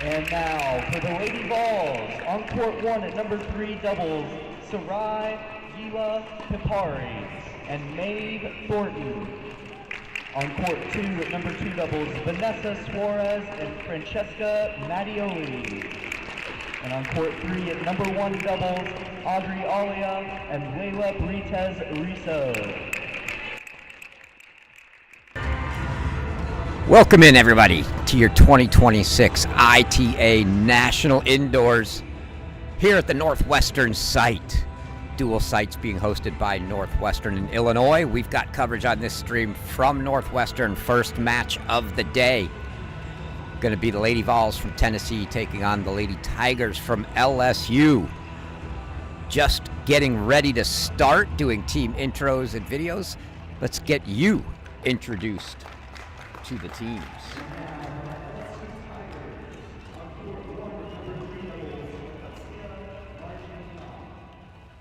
And now for the Lady Vols, on court one at number 3 doubles, Sarai Gila Pipari and Maeve Thornton. On court 2 at number 2 doubles, Vanessa Suarez and Francesca Mattioli. And on court 3 at number 1 doubles, Audrey Alia and Leila Brites Riso. Welcome in, everybody, to your 2026 ITA National Indoors here at the Northwestern site. Dual sites being hosted by Northwestern in Illinois. We've got coverage on this stream from Northwestern. First match of the day. Going to be the Lady Vols from Tennessee taking on the Lady Tigers from LSU. Just getting ready to start doing team intros and videos. Let's get you introduced to the teams.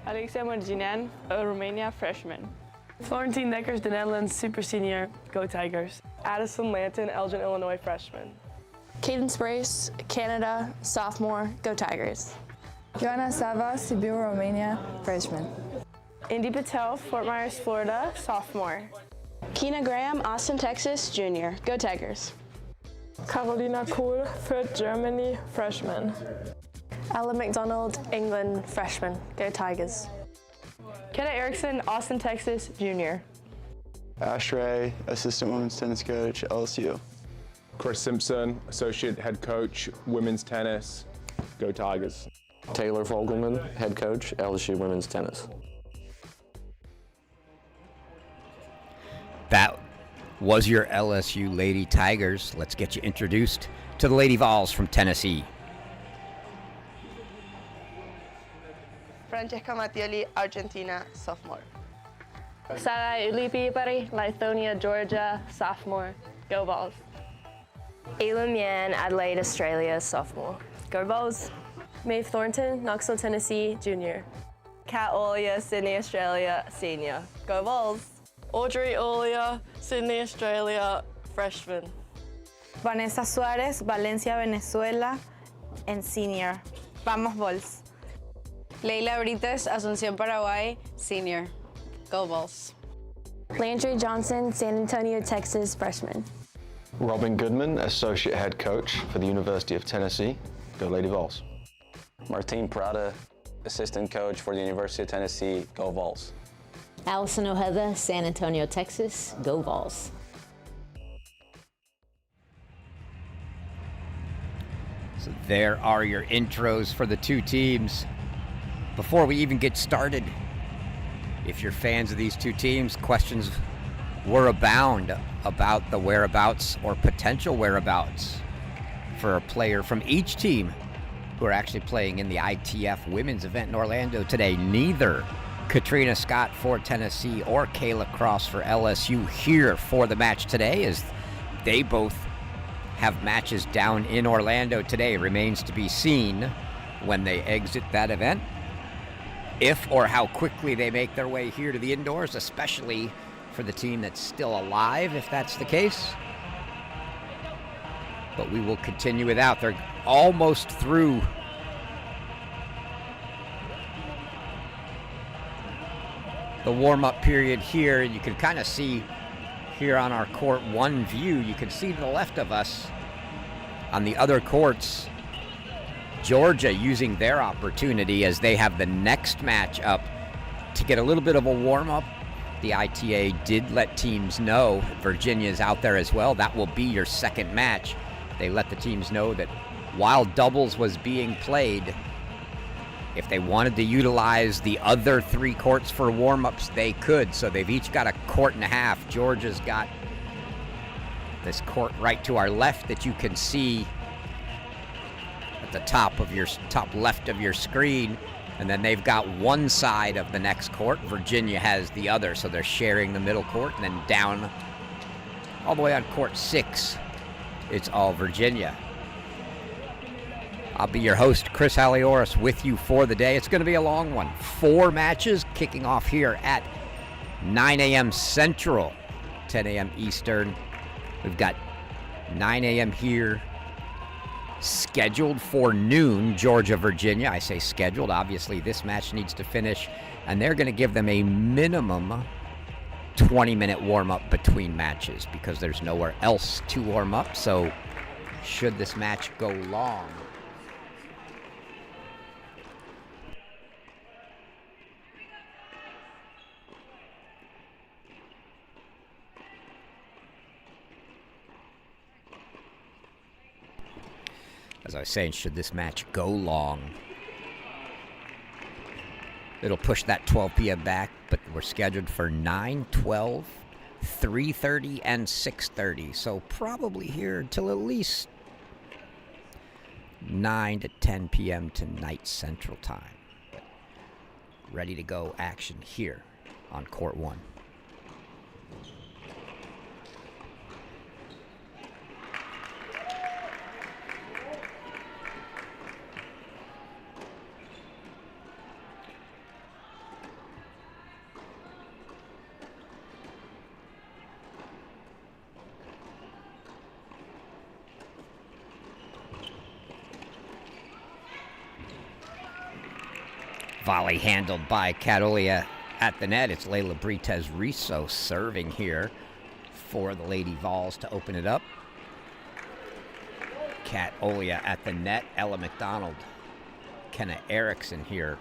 Alexia Marginan, a Romania freshman. Florentine Dekkers, the Netherlands super senior, go Tigers. Addison Lanton, Elgin, Illinois freshman. Cadence Brace, Canada, sophomore, go Tigers. Joanna Sava, Sibiu, Romania, freshman. Indy Patel, Fort Myers, Florida, sophomore. Keena Graham, Austin, Texas, junior, go Tigers. Carolina Kohl, Fürth, Germany, freshman. Ella McDonald, England, freshman, go Tigers. Kenna Erickson, Austin, Texas, junior. Ash Ray, assistant women's tennis coach, LSU. Chris Simpson, associate head coach, women's tennis, go Tigers. Taylor Fogelman, head coach, LSU women's tennis. That was your LSU Lady Tigers. Let's get you introduced to the Lady Vols from Tennessee. Francesca Mattioli, Argentina, sophomore. Sarai Ulipipari, Lithonia, Georgia, sophomore, go Vols. Ayla Mian, Adelaide, Australia, sophomore, go Vols. Maeve Thornton, Knoxville, Tennessee, junior. Kat Olia, Sydney, Australia, senior, go Vols. Audrey Olia, Sydney, Australia, freshman. Vanessa Suarez, Valencia, Venezuela, and senior. Vamos Vols. Leila Brites, Asunción, Paraguay, senior, go Vols. Landry Johnson, San Antonio, Texas, freshman. Robin Goodman, associate head coach for the University of Tennessee, go Lady Vols. Martine Prada, assistant coach for the University of Tennessee, go Vols. Allison Ojeda, San Antonio, Texas, go Vols. So there are your intros for the two teams. Before we even get started, if you're fans of these two teams, questions were abound about the whereabouts or potential whereabouts for a player from each team who are actually playing in the ITF women's event in Orlando today. Neither Katrina Scott for Tennessee or Kayla Cross for LSU here for the match today, as they both have matches down in Orlando today. Remains to be seen when they exit that event if or how quickly they make their way here to the indoors, especially for the team that's still alive, if that's the case. But we will continue without. They're almost through the warm-up period here. You can kind of see here on our court one view, you can see to the left of us on the other courts, Georgia using their opportunity as they have the next match up to get a little bit of a warm-up. The ITA did let teams know Virginia's out there as well. That will be your second match. They let the teams know that while doubles was being played, if they wanted to utilize the other three courts for warm-ups, they could. So they've each got a court and a half. Georgia's got this court right to our left that you can see at the top left of your screen. And then they've got one side of the next court. Virginia has the other, so they're sharing the middle court. And then down all the way on court 6, it's all Virginia. I'll be your host, Chris Halioris, with you for the day. It's going to be a long one. 4 matches kicking off here at 9 a.m. Central, 10 a.m. Eastern. We've got 9 a.m. here, scheduled for noon, Georgia, Virginia. I say scheduled. Obviously, this match needs to finish, and they're going to give them a minimum 20-minute warm-up between matches because there's nowhere else to warm up. So should this match go long, as I was saying, should this match go long, it'll push that 12 p.m. back, but we're scheduled for 9, 12, 3:30, and 6:30. So probably here until at least 9 to 10 p.m. tonight Central Time. But ready to go action here on Court 1. Volley handled by Catolia at the net. It's Layla Brites Riso serving here for the Lady Vols to open it up. Kat Olia at the net. Ella McDonald, Kenna Erickson here.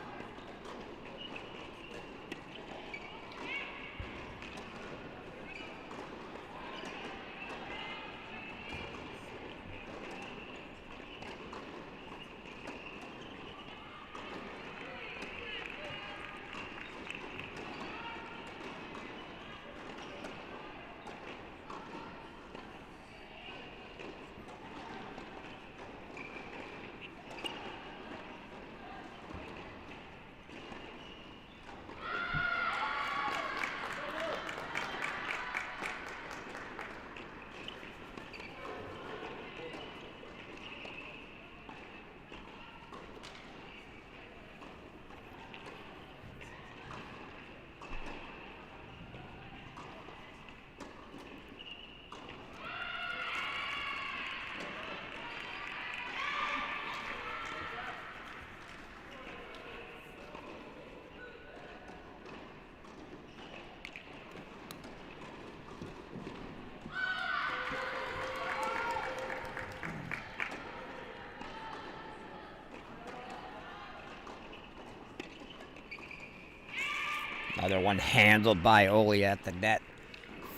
Another one handled by Olia at the net.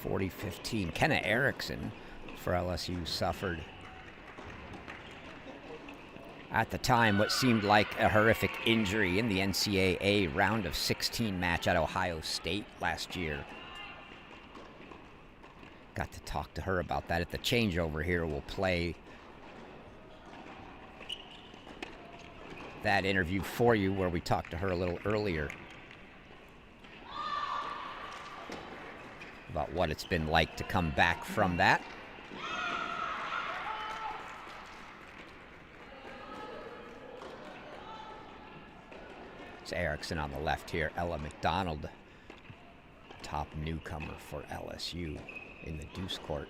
40-15. Kenna Erickson for LSU suffered at the time what seemed like a horrific injury in the NCAA round of 16 match at Ohio State last year. Got to talk to her about that at the changeover here. We'll play that interview for you where we talked to her a little earlier about what it's been like to come back from that. It's Erickson on the left here. Ella McDonald, top newcomer for LSU in the deuce court.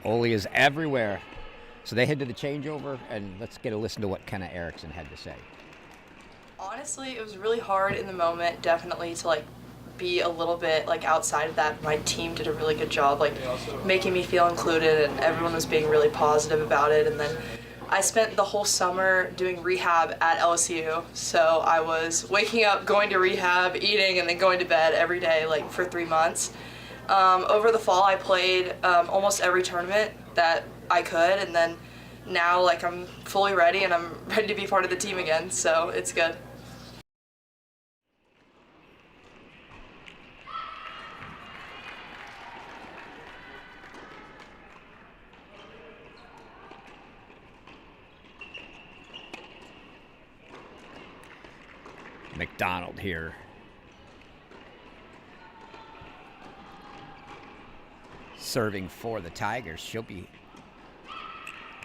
Oli is everywhere. So they head to the changeover, and let's get a listen to what Kenna Erickson had to say. Honestly, it was really hard in the moment, definitely, to be a little bit outside of that. My team did a really good job making me feel included, and everyone was being really positive about it. And then I spent the whole summer doing rehab at LSU, so I was waking up, going to rehab, eating, and then going to bed every day for 3 months. Over the fall, I played almost every tournament that I could, and then now I'm fully ready and I'm ready to be part of the team again, so it's good. McDonald here. Serving for the Tigers. She'll be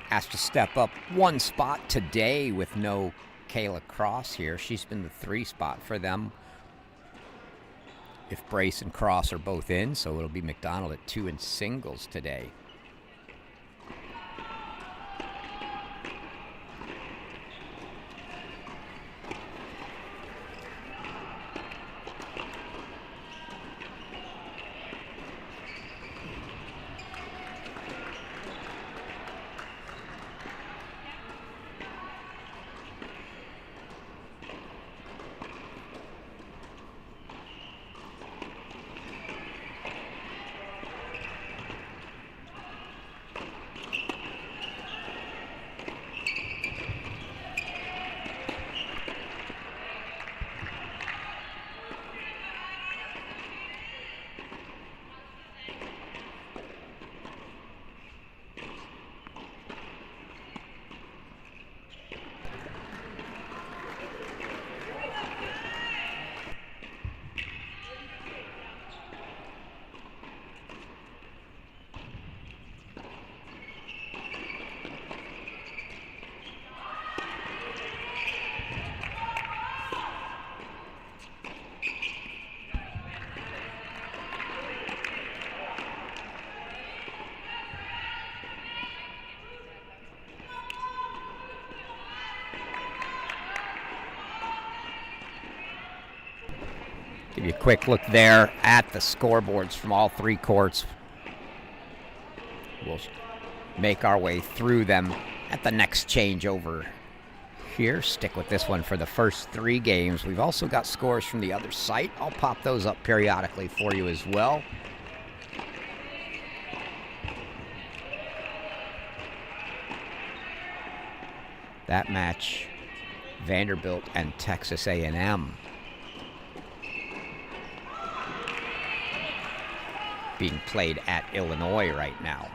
asked to step up one spot today with no Kayla Cross here. She's been the 3 spot for them if brace and cross are both in, so it'll be McDonald at 2 in singles today. Give you a quick look there at the scoreboards from all 3 courts. We'll make our way through them at the next changeover here. Stick with this one for the first 3 games. We've also got scores from the other site. I'll pop those up periodically for you as well. That match, Vanderbilt and Texas A&M. Being played at Illinois right now.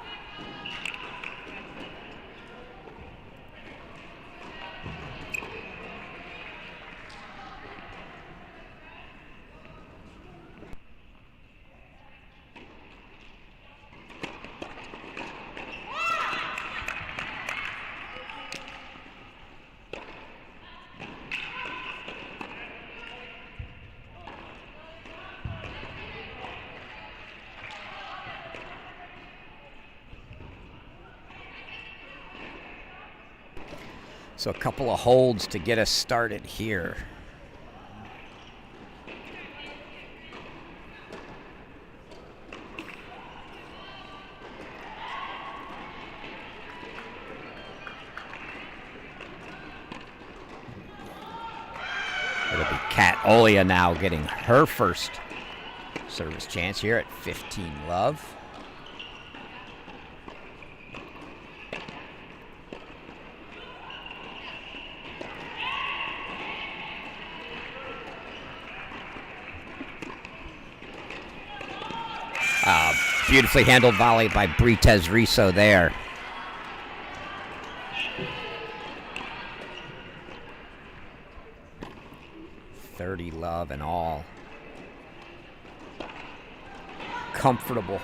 So a couple of holds to get us started here. It'll be Kat Olia now getting her first service chance here at 15 love. Beautifully handled volley by Britez Riso there. .30 love and all. Comfortable.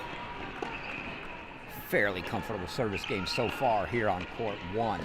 Fairly comfortable service game so far here on court 1.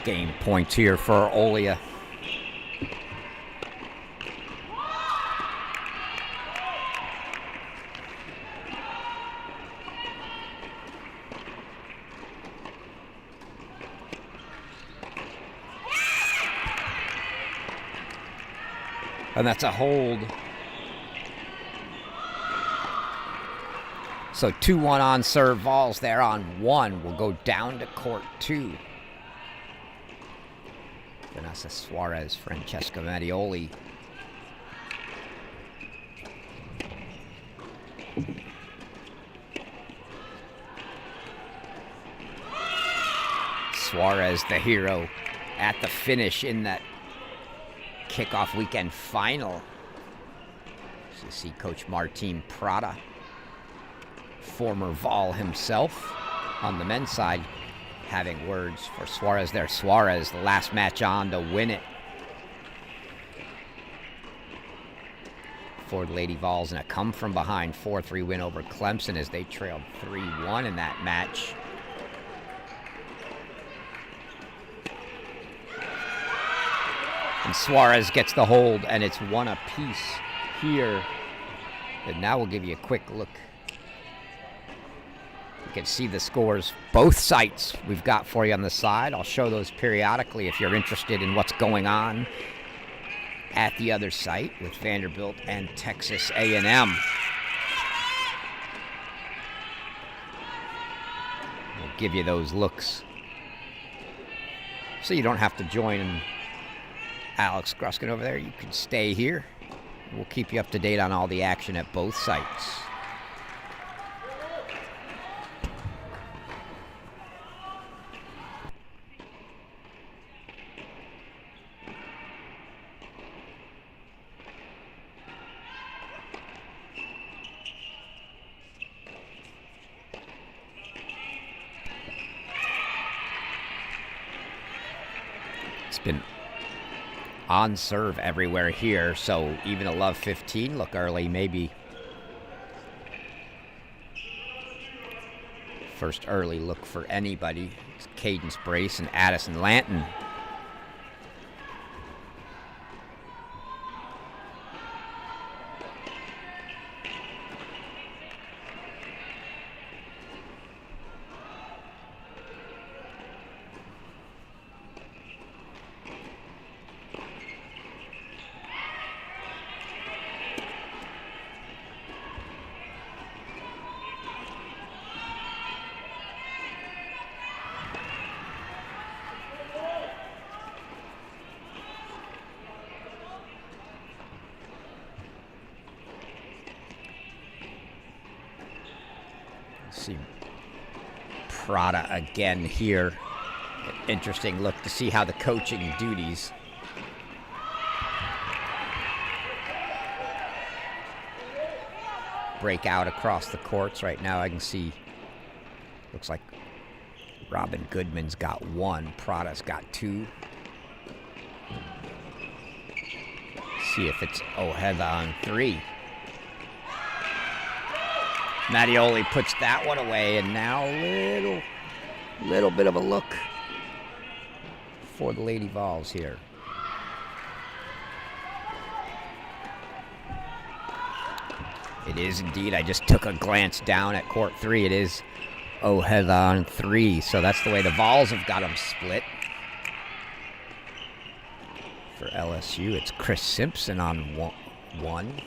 Game points here for Olia. And that's a hold. So 2-1 on serve. Vols there on 1 will go down to court 2. Vanessa Suarez, Francesca Mattioli. Suarez, the hero, at the finish in that kickoff weekend final. So you see Coach Martin Prada, former Vol himself, on the men's side, having words for Suarez there. Suarez, the last match on to win it for the Lady Vols, and a come-from-behind 4-3 win over Clemson as they trailed 3-1 in that match. And Suarez gets the hold, and it's 1 apiece here. And now we'll give you a quick look. You can see the scores, both sites we've got for you on the side. I'll show those periodically if you're interested in what's going on at the other site with Vanderbilt and Texas A&M. We'll give you those looks so you don't have to join Alex Gruskin over there. You can stay here. We'll keep you up to date on all the action at both sites. It's been on serve everywhere here, so even a love 15 look early, maybe first early look for anybody. It's Cadence Brace and Addison Lanton. See Prada again here. Interesting look to see how the coaching duties break out across the courts. Right now I can see, looks like Robin Goodman's got 1, Prada's got 2. See if it's Ojeda on 3. Mattioli puts that one away, and now a little bit of a look for the Lady Vols here. It is indeed. I just took a glance down at court 3. It is Ojeda on 3, so that's the way the Vols have got them split. For LSU, it's Chris Simpson on 1.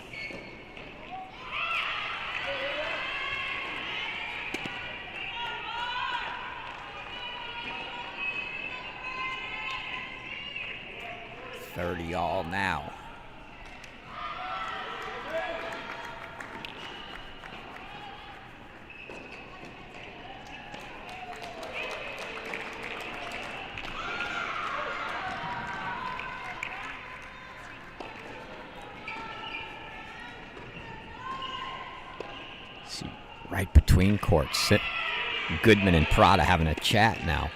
All now. See, right between courts, Goodman and Prada having a chat now.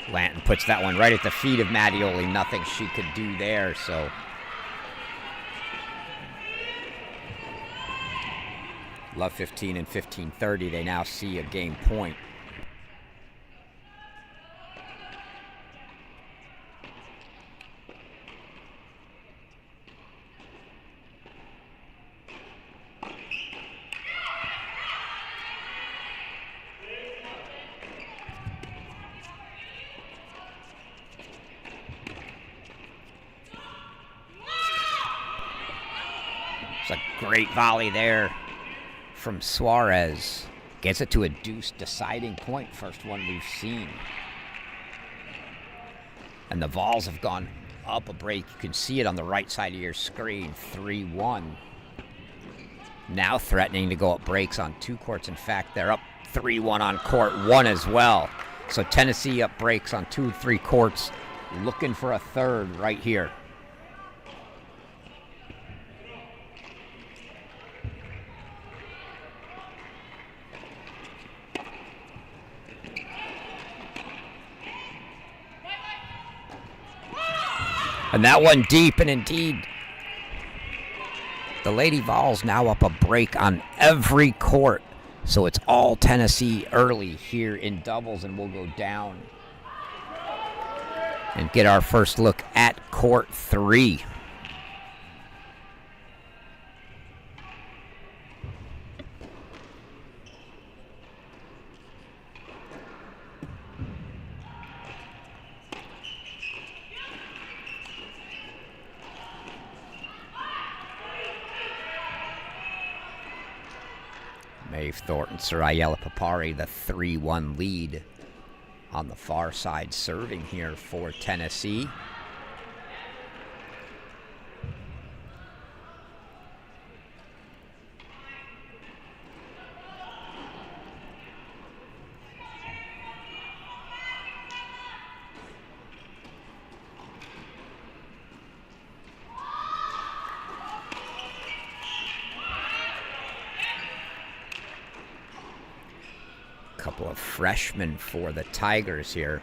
Lanton puts that one right at the feet of Mattioli. Nothing she could do there, so. Love 15 and 15-30. They now see a game point. Great volley there from Suarez. Gets it to a deuce deciding point. First one we've seen. And the Vols have gone up a break. You can see it on the right side of your screen. 3-1. Now threatening to go up breaks on 2 courts. In fact, they're up 3-1 on court 1 as well. So Tennessee up breaks on 2 3 courts. Looking for a third right here. And that one deep, and indeed, the Lady Vols now up a break on every court. So it's all Tennessee early here in doubles, and we'll go down and get our first look at court 3. Maeve Thornton, Sorayela Papari, the 3-1 lead on the far side serving here for Tennessee. Couple of freshmen for the Tigers here.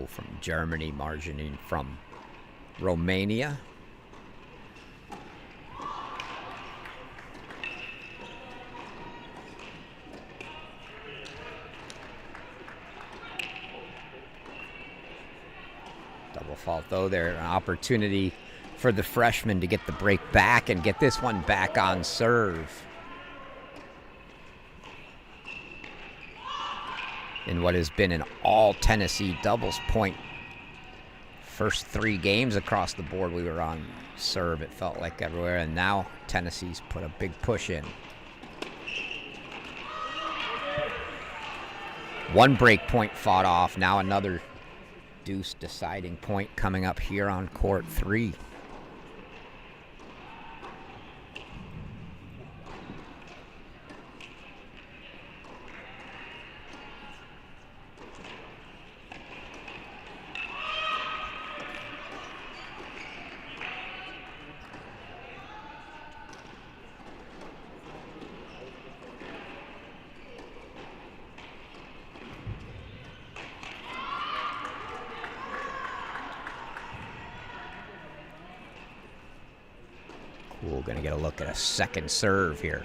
From Germany, margining from Romania. Double fault though there, an opportunity for the freshman to get the break back and get this one back on serve. In what has been an all Tennessee doubles point. First 3 games across the board we were on serve, it felt like everywhere, and now Tennessee's put a big push in. 1 break point fought off, now another deuce deciding point coming up here on court 3. We're going to get a look at a second serve here.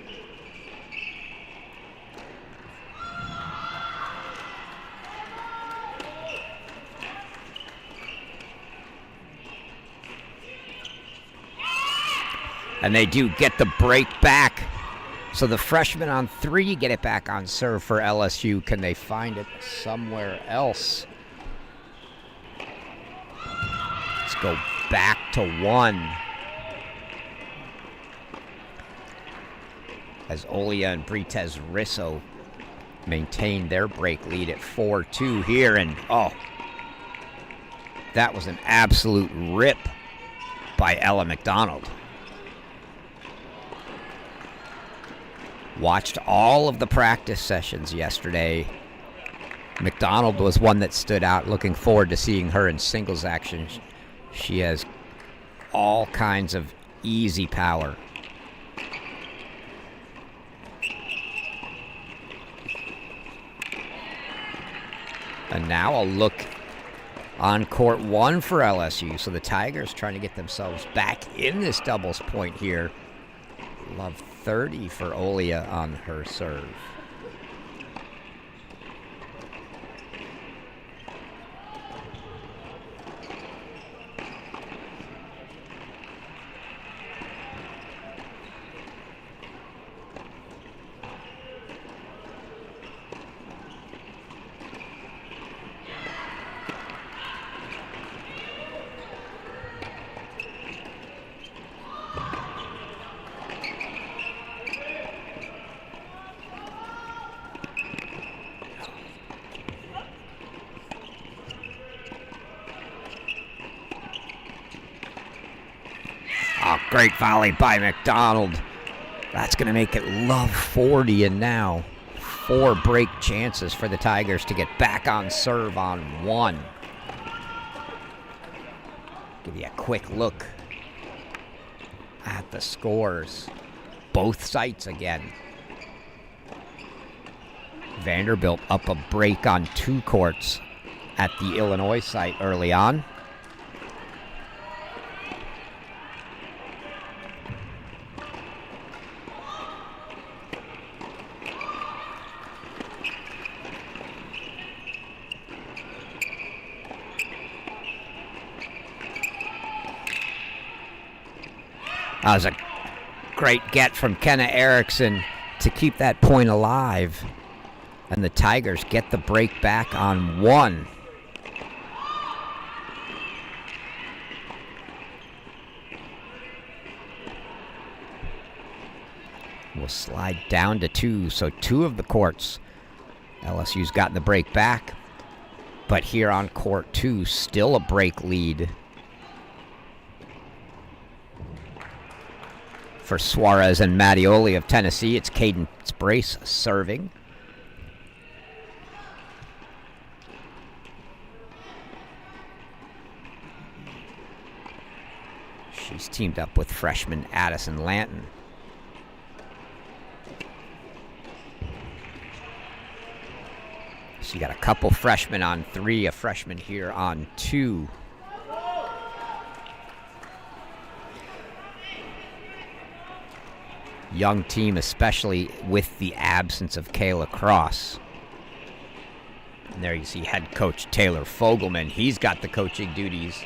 And they do get the break back. So the freshmen on 3 get it back on serve for LSU. Can they find it somewhere else? Let's go back to 1. As Olia and Britez Risso maintain their break lead at 4-2 here. And, oh, that was an absolute rip by Ella McDonald. Watched all of the practice sessions yesterday. McDonald was one that stood out. Looking forward to seeing her in singles action. She has all kinds of easy power. And now a look on court 1 for LSU. So the Tigers trying to get themselves back in this doubles point here. Love 30 for Olia on her serve. great volley by McDonald. That's going to make it love 40, and now 4 break chances for the Tigers to get back on serve on 1. Give you a quick look at the scores. Both sites again. Vanderbilt up a break on 2 courts at the Illinois site early on. That was a great get from Kenna Erickson to keep that point alive. And the Tigers get the break back on 1. We'll slide down to 2. So 2 of the courts, LSU's gotten the break back. But here on court 2, still a break lead for Suarez and Mattioli of Tennessee. It's Cadence Brace serving. She's teamed up with freshman Addison Lanton. So you got a couple freshmen on 3, a freshman here on 2. Young team, especially with the absence of Kayla Cross. And there you see head coach Taylor Fogelman. He's got the coaching duties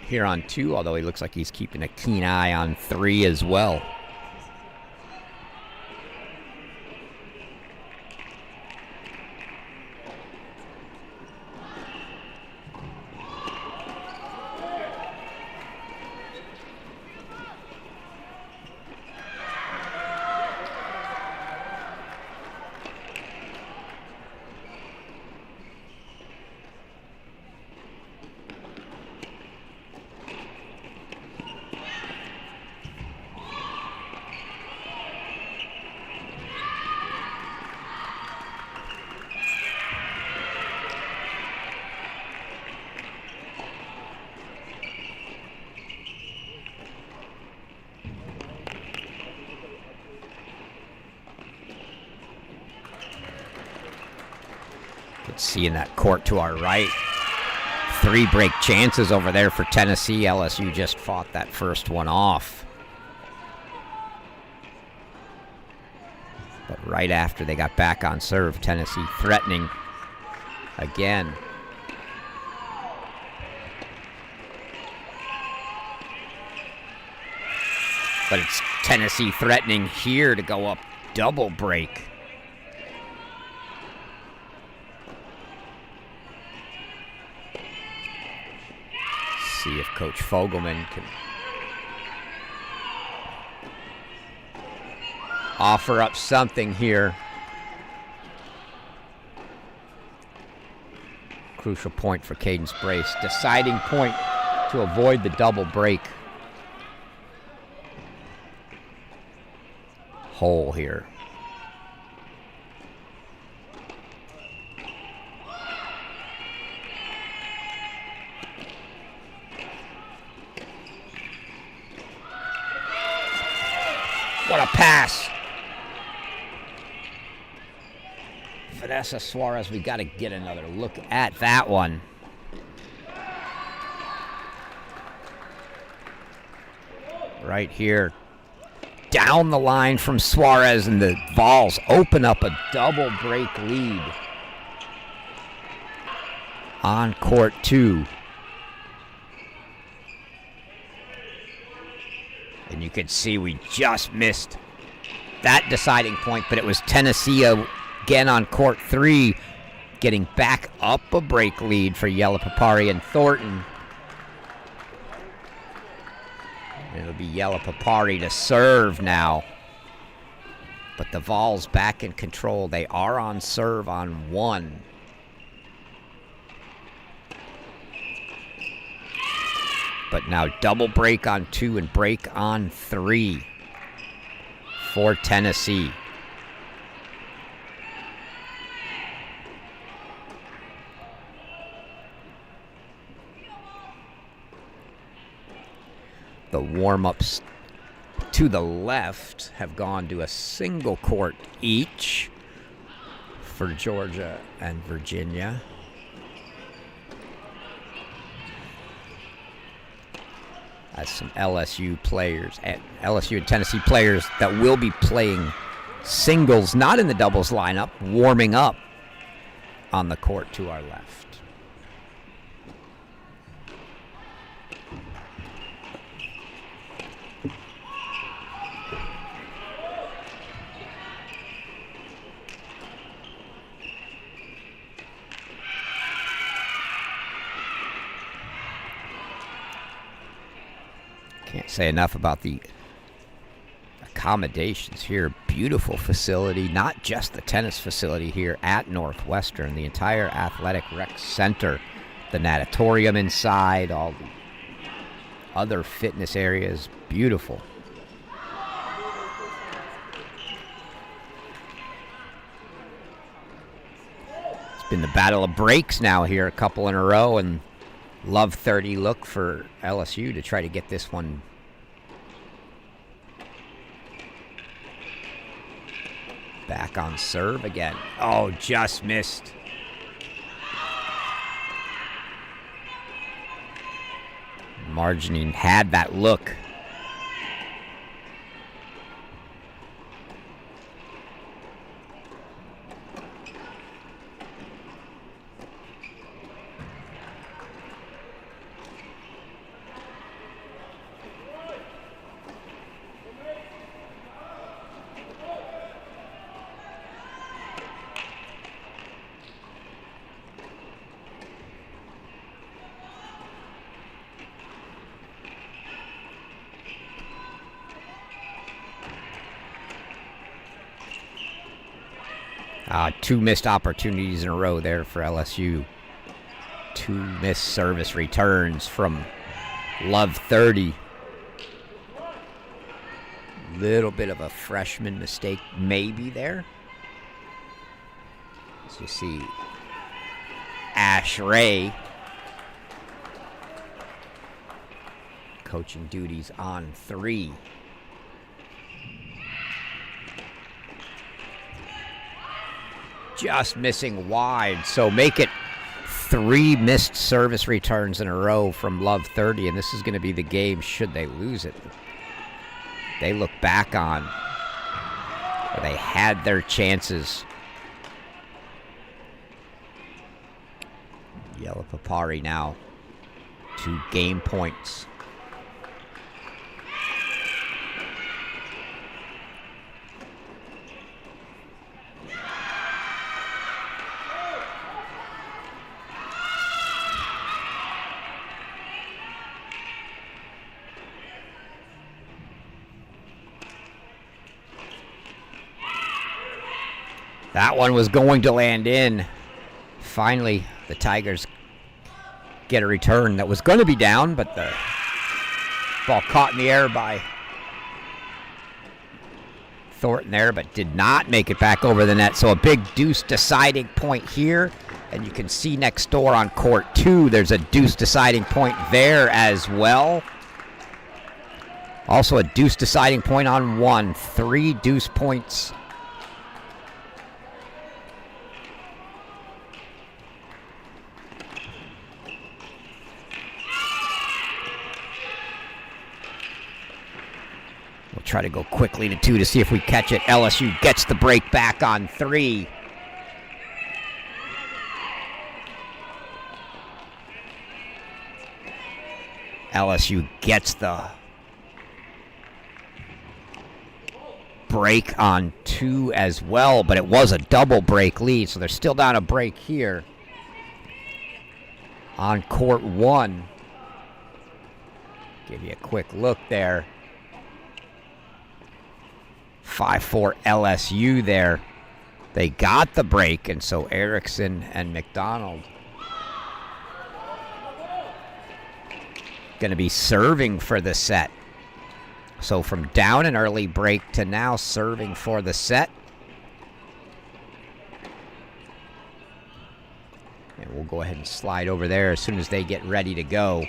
here on 2, although he looks like he's keeping a keen eye on 3 as well. See in that court to our right, 3 break chances over there for Tennessee. LSU just fought that first one off. But right after they got back on serve, Tennessee threatening again. But it's Tennessee threatening here to go up double break. See if Coach Fogelman can offer up something here. Crucial point for Cadence Brace. Deciding point to avoid the double break. Hole here. What a pass. Vanessa Suarez, we got to get another look at that one. Right here. Down the line from Suarez, and the Vols open up a double break lead on court 2. And you can see we just missed that deciding point, but it was Tennessee again on court 3, getting back up a break lead for Yella Papari and Thornton. It'll be Yella Papari to serve now. But the Vols back in control. They are on serve on 1. but now double break on 2 and break on 3 for Tennessee. The warm-ups to the left have gone to a single court each for Georgia and Virginia. As some LSU players, and LSU and Tennessee players that will be playing singles, not in the doubles lineup, warming up on the court to our left. Can't say enough about the accommodations here. Beautiful facility, not just the tennis facility here at Northwestern, the entire athletic rec center, the natatorium inside, all the other fitness areas. Beautiful. It's been the battle of breaks now here, a couple in a row, and love 30 look for LSU to try to get this one. Back on serve again. Oh, just missed. Margining had that look. Two missed opportunities in a row there for LSU. Two missed service returns from Love 30. Little bit of a freshman mistake maybe there. As you see, Ash Ray coaching duties on 3. Just missing wide, so make it 3 missed service returns in a row from Love 30, and this is going to be the game should they lose it. They look back on where they had their chances. Yellow Papari now 2 game points. That one was going to land in. Finally, the Tigers get a return that was going to be down, but the ball caught in the air by Thornton there, but did not make it back over the net. So a big deuce deciding point here. And you can see next door on court 2, there's a deuce deciding point there as well. Also a deuce deciding point on 1. 3 deuce points. Try to go quickly to 2 to see if we catch it. LSU gets the break back on 3. LSU gets the break on 2 as well, but it was a double break lead, so they're still down a break here on court 1. Give you a quick look there. 5-4 LSU there. They got the break, and so Erickson and McDonald going to be serving for the set. So from down an early break to now serving for the set. And we'll go ahead and slide over there as soon as they get ready to go.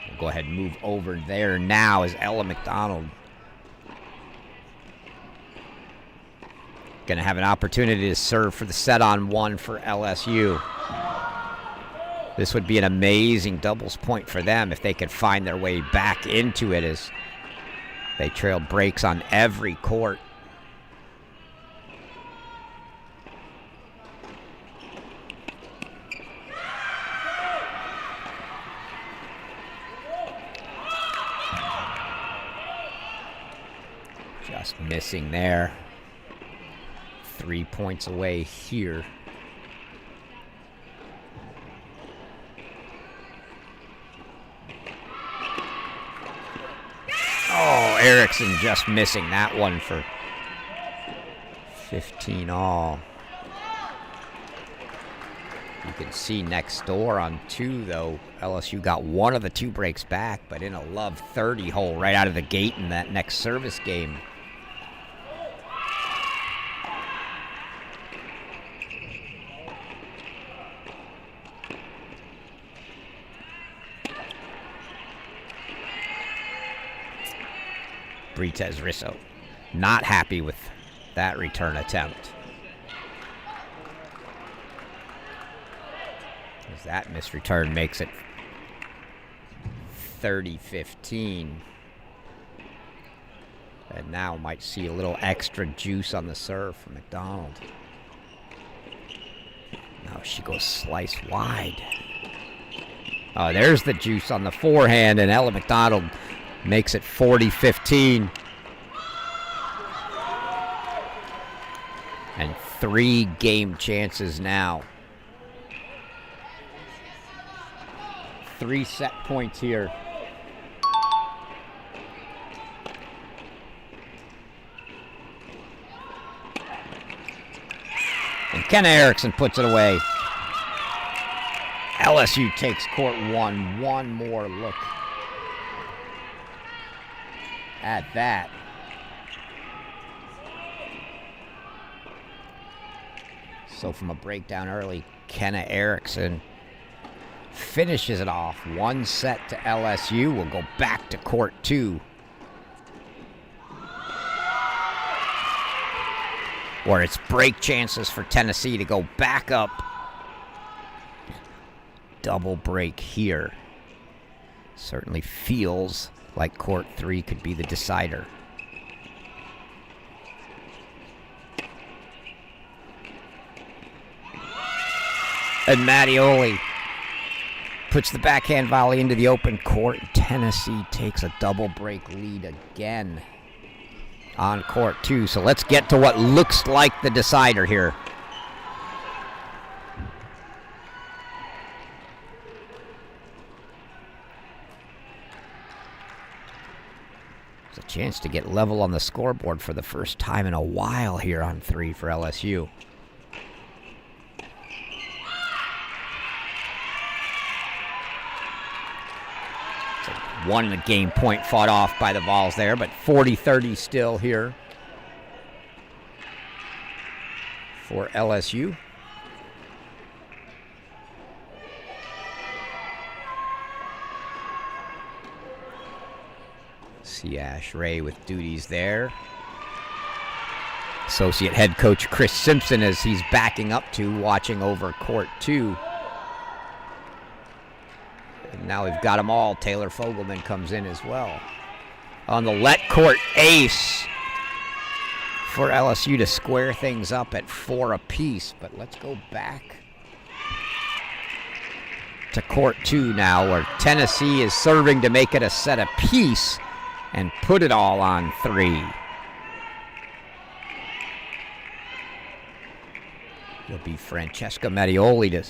We'll go ahead and move over there now as Ella McDonald going to have an opportunity to serve for the set on one for LSU. This would be an amazing doubles point for them if they could find their way back into it, as they trailed breaks on every court. Just missing there. 3 points away here. Oh, Erickson just missing that one for 15 all. You can see next door on 2, though. LSU got one of the 2 breaks back, but in a love 30 hole right out of the gate in that next service game. Britez Risso not happy with that return attempt, as that missed return makes it 30-15. And now might see a little extra juice on the serve from McDonald. Now she goes slice wide. Oh, there's the juice on the forehand, and Ella McDonald makes it 40-15. And 3 game chances now. 3 set points here. And Kenna Erickson puts it away. LSU takes court 1. One more look at that. So from a breakdown early, Kenna Erickson finishes it off. 1 set to LSU. We'll go back to court 2, where it's break chances for Tennessee to go back up. Double break here. Certainly feels like court 3 could be the decider. And Mattioli puts the backhand volley into the open court. Tennessee takes a double break lead again on court 2. So let's get to what looks like the decider here. It's a chance to get level on the scoreboard for the first time in a while here on 3 for LSU. One game point fought off by the Vols there, but 40-30 still here for LSU. See Ash Ray with duties there. Associate head coach Chris Simpson, as he's backing up to, watching over court 2. And now we've got them all. Taylor Fogelman comes in as well. On the let court ace for LSU to square things up at 4 apiece. But let's go back to court 2 now, where Tennessee is serving to make it a set apiece and put it all on 3. It'll be Francesca Mattioli to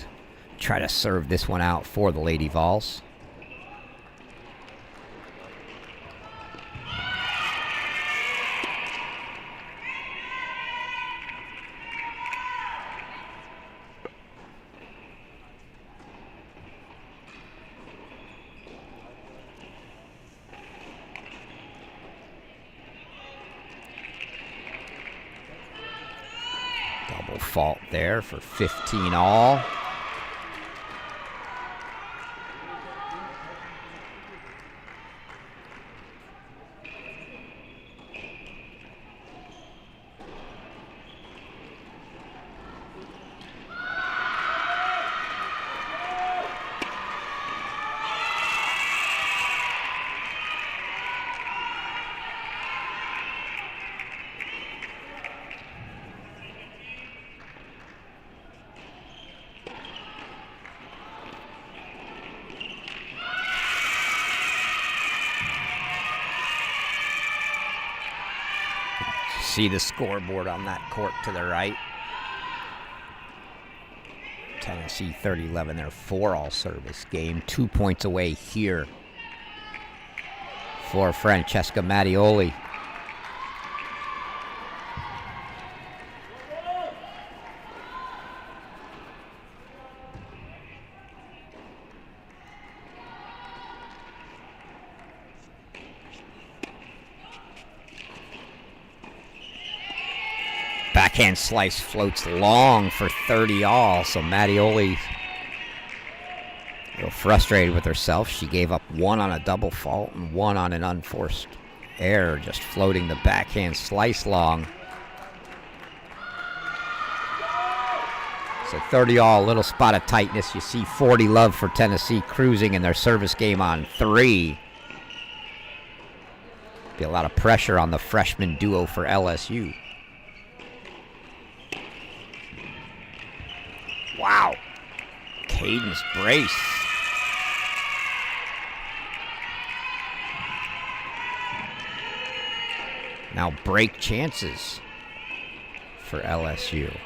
try to serve this one out for the Lady Vols. Double fault there for 15 all. See the scoreboard on that court to the right. Tennessee 30-11, their 4-all service game. 2 points away here for Francesca Mattioli. Backhand slice floats long for 30 all, so Mattioli a little frustrated with herself. She gave up one on a double fault and one on an unforced error, just floating the backhand slice long. So 30 all, a little spot of tightness. You see 40 love for Tennessee cruising in their service game on 3. Be a lot of pressure on the freshman duo for LSU. Wow. Cadence brace. Now break chances for LSU.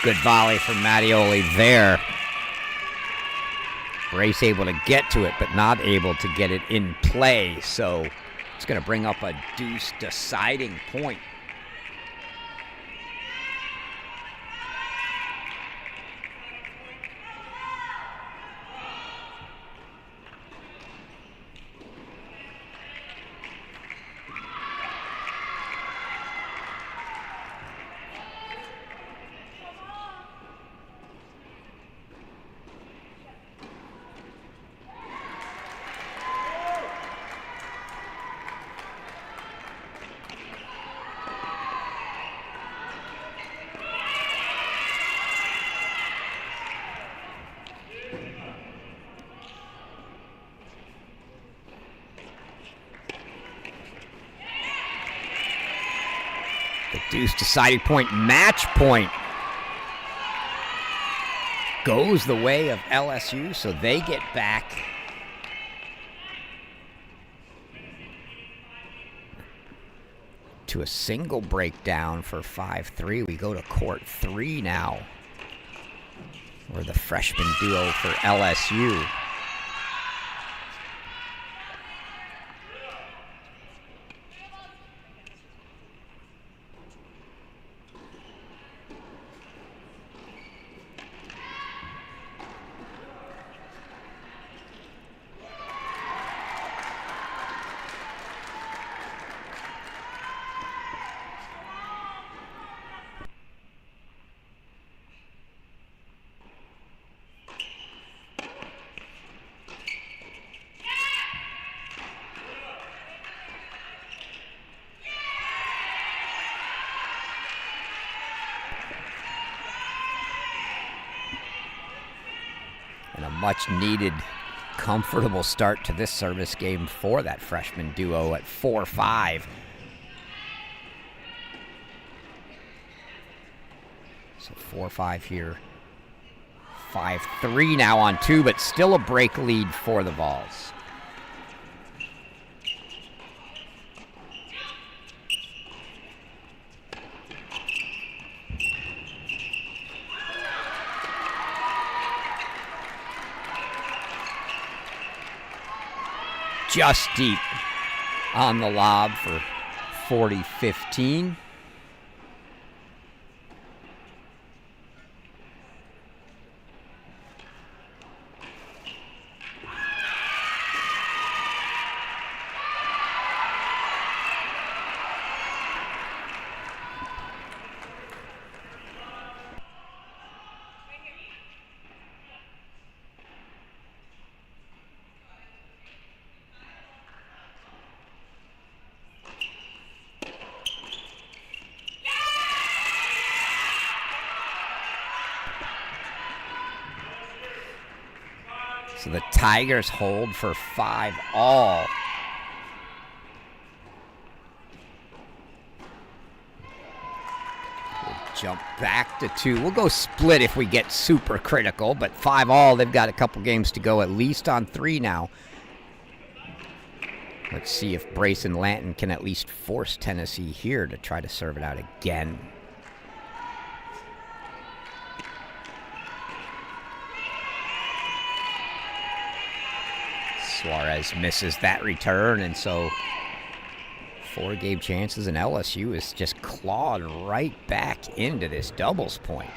Good volley from Mattioli there. Brace able to get to it, but not able to get it in play. So it's going to bring up a deuce deciding point. Deuce deciding point, match point. Goes the way of LSU, so they get back. To a single breakdown for 5-3. We go to court 3 now. Or the freshman duo for LSU. Much needed, comfortable start to this service game for that freshman duo at 4-5. So 4-5 here. 5-3 now on 2, but still a break lead for the Vols. just deep on the lob for 40-15. So the Tigers hold for 5-all. We'll jump back to 2. We'll go split if we get super critical, but 5-all, they've got a couple games to go, at least on 3 now. Let's see if Brace and Lanton can at least force Tennessee here to try to serve it out again. Suarez misses that return, and so 4 game chances, and LSU is just clawed right back into this doubles point.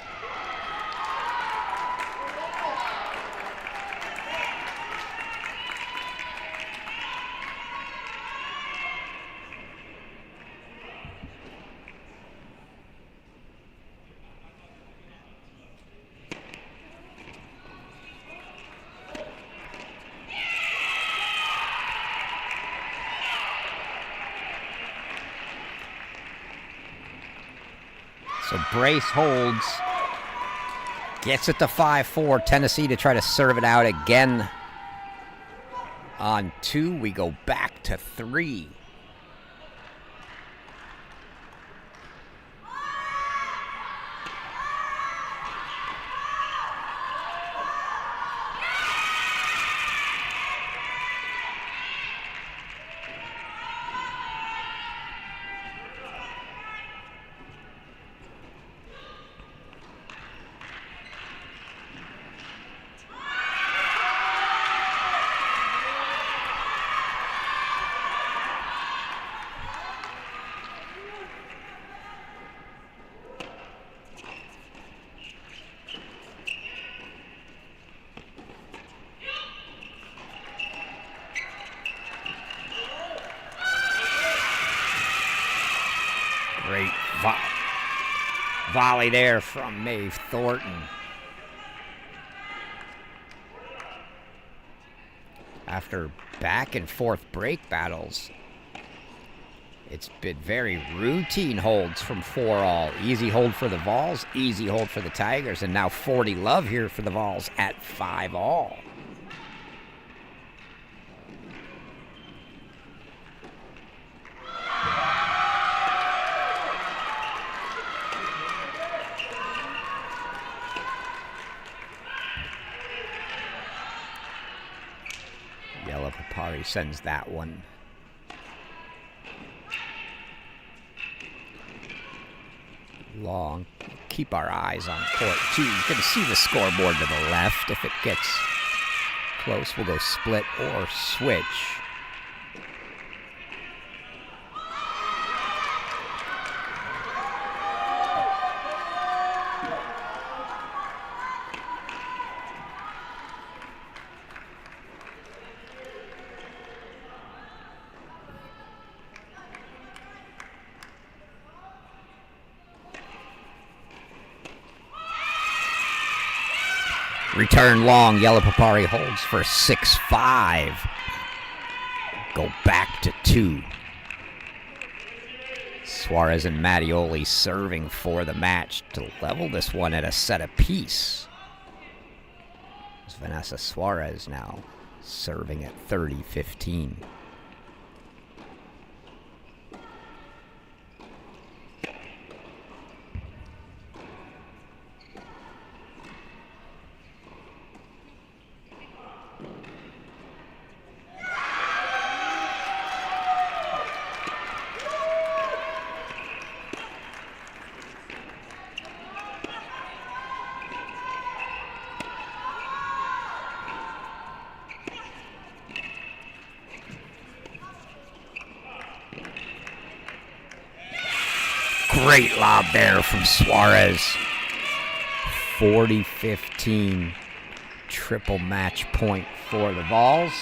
So Brace holds, gets it to 5-4. Tennessee to try to serve it out again on 2. We go back to 3. Great volley there from Maeve Thornton. After back and forth break battles, it's been very routine holds from 4-all. Easy hold for the Vols, easy hold for the Tigers, and now 40 love here for the Vols at 5-all. Papari sends that one. Long. Keep our eyes on court 2. You can see the scoreboard to the left. If it gets close, we'll go split or switch. Return long. Yellow Papari holds for 6-5. Go back to 2. Suarez and Mattioli serving for the match to level this one at a set apiece. It's Vanessa Suarez now serving at 30-15. Great lob there from Suarez. 40-15. Triple match point for the Vols.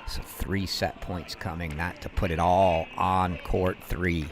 So 3 set points coming, that to put it all on court 3.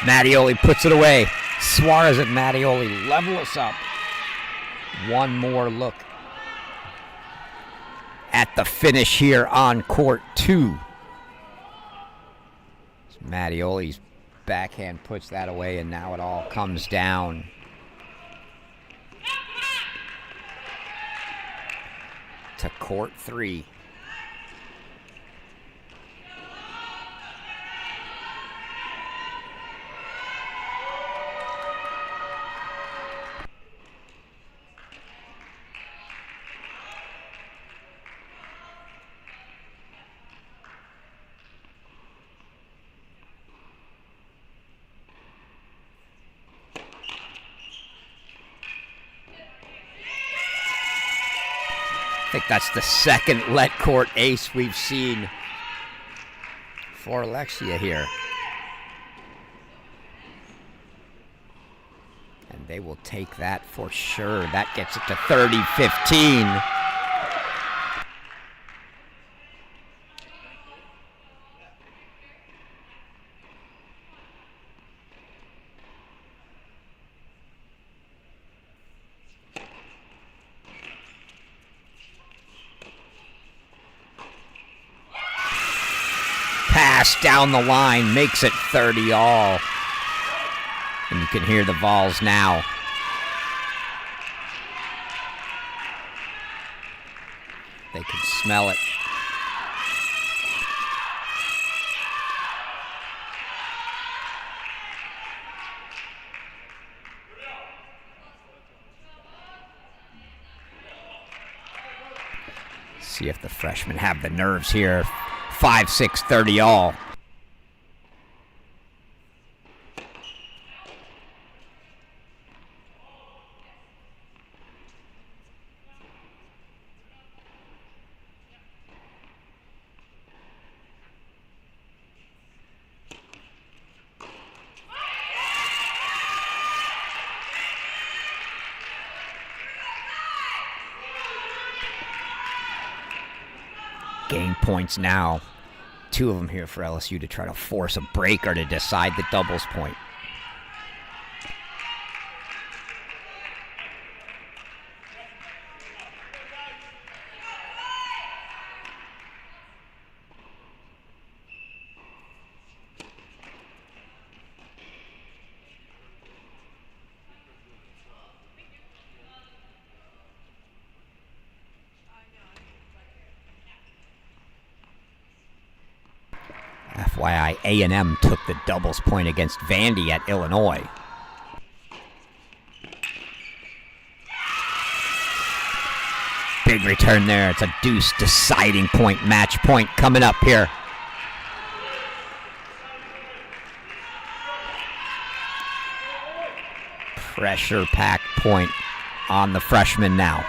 Mattioli puts it away. Suarez and Mattioli level us up. One more look at the finish here on court 2. Mattioli's backhand puts that away, and now it all comes down. To court 3. I think that's the second let court ace we've seen for Alexia here. And they will take that for sure. That gets it to 30-15. Down the line, makes it 30 all. And you can hear the Vols now. They can smell it. See if the freshmen have the nerves here. 5-6, 30 all. Game points now. 2 of them here for LSU to try to force a break or to decide the doubles point. FYI, A&M took the doubles point against Vandy at Illinois. Big return there. It's a deuce deciding point, match point coming up here. Pressure-packed point on the freshman now.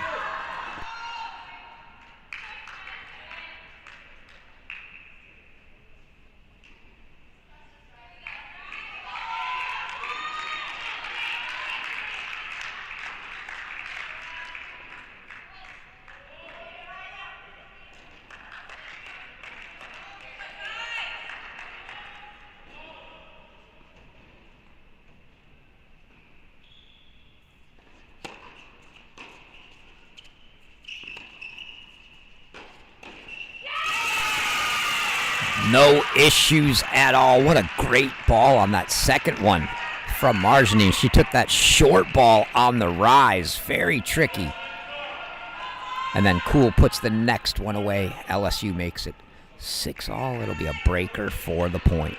No issues at all. What a great ball on that second one from Marjani. She took that short ball on the rise. Very tricky. And then Cool puts the next one away. LSU makes it 6-all. It'll be a breaker for the point.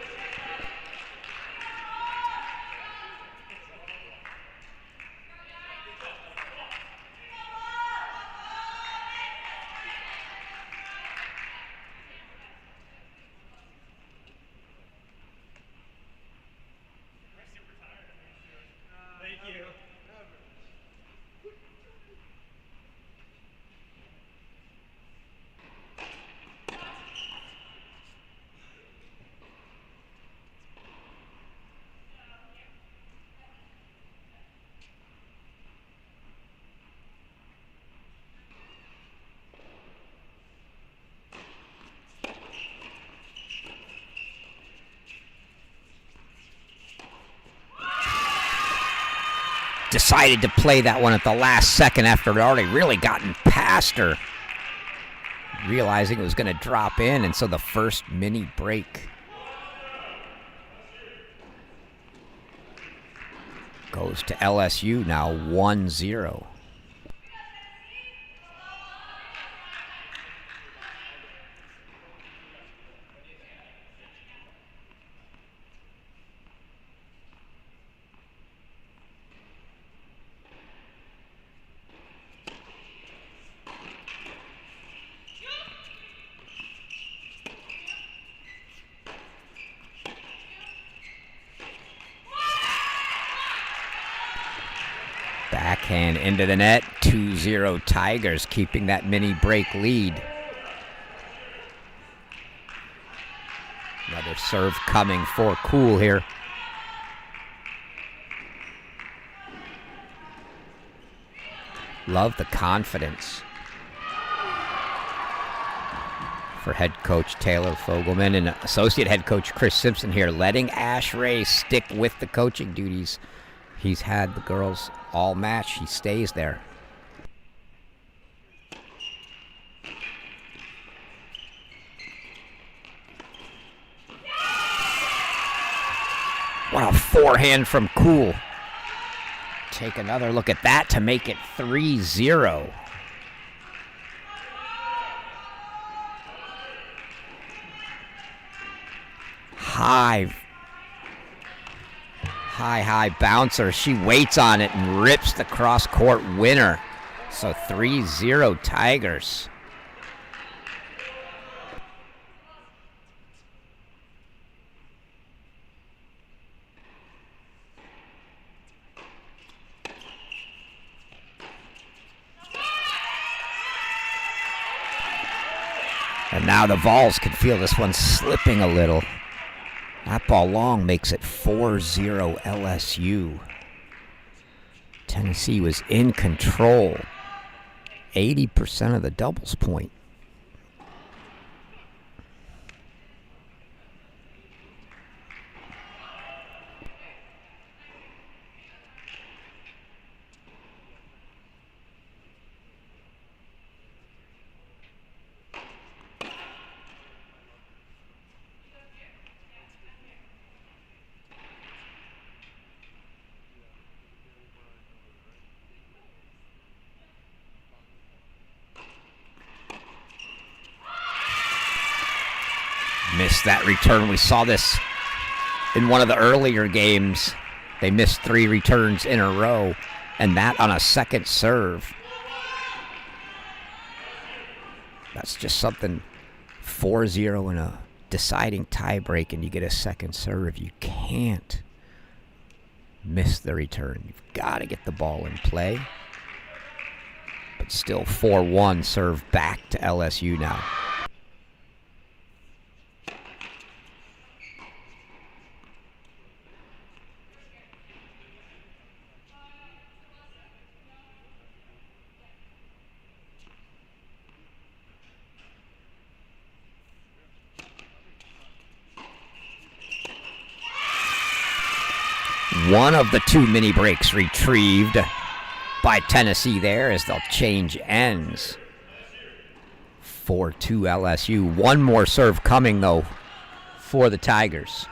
Decided to play that one at the last second after it already really gotten past her, realizing it was going to drop in, and so the first mini break goes to LSU now 1-0. Backhand into the net, 2-0 Tigers, keeping that mini break lead. Another serve coming for Cool here. Love the confidence for head coach Taylor Fogelman and associate head coach Chris Simpson here, letting Ash Ray stick with the coaching duties. He's had the girls all match. He stays there. What a forehand from Cool. Take another look at that to make it 3-0. High bouncer. She waits on it and rips the cross-court winner. So 3-0 Tigers. And now the Vols can feel this one slipping a little. That ball long makes it 4-0 LSU. Tennessee was in control. 80% of the doubles point. Missed that return. We saw this in one of the earlier games. They missed 3 returns in a row, and that on a second serve. That's just something. 4-0 in a deciding tiebreak, and you get a second serve. You can't miss the return. You've got to get the ball in play. But still 4-1 serve back to LSU now. One of the 2 mini breaks retrieved by Tennessee there as they'll change ends. 4-2 LSU. One more serve coming, though, for the Tigers.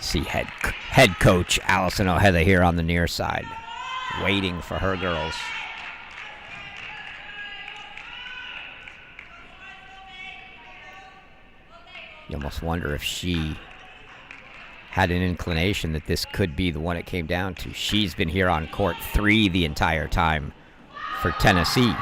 See head coach Allison Ojeda here on the near side, waiting for her girls. You almost wonder if she had an inclination that this could be the one it came down to. She's been here on court 3 the entire time for Tennessee.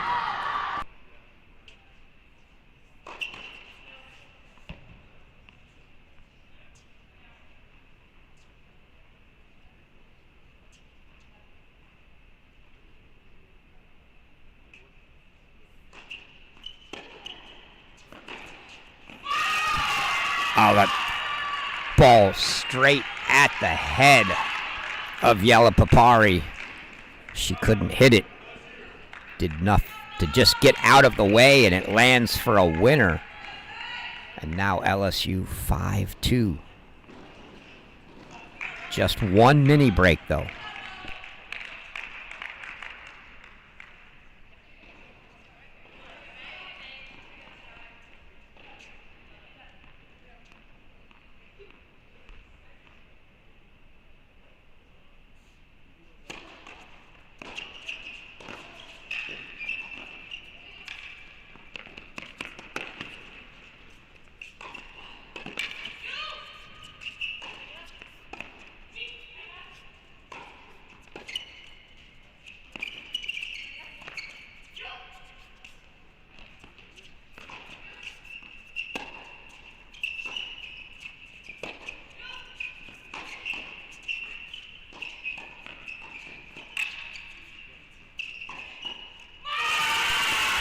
Oh, that ball straight at the head of Yela Papari. She couldn't hit it. Did enough to just get out of the way, and it lands for a winner. And now LSU 5-2. Just one mini break, though.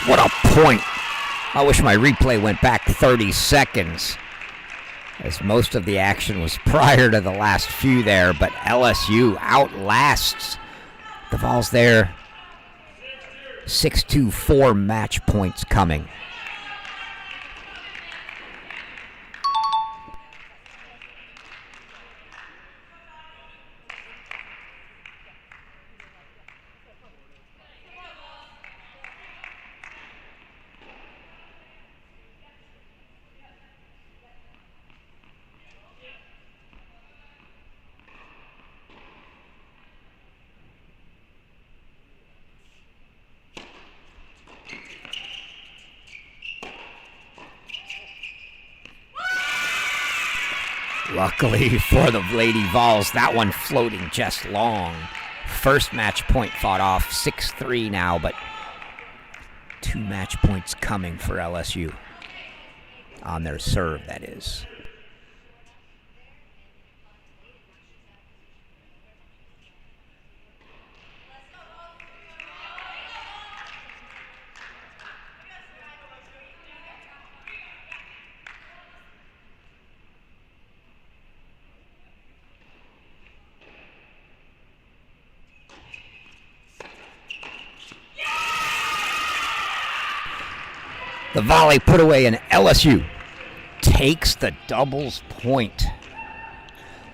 What a point. I wish my replay went back 30 seconds, as most of the action was prior to the last few there, but LSU outlasts the Vols there. 6-2, 4 match points coming. Luckily for the Lady Vols, that one floating just long. First match point fought off, 6-3 now, but 2 match points coming for LSU. On their serve, that is. The volley put away, and LSU takes the doubles point.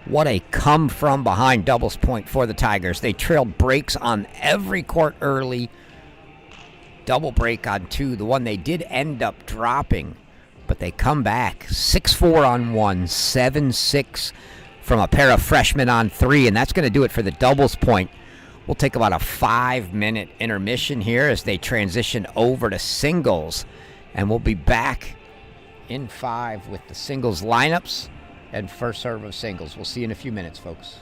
What a come from behind doubles point for the Tigers. They trailed breaks on every court early. Double break on 2. The one they did end up dropping, but they come back. 6-4 on 1, 7-6 from a pair of freshmen on 3, and that's going to do it for the doubles point. We'll take about a 5-minute intermission here as they transition over to singles. And we'll be back in 5 with the singles lineups and first serve of singles. We'll see you in a few minutes, folks.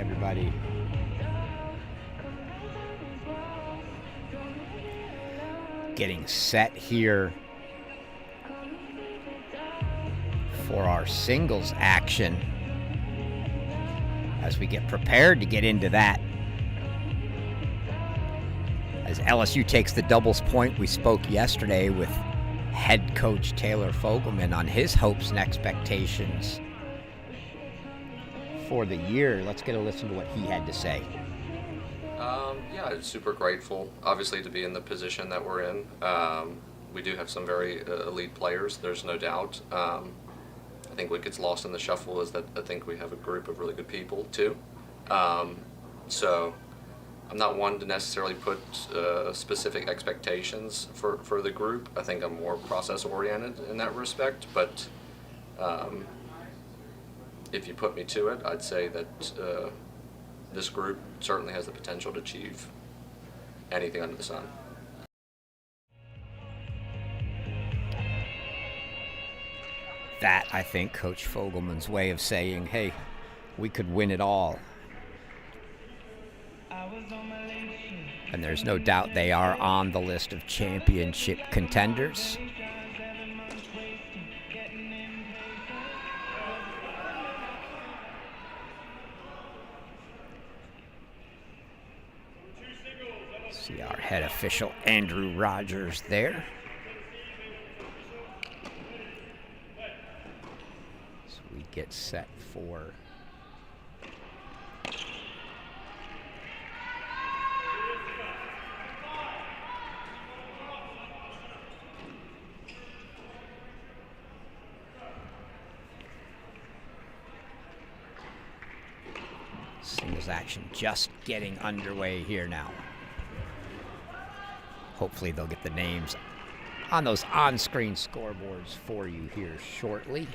everybody. Getting set here for our singles action as we get prepared to get into that. As LSU takes the doubles point, we spoke yesterday with head coach Taylor Fogelman on his hopes and expectations for the year. Let's get a listen to what he had to say. Yeah, I'm super grateful, obviously, to be in the position that we're in. We do have some very elite players, there's no doubt. I think what gets lost in the shuffle is that I think we have a group of really good people, too. So I'm not one to necessarily put specific expectations for the group. I think I'm more process-oriented in that respect, but if you put me to it, I'd say that this group certainly has the potential to achieve anything under the sun. That, I think, Coach Fogelman's way of saying, hey, we could win it all. And there's no doubt they are on the list of championship contenders. See our head official, Andrew Rogers, there. So we get set for singles action just getting underway here now. Hopefully they'll get the names on those on-screen scoreboards for you here shortly.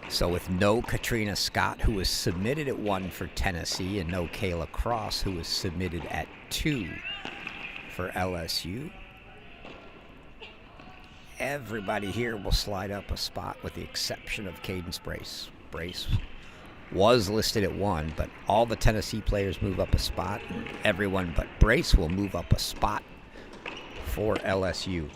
So with no Katrina Scott, who was submitted at 1 for Tennessee, and no Kayla Cross, who was submitted at 2 for LSU, everybody here will slide up a spot with the exception of Cadence Brace. Brace was listed at 1, but all the Tennessee players move up a spot, and everyone but Brace will move up a spot for LSU.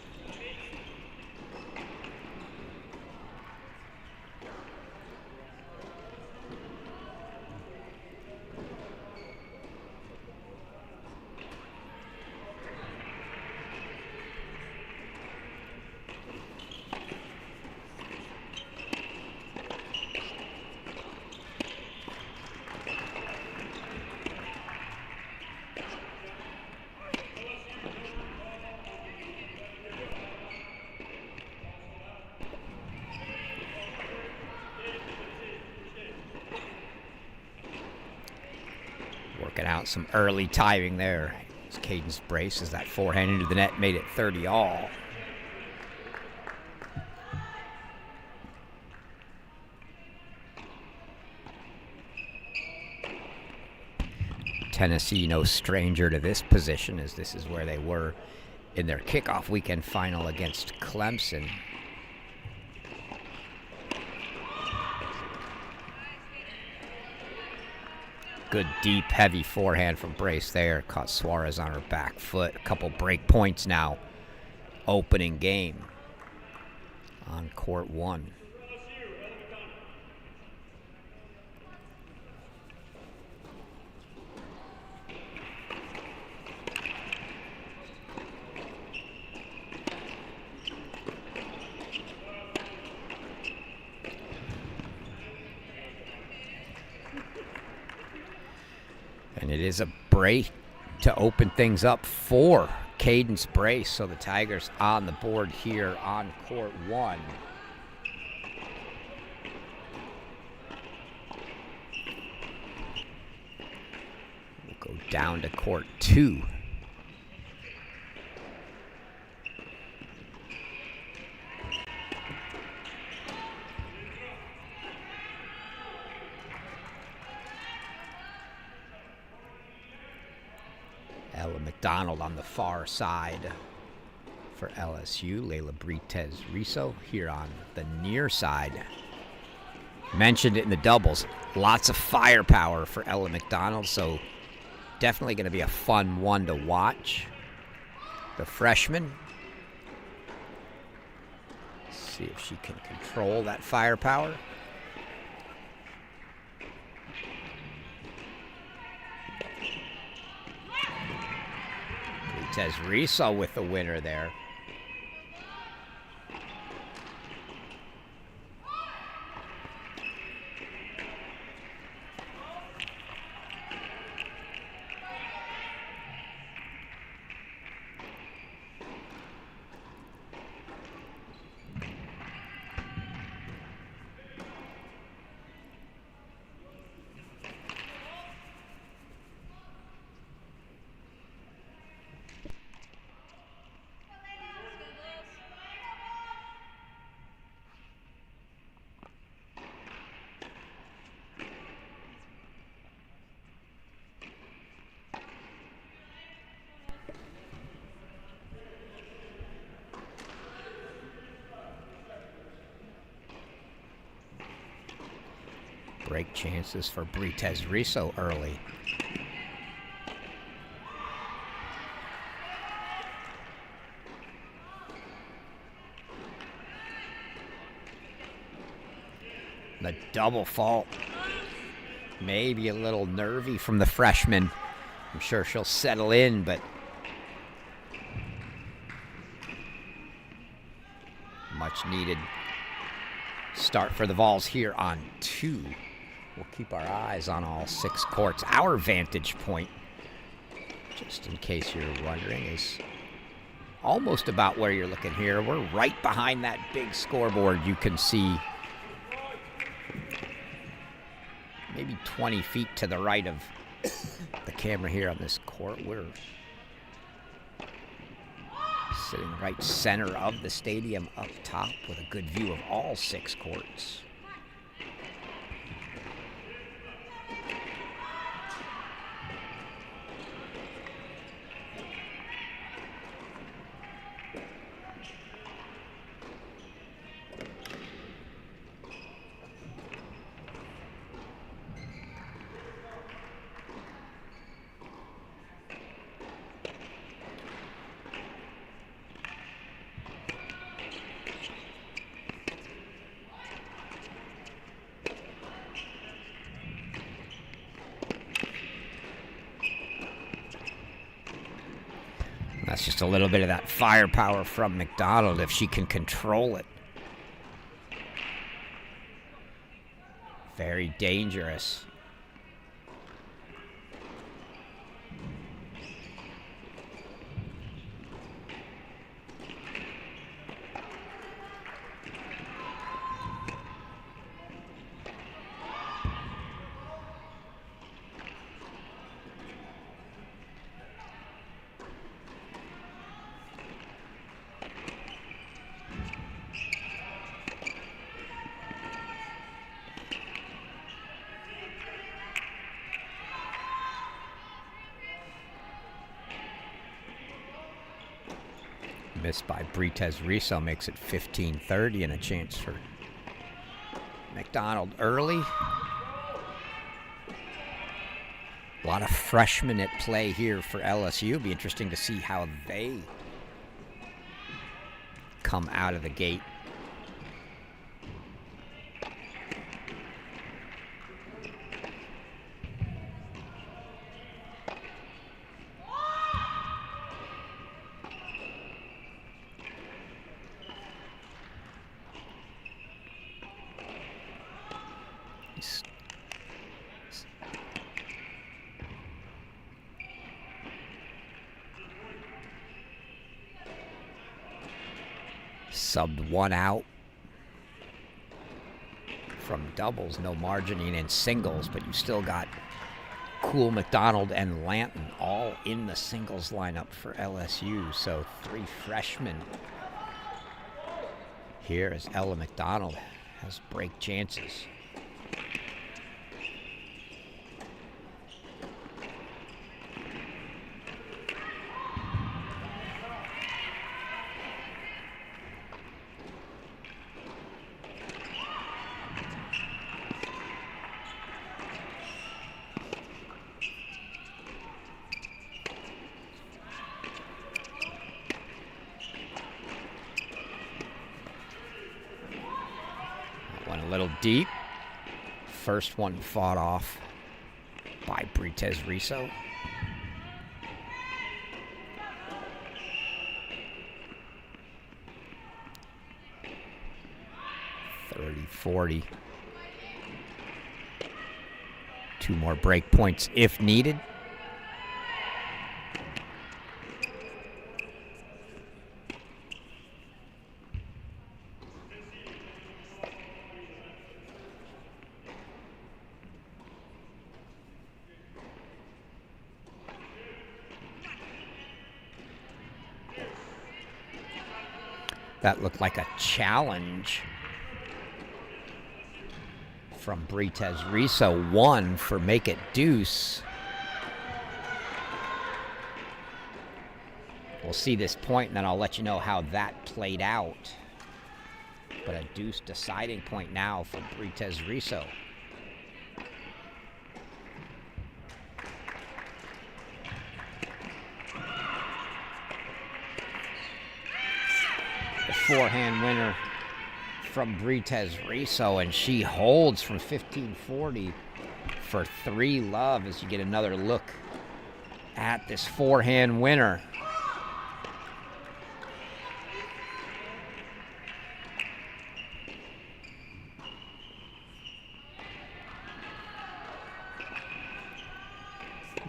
Working out some early timing there. Cadence Brace as that forehand into the net made it 30 all. Tennessee no stranger to this position, as this is where they were in their kickoff weekend final against Clemson. Good deep heavy forehand from Brace there. Caught Suarez on her back foot. A couple break points now. Opening game on court 1. is a break to open things up for Cadence Brace. So the Tigers on the board here on court 1. We'll go down to court 2. Ella McDonald on the far side for LSU. Layla Brites Riso here on the near side. Mentioned it in the doubles. Lots of firepower for Ella McDonald, so definitely going to be a fun one to watch. The freshman. See if she can control that firepower. Brites Riso with the winner there. Break chances for Brites Riso early. The double fault. Maybe a little nervy from the freshman. I'm sure she'll settle in, but much needed start for the Vols here on 2. We'll keep our eyes on all 6 courts. Our vantage point, just in case you're wondering, is almost about where you're looking here. We're right behind that big scoreboard. You can see maybe 20 feet to the right of the camera here on this court. We're sitting right center of the stadium up top with a good view of all 6 courts. That's just a little bit of that firepower from McDonald if she can control it. Very dangerous. Missed by Brites Riso makes it 15-30 and a chance for McDonald early. A lot of freshmen at play here for LSU. Be interesting to see how they come out of the gate. Subbed one out from doubles, no margining in singles, but you still got Cool, McDonald, and Lanton all in the singles lineup for LSU. So 3 freshmen here as Ella McDonald has break chances. Deep. First one fought off by Britez Riso. .30-40. 2 more break points if needed. That looked like a challenge from Britez Riso. 1 for make it deuce. We'll see this point, and then I'll let you know how that played out. But a deuce deciding point now for Britez Riso. Forehand winner from Britez Riso, and she holds from 15-40 for 3-love as you get another look at this forehand winner.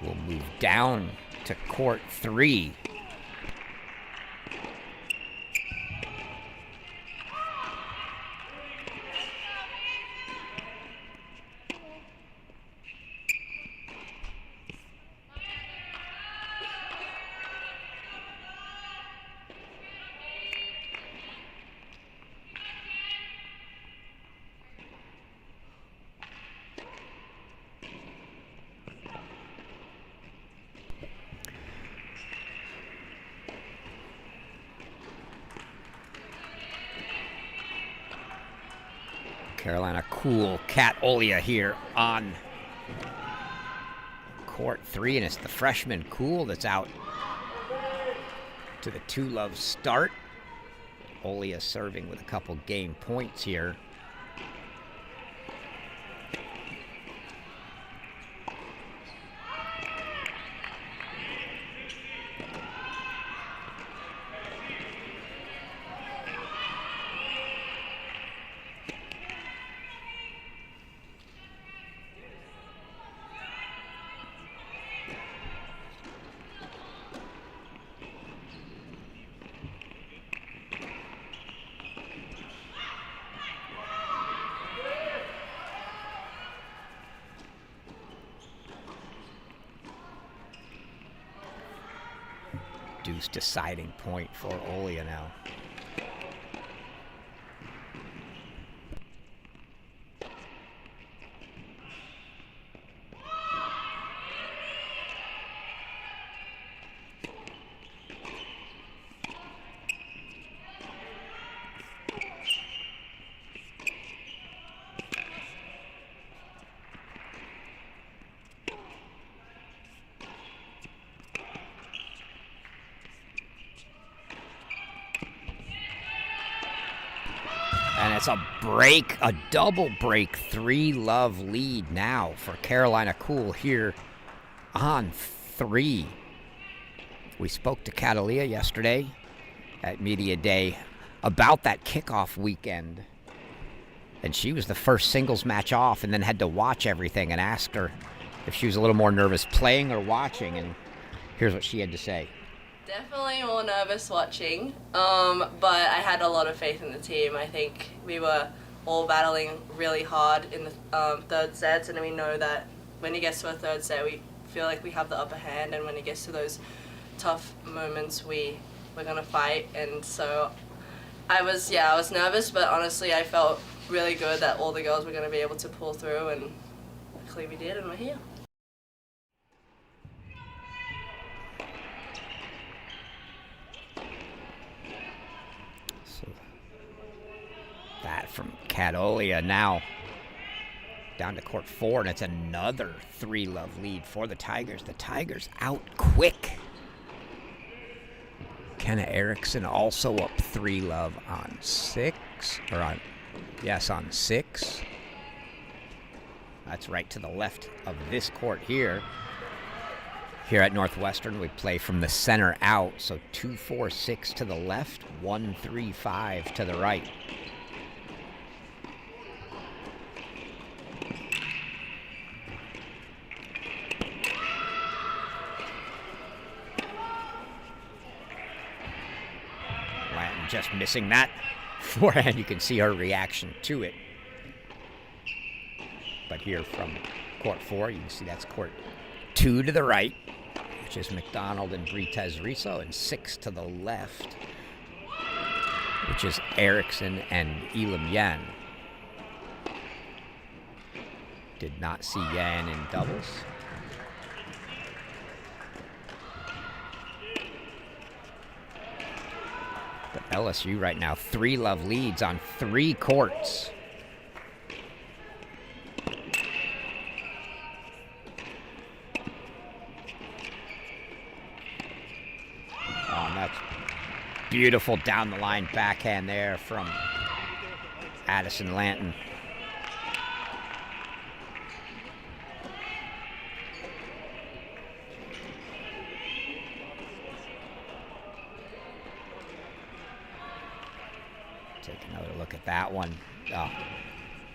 We'll move down to court 3. Carolina Cool, Kat Olia here on court 3, and it's the freshman Cool that's out to the 2-love start. Olia serving with a couple game points here. Deuce deciding point for Olia now. And it's a break, a double break, 3-love lead now for Carolina Cool here on 3. We spoke to Catalia yesterday at Media Day about that kickoff weekend. And she was the first singles match off and then had to watch everything, and asked her if she was a little more nervous playing or watching. And here's what she had to say. Definitely more nervous watching, but I had a lot of faith in the team. I think we were all battling really hard in the third sets, and we know that when it gets to a third set, we feel like we have the upper hand, and when it gets to those tough moments, we're gonna fight. And so I was nervous, but honestly, I felt really good that all the girls were gonna be able to pull through, and luckily we did, and we're here. That from Cadolia now down to court 4, and it's another 3-love lead for the Tigers. The Tigers out quick. Kenna Erickson also up 3-love on 6, or on 6. That's right to the left of this court here. Here at Northwestern, we play from the center out, so 2-4-6 to the left, 1-3-5 to the right. Just missing that forehand. You can see her reaction to it. But here from court 4, you can see that's court 2 to the right, which is McDonald and Britez Riso, and 6 to the left, which is Erickson and Elam Yan. Did not see Yan in doubles. But LSU right now, 3-love leads on 3 courts. Oh, and that's beautiful down the line backhand there from Addison Lanton. Take another look at that one.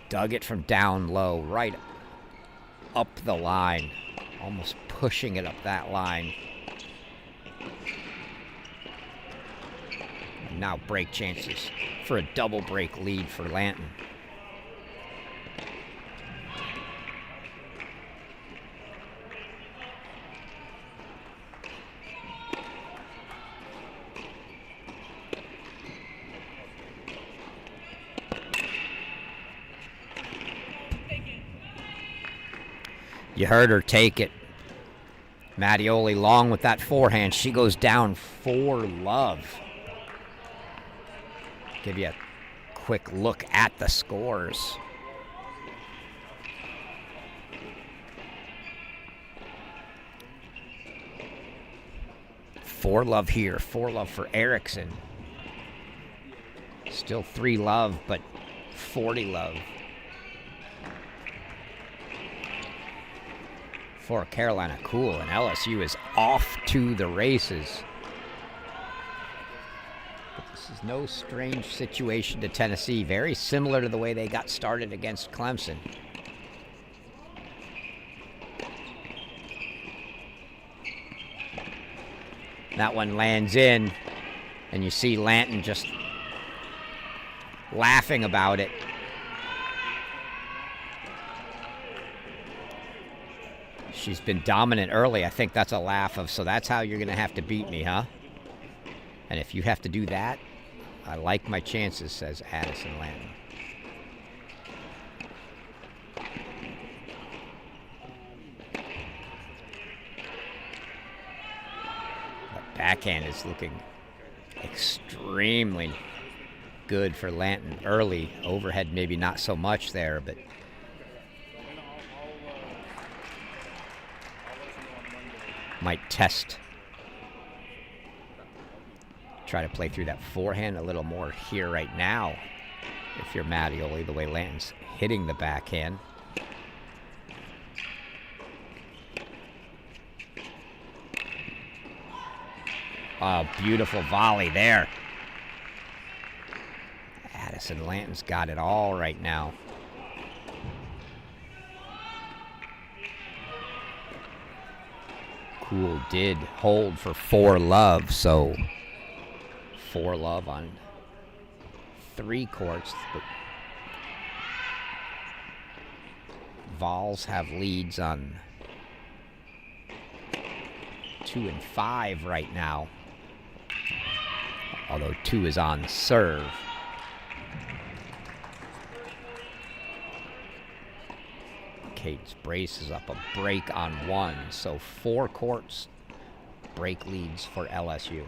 Dug it from down low, right up the line, almost pushing it up that line. And now break chances for a double break lead for Lanton. You heard her take it. Mattioli long with that forehand. She goes down 4-love. Give you a quick look at the scores. Four love here. 4-love for Erickson. Still 3-love, but 40-love for Carolina Cool, and LSU is off to the races. But this is no strange situation to Tennessee. Very similar to the way they got started against Clemson. That one lands in, and you see Lanton just laughing about it. She's been dominant early. I think that's a laugh of, so that's how you're going to have to beat me, huh? And if you have to do that, I like my chances, says Addison Lanton. The backhand is looking extremely good for Lanton early. Overhead maybe not so much there, but might test. Try to play through that forehand a little more here right now. If you're Mattioli, the way Lanton's hitting the backhand. Oh, beautiful volley there. Addison Lanton's got it all right now. Poole did hold for 4-love, so 4-love on 3 courts. The Vols have leads on 2 and 5 right now, although 2 is on serve. Cates braces up a break on 1, so 4 courts break leads for LSU.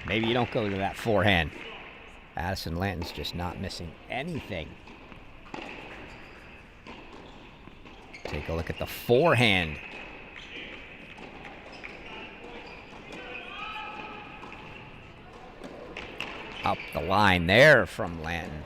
Maybe you don't go to that forehand. Addison Lanton's just not missing anything. Take a look at the forehand. Up the line there from Lanton.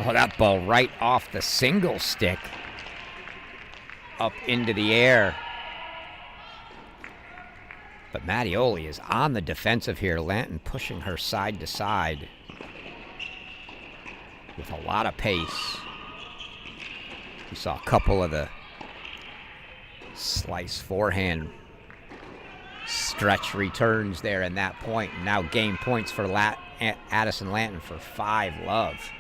Oh, that ball right off the single stick. Up into the air. But Mattioli is on the defensive here. Lanton pushing her side to side with a lot of pace. We saw a couple of the slice forehand stretch returns there in that point. And now game points for Addison Lanton for 5-love.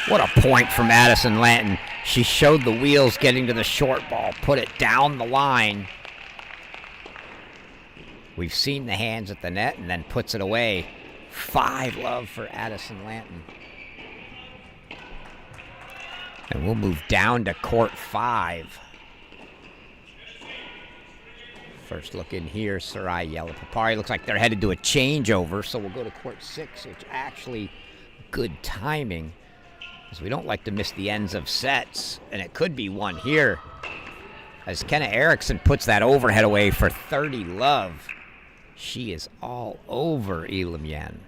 What a point from Addison Lanton. She showed the wheels getting to the short ball, put it down the line. We've seen the hands at the net and then puts it away. 5-love for Addison Lanton. And we'll move down to court 5. First look in here, Sarai Yelapapari. Looks like they're headed to a changeover, so we'll go to court 6, which actually good timing, because we don't like to miss the ends of sets, and it could be one here as Kenna Erickson puts that overhead away for 30-love. She is all over Elam Yan.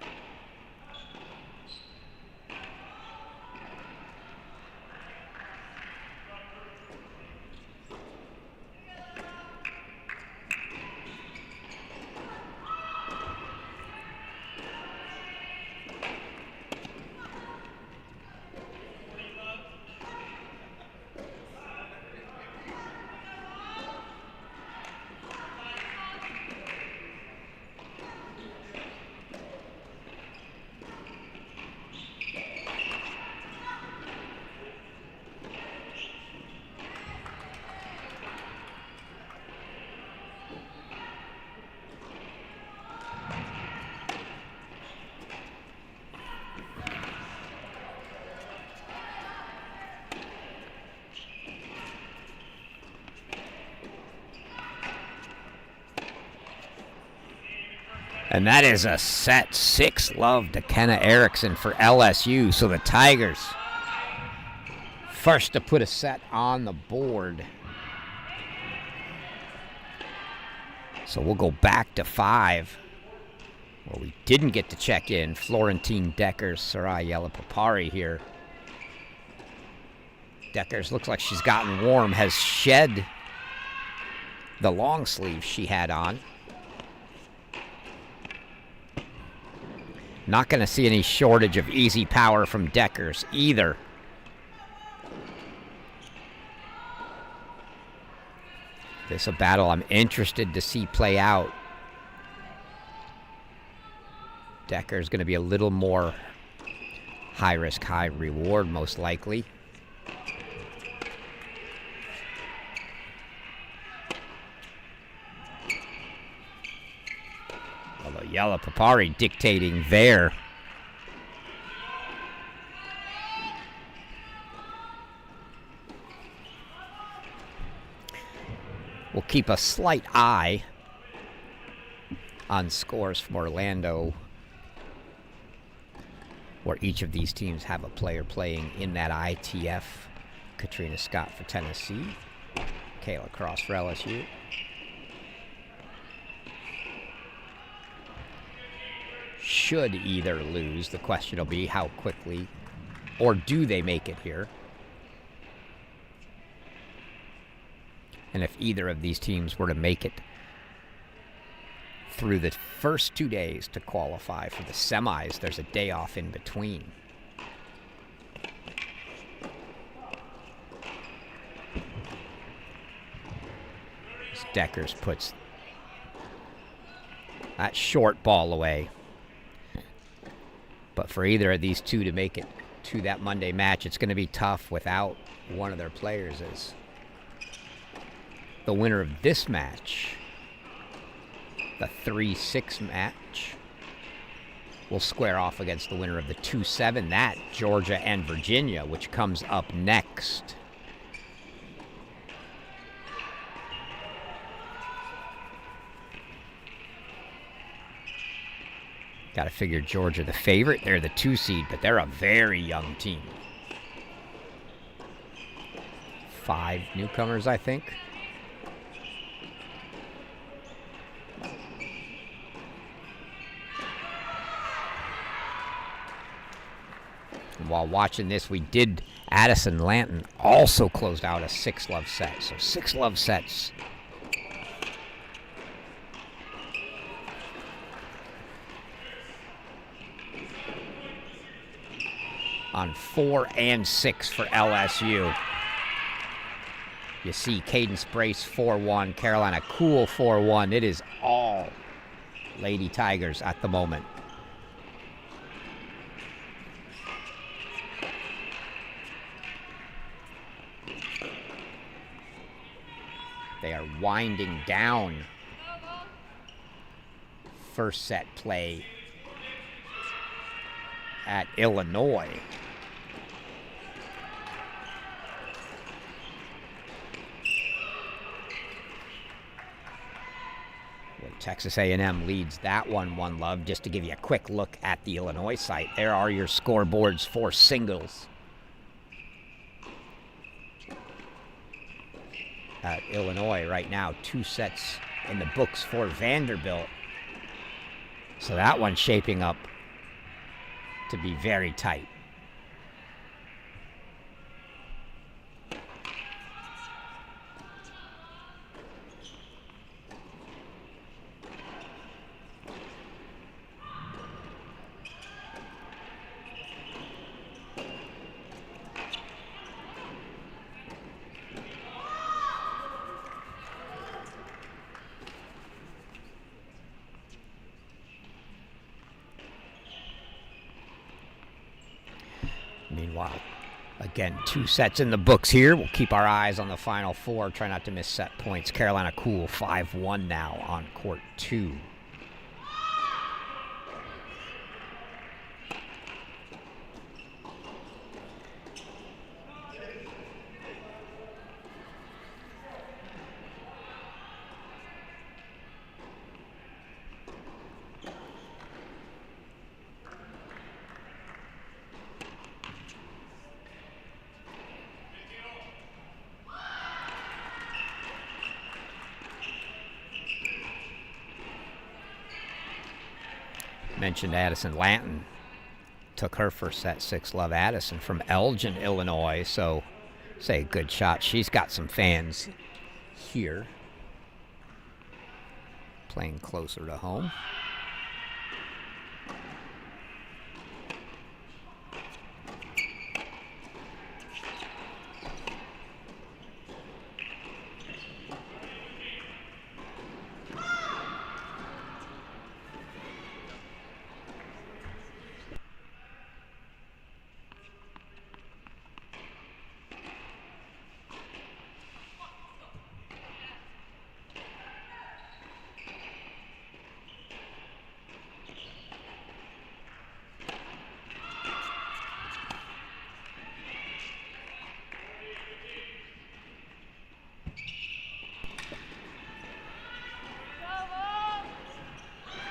And that is a set 6-love to Kenna Erickson for LSU. So the Tigers first to put a set on the board. So we'll go back to 5, where we didn't get to check in. Florentine Deckers, Sarai Yelapapari here. Deckers looks like she's gotten warm, has shed the long sleeve she had on. Not going to see any shortage of easy power from Deckers either. This is a battle I'm interested to see play out. Decker's going to be a little more high risk, high reward, most likely. Although Yelapapari dictating there. We'll keep a slight eye on scores from Orlando, where each of these teams have a player playing in that ITF. Katrina Scott for Tennessee, Kayla Cross for LSU. Should either lose, the question will be how quickly, or do they make it here? And if either of these teams were to make it through the first 2 days to qualify for the semis, there's a day off in between. Deckers puts that short ball away. But for either of these two to make it to that Monday match, it's going to be tough without one of their players. As the winner of this match, the 3-6 match, will square off against the winner of the 2-7, that Georgia and Virginia, which comes up next. Got to figure Georgia the favorite. They're the 2 seed, but they're a very young team. 5 newcomers, I think. And while watching this, we did. Addison Lanton also closed out a 6-love set. So 6 love sets. On 4 and 6 for LSU. You see Cadence Brace 4-1, Carolina Cool 4-1. It is all Lady Tigers at the moment. They are winding down first set play at Illinois. Well, Texas A&M leads that one 1-love. Just to give you a quick look at the Illinois site, there are your scoreboards for singles. At Illinois right now, 2 sets in the books for Vanderbilt. So that one's shaping up to be very tight. Meanwhile, again, 2 sets in the books here. We'll keep our eyes on the final 4. Try not to miss set points. Carolina Cool 5-1 now on court 2. Mentioned Addison Lanton. Took her first set, 6-love Addison from Elgin, Illinois. So, say, good shot. She's got some fans here. Playing closer to home.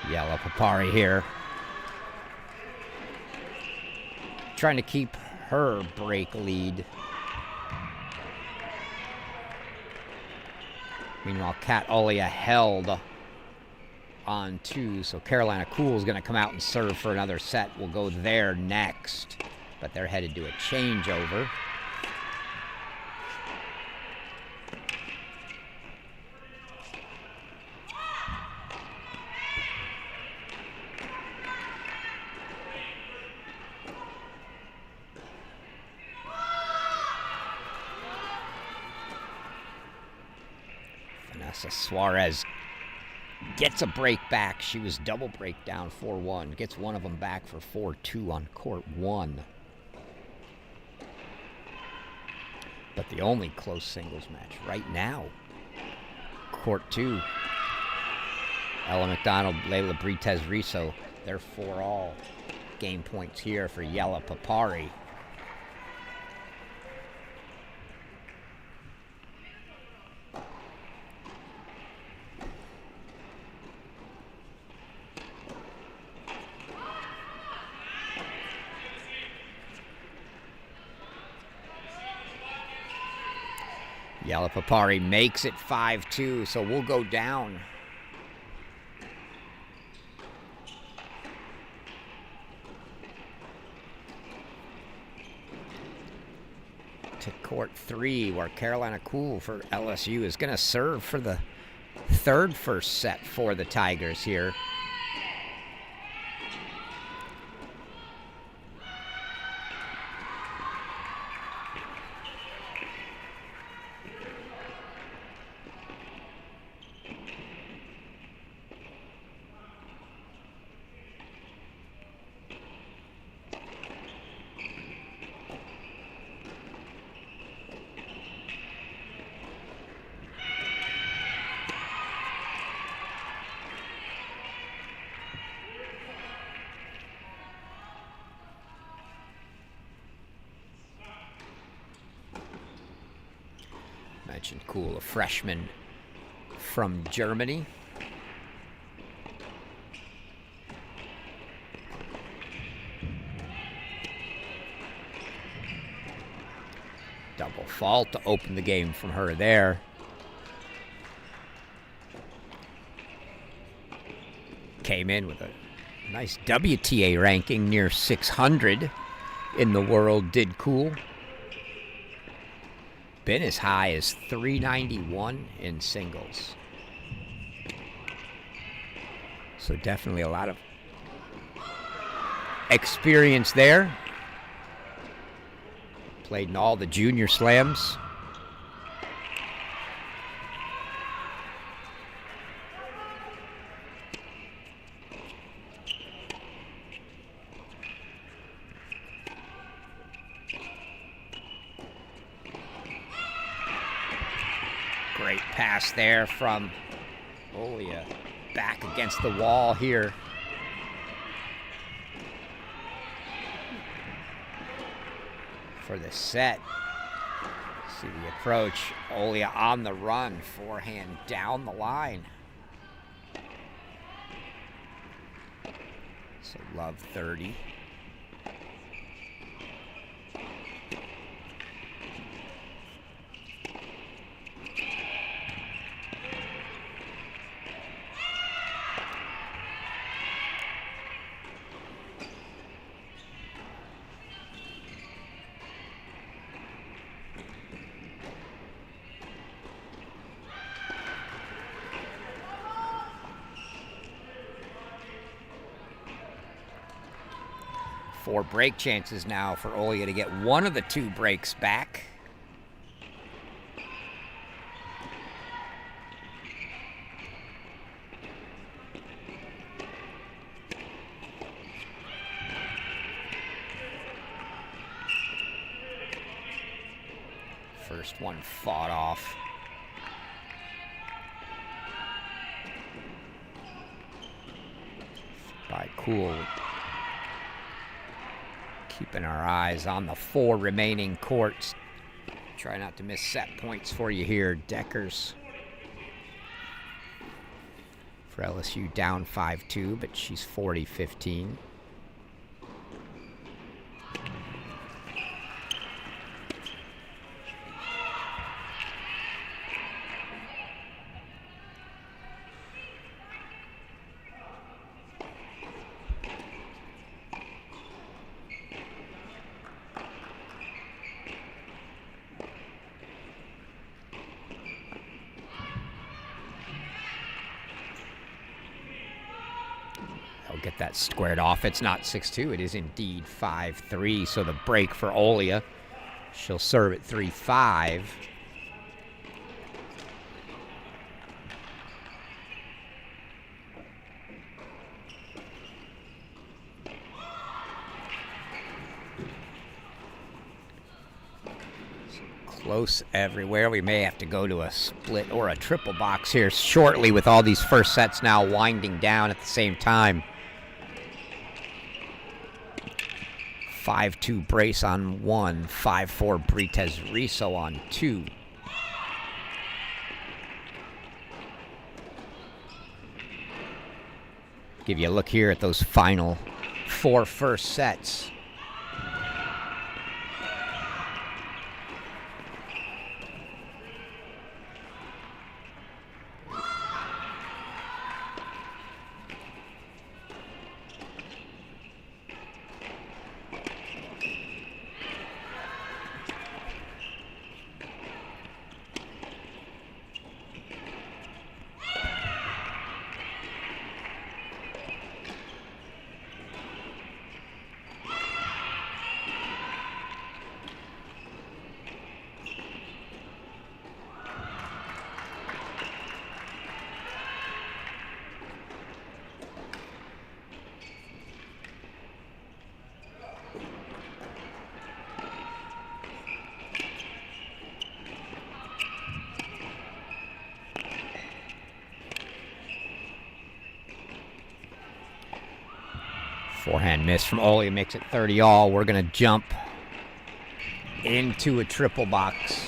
Yella Papari here. Trying to keep her break lead. Meanwhile, Kat Olia held on 2, so Carolina Cool is going to come out and serve for another set. We'll go there next, but they're headed to a changeover. Suarez gets a break back. She was double break down 4-1. Gets one of them back for 4-2 on court 1. But the only close singles match right now, court 2. Ella McDonald, Layla Britez Riso. They're 4-all. Game points here for Yella Papari. Yella Papari makes it 5-2, so we'll go down. To court 3, where Carolina Cool for LSU is going to serve for the third first set for the Tigers here. Mentioned Cool, a freshman from Germany. Double fault to open the game from her there. Came in with a nice WTA ranking near 600 in the world, did Cool. Been as high as 391 in singles. So definitely a lot of experience there. Played in all the junior slams. Great pass there from Olia. Back against the wall here. For the set. See the approach. Olia on the run. Forehand down the line. So love 30. 4 break chances now for Olia to get one of the 2 breaks back. First one fought off. By Cool. Keeping our eyes on the 4 remaining courts. Try not to miss set points for you here, Deckers. For LSU down 5-2, but she's 40-15. Get that squared off. It's not 6-2. It is indeed 5-3. So the break for Olia. She'll serve at 3-5. Close everywhere. We may have to go to a split or a triple box here shortly with all these first sets now winding down at the same time. 5-2 brace on 1, 5-4 Brites Riso on 2. Give you a look here at those final 4 first sets. Forehand miss from Olia makes it 30-all. We're going to jump into a triple box.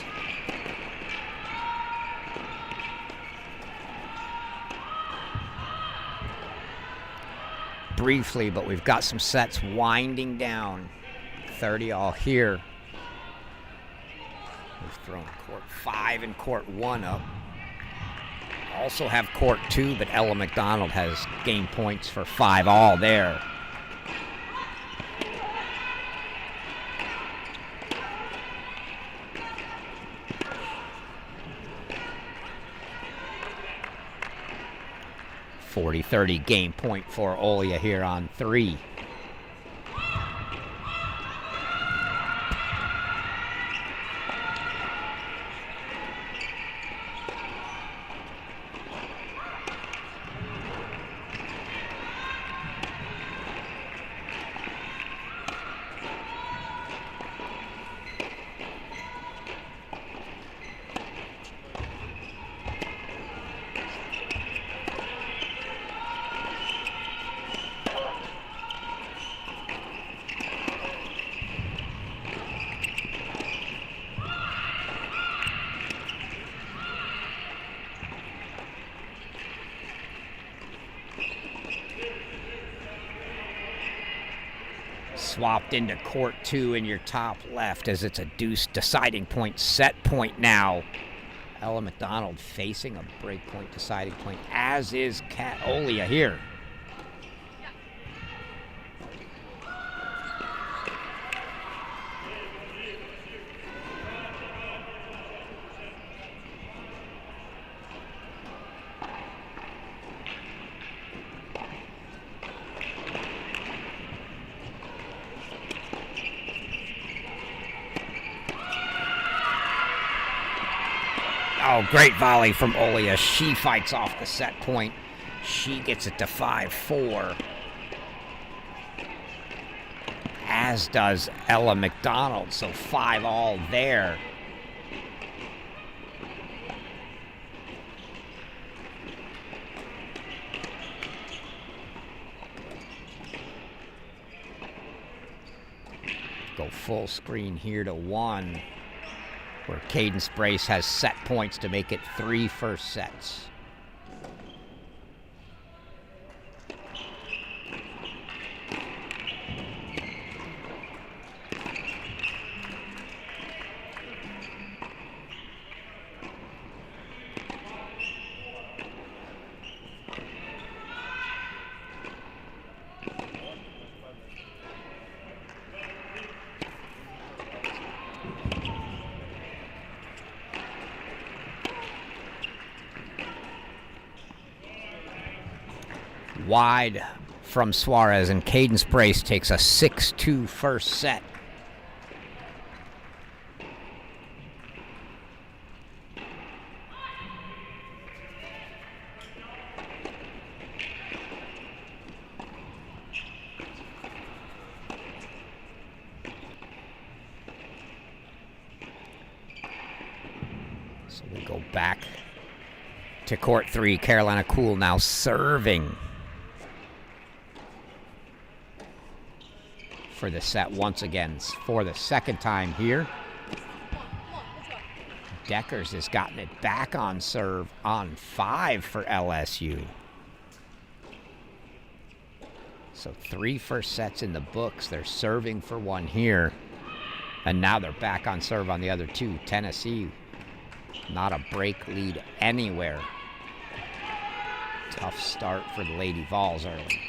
Briefly, but we've got some sets winding down. 30-all here. We've thrown court 5 and court 1 up. Also have court 2, but Ella McDonald has gained points for 5-all there. .40-30 game point for Olia here on 3. Swapped into court 2 in your top left as it's a deuce deciding point, set point now. Ella McDonald facing a break point, deciding point, as is Kat Olia here. Oh, great volley from Olia. She fights off the set point. She gets it to 5-4. As does Ella McDonald, so 5-all there. Go full screen here to 1, where Cadence Brace has set points to make it 3 first sets. Wide from Suarez, and Cadence Brace takes a 6-2 first set. So we go back to court 3. Carolina Cool now serving for the set once again for the second time here. Deckers has gotten it back on serve on 5 for LSU. So 3 first sets in the books. They're serving for 1 here. And now they're back on serve on the other 2. Tennessee, not a break lead anywhere. Tough start for the Lady Vols early.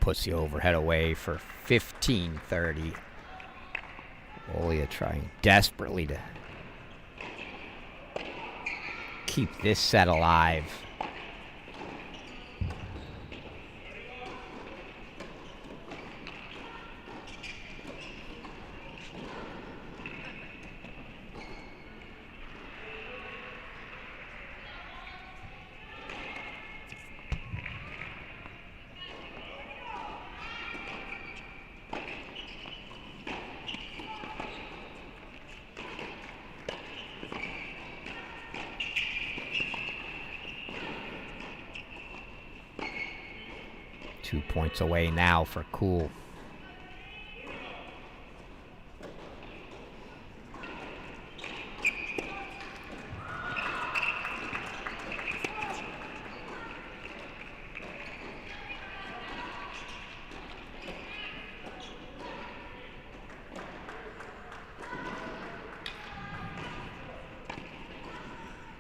Puts the overhead away for 15-30. Olia trying desperately to keep this set alive. Points away now for Cool.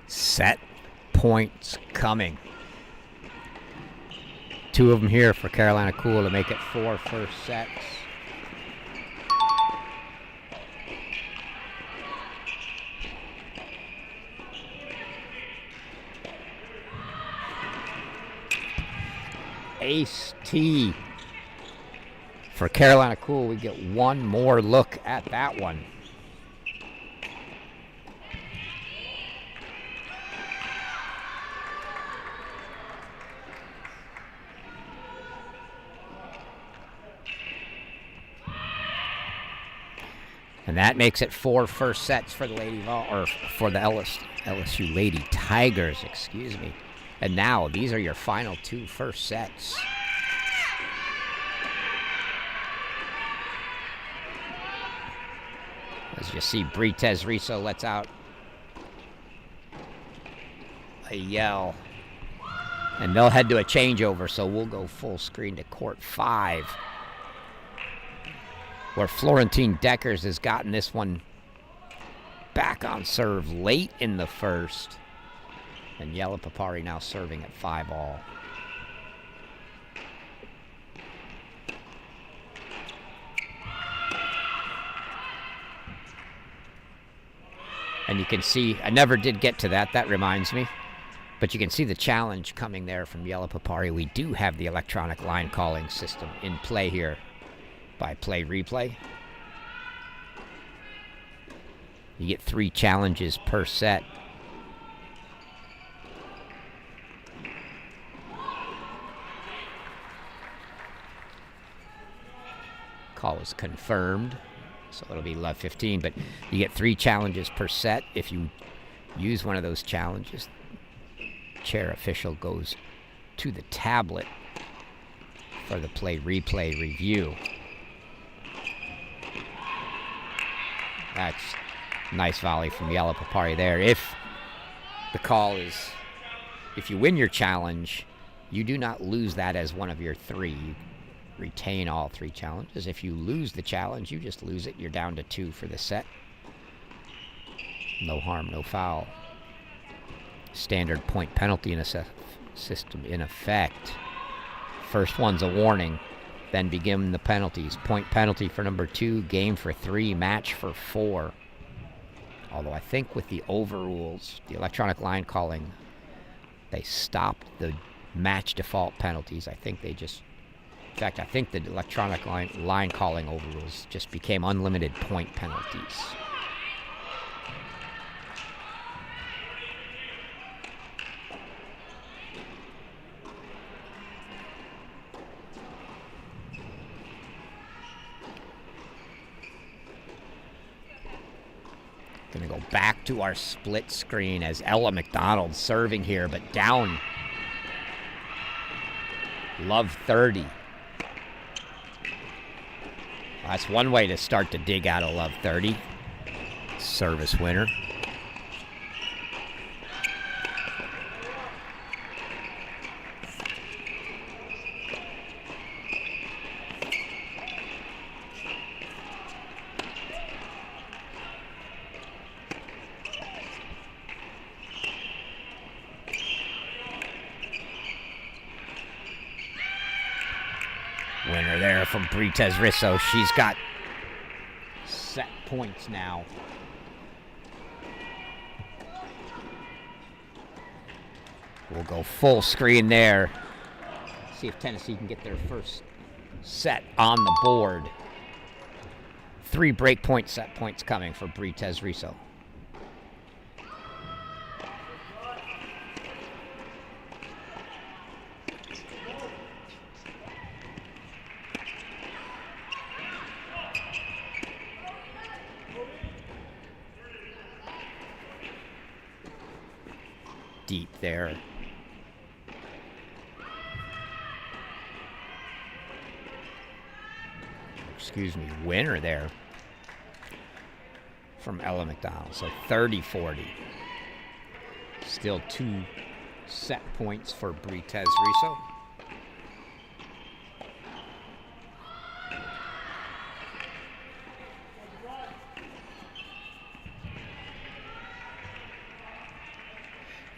Set points coming. 2 of them here for Carolina Cool to make it 4 first sets. Ace T for Carolina Cool. We get 1 more look at that one. And that makes it 4 first sets for the for the LSU Lady Tigers, excuse me. And now these are your final 2 first sets. As you see, Britez Riso lets out a yell. And they'll head to a changeover, so we'll go full screen to court 5, where Florentine Deckers has gotten this one back on serve late in the first. And Yella Papari now serving at 5-all. And you can see, I never did get to that, that reminds me. But you can see the challenge coming there from Yella Papari. We do have the electronic line calling system in play here by Play Replay. You get 3 challenges per set. Call was confirmed, so it'll be love 15, but you get 3 challenges per set. If you use one of those challenges, chair official goes to the tablet for the Play Replay review. That's a nice volley from Yella Papari there. If the call is, if you win your challenge, you do not lose that as one of your 3. You retain all 3 challenges. If you lose the challenge, you just lose it. You're down to 2 for the set. No harm, no foul. Standard point penalty in a system in effect. First one's a warning, then begin the penalties. Point penalty for number 2, game for 3, match for 4. Although I think with the overrules, the electronic line calling, they stopped the match default penalties. I think they just, in fact, I think the electronic line calling overrules just became unlimited point penalties. Going to go back to our split screen as Ella McDonald serving here, but down. Love 30. That's one way to start to dig out of love 30. Service winner. Winner there from Britez Risso. She's got set points now. We'll go full screen there. See if Tennessee can get their first set on the board. 3 breakpoint set points coming for Britez Risso. Deep there. Excuse me, winner there from Ella McDonald. So 30-40. Still 2 set points for Britez Risso.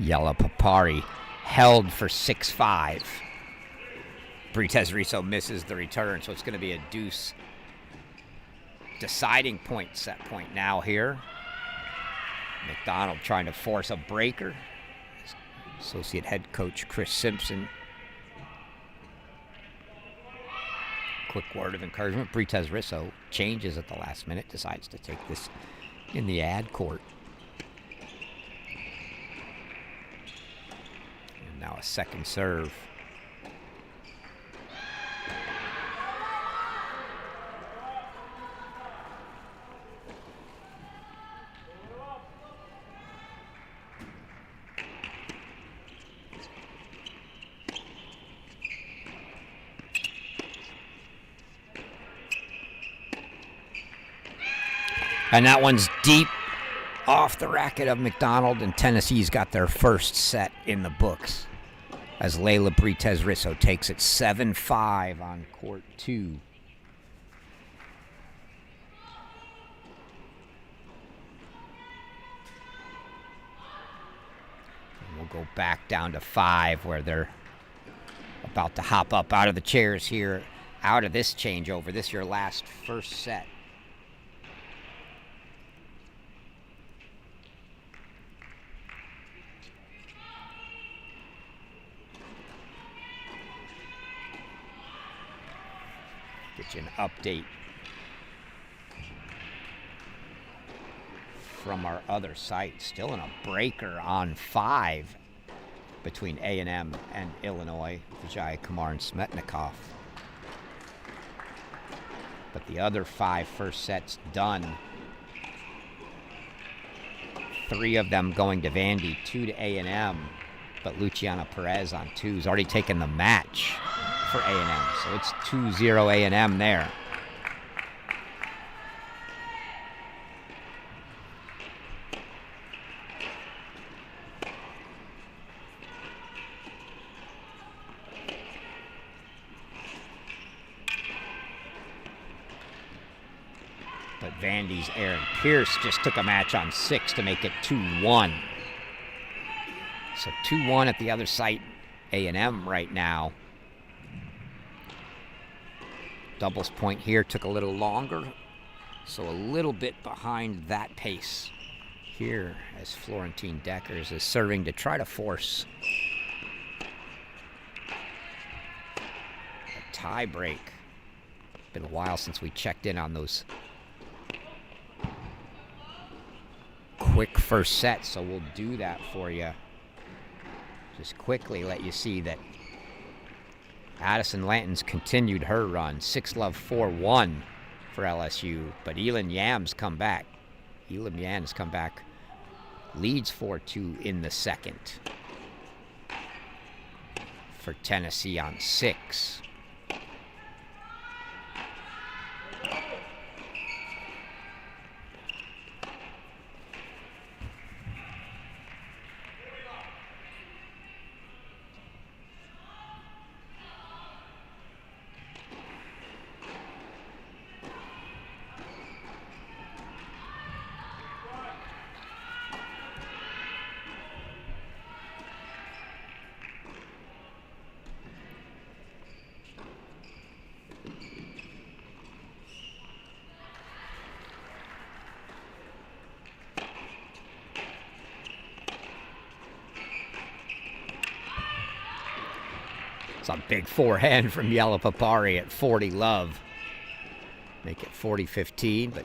Yella Papari held for 6-5. Britez Risso misses the return, so it's going to be a deuce. Deciding point, set point now here. McDonald trying to force a breaker. Associate head coach Chris Simpson. Quick word of encouragement. Britez Risso changes at the last minute, decides to take this in the ad court. Now a second serve. And that one's deep off the racket of McDonald, and Tennessee's got their first set in the books as Layla Britez Risso takes it 7-5 on court 2. And we'll go back down to 5 where they're about to hop up out of the chairs here, out of this changeover. This your last first set. Get you an update from our other site. Still in a breaker on 5 between A&M and Illinois, Vijay Kumar and Smetnikov. But the other 5 first sets done. 3 of them going to Vandy, 2 to A&M, but Luciana Perez on 2's already taken the match for A&M, so it's 2-0 A&M there. But Vandy's Aaron Pierce just took a match on 6 to make it 2-1. So 2-1 at the other site, A&M right now. Doubles point here took a little longer, so a little bit behind that pace here as Florentine Deckers is serving to try to force a tie break. Been a while since we checked in on those quick first sets, so we'll do that for you. Just quickly let you see that Addison Lanton's continued her run. 6-love 4-1 for LSU, but Elin Yam's come back. Elam Yan has come back, leads 4-2 in the second for Tennessee on 6. It's a big forehand from Yella Papari at 40-love. Make it 40-15, but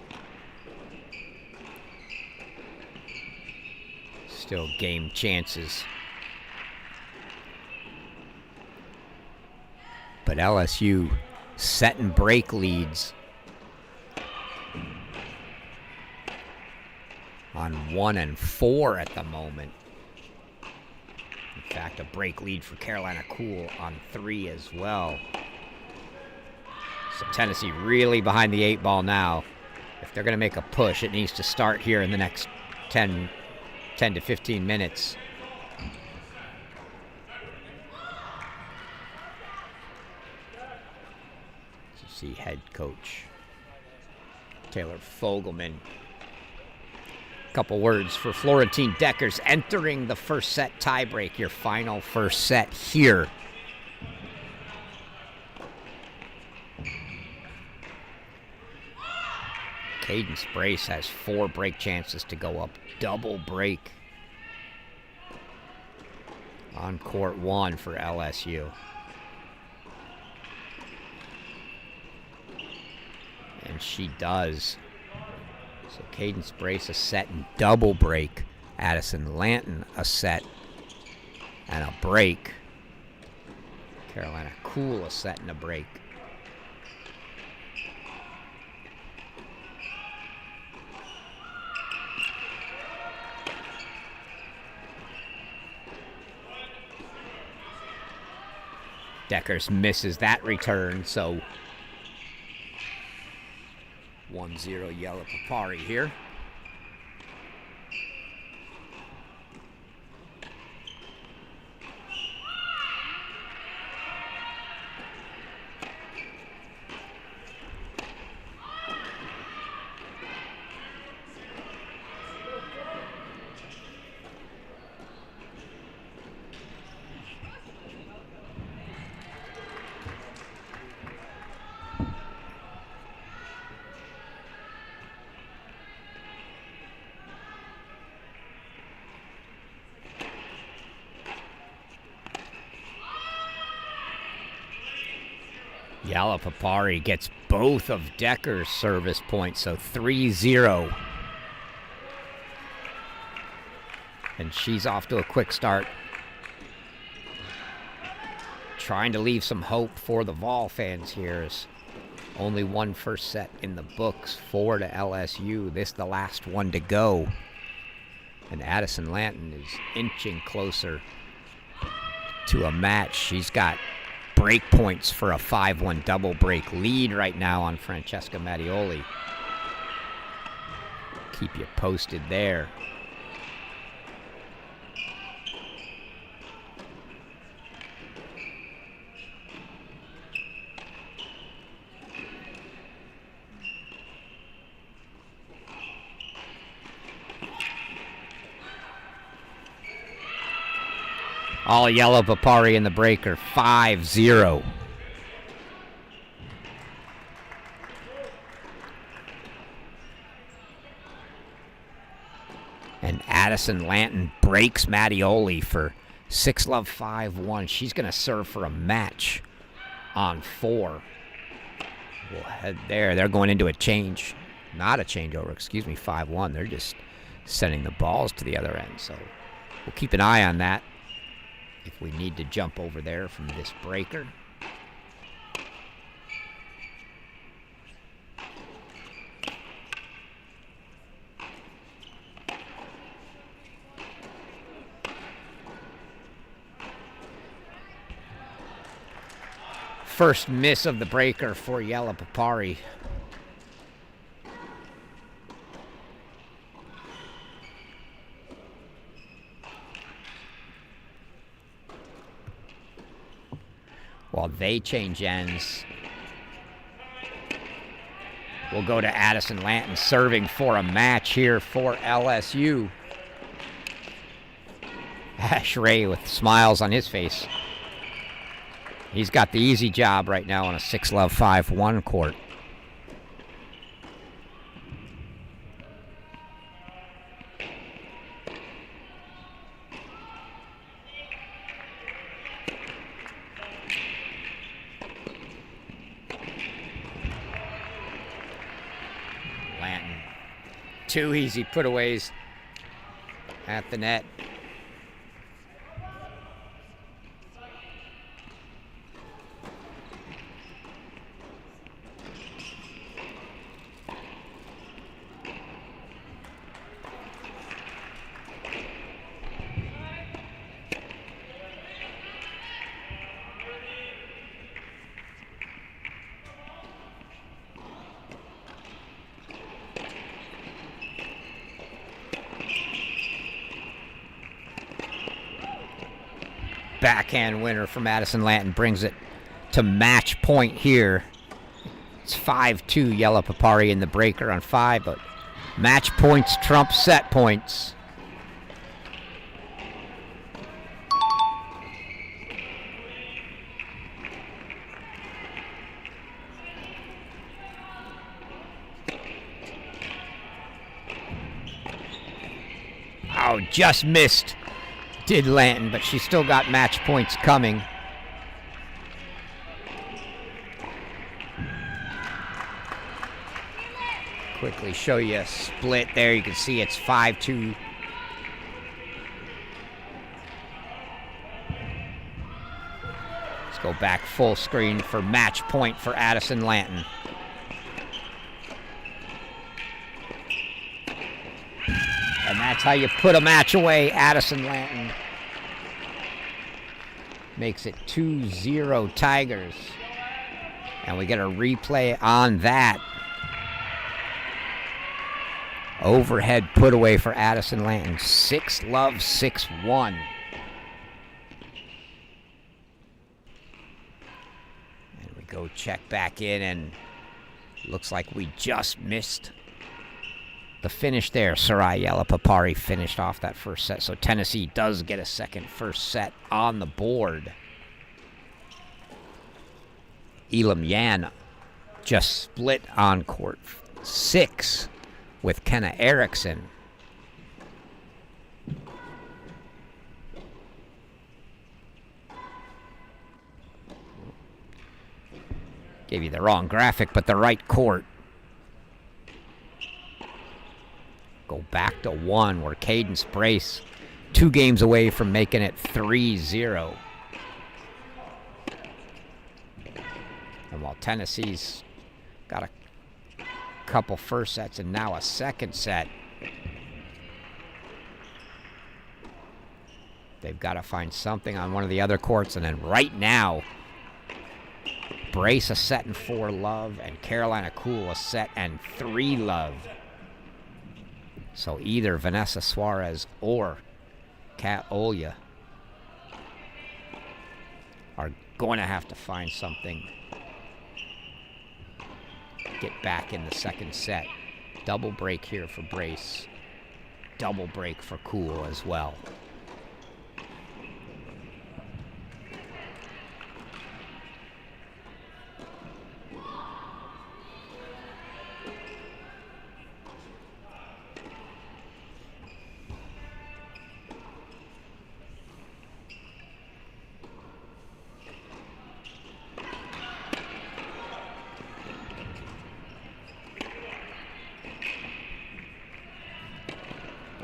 still game chances. But LSU set and break leads on 1 and 4 at the moment. In fact, a break lead for Carolina Cool on 3 as well. So Tennessee really behind the 8 ball now. If they're going to make a push, it needs to start here in the next 10 to 15 minutes. You see head coach Taylor Fogelman. Couple words for Florentine Deckers entering the first set tiebreak, your final first set here. Cadence Brace has 4 break chances to go up, double break on court 1 for LSU. And she does. So Cadence Brace a set and double break. Addison Lanton a set and a break. Carolina Cool a set and a break. Deckers misses that return, so 1-0 Yella Papari here. Papari gets both of Decker's service points, so 3-0. And she's off to a quick start. Trying to leave some hope for the Vol fans here. As only one first set in the books, 4 to LSU. This the last one to go. And Addison Lanton is inching closer to a match. She's got break points for a 5-1 double break lead right now on Francesca Mattioli. Keep you posted there. All yellow Papari in the breaker, 5-0. And Addison Lanton breaks Mattioli for 6-love 5-1. She's going to serve for a match on 4. We'll head there. They're going into a change. Not a changeover, excuse me, 5-1. They're just sending the balls to the other end. So we'll keep an eye on that if we need to jump over there from this breaker. First miss of the breaker for Yella Papari. While they change ends, we'll go to Addison Lanton serving for a match here for LSU. Ash Ray with smiles on his face. He's got the easy job right now on a 6-love 5-1 court. Lanton, 2 easy putaways at the net. Backhand winner from Addison Lanton brings it to match point here. It's 5-2 Yella Papari in the breaker on 5, but match points trump set points. Oh, just missed. Did Lanton, but she still got match points coming. Quickly show you a split there. You can see it's 5-2. Let's go back full screen for match point for Addison Lanton. And that's how you put a match away. Addison Lanton makes it 2-0 Tigers. And we get a replay on that. Overhead put away for Addison Lanton. 6-love 6-1. And we go check back in, and looks like we just missed the finish there. Sarai Yella Papari finished off that first set, so Tennessee does get a second first set on the board. Elam Yan just split on court 6 with Kenna Erickson. Gave you the wrong graphic, but the right court. Go back to 1, where Cadence Brace 2 games away from making it 3-0. And while Tennessee's got a couple first sets and now a second set, they've got to find something on one of the other courts. And then right now, Brace a set and 4 love, and Carolina Cool a set and 3 love. So either Vanessa Suarez or Kat Olya are going to have to find something. Get back in the second set. Double break here for Brace. Double break for Cool as well.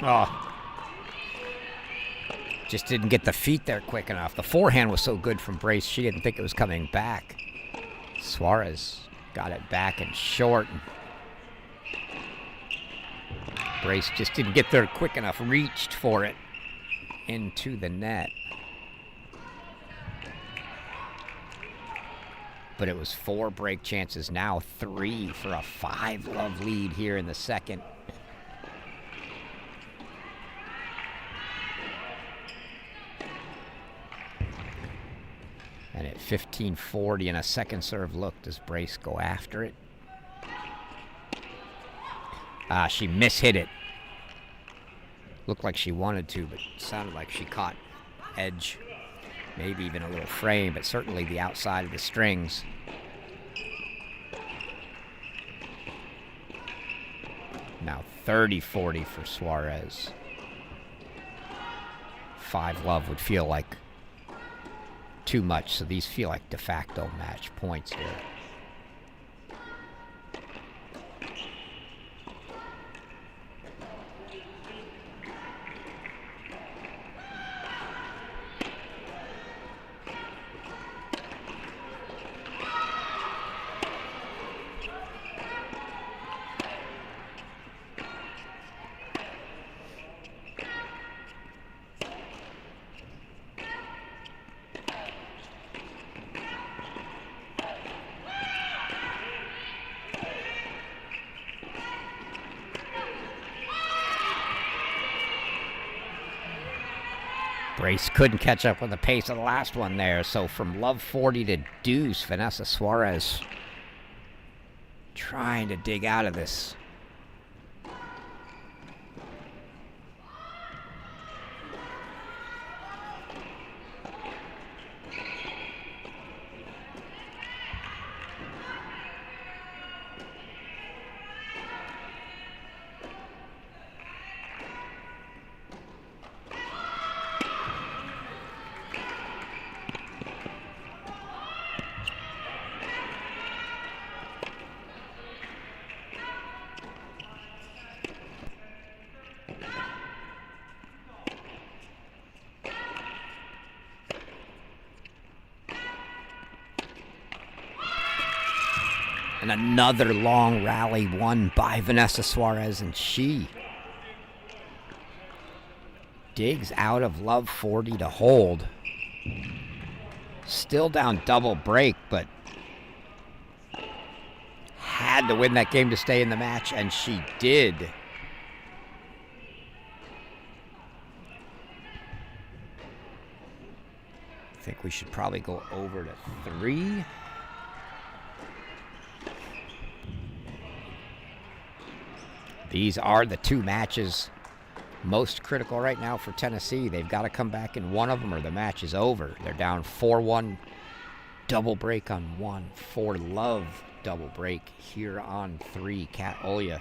Oh. Just didn't get the feet there quick enough. The forehand was so good from Brace, she didn't think it was coming back. Suarez got it back and short. Brace just didn't get there quick enough, reached for it into the net. But it was 4 break chances, now 3 for a 5-love lead here in the second. And at 15:40 and a second serve look, does Brace go after it? She mishit it. Looked like she wanted to, but it sounded like she caught edge. Maybe even a little frame, but certainly the outside of the strings. Now 30-40 for Suarez. 5-love would feel like too much, so these feel like de facto match points here. Brace couldn't catch up with the pace of the last one there, so from love 40 to deuce, Vanessa Suarez trying to dig out of this. And another long rally won by Vanessa Suarez, and she digs out of love 40 to hold. Still down double break, but had to win that game to stay in the match, and she did. I think we should probably go over to 3. These are the 2 matches most critical right now for Tennessee. They've got to come back in one of them or the match is over. They're down 4-1, double break on 1, 4-love double break here on 3, Kat Olya.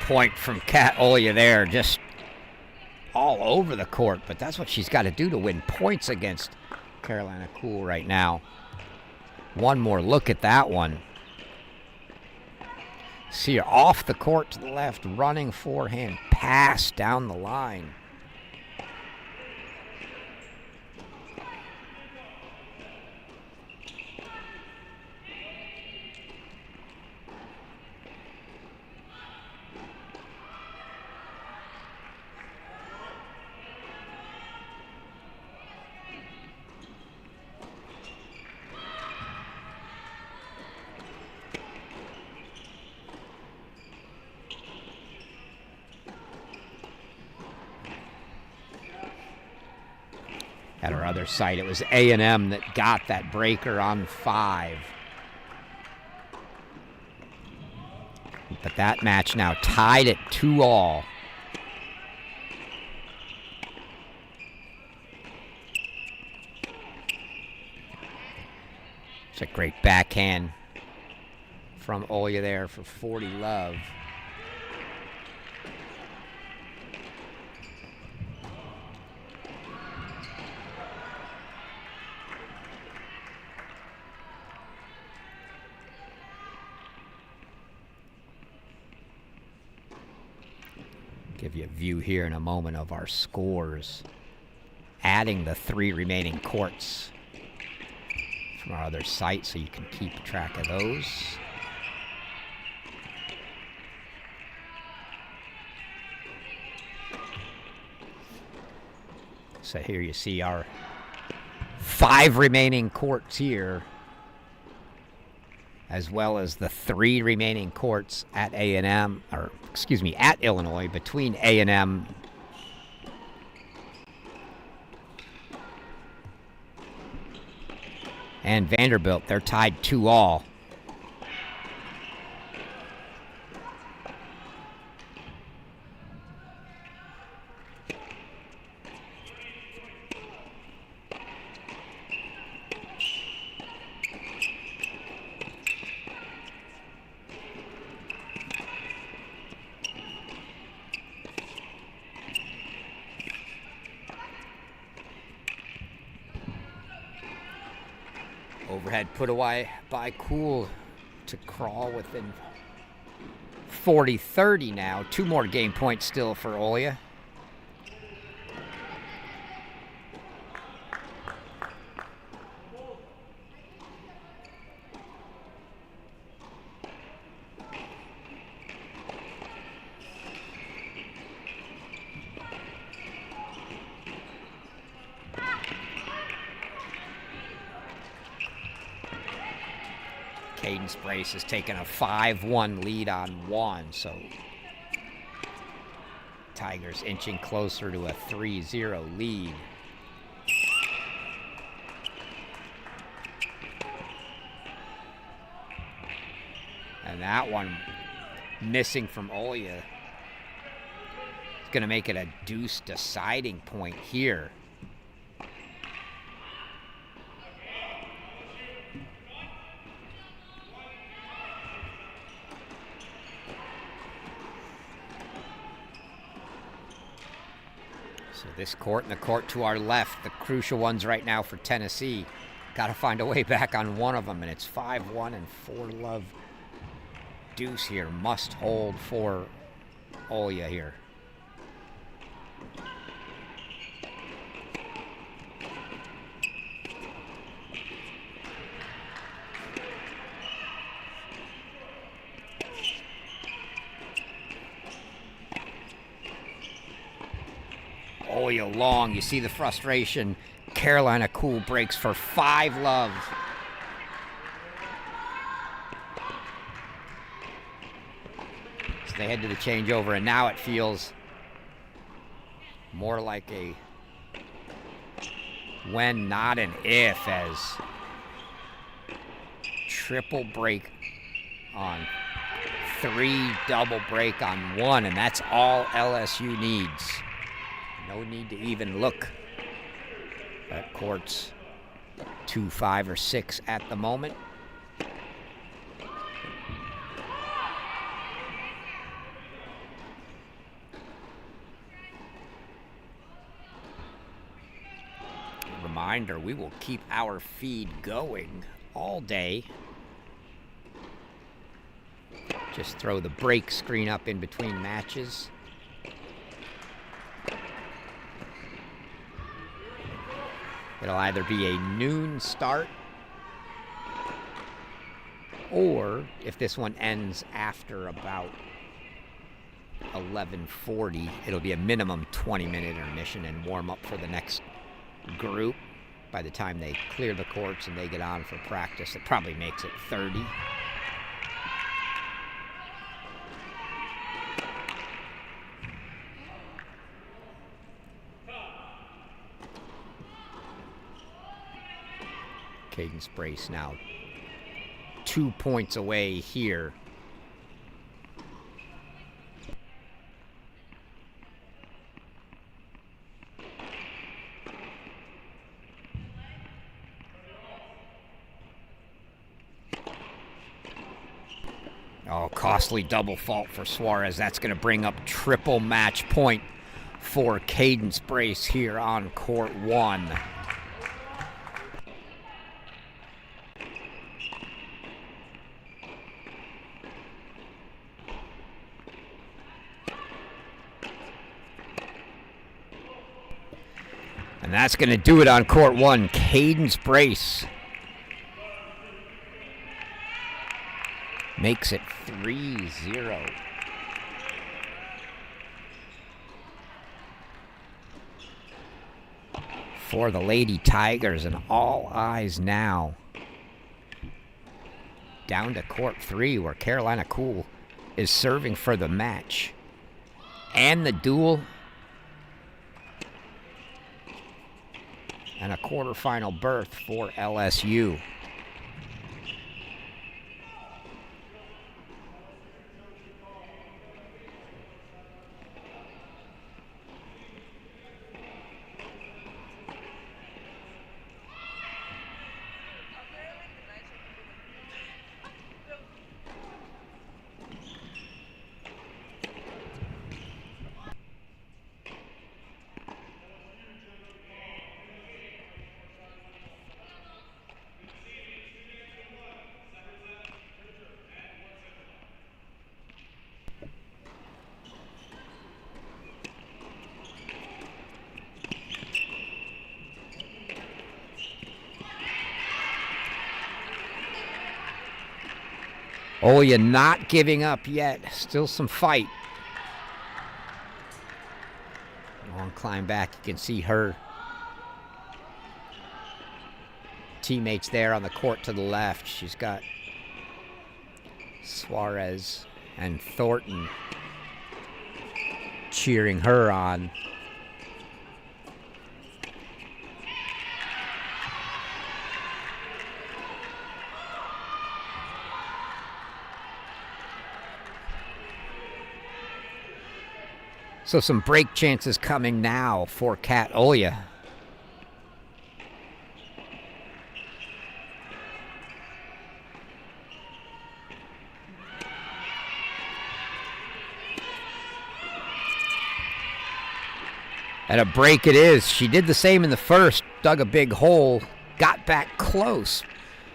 point from Kat Olya there, just all over the court, but that's what she's got to do to win points against Carolina Cool right now. One more look at that one. See her off the court to the left, running forehand pass down the line. At our other site, it was A&M that got that breaker on 5. But that match now tied at 2-all. It's a great backhand from Olya there for 40 love. Give you a view here in a moment of our scores, adding the 3 remaining courts from our other site so you can keep track of those. So here you see our 5 remaining courts here, as well as the 3 remaining courts at A&M, or excuse me, at Illinois, between A&M and Vanderbilt. They're tied 2-all. Overhead put away by Cool to crawl within 40-30 now. 2 more game points still for Olya. Cadence Brace has taken a 5-1 lead on 1, so Tigers inching closer to a 3-0 lead. And that one missing from Olya. It's going to make it a deuce deciding point here. So this court and the court to our left, the crucial ones right now for Tennessee. Got to find a way back on one of them, and it's 5-1 and 4-love deuce here. Must hold for Olya here. Olya long, you see the frustration. Carolina Cool breaks for 5-love. So they head to the changeover, and now it feels more like a when, not an if, as triple break on 3, double break on 1, and that's all LSU needs. No need to even look at courts 2, 5, or 6 at the moment. reminder, we will keep our feed going all day. Just throw the break screen up in between matches. It'll either be a noon start, or if this one ends after about 11:40, it'll be a minimum 20-minute intermission and warm up for the next group. By the time they clear the courts and they get on for practice, it probably makes it 30. Cadence brace now 2 points away here. Oh, costly double fault for Suarez. That's going to bring up triple match point for Cadence brace here on court 1. And that's going to do it on court 1. Cadence brace makes it 3-0. For the Lady Tigers, and all eyes now down to court 3, where Carolina Cool is serving for the match and the duel and a quarterfinal berth for LSU. Oh, you're not giving up yet. Still some fight. Long climb back. You can see her teammates there on the court to the left. She's got Suarez and Thornton cheering her on. So some break chances coming now for Kat Olya. And a break it is. She did the same in the first, dug a big hole, got back close,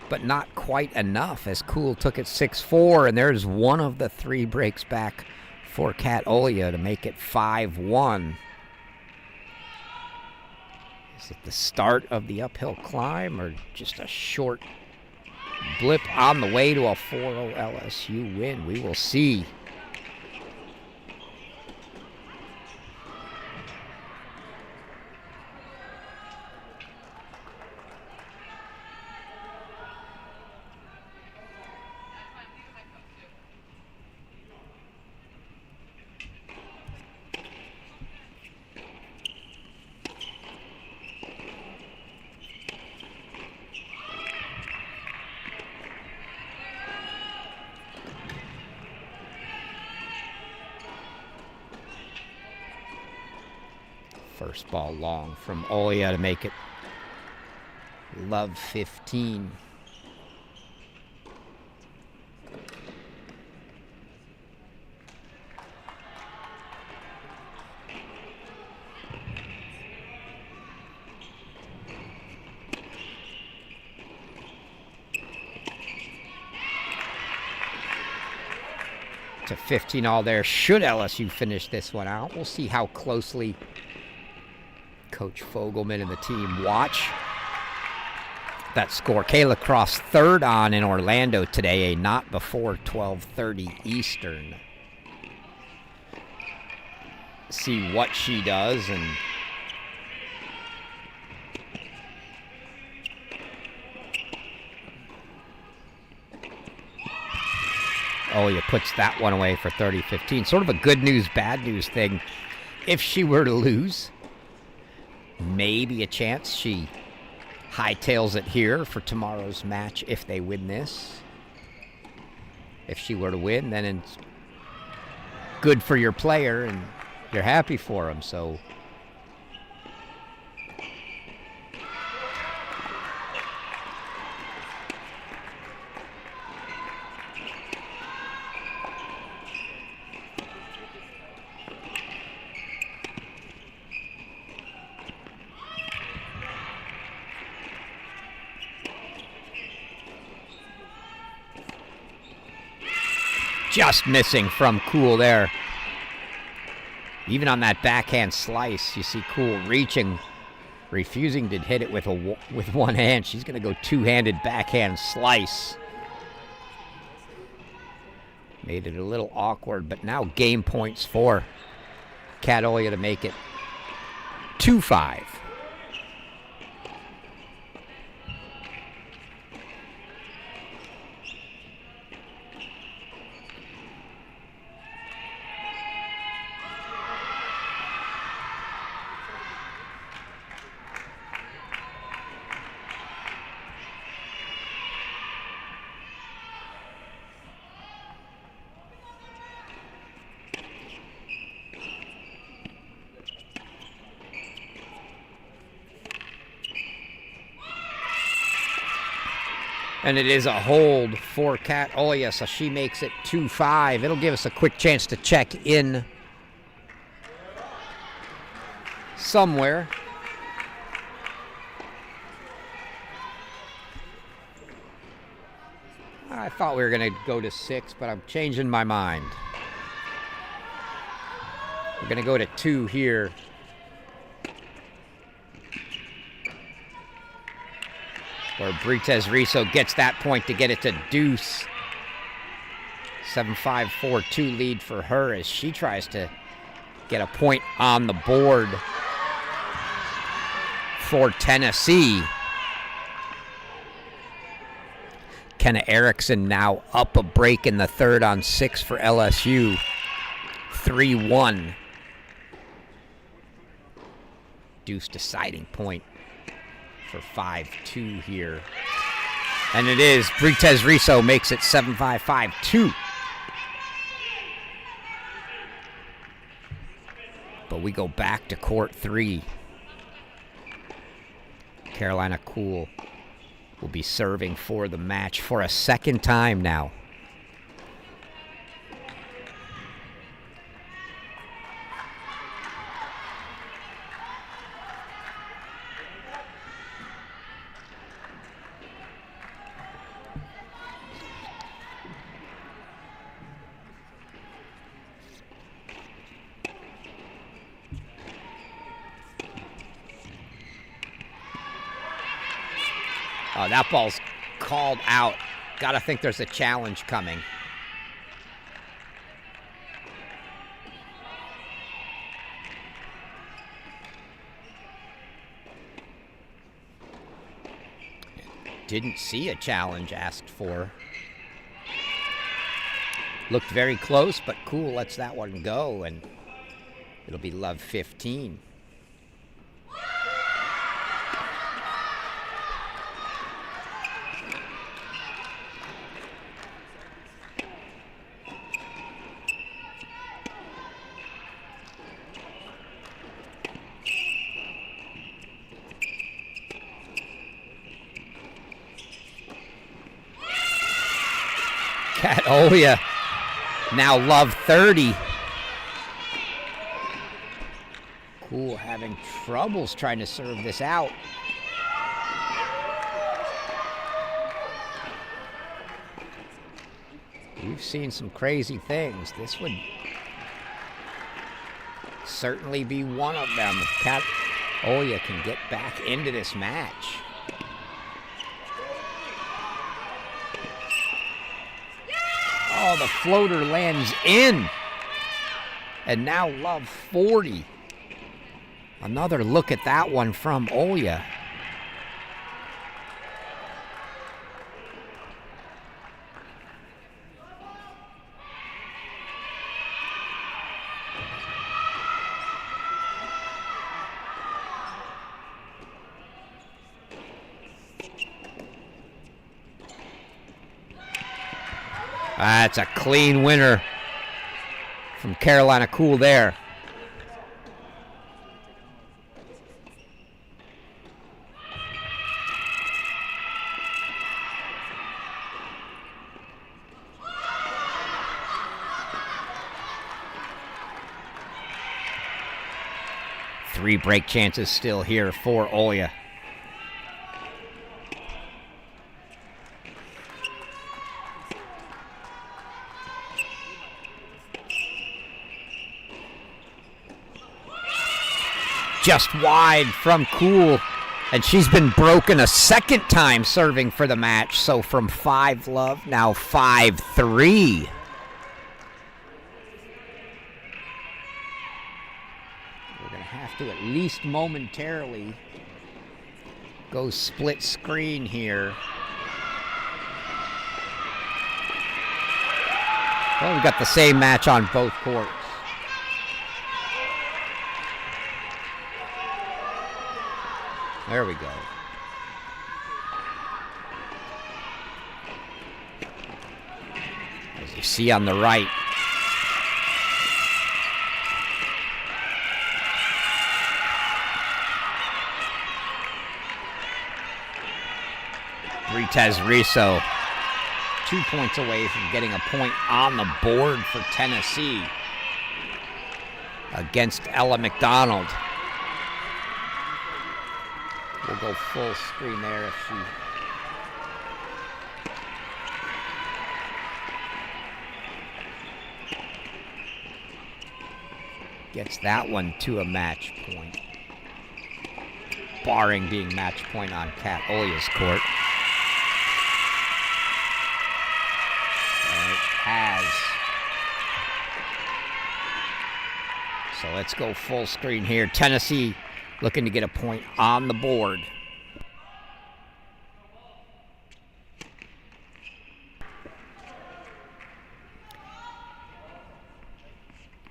but not quite enough as Cool took it 6-4, and there's one of the 3 breaks back for Kat Olya to make it 5-1. Is it the start of the uphill climb or just a short blip on the way to a 4-0 LSU win? We will see. First ball long from Olya to make it love 15. to 15 all there. Should LSU finish this one out? We'll see how closely Coach Fogelman and the team watch that score. Kayla Cross third on in Orlando today, a not before 12:30 Eastern. See what she does, and Olia puts that one away for 30-15. Sort of a good news, bad news thing. If she were to lose, maybe a chance she hightails it here for tomorrow's match if they win this. If she were to win, then it's good for your player and you're happy for him. So just missing from Cool there. Even on that backhand slice, you see Cool reaching, refusing to hit it with one hand. She's going to go two-handed backhand slice. Made it a little awkward, but now game points for Kat Olia to make it 2-5. And it is a hold for Kat Olia, so she makes it 2-5. It'll give us a quick chance to check in somewhere. I thought we were going to go to 6, but I'm changing my mind. We're going to go to 2 here. Where Britez Riso gets that point to get it to deuce. 7-5, 4-2 lead for her as she tries to get a point on the board for Tennessee. Kenna Erickson now up a break in the third on 6 for LSU. 3-1. Deuce deciding point for 5-2 here. And it is. Britez Riso makes it 7-5, 5-2. But we go back to court 3. Carolina Cool will be serving for the match for a second time now. Oh, that ball's called out. Gotta think there's a challenge coming. Didn't see a challenge asked for. Looked very close, but Cool lets that one go, and it'll be love 15. Kat Olia now love 30. Cool having troubles trying to serve this out. We've seen some crazy things. This would certainly be one of them. If Kat Olia can get back into this match. Oh, the floater lands in. And now Love 40. Another look at that one from Olia. That's a clean winner from Carolina Cool there. Three break chances still here for Olia. Just wide from Cool, and she's been broken a second time serving for the match. So from 5-love, now 5-3. We're going to have to at least momentarily go split screen here. Well, we've got the same match on both courts. There we go. As you see on the right, Brites Riso, 2 points away from getting a point on the board for Tennessee against Ella McDonald. We'll go full screen there if she... gets that one to a match point. Barring being match point on Kat Olia's court. And it has. So let's go full screen here. Tennessee looking to get a point on the board.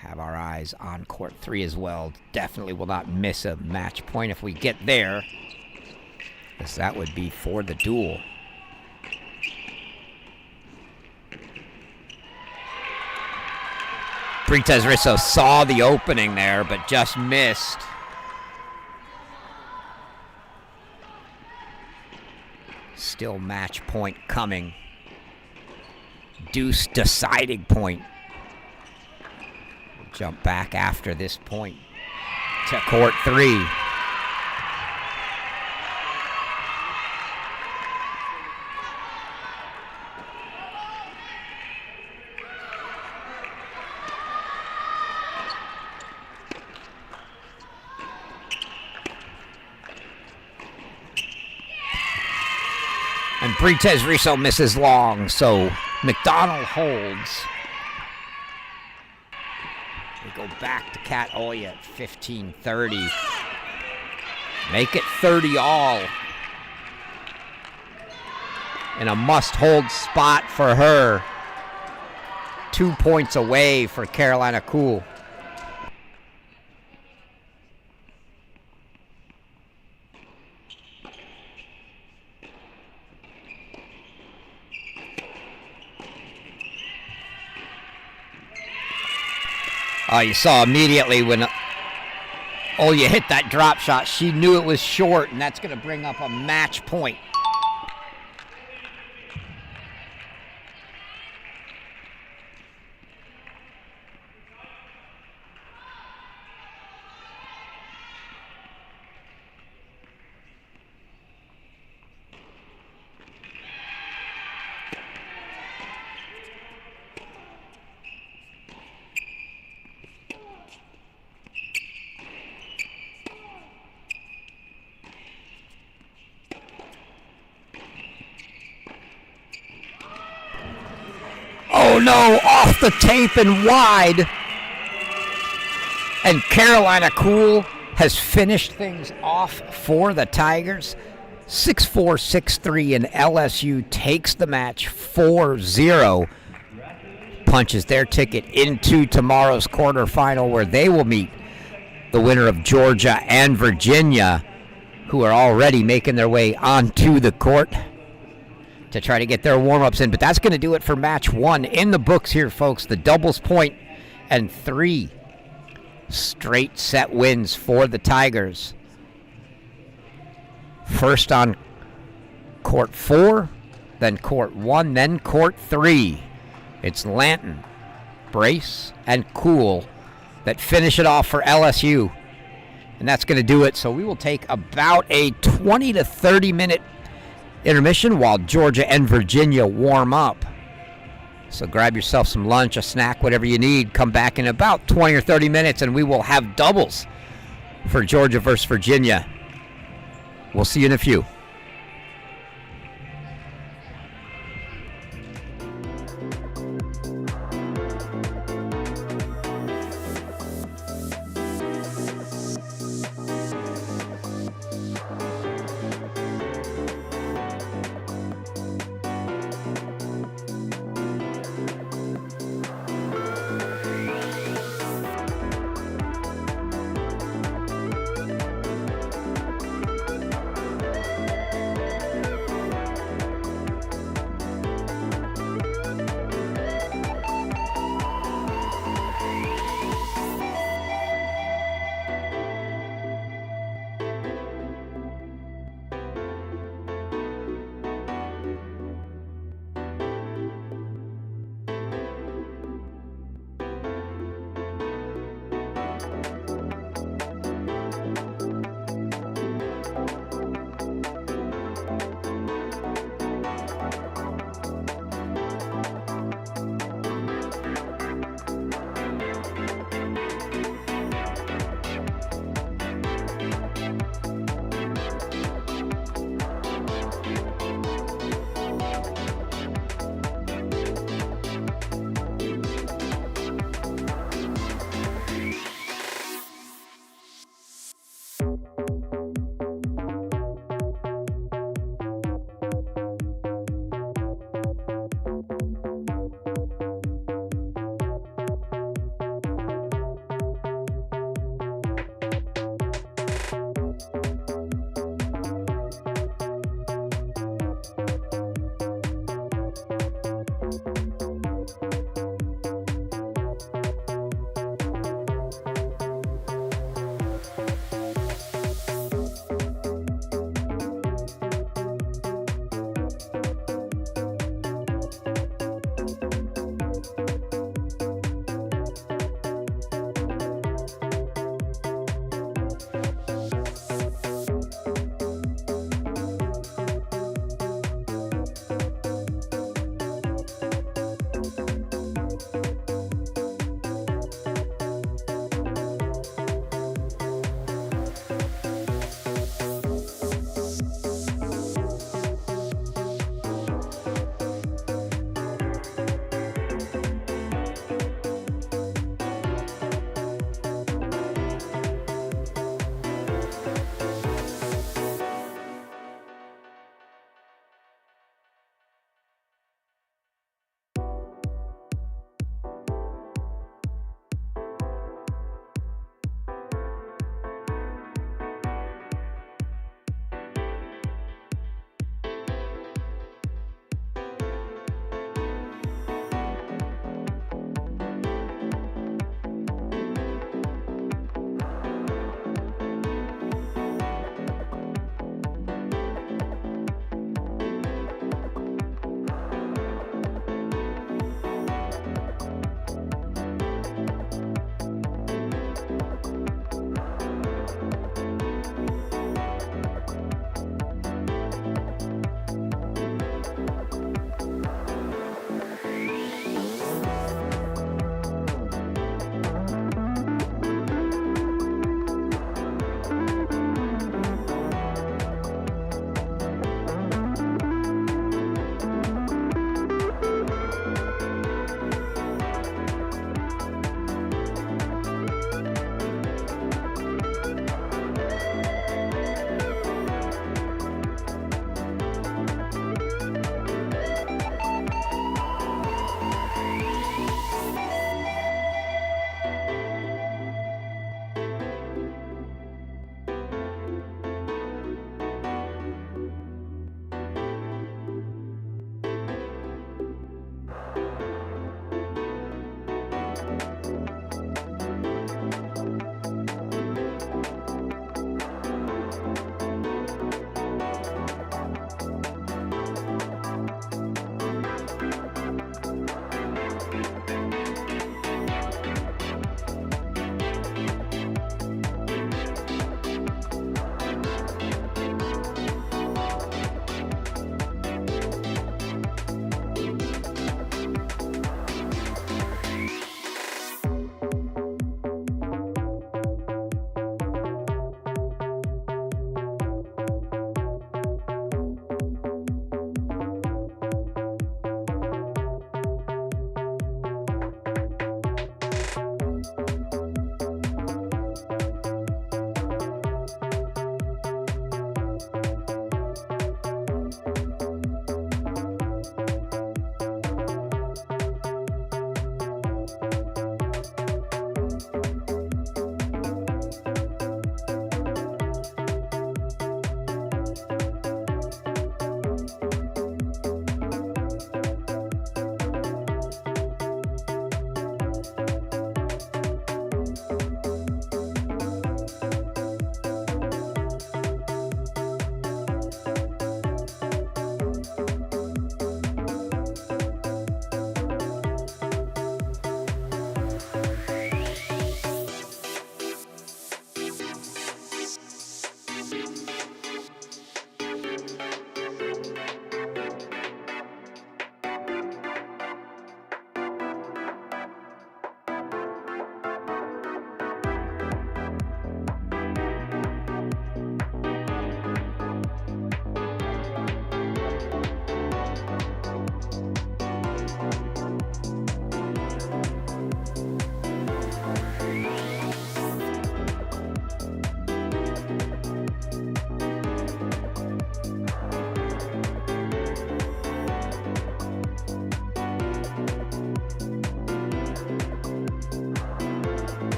Have our eyes on court 3 as well. Definitely will not miss a match point if we get there, because that would be for the duel. Brites Riso saw the opening there, but just missed. Still match point coming. Deuce deciding point. We'll jump back after this point to court 3. And Brites Riso misses long, so McDonald holds. We go back to Kat Olia at 15-30. Make it 30 all. And a must-hold spot for her. 2 points away for Carolina Cool. You saw immediately when Olia hit that drop shot, she knew it was short, and that's going to bring up a match point. Oh no, off the tape and wide. And Carolina Cool has finished things off for the Tigers. 6-4, 6-3, and LSU takes the match 4-0. Punches their ticket into tomorrow's quarterfinal, where they will meet the winner of Georgia and Virginia, who are already making their way onto the court to try to get their warm-ups in. But that's going to do it for match one in the books here, folks. The doubles point and 3 straight set wins for the Tigers. First on court 4, then court 1, then court 3. It's Lanton, Brace, and Cool that finish it off for LSU. And that's going to do it. So we will take about a 20 to 30 minute intermission while Georgia and Virginia warm up. So grab yourself some lunch, a snack, whatever you need. Come back in about 20 or 30 minutes and we will have doubles for Georgia versus Virginia. We'll see you in a few.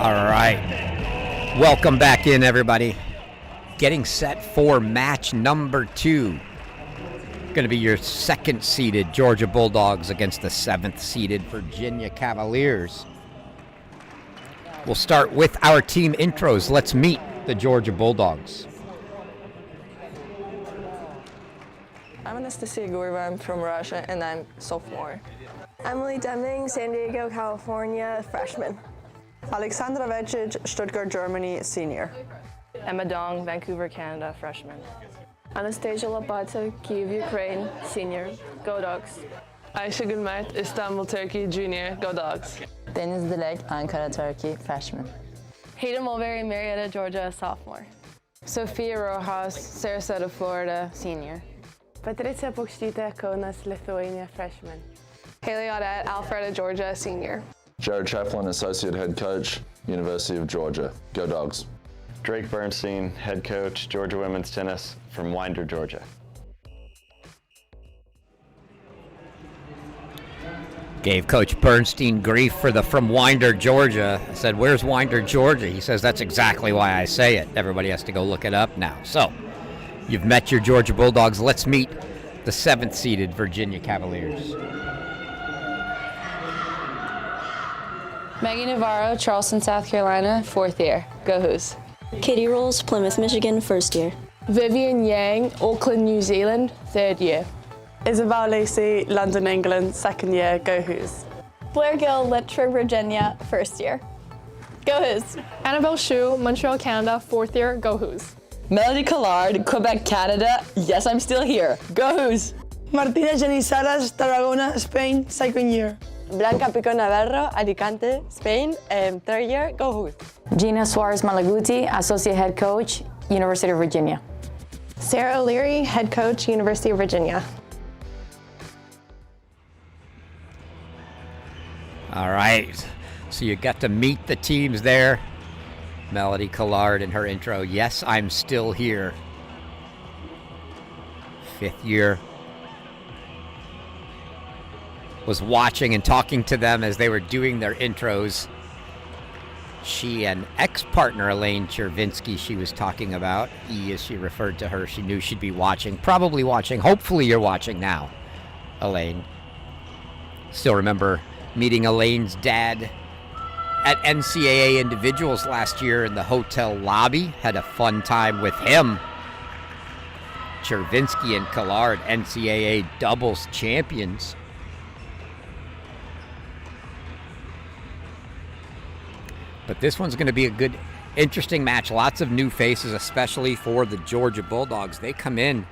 All right. Welcome back in, everybody. Getting set for match number 2. Going to be your 2nd-seeded Georgia Bulldogs against the 7th-seeded Virginia Cavaliers. We'll start with our team intros. Let's meet the Georgia Bulldogs. I'm Anastasia Gurva. I'm from Russia, and I'm sophomore. Emily Deming, San Diego, California, freshman. Alexandra Vecic, Stuttgart, Germany, senior. Emma Dong, Vancouver, Canada, freshman. Anastasia Labata, Kyiv, Ukraine, senior. Go Dogs. Ayşe Gülmert, Istanbul, Turkey, junior. Go Dogs. Deniz Dilek, Ankara, Turkey, freshman. Hayden Mulberry, Marietta, Georgia, sophomore. Sophia Rojas, Sarasota, Florida, senior. Patricia Pokštita, Kaunas, Lithuania, freshman. Haley Audette, Alpharetta, Georgia, senior. Jared Chaplin, Associate Head Coach, University of Georgia. Go Dogs. Drake Bernstein, head coach, Georgia Women's Tennis from Winder, Georgia. Gave Coach Bernstein grief for the from Winder, Georgia. I said, where's Winder, Georgia? He says, that's exactly why I say it. Everybody has to go look it up now. So, you've met your Georgia Bulldogs. Let's meet the 7th-seeded Virginia Cavaliers. Maggie Navarro, Charleston, South Carolina, 4th year. Go Who's. Katie Rolls, Plymouth, Michigan, first year. Vivian Yang, Auckland, New Zealand, 3rd year. Isabel Lacey, London, England, 2nd year. Go Who's. Blair Gill, Lynchburg, Virginia, first year. Go Who's. Annabelle Shu, Montreal, Canada, 4th year. Go Who's. Melody Collard, Quebec, Canada. Yes, I'm still here. Go Who's. Martina Jenny Salas, Tarragona, Spain, 2nd year. Blanca Pico Navarro, Alicante, Spain, 3rd year. Go Who's. Gina Suarez Malaguti, Associate Head Coach, University of Virginia. Sarah O'Leary, head coach, University of Virginia. All right. So you got to meet the teams there. Melody Collard in her intro. Yes, I'm still here. 5th year. Was watching and talking to them as they were doing their intros. She and ex-partner Elaine Chervinsky she was talking about. E as she referred to her. She knew she'd be watching. Probably watching. Hopefully you're watching now, Elaine. Still remember meeting Elaine's dad at NCAA Individuals last year in the hotel lobby. Had a fun time with him. Chervinsky and Collard, NCAA doubles champions. But this one's going to be a good, interesting match. Lots of new faces, especially for the Georgia Bulldogs. They come in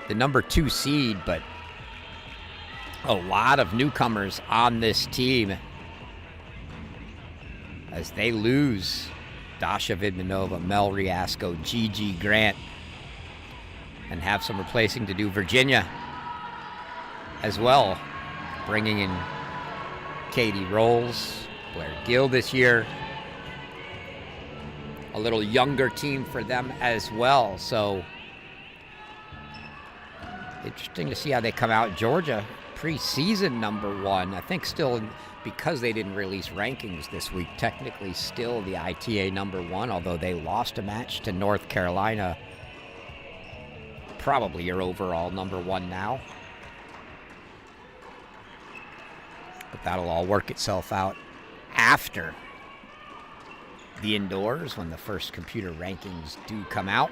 the number 2 seed, but a lot of newcomers on this team as they lose Dasha Vidmanova, Mel Riasco, Gigi Grant, and have some replacing to do. Virginia as well, bringing in Katie Rolls, Blair Gill this year. A little younger team for them as well. So interesting to see how they come out. Georgia, preseason number 1. I think still, because they didn't release rankings this week, technically still the ITA number 1, although they lost a match to North Carolina. Probably your overall number 1 now. But that'll all work itself out after the indoors when the first computer rankings do come out.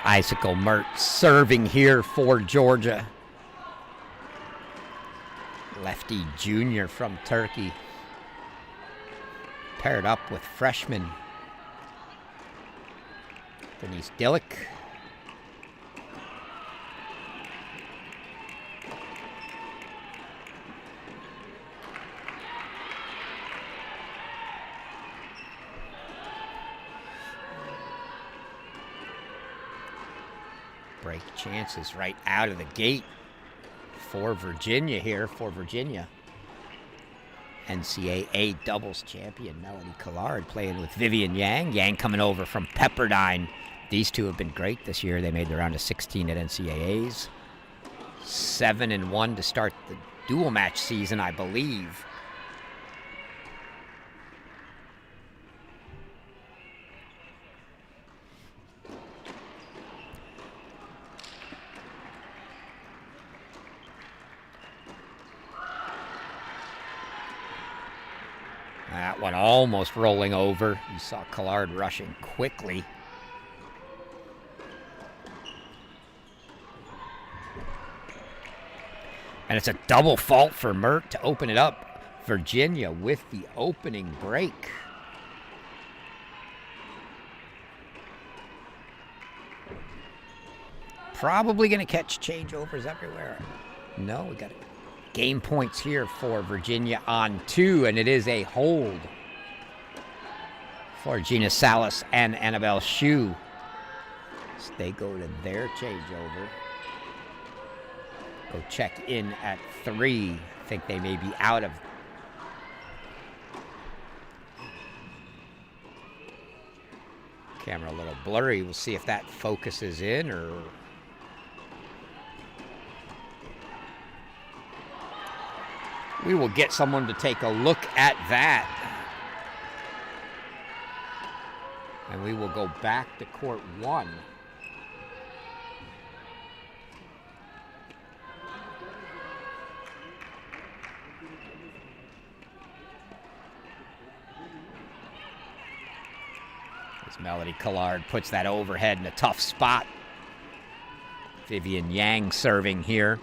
Icicle Mert serving here for Georgia. Lefty junior from Turkey. Paired up with freshman Denise Dillick. Break chances right out of the gate for Virginia here, NCAA doubles champion Melody Collard playing with Vivian Yang. Yang coming over from Pepperdine. These two have been great this year. They made the round of 16 at NCAAs. 7-1 to start the dual match season, I believe. That one almost rolling over. You saw Collard rushing quickly. And it's a double fault for Mert to open it up. Virginia with the opening break. Probably going to catch changeovers everywhere. No, we got it. Game points here for Virginia on 2, and it is a hold for Gina Salas and Annabelle Shue. So they go to their changeover. Go check in at 3. I think they may be out of. Camera a little blurry. We'll see if that focuses in or. We will get someone to take a look at that. And we will go back to court 1. As Melody Collard puts that overhead in a tough spot. Vivian Yang serving here.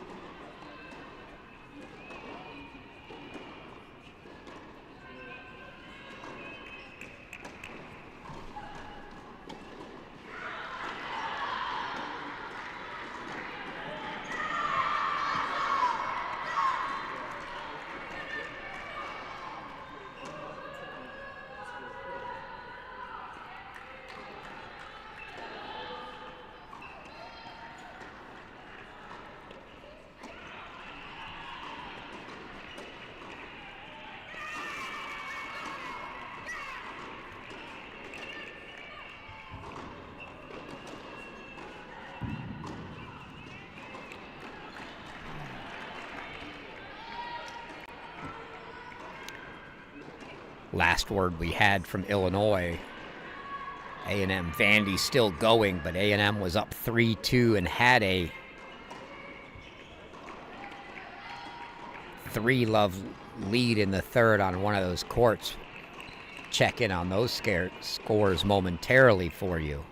Last word we had from Illinois. A&M Vandy still going, but A&M was up 3-2 and had a 3-love lead in the third on one of those courts. Check in on those scores momentarily for you.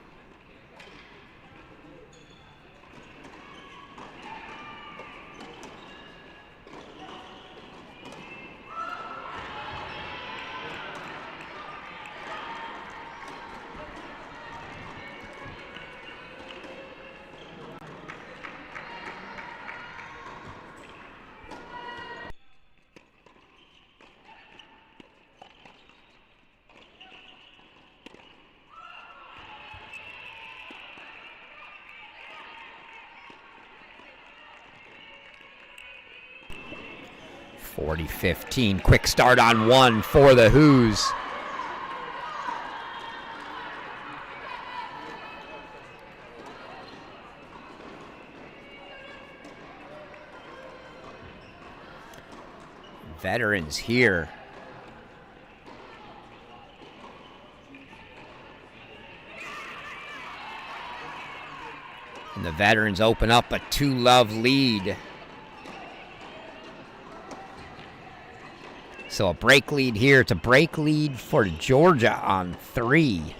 .40-15, quick start on 1 for the Who's. Veterans here. And the Veterans open up a 2-love lead. So a break lead here. It's a break lead for Georgia on 3.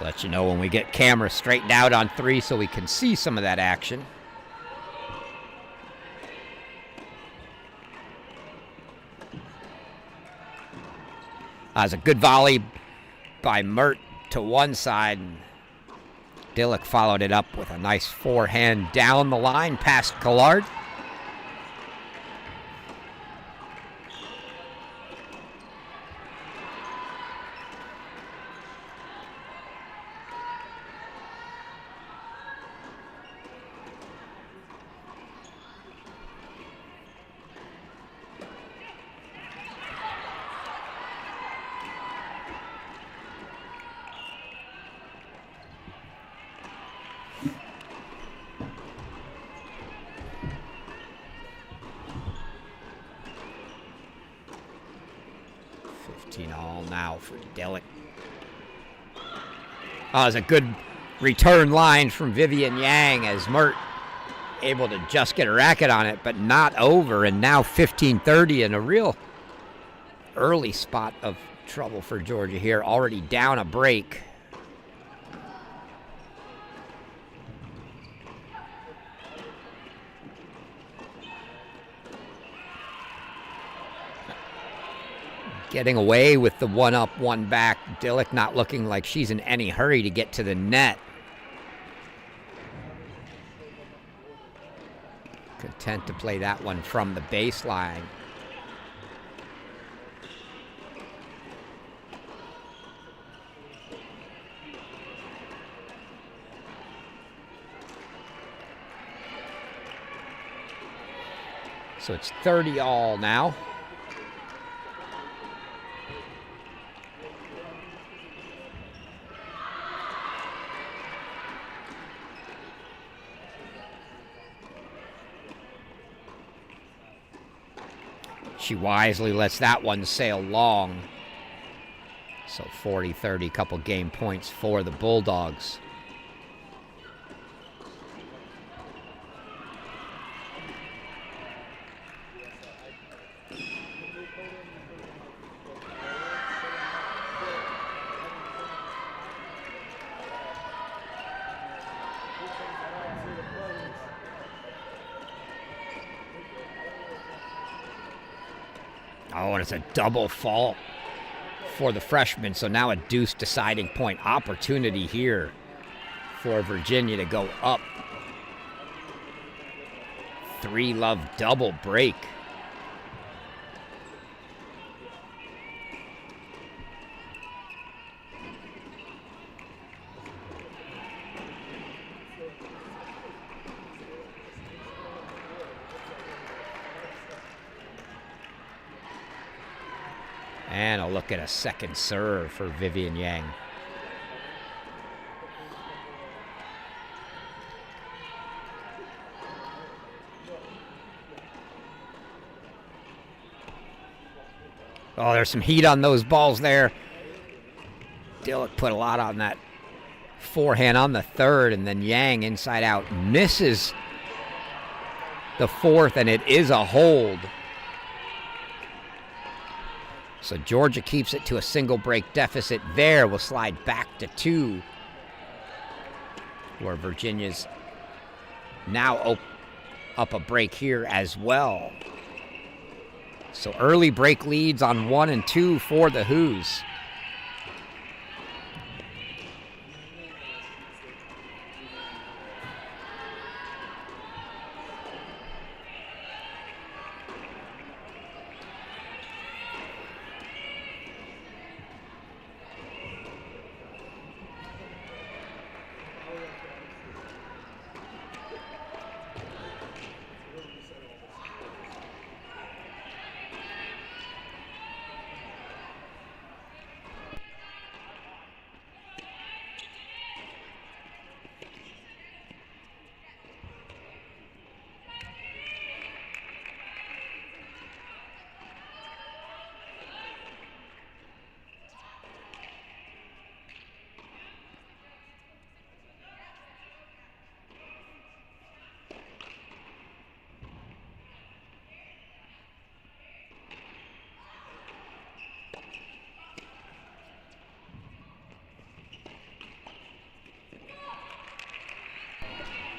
Let you know when we get camera straightened out on 3 so we can see some of that action. That was a good volley by Mert to one side. Dillick followed it up with a nice forehand down the line past Collard. All now for Dillick. Oh, it was a good return line from Vivian Yang as Mert able to just get a racket on it, but not over. And now 15-30 in a real early spot of trouble for Georgia here. Already down a break. Getting away with the one up, one back. Dillick not looking like she's in any hurry to get to the net. Content to play that one from the baseline. So it's 30 all now. She wisely lets that one sail long. So 40-30, couple game points for the Bulldogs. Oh, and it's a double fault for the freshman. So now a deuce deciding point opportunity here for Virginia to go up. 3-love double break. And a look at a second serve for Vivian Yang. Oh, there's some heat on those balls there. Dillick put a lot on that forehand on the third, and then Yang inside out misses the fourth, and it is a hold. So Georgia keeps it to a single break deficit there. Will slide back to 2. Where Virginia's now up a break here as well. So early break leads on 1 and 2 for the Hoos.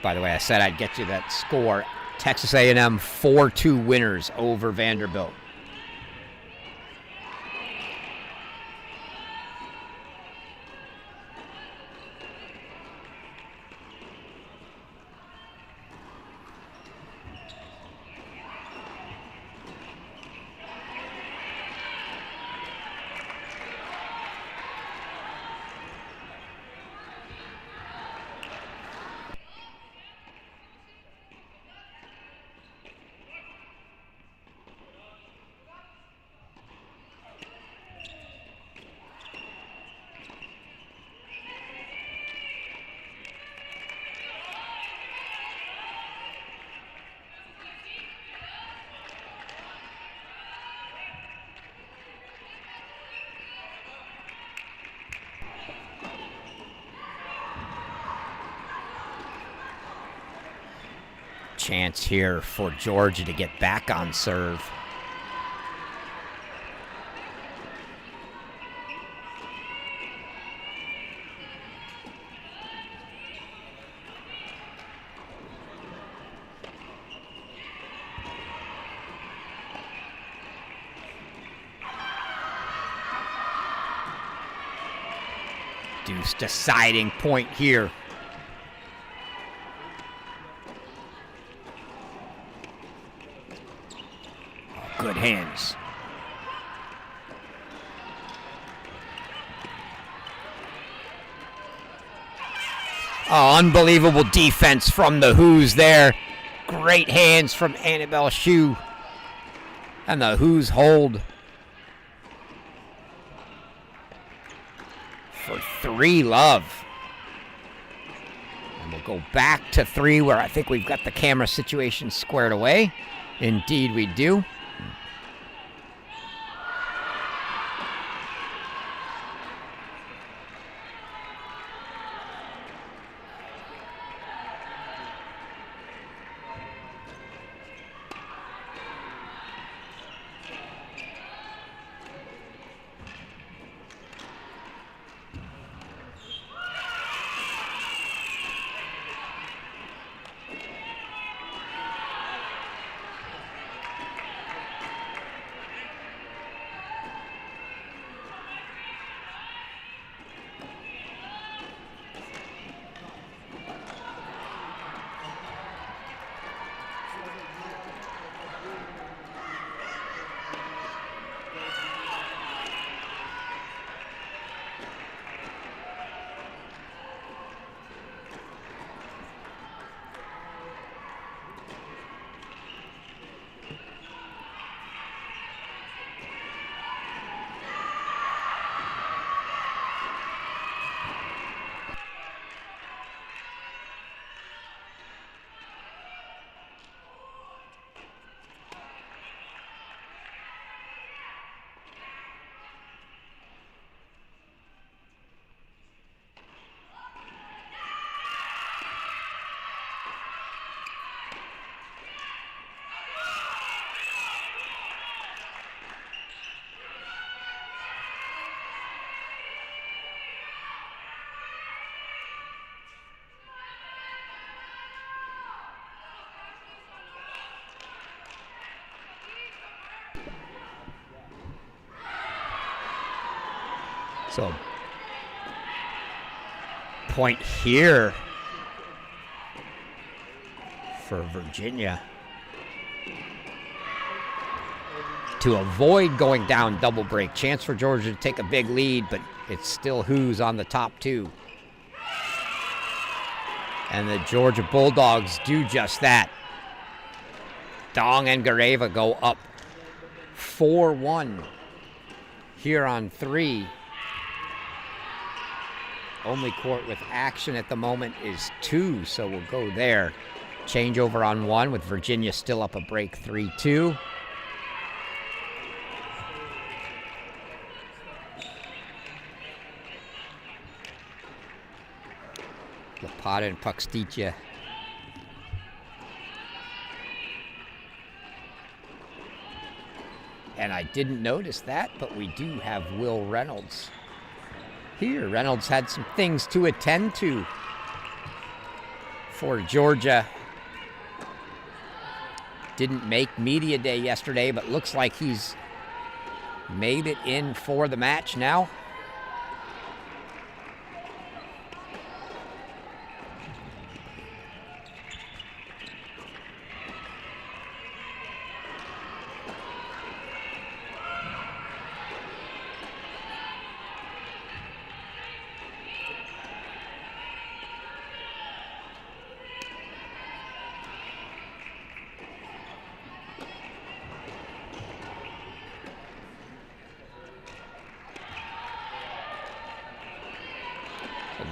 By the way, I said I'd get you that score. Texas A&M 4-2 winners over Vanderbilt. Chance here for Georgia to get back on serve. Deuce deciding point here. Good hands. Oh, unbelievable defense from the Who's there. Great hands from Annabelle Shue. And the Who's hold for 3 love. And we'll go back to 3 where I think we've got the camera situation squared away. Indeed we do. So, point here for Virginia to avoid going down double break. Chance for Georgia to take a big lead, but it's still Who's on the top 2. And the Georgia Bulldogs do just that. Dong and Gareva go up 4-1 here on 3. Only court with action at the moment is 2, so we'll go there. Changeover on 1 with Virginia still up a break 3-2. Lapata and Puxtitia. And I didn't notice that, but we do have Will Reynolds here. Reynolds had some things to attend to for Georgia. Didn't make media day yesterday, but looks like he's made it in for the match now.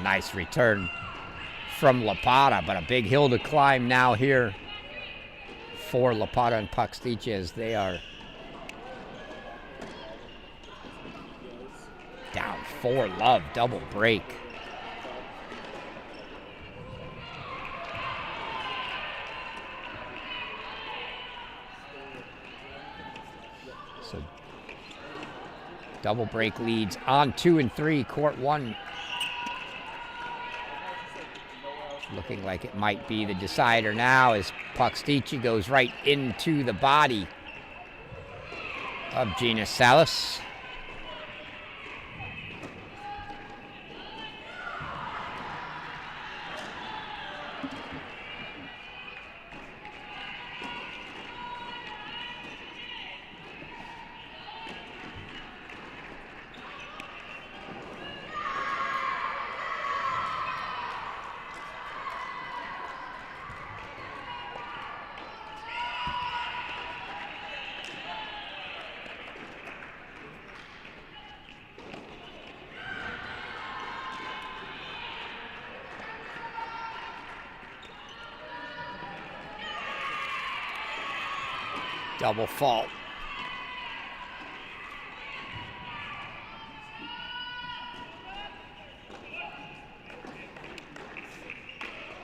Nice return from Lapata, but a big hill to climb now here for Lapata and Puck-Stitches. They are down 4 love, double break. So double break leads on 2 and 3, court 1. Looking like it might be the decider now as Puck-Stitches goes right into the body of Gina Salas. Double fault.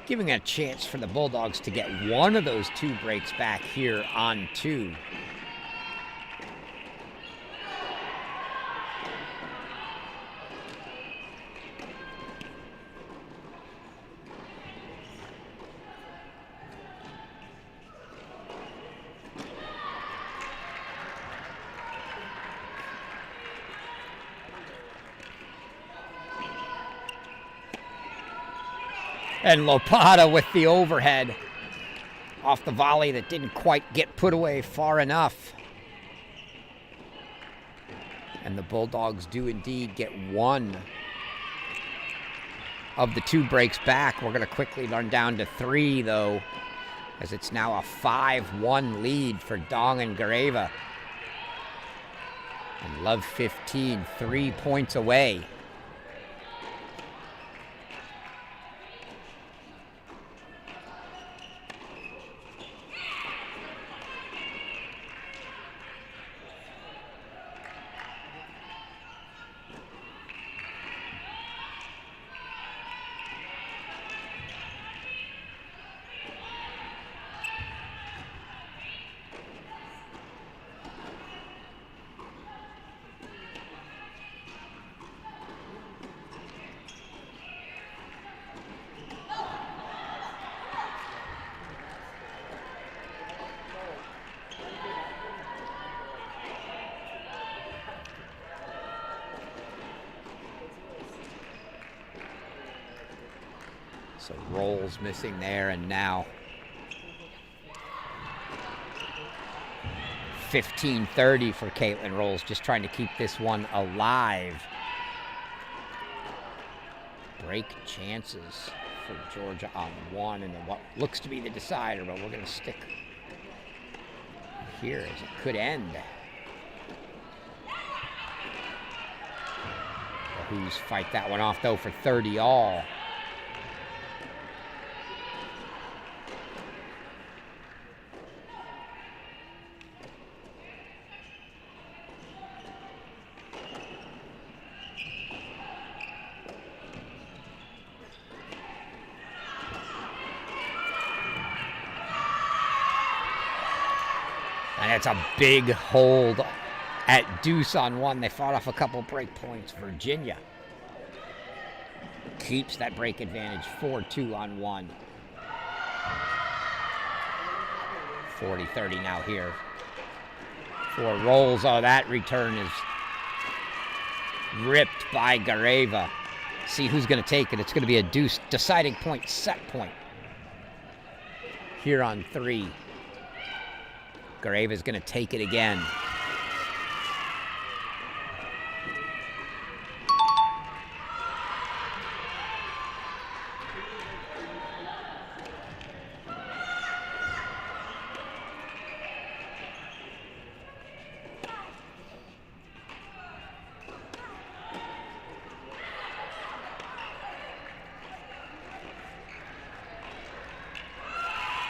Giving a chance for the Bulldogs to get one of those 2 breaks back here on 2. And Lapata with the overhead off the volley that didn't quite get put away far enough. And the Bulldogs do indeed get one of the 2 breaks back. We're going to quickly run down to 3, though, as it's now a 5-1 lead for Dong and Gareva. And Love 15, 3 points away. So Rolls missing there, and now 15-30 for Caitlin Rolls, just trying to keep this one alive. Break chances for Georgia on 1, and then what looks to be the decider, but we're going to stick here as it could end. The Who's fight that one off, though, for 30 all. And it's a big hold at deuce on 1. They fought off a couple break points. Virginia keeps that break advantage, 4-2 on 1. 40-30 now here. 4 rolls. Oh, that return is ripped by Gareva. See who's going to take it. It's going to be a deuce deciding point, set point. Here on 3. Gareva's going to take it again.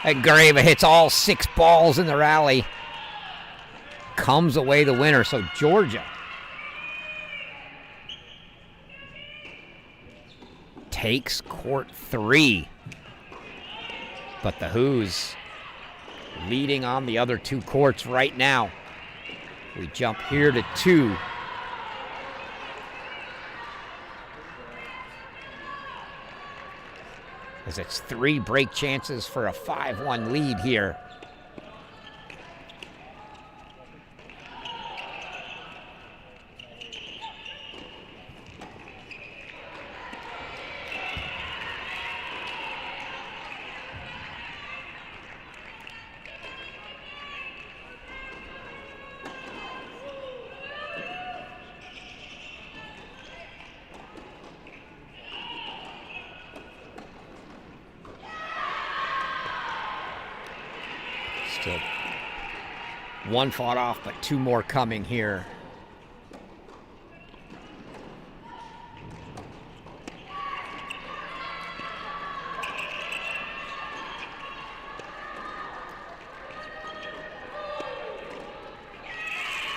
And Gareva hits all 6 balls in the rally. Comes away the winner. So Georgia takes court 3. But the Who's leading on the other 2 courts right now. We jump here to 2. As it's 3 break chances for a 5-1 lead here. Still 1 fought off, but 2 more coming here.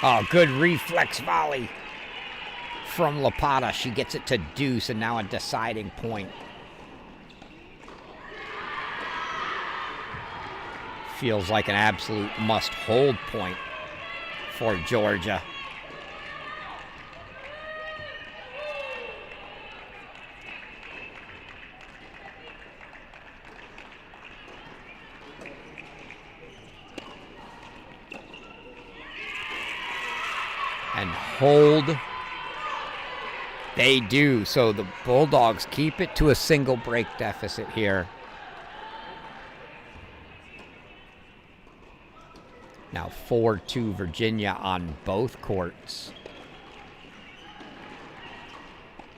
Oh, good reflex volley from Lapata. She gets it to deuce, and now a deciding point. Feels like an absolute must-hold point for Georgia. And hold they do. So the Bulldogs keep it to a single break deficit here. Now 4-2 Virginia on both courts.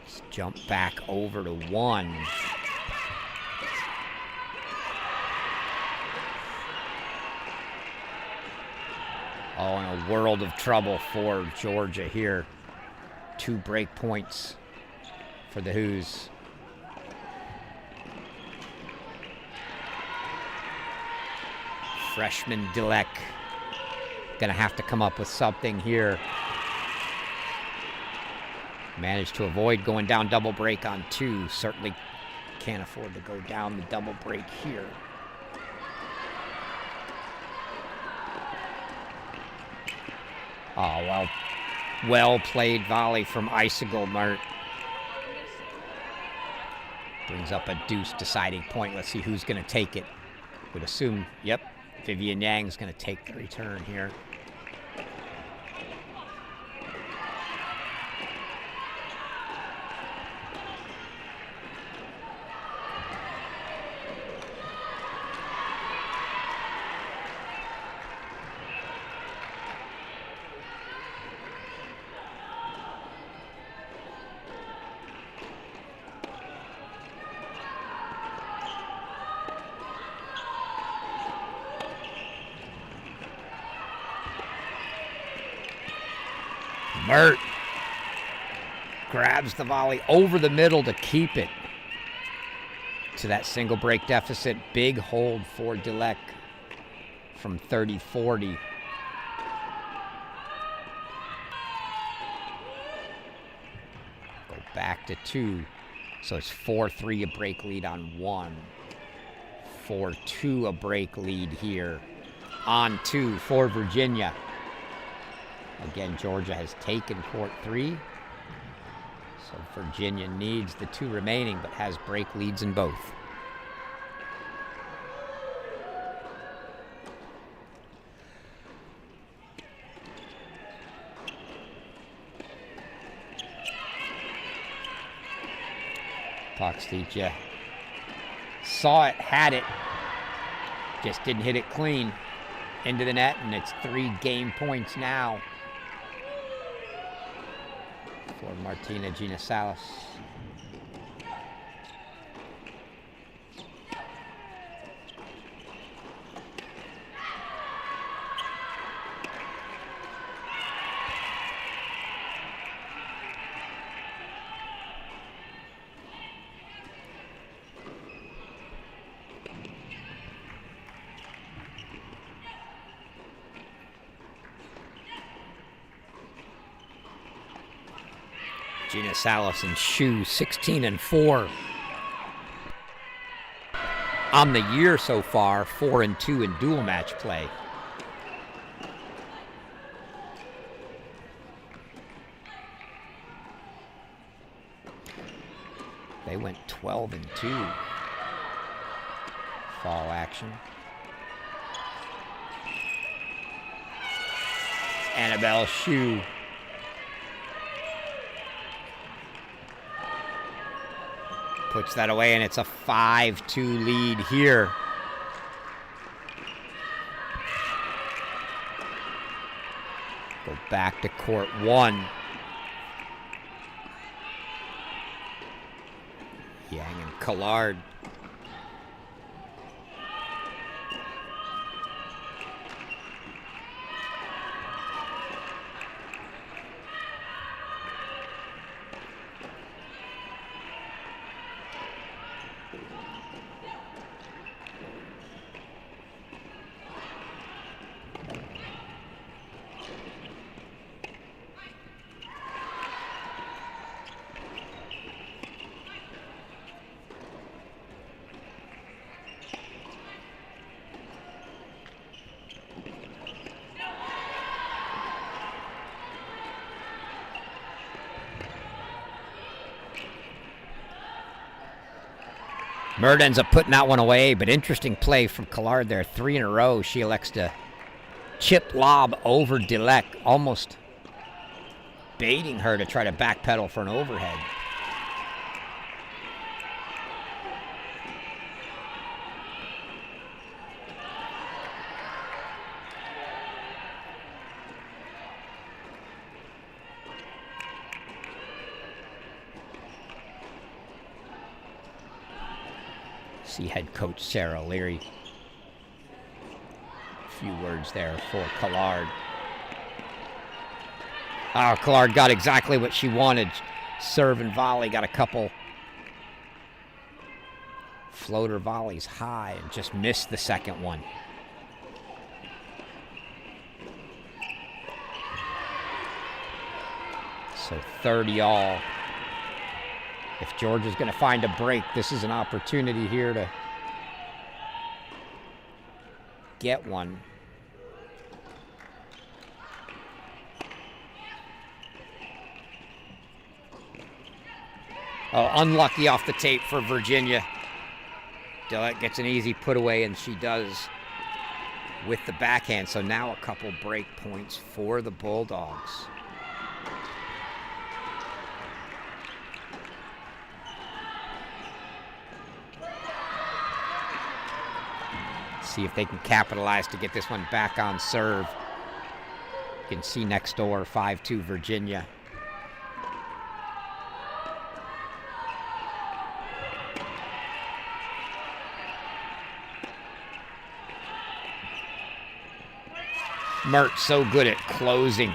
Let's jump back over to 1. Oh, in a world of trouble for Georgia here. 2 break points for the Who's. Freshman Dilek gonna have to come up with something here. Managed to avoid going down double break on 2. Certainly can't afford to go down the double break here. Oh, well played volley from Icicle Mert. Brings up a deuce deciding point. Let's see who's going to take it. Would assume, yep, Vivian Yang's going to take the return here. Mert grabs the volley over the middle to keep it to that single break deficit. Big hold for Dilek from 30-40. Go back to 2. So it's 4-3 a break lead on 1. 4-2 a break lead here on 2 for Virginia. Again, Georgia has taken court 3. So Virginia needs the 2 remaining, but has break leads in both. Paxticia saw it, had it, just didn't hit it clean into the net, and it's 3 game points now for Martina Ginasalis. Ginasalis and Shu 16-4 on the year so far, 4-2 in dual match play. They went 12-2 fall action. Annabelle Shu puts that away, and it's a 5-2 lead here. Go back to court 1. Yang and Collard. Mert ends up putting that one away, but interesting play from Collard there. 3 in a row. She elects to chip lob over Dilek, almost baiting her to try to backpedal for an overhead. See head coach Sarah Leary. A few words there for Collard. Oh, Collard got exactly what she wanted. Serve and volley, got a couple floater volleys high and just missed the second one. So 30 all. If Georgia's going to find a break, this is an opportunity here to get one. Oh, unlucky off the tape for Virginia. Dillette gets an easy put away, and she does with the backhand. So now a couple break points for the Bulldogs. See if they can capitalize to get this one back on serve. You can see next door, 5-2 Virginia. Mert so good at closing.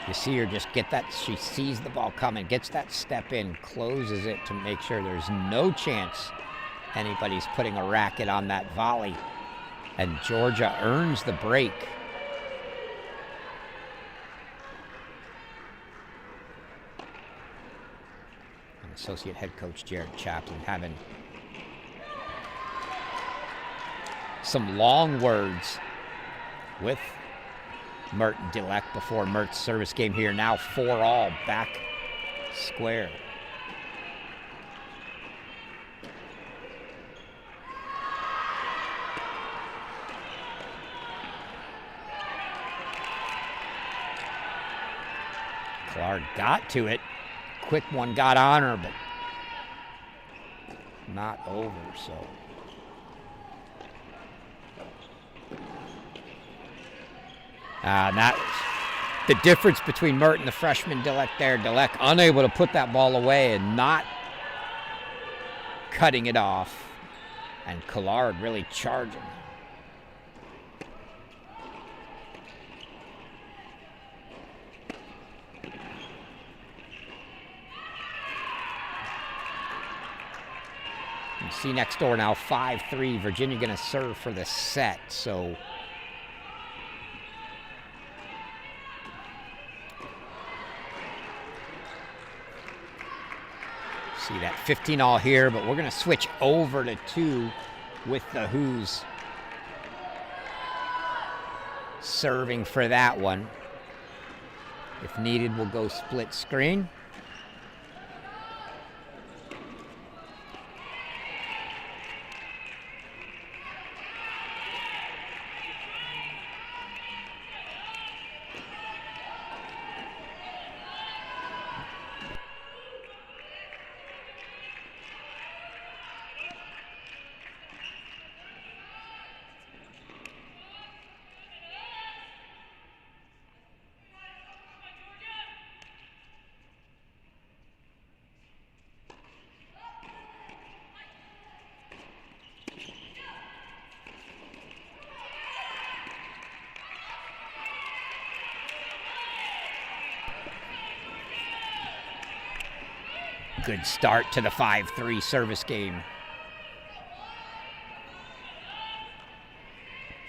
You see her just get that, she sees the ball coming, gets that step in, closes it to make sure there's no chance anybody's putting a racket on that volley. And Georgia earns the break. And associate head coach Jared Chaplin having some long words with Mert and Dilek before Mert's service game here. Now 4 all, back square. Collard got to it quick one got on her, but not over, so. And that was the difference between Mert and the freshman Dilek there. Dilek unable to put that ball away and not cutting it off. And Collard really charging. You see next door now, 5-3. Virginia going to serve for the set, so. See that 15 all here, but we're going to switch over to 2 with the Who's serving for that one. If needed, we'll go split screen. Good start to the 5-3 service game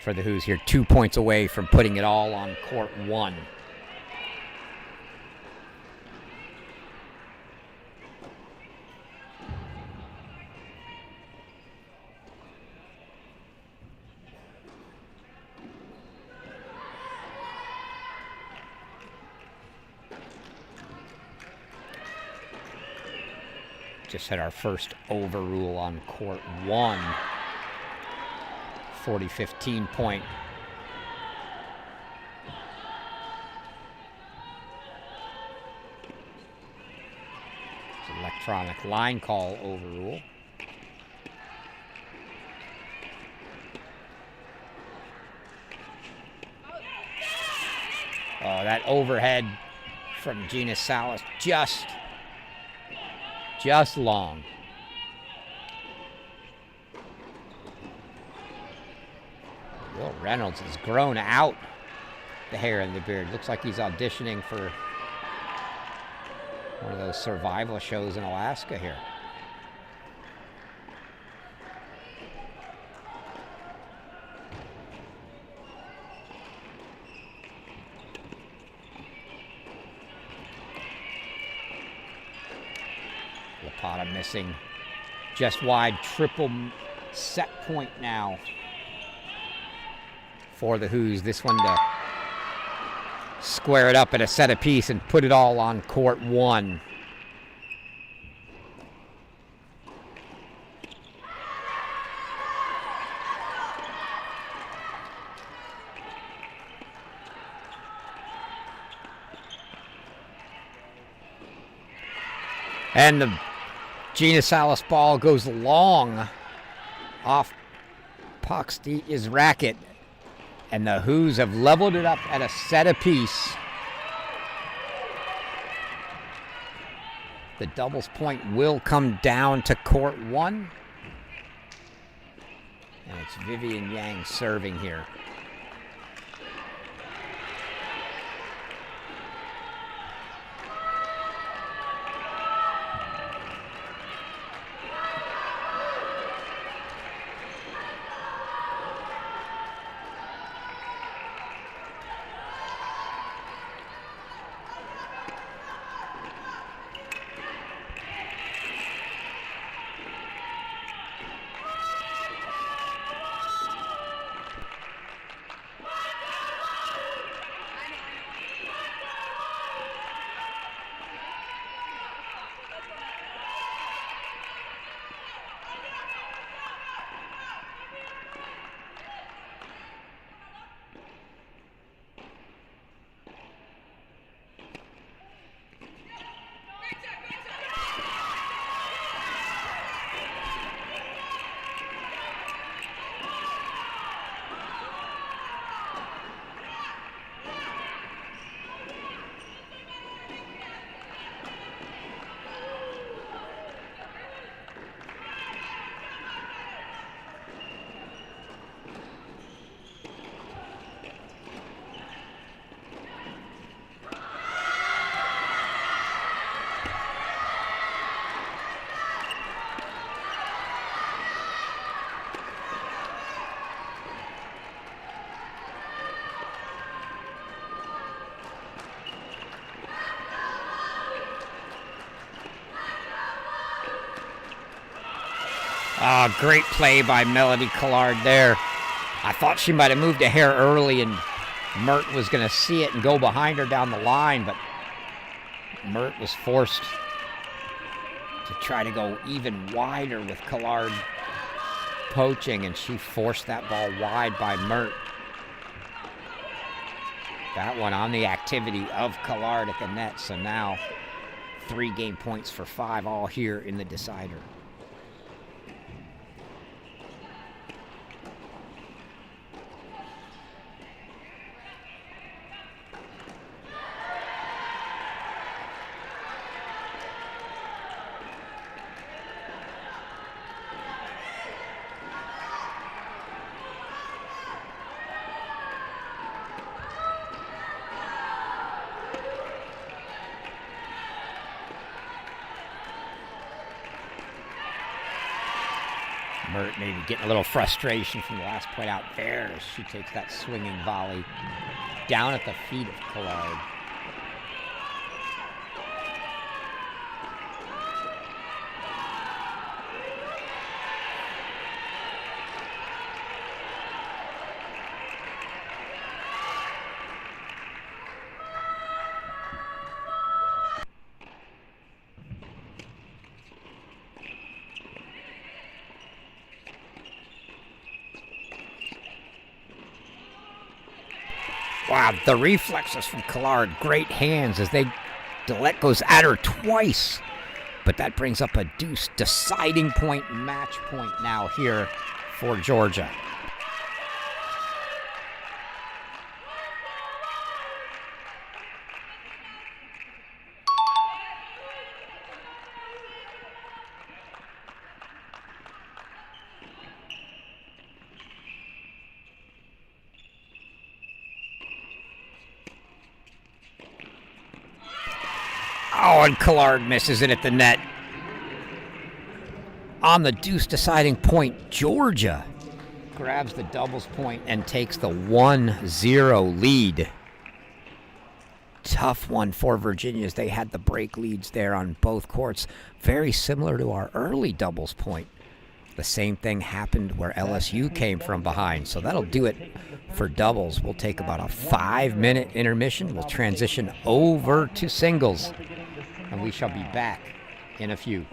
for the Who's here. 2 points away from putting it all on court 1. Just had our first overrule on court 1. 40-15 point. It's electronic line call overrule. Oh, that overhead from Gina Salas just long. Will Reynolds has grown out the hair and the beard. Looks like he's auditioning for one of those survival shows in Alaska here. Lapata missing just wide, triple set point now for the Who's. This one to square it up at a set apiece and put it all on court 1. And the Gina Salas ball goes long off Poxtia's racket. And the Who's have leveled it up at a set apiece. The doubles point will come down to court 1. And it's Vivian Yang serving here. Oh, great play by Melody Collard there. I thought she might have moved a hair early and Mert was going to see it and go behind her down the line, but Mert was forced to try to go even wider with Collard poaching, and she forced that ball wide by Mert. That one on the activity of Collard at the net, so now 3 game points for 5, all here in the decider. Mert maybe getting a little frustration from the last point out there as she takes that swinging volley down at the feet of Collard. Wow, the reflexes from Collard, great hands as Dillette goes at her twice. But that brings up a deuce deciding point, match point now here for Georgia. Oh, and Collard misses it at the net. On the deuce deciding point, Georgia grabs the doubles point and takes the 1-0 lead. Tough one for Virginia as they had the break leads there on both courts. Very similar to our early doubles point. The same thing happened where LSU came from behind. So that'll do it for doubles. We'll take about a 5-minute intermission. We'll transition over to singles. And we shall be back in a few.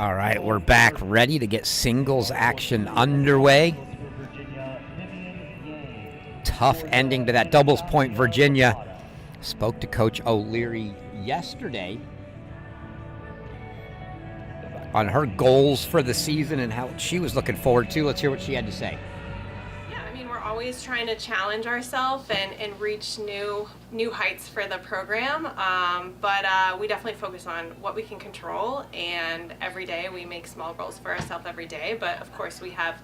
All right, we're back ready to get singles action underway. Tough ending to that doubles point. Virginia spoke to Coach O'Leary yesterday on her goals for the season and how she was looking forward to. Let's hear what she had to say. We're always trying to challenge ourselves and reach new heights for the program, but we definitely focus on what we can control, and every day we make small goals for ourselves every day. But of course we have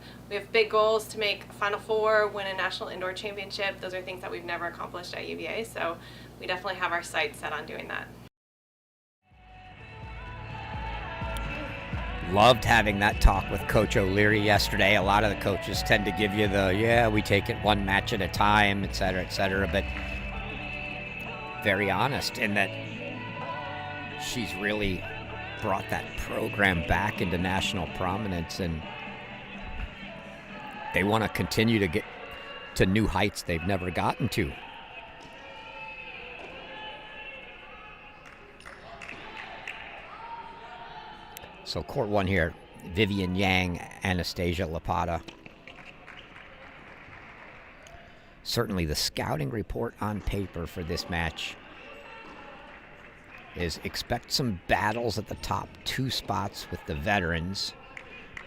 big goals to make Final Four, win a national indoor championship. Those are things that we've never accomplished at UVA, so we definitely have our sights set on doing that. Loved having that talk with Coach O'Leary yesterday. A lot of the coaches tend to give you we take it one match at a time, et cetera, but very honest in that she's really brought that program back into national prominence, and they want to continue to get to new heights they've never gotten to. So court one here, Vivian Yang, Anastasia Lapata. Certainly the scouting report on paper for this match is expect some battles at the top two spots with the veterans.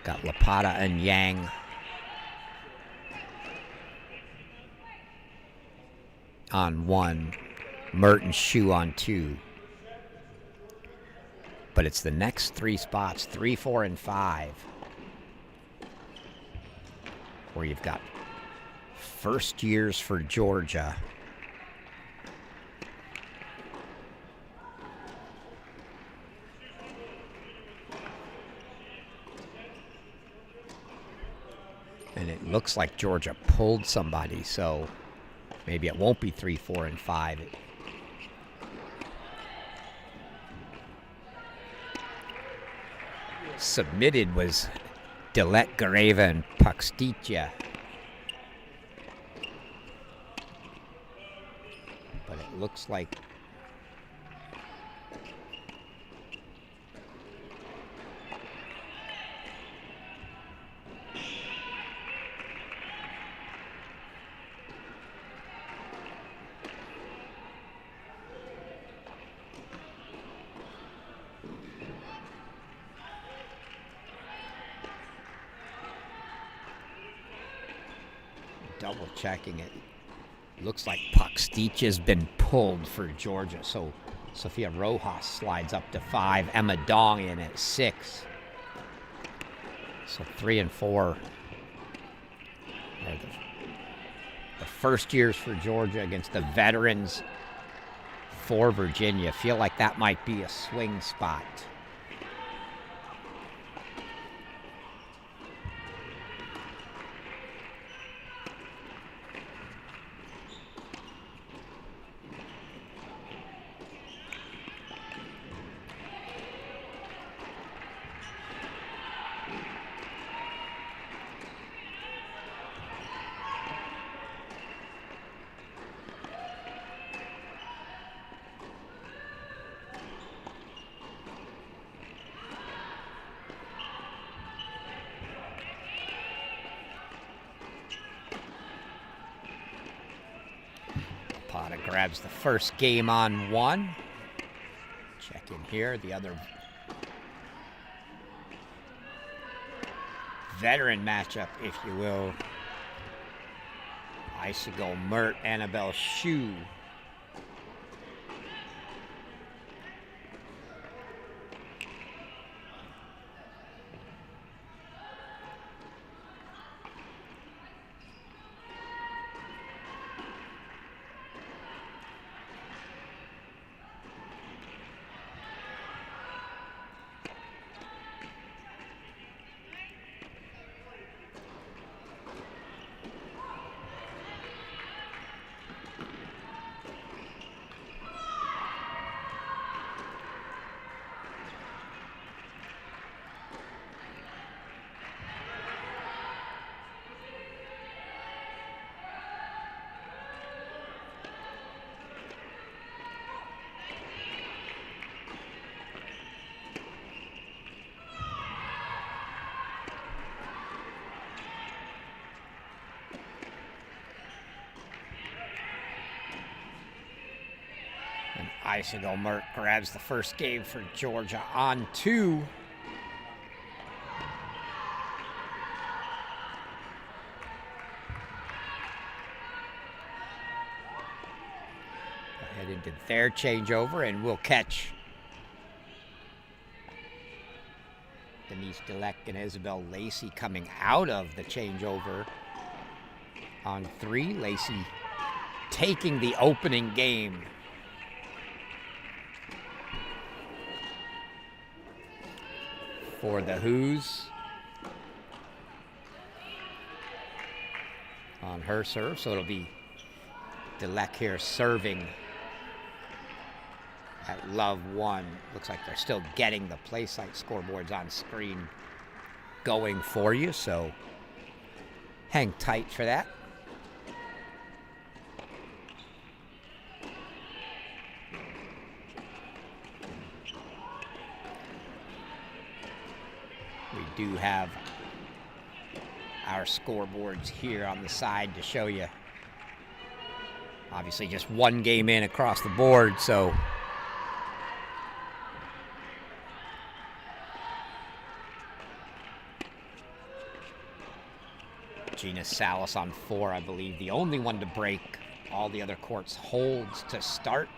Got Lapata and Yang on one, Mert and Shu on two. But it's the next three spots, 3, 4, and 5, where you've got first years for Georgia. And it looks like Georgia pulled somebody, so maybe it won't be 3, 4, and 5. Submitted was Delet Gareva and Puxtitia. But it looks like double checking it. Looks like Puxtitia's been pulled for Georgia. So Sophia Rojas slides up to 5. Emma Dong in at 6. So 3 and 4 are the first years for Georgia against the veterans for Virginia. Feel like that might be a swing spot. Potta grabs the first game on 1. Check in here. The other veteran matchup, if you will. Icicle Mert, Annabelle Shu. Icicle Merck grabs the first game for Georgia on 2. Head into their changeover, and we'll catch Denise Deleck and Isabel Lacey coming out of the changeover on 3. Lacey taking the opening game. For the Who's on her serve, so it'll be Deleck here serving at love 1. Looks like they're still getting the play site scoreboards on screen going for you, so hang tight for that. We do have our scoreboards here on the side to show you. Obviously just one game in across the board, so Gina Salas on 4, I believe, the only one to break. All the other courts holds to start.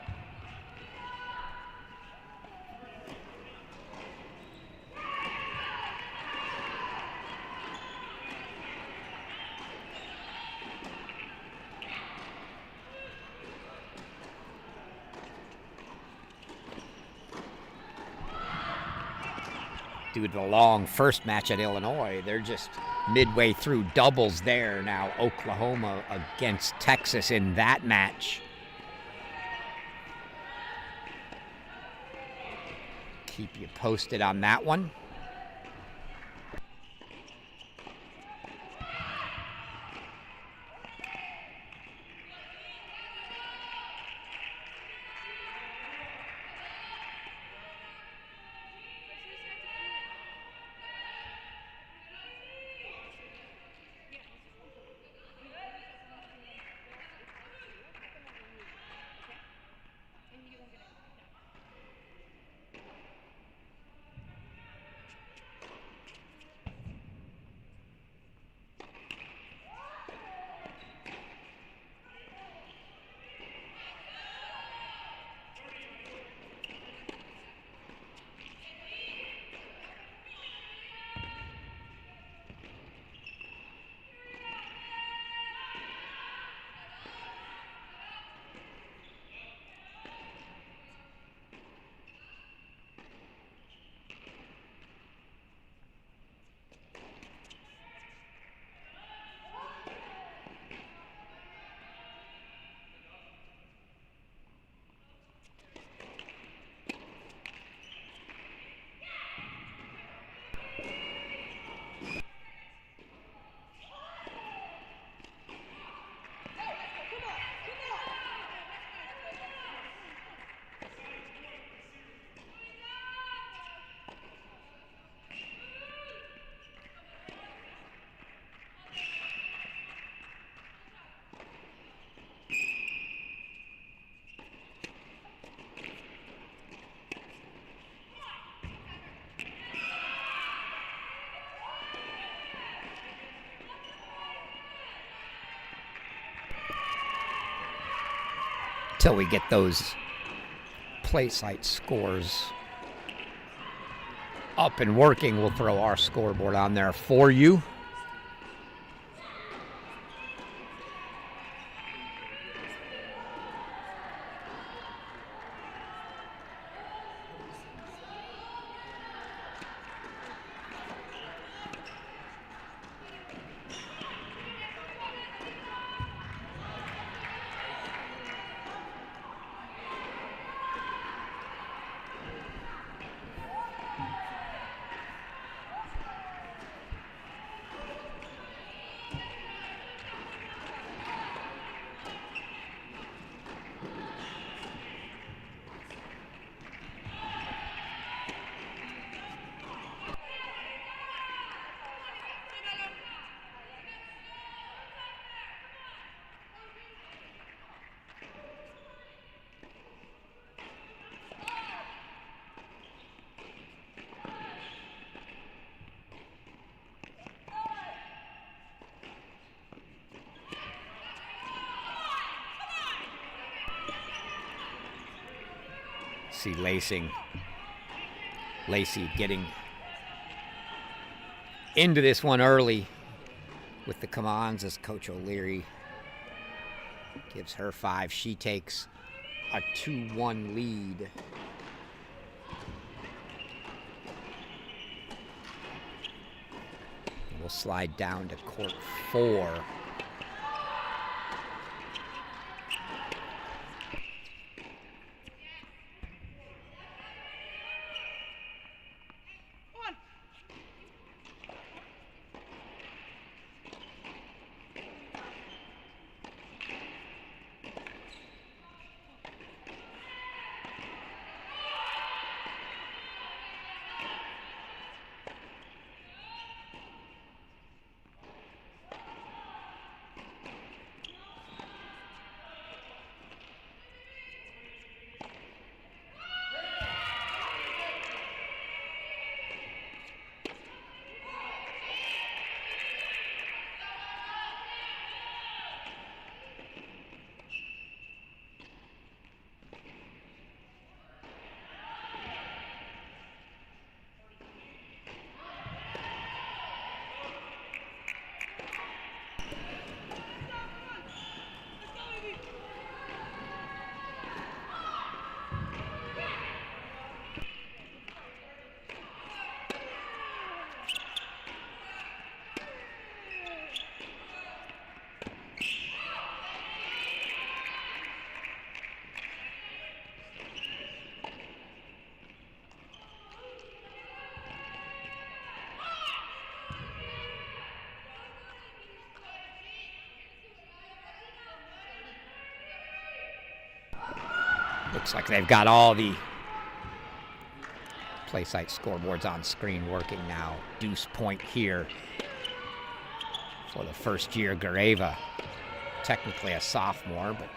Due to the long first match at Illinois, they're just midway through doubles there now. Oklahoma against Texas in that match. Keep you posted on that one. Till we get those play site scores up and working, we'll throw our scoreboard on there for you. see Lacey getting into this one early with the come-ons as Coach O'Leary gives her 5. She takes a 2-1 lead. We'll slide down to court 4. Looks like they've got all the play site scoreboards on screen working now. Deuce point here for the first year Gareva. Technically a sophomore, but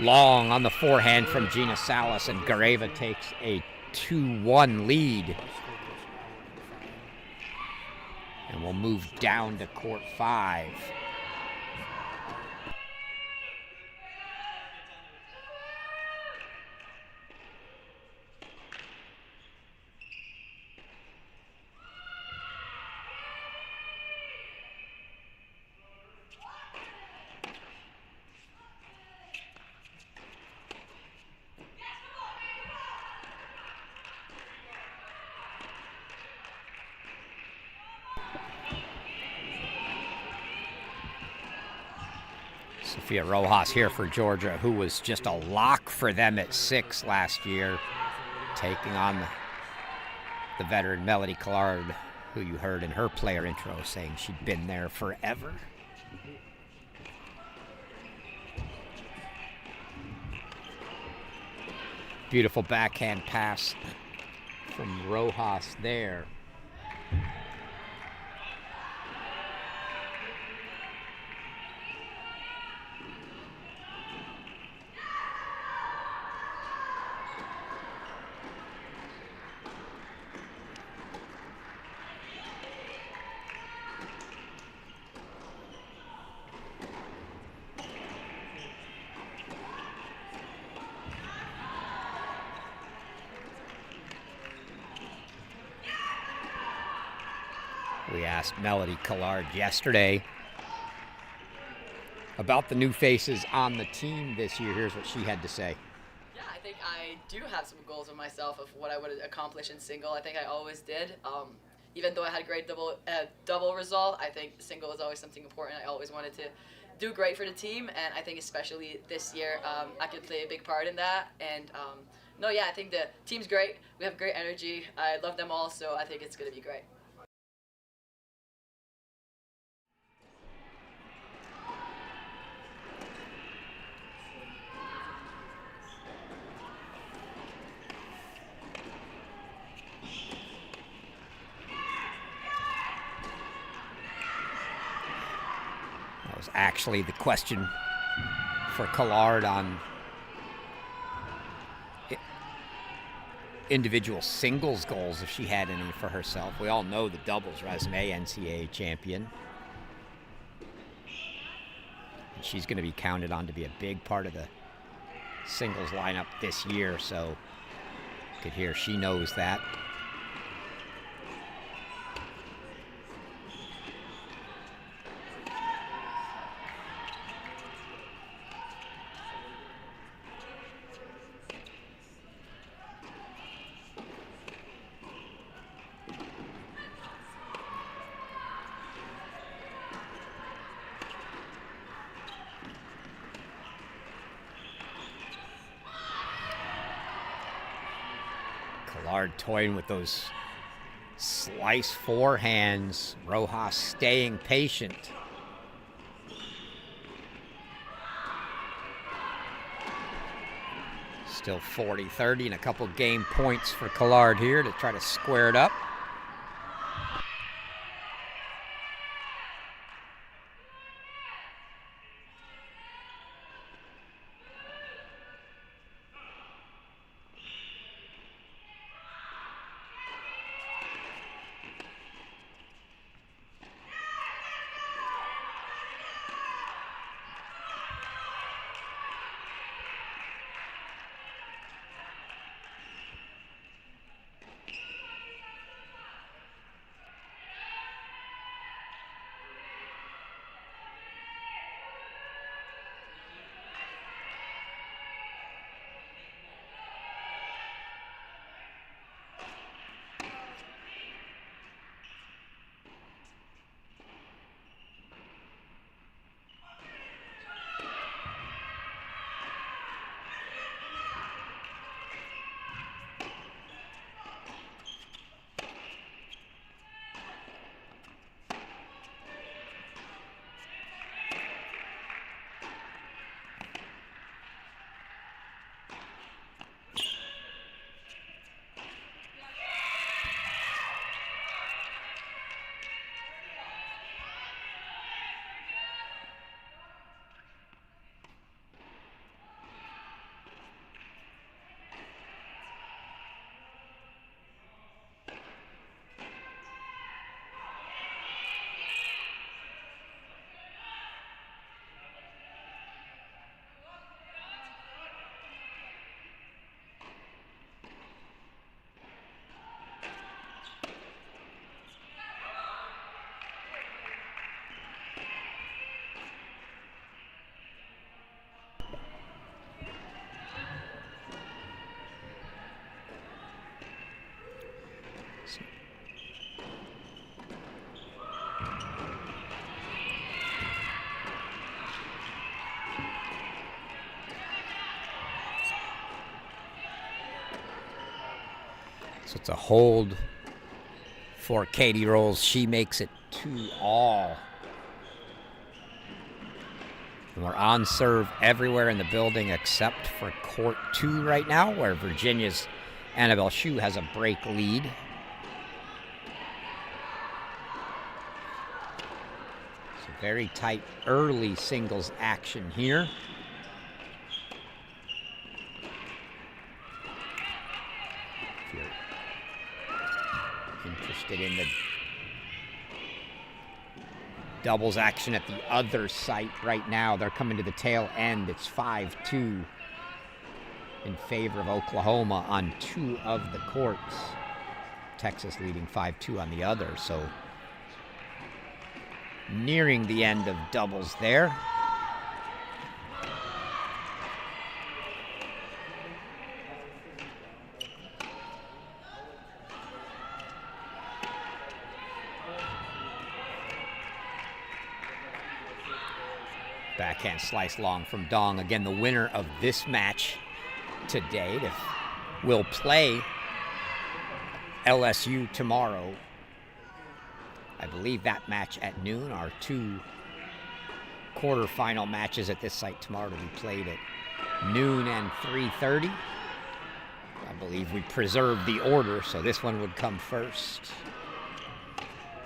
long on the forehand from Gina Salas, and Gareva takes a 2-1 lead. And we'll move down to court 5. Sophia Rojas here for Georgia, who was just a lock for them at 6 last year, taking on the veteran Melody Collard, who you heard in her player intro saying she'd been there forever. Beautiful backhand pass from Rojas there. We asked Melody Collard yesterday about the new faces on the team this year. Here's what she had to say. Yeah, I think I do have some goals of myself of what I would accomplish in single. I think I always did. Even though I had a great double result, I think single was always something important. I always wanted to do great for the team, and I think especially this year I could play a big part in that. And no, yeah, I think the team's great. We have great energy. I love them all, so I think it's going to be great. Was actually the question for Collard on individual singles goals, if she had any for herself. We all know the doubles resume, NCAA champion. She's going to be counted on to be a big part of the singles lineup this year, so you could hear she knows that. Collard toying with those slice forehands. Rojas staying patient. Still 40-30 and a couple game points for Collard here to try to square it up. So it's a hold for Katie Rolls. She makes it 2-all. And we're on serve everywhere in the building except for court 2 right now, where Virginia's Annabelle Shue has a break lead. So very tight early singles action here. Interested in the doubles action at the other site right now. They're coming to the tail end. It's 5-2 in favor of Oklahoma on 2 of the courts. Texas leading 5-2 on the other. So nearing the end of doubles there. Backhand slice long from Dong. Again, the winner of this match today will play LSU tomorrow. I believe that match at noon. Our 2 quarterfinal matches at this site tomorrow to be played at noon and 3:30. I believe we preserved the order, so this one would come first.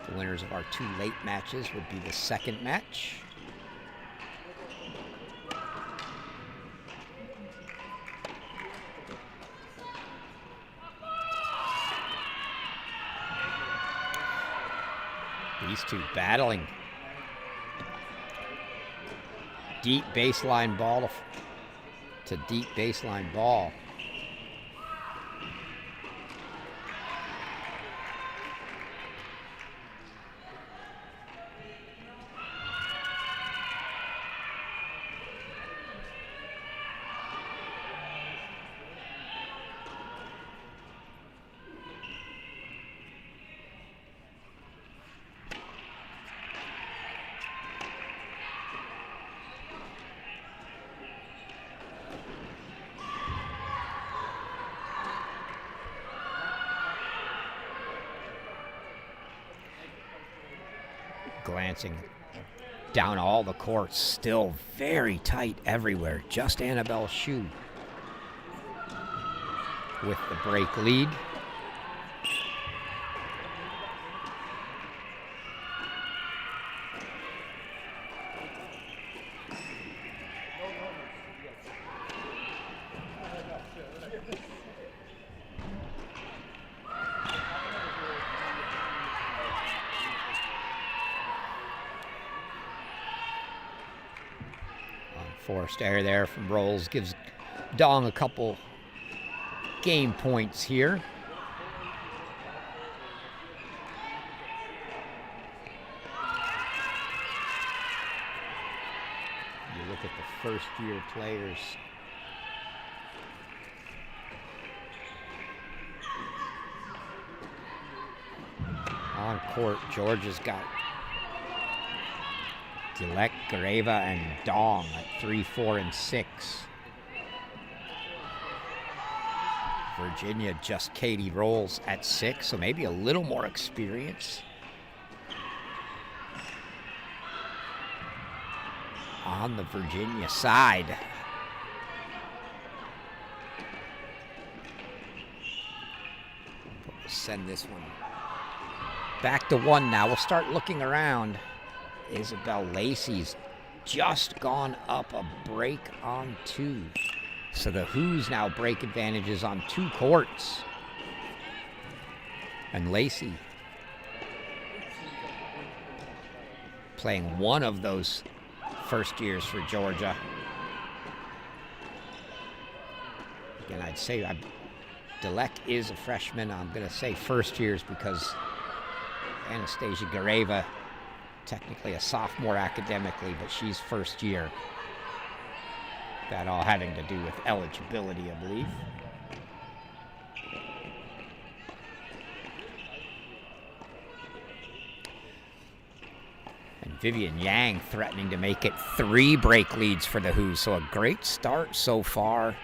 The winners of our 2 late matches would be the second match. These 2 battling deep baseline ball to deep baseline ball. Glancing down all the courts, still very tight everywhere. Just Annabelle Shu with the break lead. Forced error there from Rolls gives Dong a couple game points here. You look at the first-year players. On court, Georgia's got Dilek, Gareva, and Dong at 3, 4, and 6. Virginia just Katie Rolls at 6, so maybe a little more experience. On the Virginia side. We'll send this one back to 1 now. We'll start looking around. Isabel Lacey's just gone up a break on 2. So the Who's now break advantages on 2 courts. And Lacey playing one of those first years for Georgia. Again, I'd say Dilek is a freshman. I'm going to say first years because Anastasia Gareva, technically a sophomore academically, but she's first year. That all having to do with eligibility, I believe. And Vivian Yang threatening to make it 3 break leads for the Who's, so a great start so far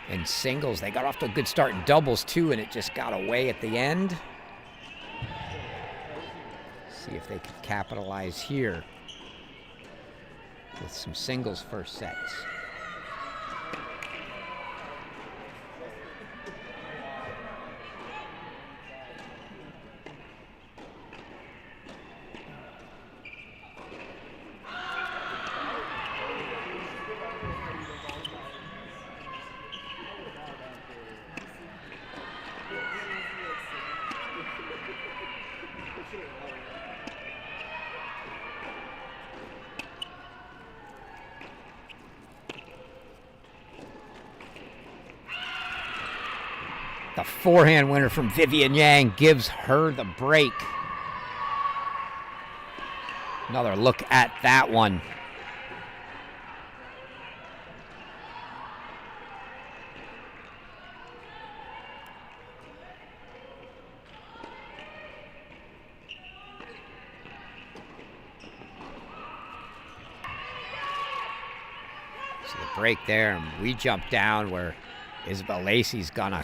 in singles. They got off to a good start in doubles too, and it just got away at the end. See if they can capitalize here with some singles first sets. The forehand winner from Vivian Yang gives her the break. Another look at that one. So the break there, and we jump down where Isabel Lacey's gonna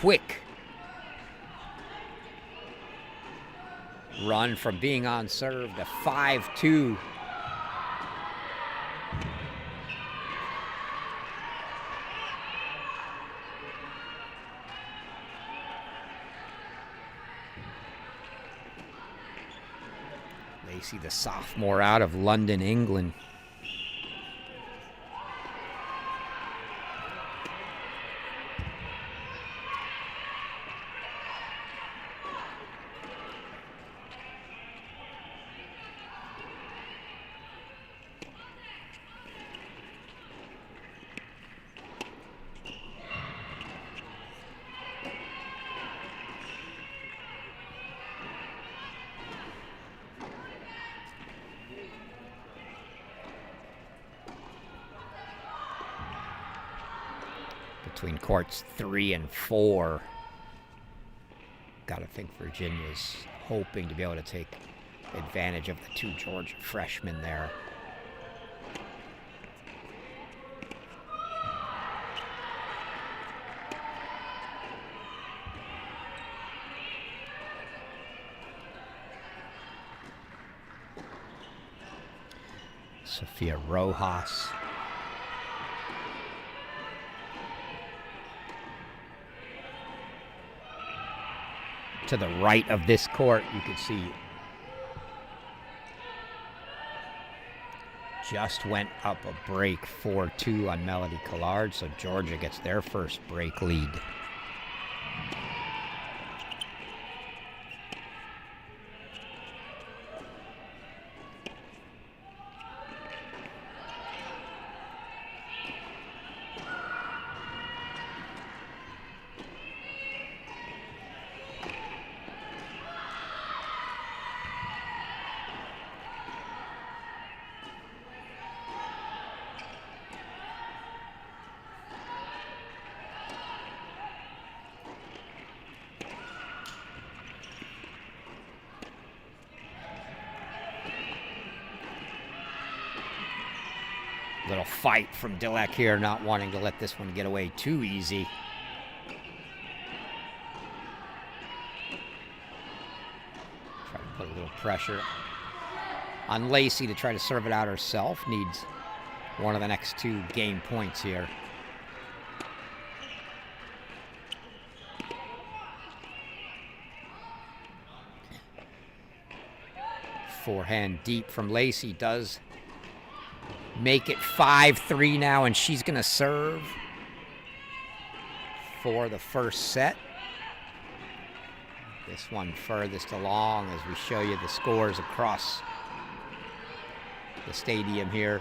quick run from being on serve to 5-2. Lacey, the sophomore out of London, England. between courts 3 and 4. Gotta think Virginia's hoping to be able to take advantage of the 2 Georgia freshmen there. Sophia Rojas. To the right of this court, you can see just went up a break 4-2 on Melody Collard, so Georgia gets their first break lead. Little fight from Dillek here, not wanting to let this one get away too easy. Try to put a little pressure on Lacey to try to serve it out herself. Needs one of the next 2 game points here. Forehand deep from Lacey does make it 5-3 now, and she's going to serve for the first set. This one furthest along as we show you the scores across the stadium here.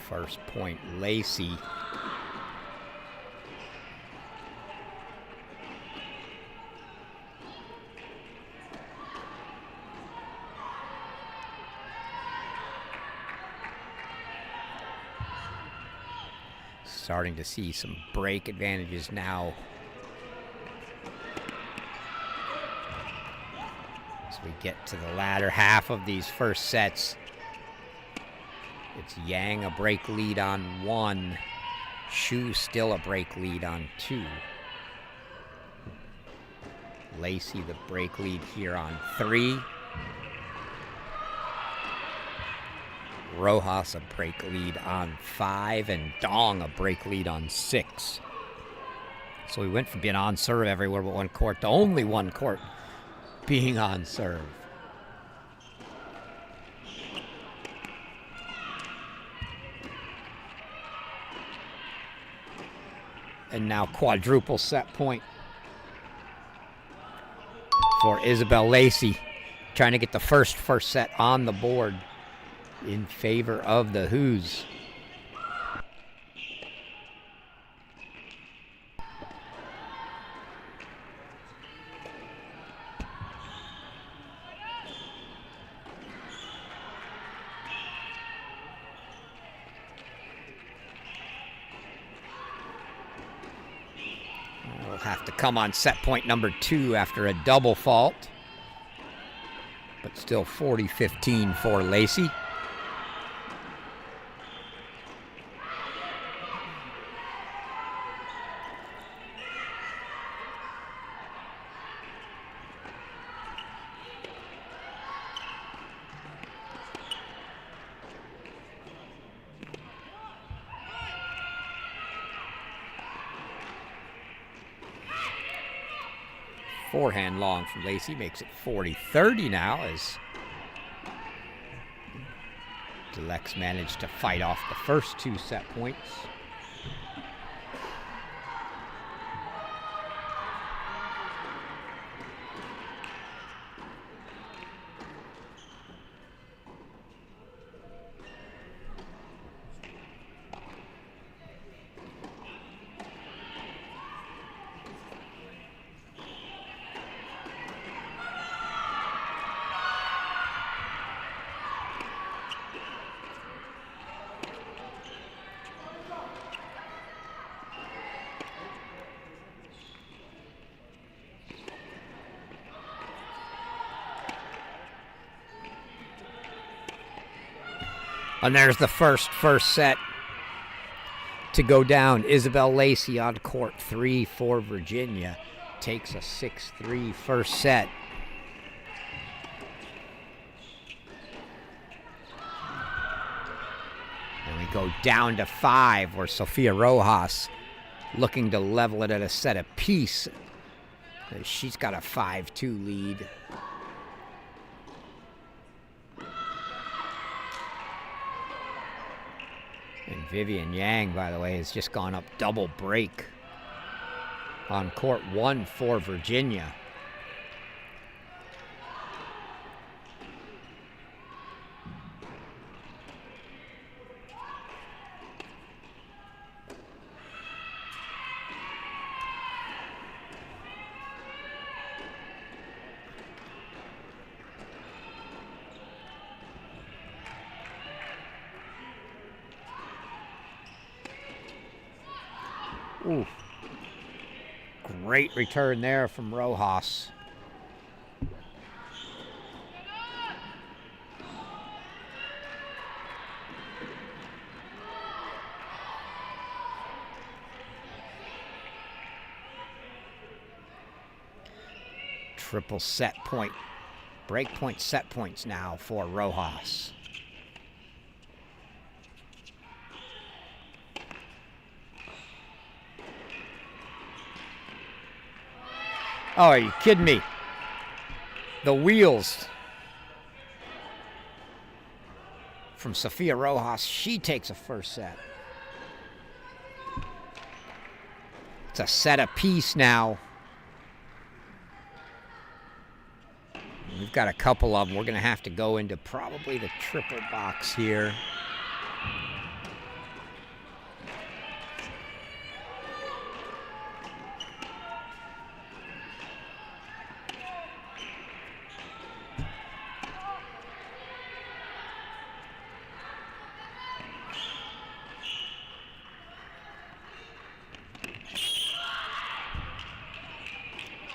First point, Lacey. Starting to see some break advantages now. As we get to the latter half of these first sets. It's Yang a break lead on 1. Shu still a break lead on 2. Lacey the break lead here on 3. Rojas a break lead on 5. And Dong a break lead on 6. So we went from being on serve everywhere but one court to only one court being on serve. And now quadruple set point for Isabel Lacey, trying to get the first set on the board in favor of the Who's. Have to come on set point number 2 after a double fault. But still 40-15 for Lacey. Forehand long from Lacey makes it 40-30 now as Dillek's managed to fight off the first 2 set points. And there's the first set to go down. Isabel Lacey on court 3 for Virginia. Takes a 6-3 first set. And we go down to 5, where Sofia Rojas looking to level it at a set apiece. She's got a 5-2 lead. And Vivian Yang, by the way, has just gone up double break on court 1 for Virginia. Ooh. Great return there from Rojas. Triple set point. Break point set points now for Rojas. Oh, are you kidding me? The wheels from Sofia Rojas. She takes a first set. It's a set apiece now. We've got a couple of them. We're going to have to go into probably the triple box here.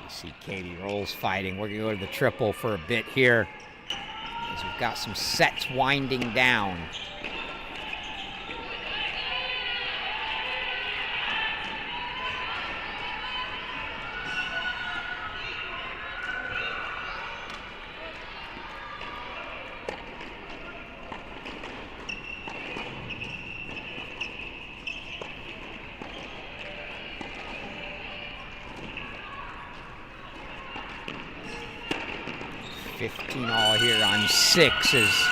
See Katie Rolls fighting. We're going to go to the triple for a bit here, as we've got some sets winding down. All here on 6 as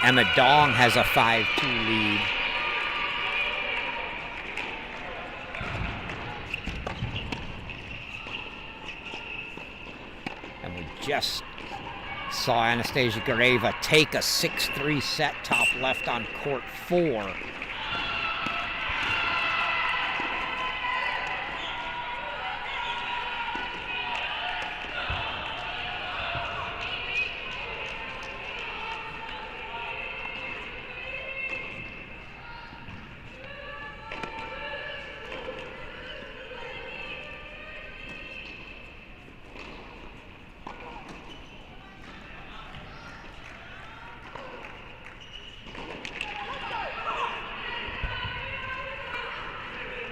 Emma Dong has a 5-2 lead. And we just saw Anastasia Gareva take a 6-3 set top left on court 4.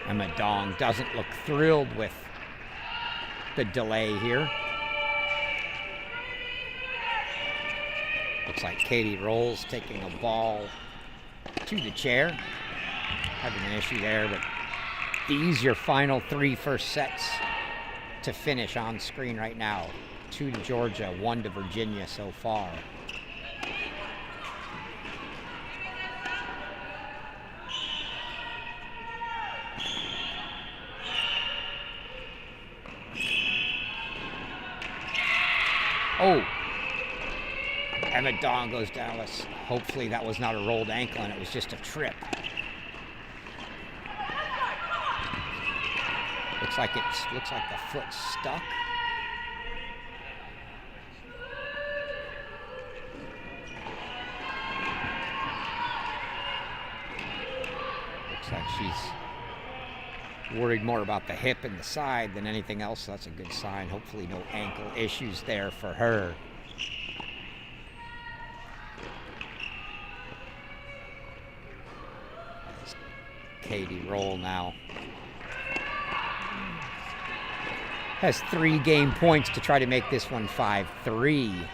Emma Dong doesn't look thrilled with the delay here. Looks like Katie Rolls taking a ball to the chair. Having an issue there, but these your final 3 first sets to finish on screen right now. 2 to Georgia, 1 to Virginia so far. Oh, Emma Dong goes down. Hopefully that was not a rolled ankle and it was just a trip. Looks like the foot's stuck. Looks like she's worried more about the hip and the side than anything else. So that's a good sign. Hopefully no ankle issues there for her. Katie roll now. Has 3 game points to try to make this one 5-3.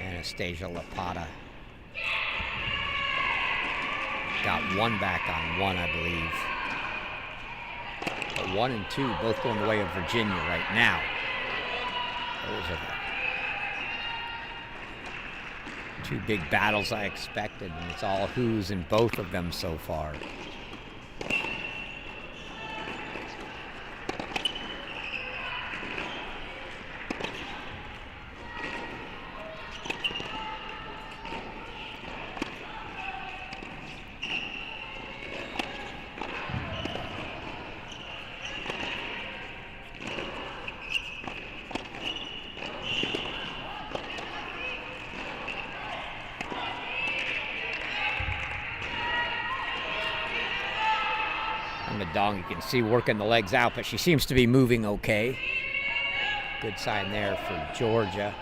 Anastasia Lapata got 1 back on 1, I believe. But 1 and 2 both going the way of Virginia right now. Those are the 2 big battles I expected, and it's all who's in both of them so far. Dong, you can see working the legs out, but she seems to be moving okay. Good sign there for Georgia.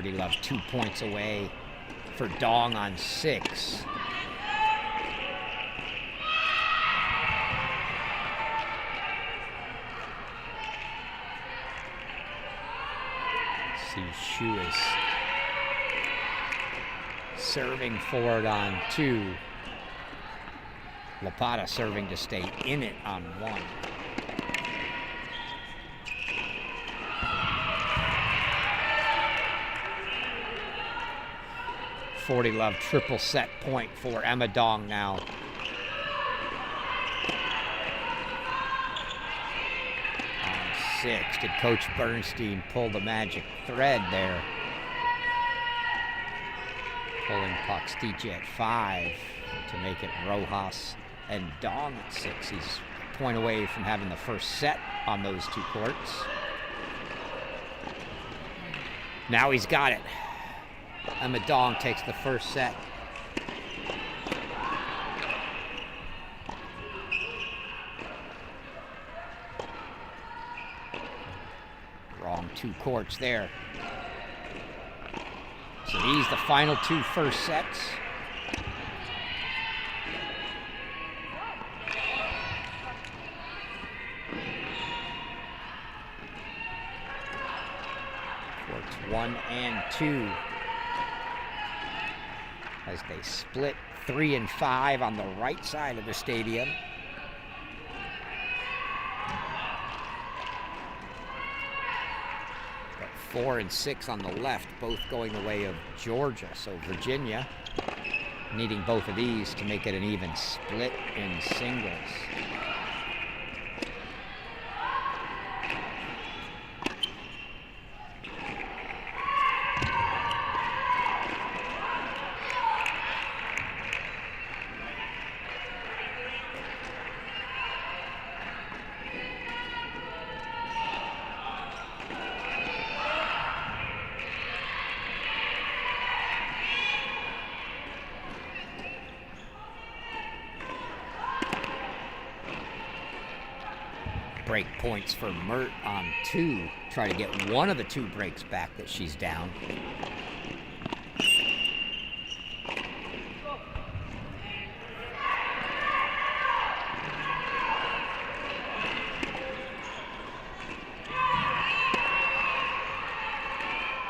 Love 2 points away for Dong on 6. See, Shu is serving forward on 2. Lapata serving to stay in it on 1. Love triple set point for Emma Dong now. On 6, did Coach Bernstein pull the magic thread there? Pulling Pakstiche at 5 to make it Rojas and Dong at 6. He's a point away from having the first set on those 2 courts. Now he's got it. Emma Dong takes the first set. Wrong 2 courts there. So these the final 2 first sets. Courts 1 and 2. As they split 3 and 5 on the right side of the stadium. But 4 and 6 on the left, both going the way of Georgia. So Virginia needing both of these to make it an even split in singles. Break points for Mert on 2. Try to get one of the 2 breaks back that she's down.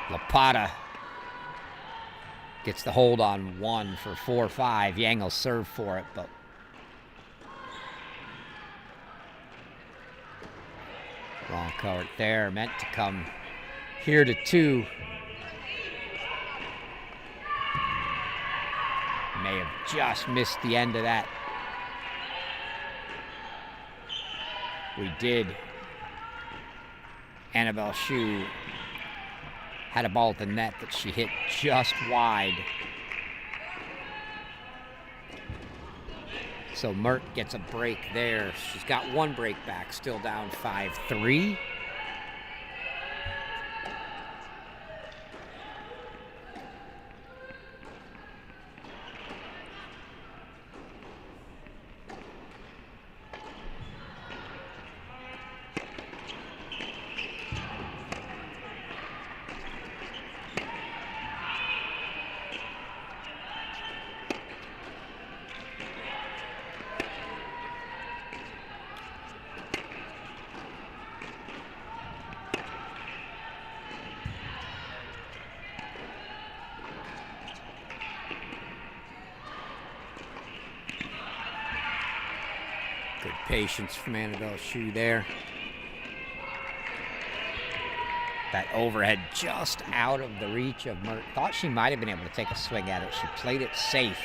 Lapata gets the hold on 1 for 4-5. Yang will serve for it, but Long court there, meant to come here to 2. May have just missed the end of that. We did. Annabelle Shu had a ball at the net that she hit just wide. So Mert gets a break there. She's got 1 break back, still down 5-3. Good patience from Annabelle Shu there. That overhead just out of the reach of Mert. Thought she might have been able to take a swing at it. She played it safe.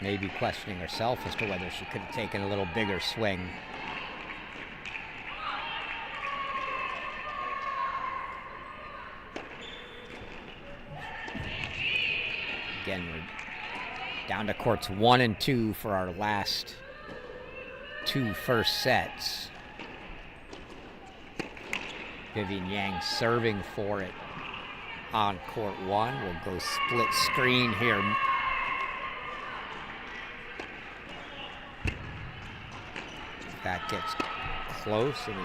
Maybe questioning herself as to whether she could have taken a little bigger swing. Again, we're down to courts 1 and 2 for our last 2 first sets. Vivian Yang serving for it on court 1. We'll go split screen here. That gets close and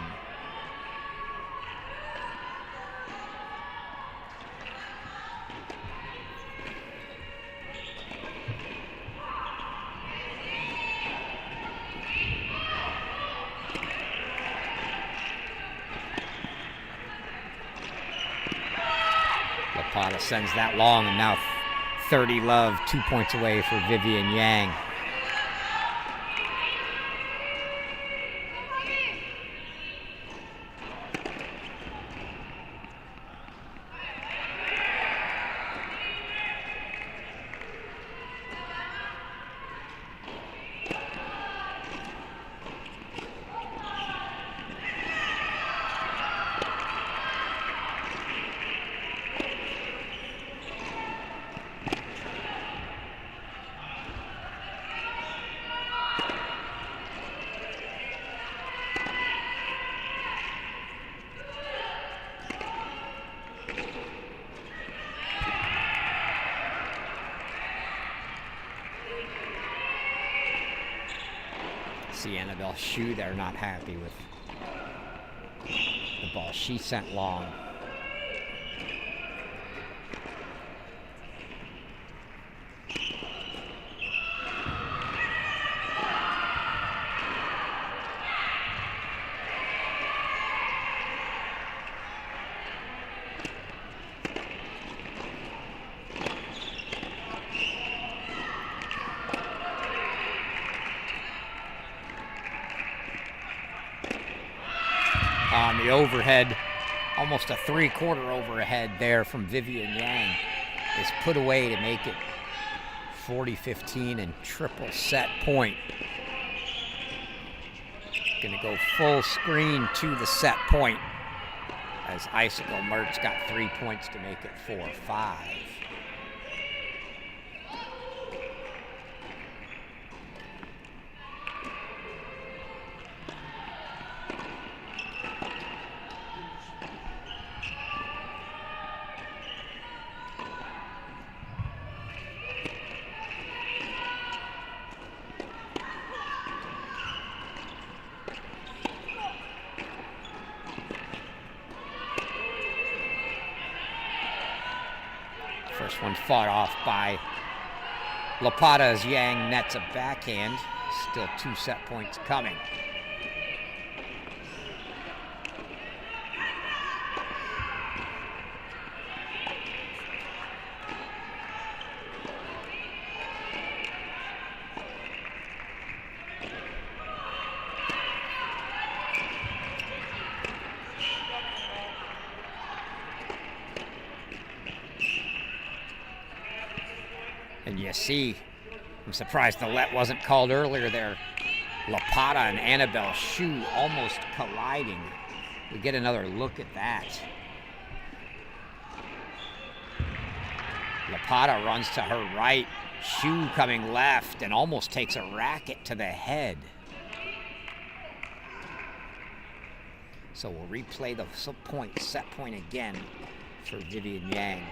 Lapata sends that long, and now 30 love, 2 points away for Vivian Yang. See Annabelle Shu there, not happy with the ball she sent long. On the overhead, almost a 3/4 overhead there from Vivian Yang is put away to make it 40-15 and triple set point. Gonna go full screen to the set point as Icicle Mertz got 3 points to make it 4-5. First one fought off by Lapata as Yang nets a backhand. Still 2 set points coming. see. I'm surprised the let wasn't called earlier there. Lapata and Annabelle Shu almost colliding. We get another look at that. Lapata runs to her right. Shu coming left and almost takes a racket to the head. So we'll replay the set point again for Vivian Yang.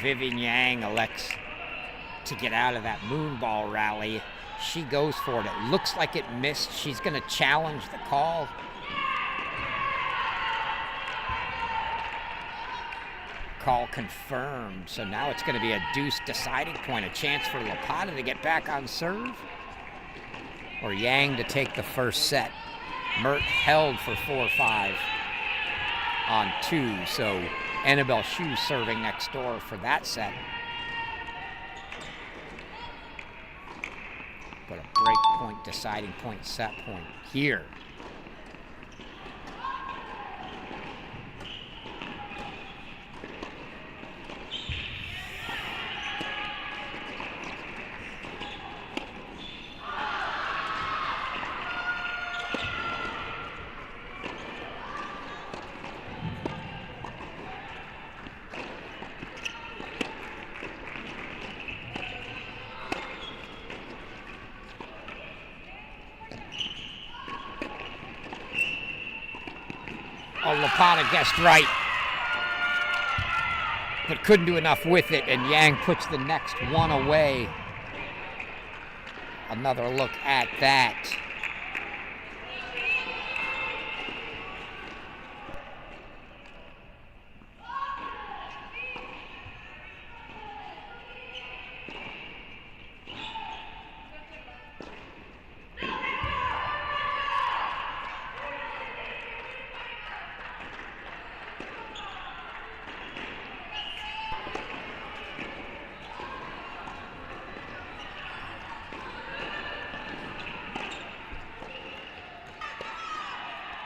Vivian Yang elects to get out of that moonball rally. She goes for it. It looks like it missed. She's going to challenge the call. Call confirmed. So now it's going to be a deuce deciding point, a chance for Lapata to get back on serve, or Yang to take the first set. Mert held for 4-5 on 2, so Annabelle Shu serving next door for that set. But a break point, deciding point, set point here. Oh, Lapata guessed right, but couldn't do enough with it, and Yang puts the next one away. Another look at that.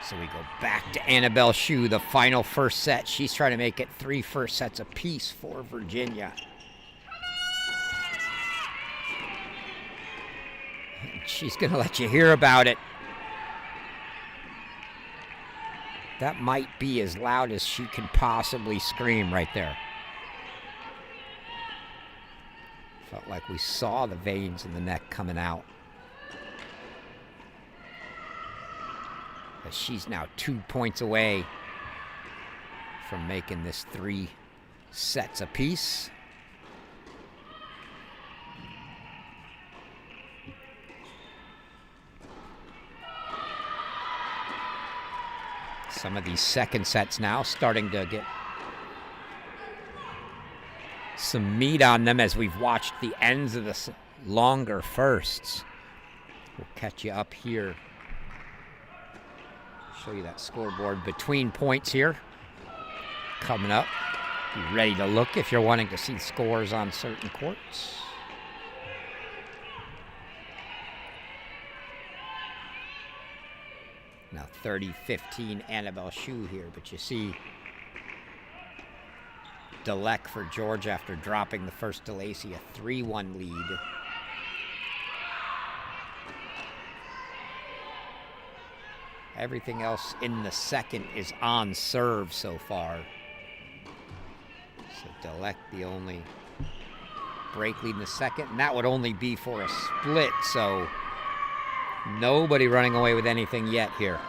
So we go back to Annabelle Shu, the final first set. She's trying to make it 3 first sets apiece for Virginia. And she's going to let you hear about it. That might be as loud as she can possibly scream right there. Felt like we saw the veins in the neck coming out. As she's now 2 points away from making this 3 sets apiece. Some of these second sets now starting to get some meat on them as we've watched the ends of the longer firsts. We'll catch you up here. Show you that scoreboard between points here. Coming up. Be ready to look if you're wanting to see scores on certain courts. Now 30-15 Annabelle Shu here, but you see Delek for Georgia after dropping the first to Lacey, a 3-1 lead. Everything else in the second is on serve so far. So Delek the only break lead in the second, and that would only be for a split, so nobody running away with anything yet here.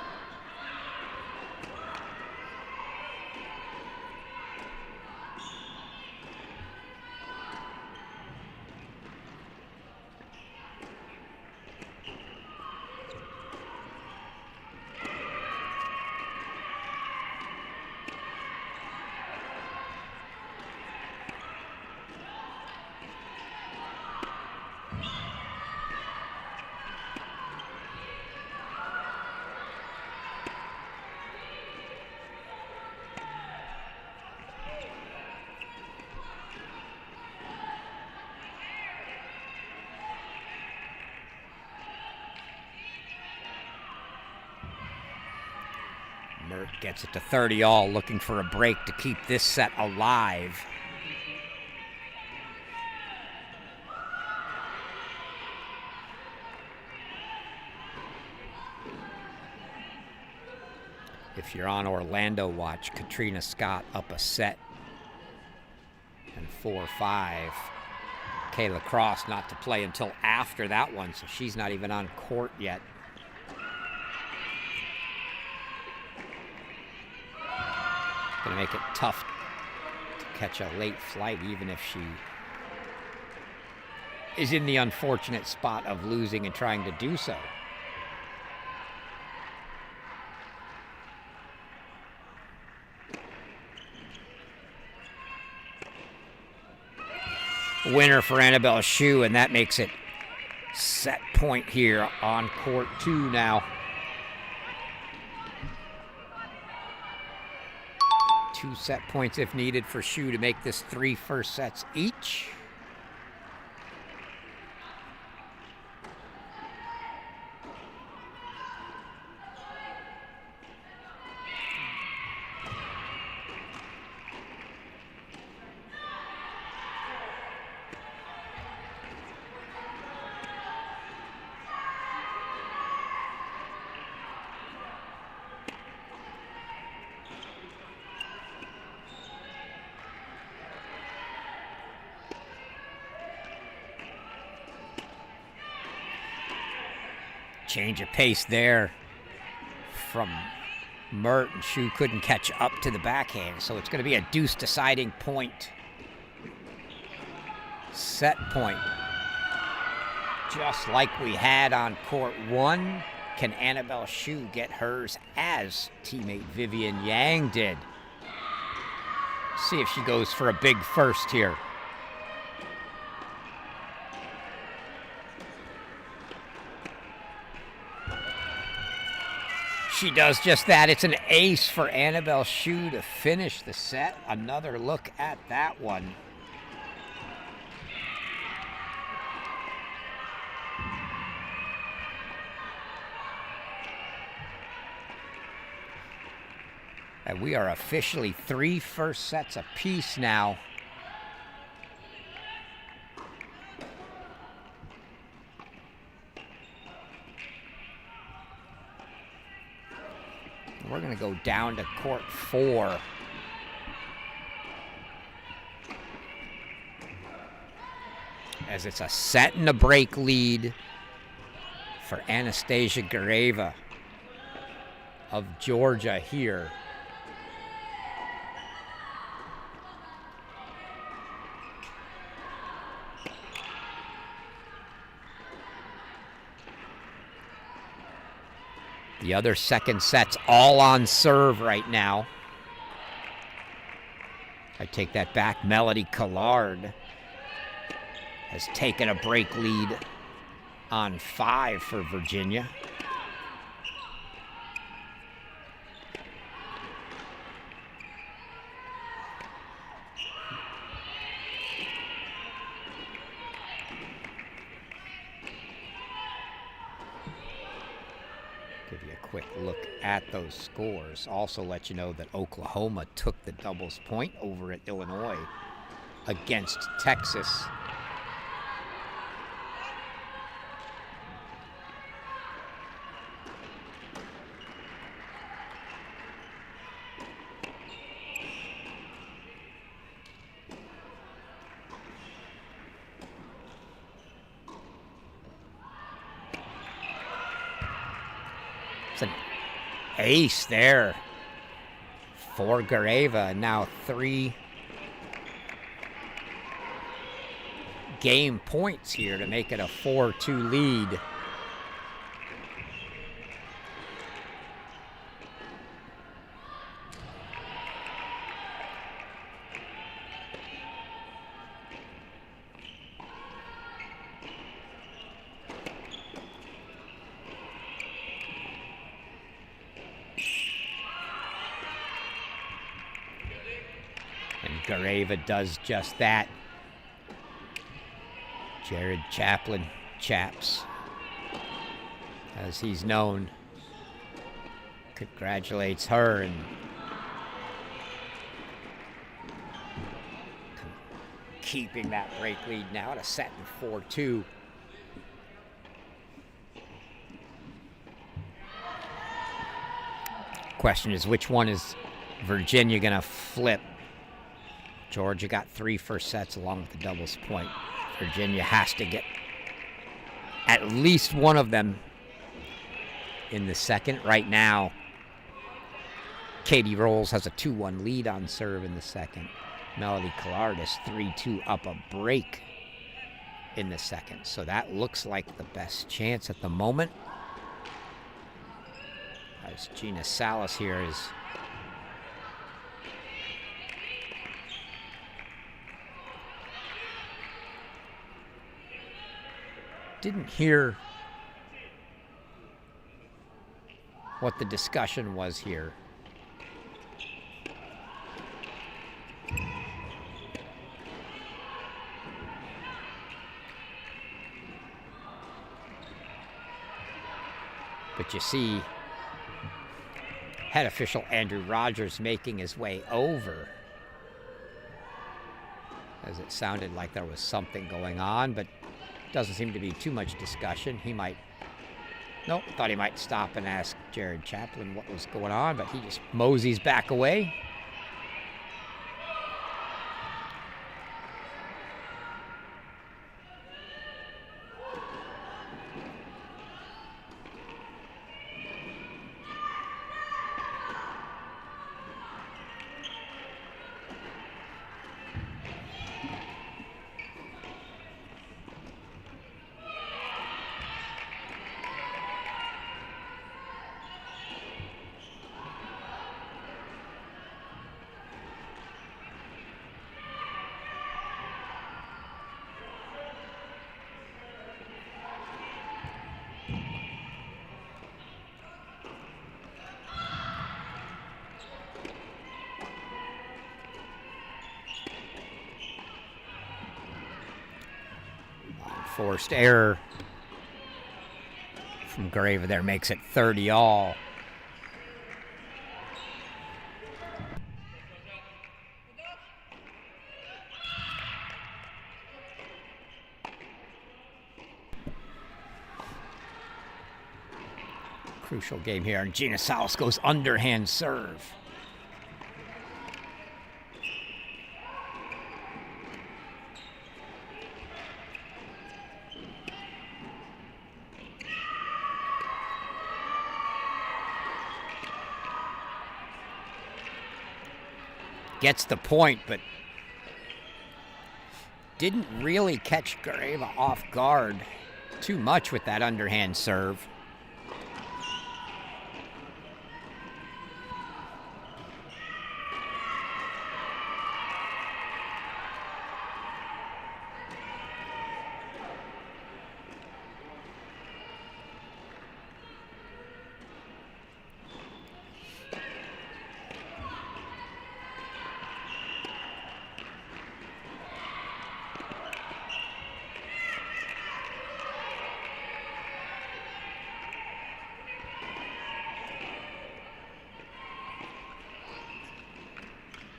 Mert gets it to 30-all, looking for a break to keep this set alive. If you're on Orlando watch, Katrina Scott up a set. And 4-5. Kayla Cross not to play until after that one, so she's not even on court yet. Gonna make it tough to catch a late flight, even if she is in the unfortunate spot of losing and trying to do so. Winner for Annabelle Shu, and that makes it set point here on court 2 now. 2 set points if needed for Shu to make this 3 first sets each. Change of pace there from Mert, and Shu couldn't catch up to the backhand, so it's going to be a deuce deciding point. Set point. Just like we had on court 1, can Annabelle Shu get hers as teammate Vivian Yang did? See if she goes for a big first here. She does just that. It's an ace for Annabelle Shu to finish the set. Another look at that one. And we are officially 3 first sets apiece now. We're going to go down to court 4. As it's a set and a break lead for Anastasia Gareva of Georgia here. The other second set's all on serve right now. I take that back. Melody Collard has taken a break lead on 5 for Virginia. Quick look at those scores. Also let you know that Oklahoma took the doubles point over at Illinois against Texas. It's an ace there for Gareva. Now 3 game points here to make it a 4-2 lead. Gareva does just that. Jared Chaplin, Chaps, as he's known, congratulates her and keeping that break lead now at a set in 4-2. Question is, which one is Virginia going to flip? Georgia got 3 first sets along with the doubles point. Virginia has to get at least one of them in the second. Right now, Katie Rolls has a 2-1 lead on serve in the second. Melody Collardis 3-2 up a break in the second. So that looks like the best chance at the moment. As Gina Salas here is didn't hear what the discussion was here. But you see head official Andrew Rogers making his way over, as it sounded like there was something going on, but doesn't seem to be too much discussion. He might, nope, thought he might stop and ask Jared Chaplin what was going on, but he just moseys back away. Forced error from Grava there makes it 30 all. Crucial game here, and Gina Salas goes underhand serve. Gets the point, but didn't really catch Grava off guard too much with that underhand serve.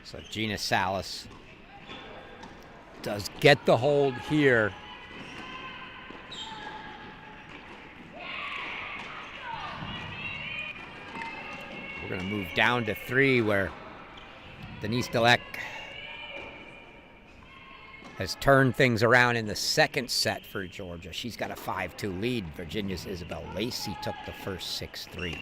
So Gina Salas does get the hold here. We're going to move down to 3, where Denise Delec has turned things around in the second set for Georgia. She's got a 5-2 lead. Virginia's Isabel Lacey took the first 6-3.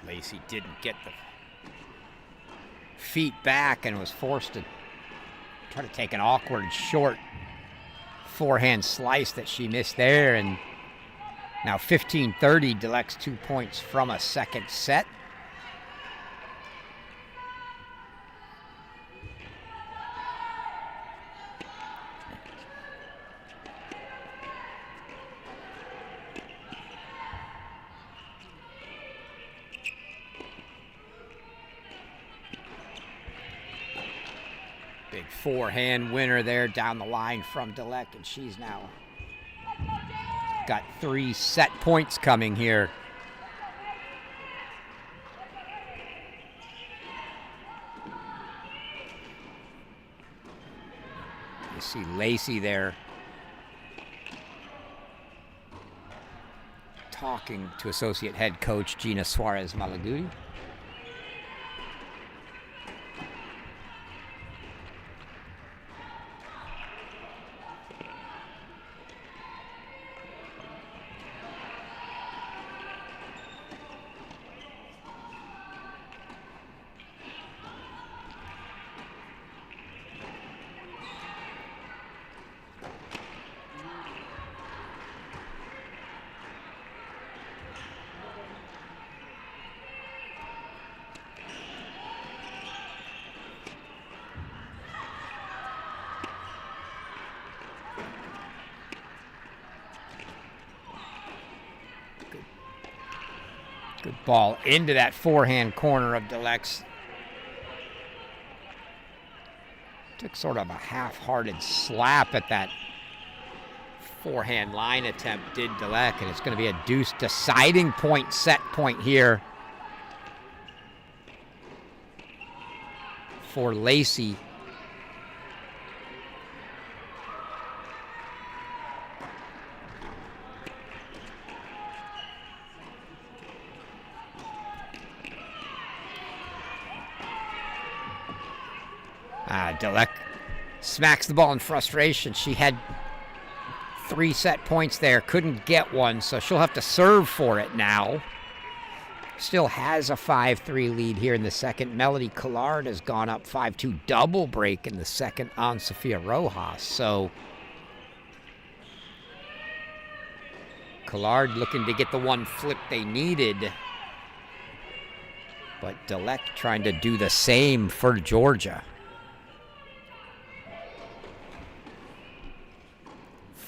Lacey didn't get the feet back and was forced to Try to take an awkward short forehand slice that she missed there, and now 15-30, Delec's 2 points from a second set. Big forehand winner there down the line from Delec, and she's now got 3 set points coming here. You see Lacey there talking to associate head coach Gina Suarez-Malaguti. Good ball into that forehand corner of Delec's. Took sort of a half-hearted slap at that forehand line attempt, did Delec, and it's going to be a deuce deciding point, set point here for Lacey. Delec smacks the ball in frustration. She had 3 set points there, couldn't get one, so she'll have to serve for it now. Still has a 5-3 lead here in the second. Melody Collard has gone up 5-2 double break in the second on Sofia Rojas. So Collard looking to get the one flip they needed, but Delec trying to do the same for Georgia.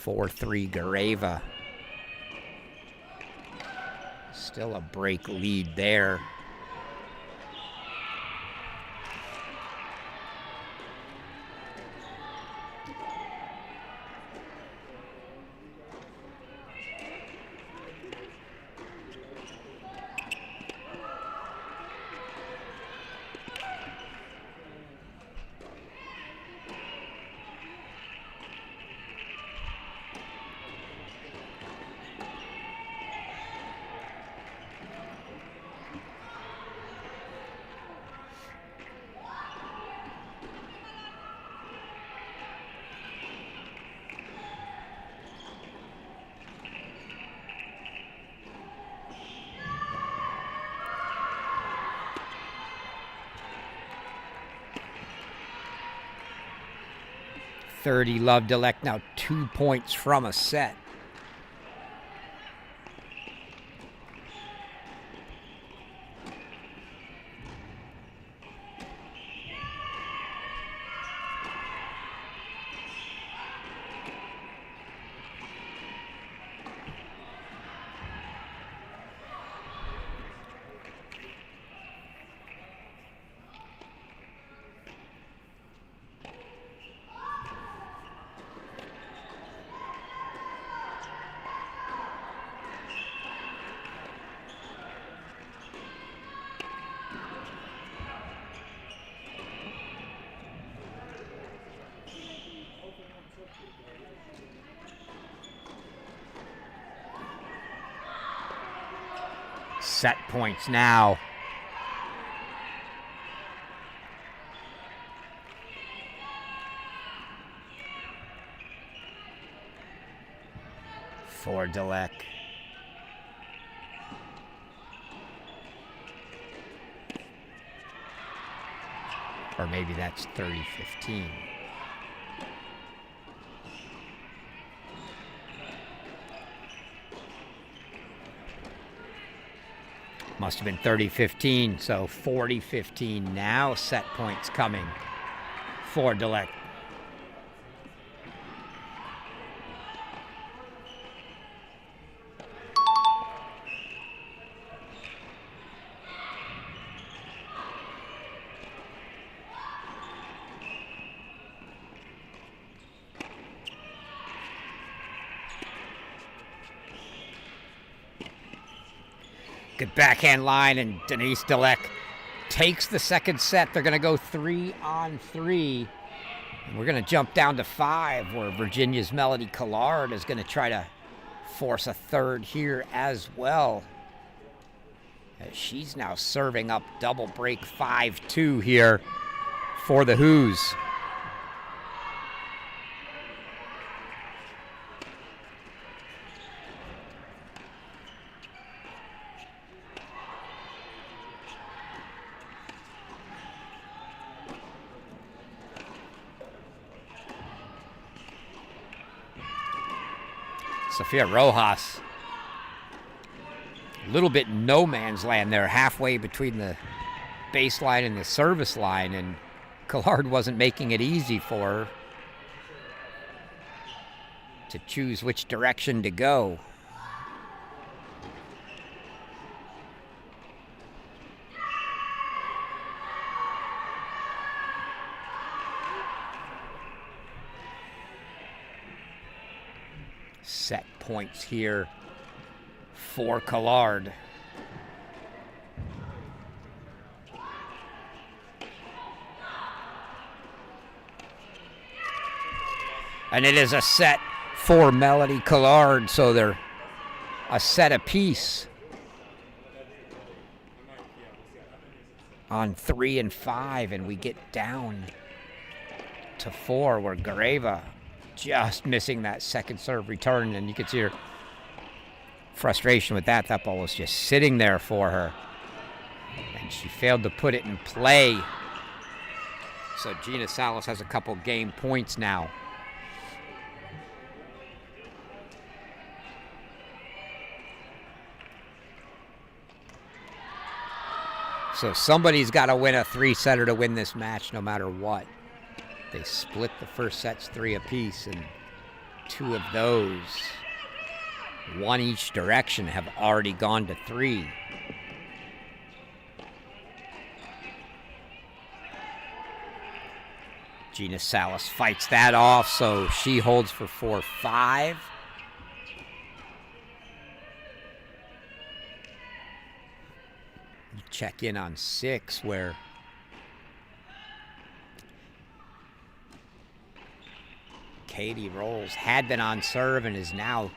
4-3 Gareva. Still a break lead there. Love Delec now 2 points from a set. Set points now. For Delec. Or maybe that's 30-15. Must have been 30-15, so 40-15 now. Set points coming for Deleck. Good backhand line, and Denise Deleck takes the second set. They're going to go 3-on-3. And we're going to jump down to 5, where Virginia's Melody Collard is going to try to force a third here as well. As she's now serving up double break 5-2 here for the Who's. Sofia Rojas, a little bit no man's land there, halfway between the baseline and the service line, and Collard wasn't making it easy for her to choose which direction to go. Set points here for Collard. And it is a set for Melody Collard, so they're a set apiece on 3 and 5, and we get down to 4, where Gareva just missing that second serve return, and you could see her frustration with that. That ball was just sitting there for her, and she failed to put it in play. So Gina Salas has a couple game points now. So somebody's got to win a 3-setter to win this match no matter what. They split the first sets 3 apiece, and 2 of those, 1 each direction, have already gone to 3. Gina Salas fights that off, so she holds for 4-5. Check in on 6, where Katie Rolls had been on serve and is now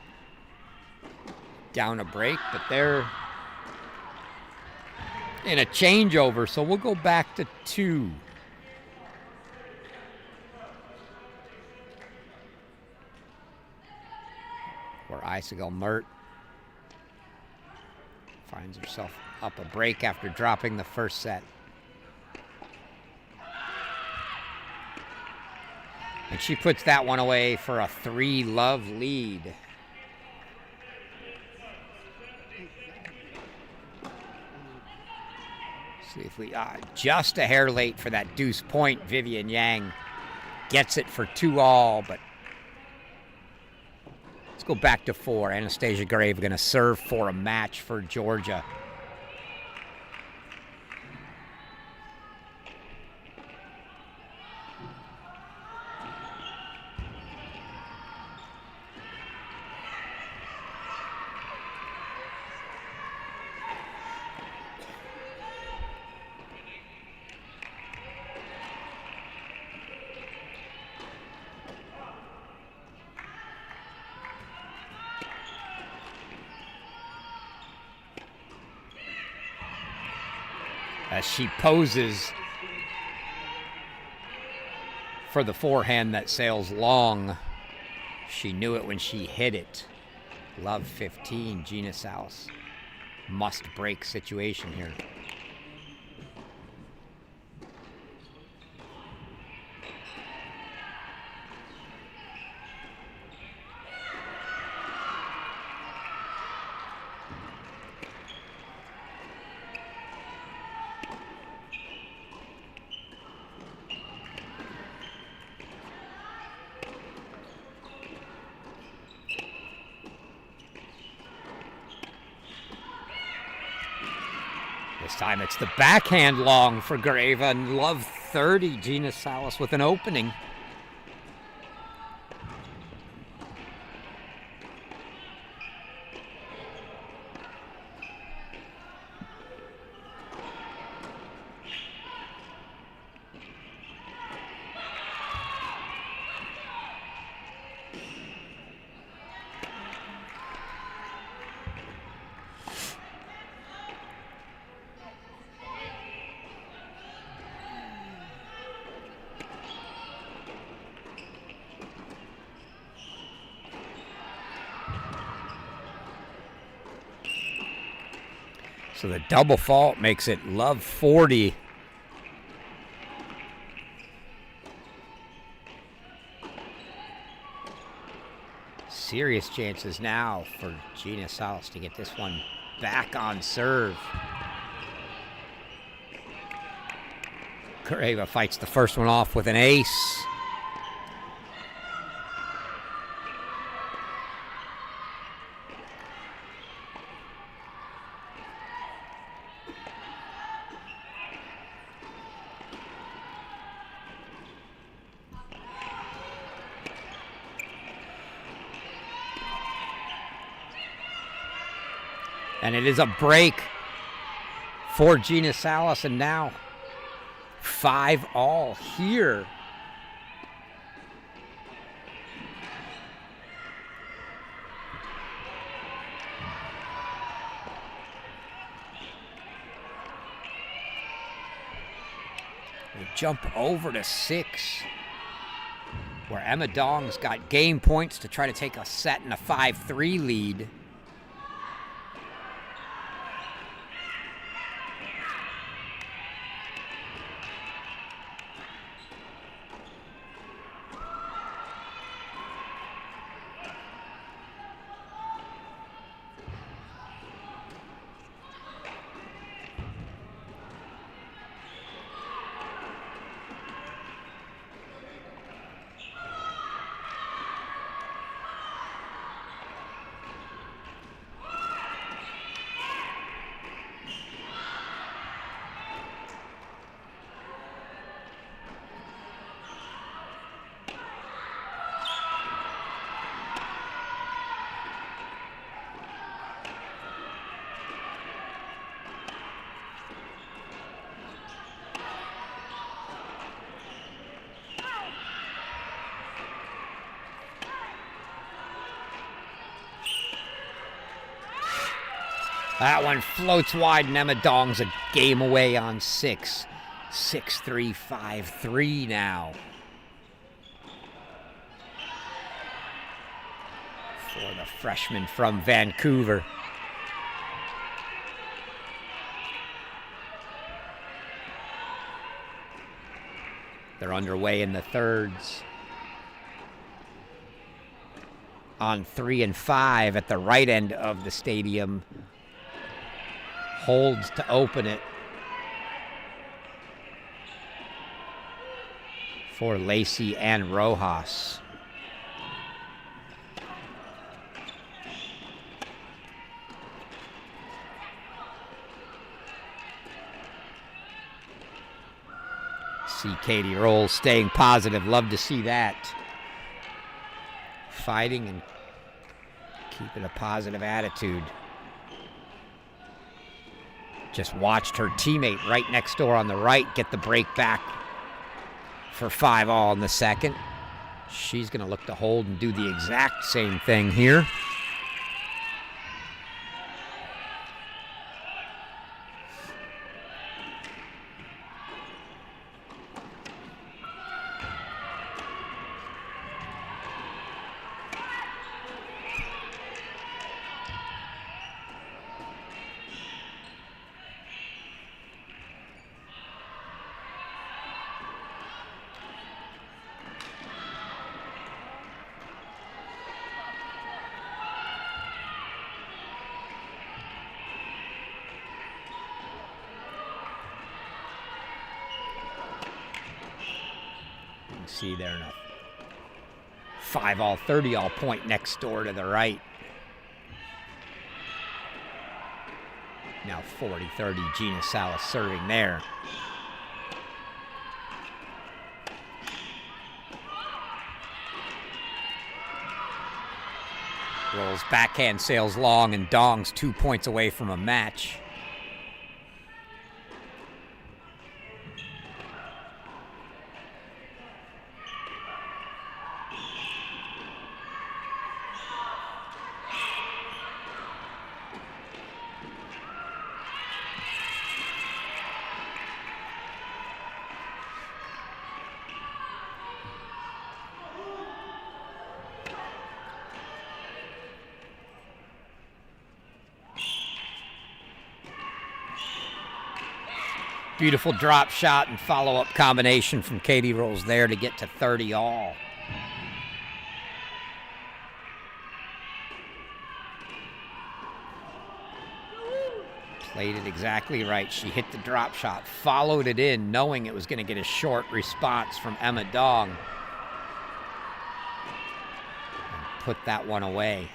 down a break, but they're in a changeover, so we'll go back to 2. Where Isagal Mert finds herself up a break after dropping the first set. And she puts that one away for a 3-love lead. See if we just a hair late for that deuce point. Vivian Yang gets it for 2-all, but let's go back to 4. Anastasia Grave going to serve for a match for Georgia. As she poses for the forehand that sails long. She knew it when she hit it. Love 15, Gina Salas. Must break situation here. This time it's the backhand long for Greva, and love 30. Gina Salas with an opening. So the double fault makes it love 40. Serious chances now for Gina Salas to get this one back on serve. Greva fights the first one off with an ace. And it is a break for Gina Salas, and now 5-all here. We jump over to 6, where Emma Dong's got game points to try to take a set and a 5-3 lead. That one floats wide, and Emma Dong's a game away on 6. 6-3, 5-3 now. For the freshman from Vancouver. They're underway in the thirds. On 3 and 5 at the right end of the stadium. Holds to open it for Lacey and Rojas. See Katie Rolls staying positive. Love to see that. Fighting and keeping a positive attitude. Just watched her teammate right next door on the right get the break back for 5-all in the second. She's going to look to hold and do the exact same thing here. See there in a 5-all, 30-all point next door to the right. now 40-30. Gina Salas serving there. Rolls backhand, sails long, and Dong's 2 points away from a match. Beautiful drop shot and follow-up combination from Katie Rolls there to get to 30 all. Played it exactly right. She hit the drop shot, followed it in, knowing it was going to get a short response from Emma Dong. And put that one away.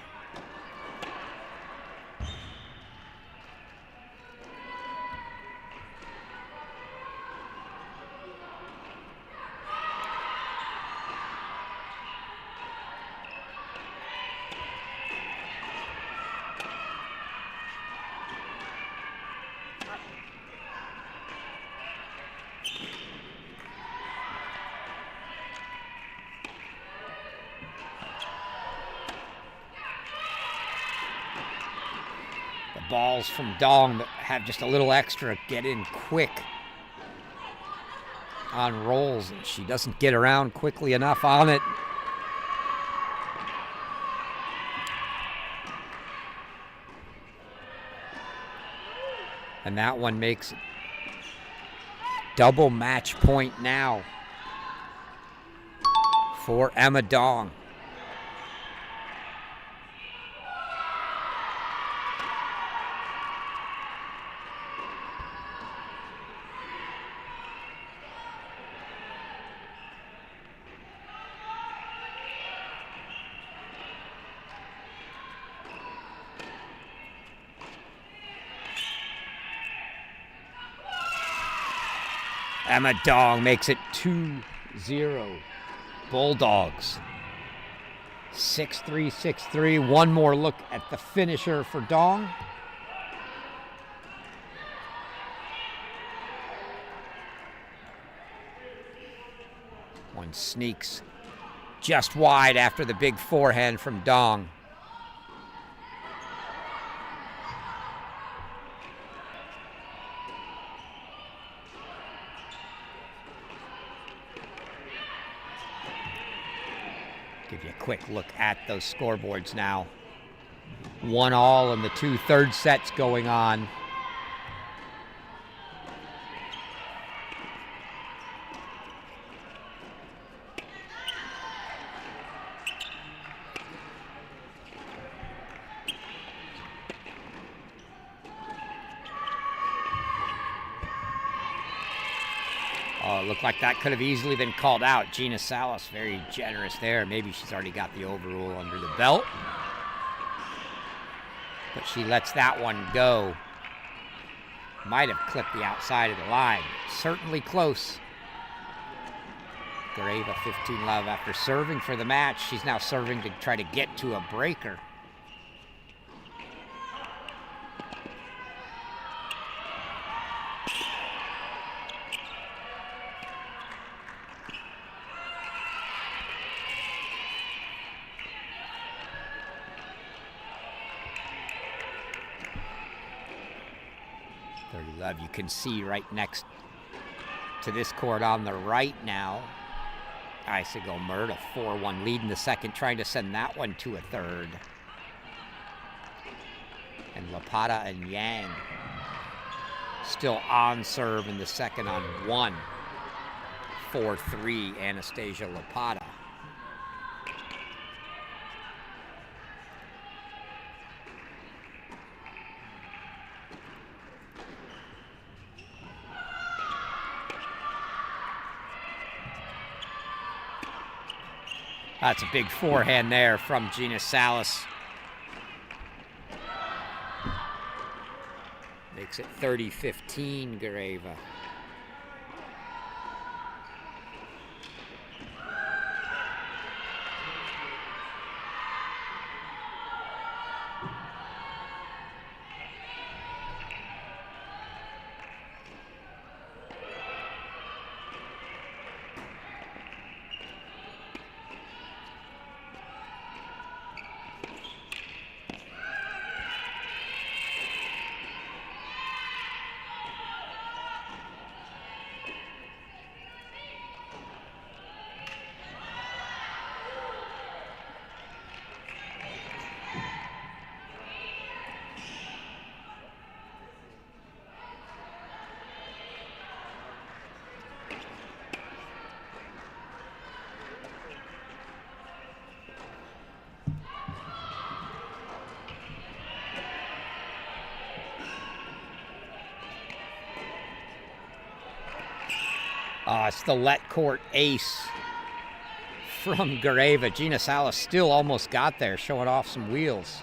Balls from Dong that have just a little extra get in quick on Rolls, and she doesn't get around quickly enough on it. And that one makes it double match point now for Emma Dong. Emma Dong makes it 2-0. Bulldogs. 6-3, 6-3. One more look at the finisher for Dong. One sneaks just wide after the big forehand from Dong. Give you a quick look at those scoreboards now. 1-all and the 2 third sets going on. Oh, it looked like that could have easily been called out. Gina Salas, very generous there. Maybe she's already got the overrule under the belt. But she lets that one go. Might have clipped the outside of the line. Certainly close. Gareva 15 love after serving for the match. She's now serving to try to get to a breaker. Love, you can see right next to this court on the right now. Isa Gomer, a 4-1 lead in the second, trying to send that one to a third. And Lapata and Yang still on serve in the second on 1. 4-3, Anastasia Lapata. That's a big forehand there from Gina Salas. Makes Makes it 30-15, Gareva. It's the let court ace from Gareva. Gina Salas still almost got there, showing off some wheels.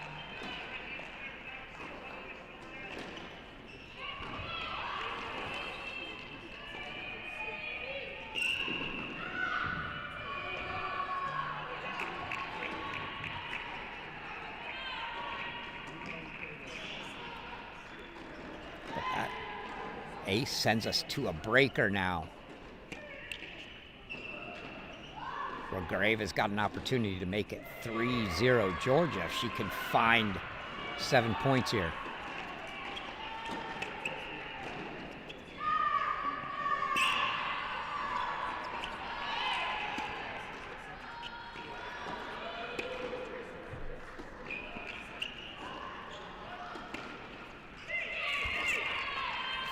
But that ace sends us to a breaker now, where Gareva's got an opportunity to make it 3-0 Georgia if she can find 7 points here.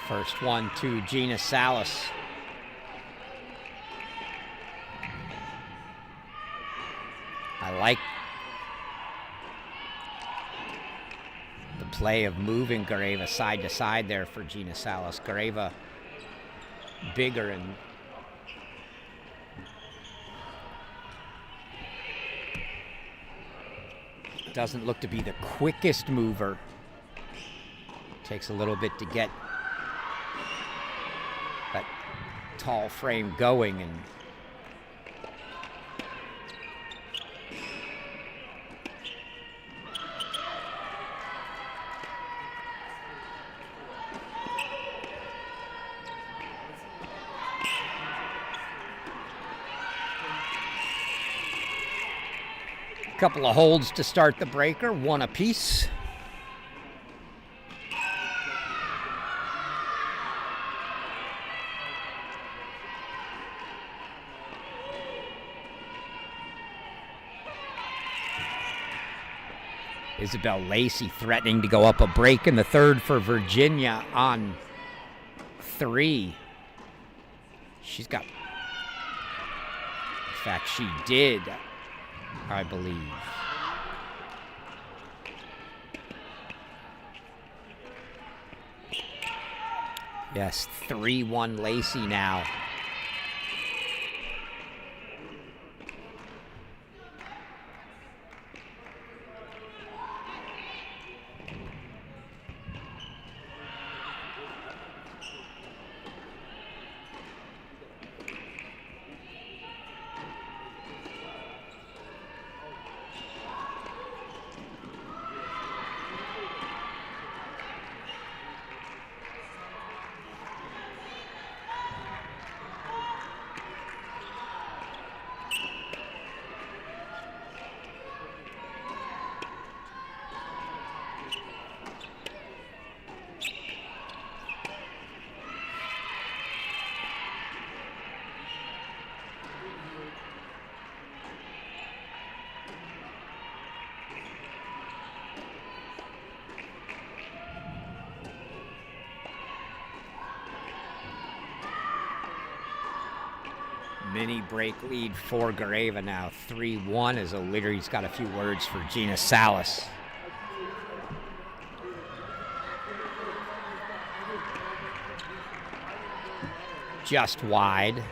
First one to Gina Salas. I like the play of moving Gareva side to side there for Gina Salas. Gareva bigger and doesn't look to be the quickest mover. Takes a little bit to get that tall frame going, and couple of holds to start the breaker, one apiece. Isabel Lacey threatening to go up a break in the third for Virginia on 3. She's got, in fact, she did, I believe. Yes, 3-1 Lacey now. Mini break lead for Gareva now, 3-1, as O'Leary's got a few words for Gina Salas. Just wide.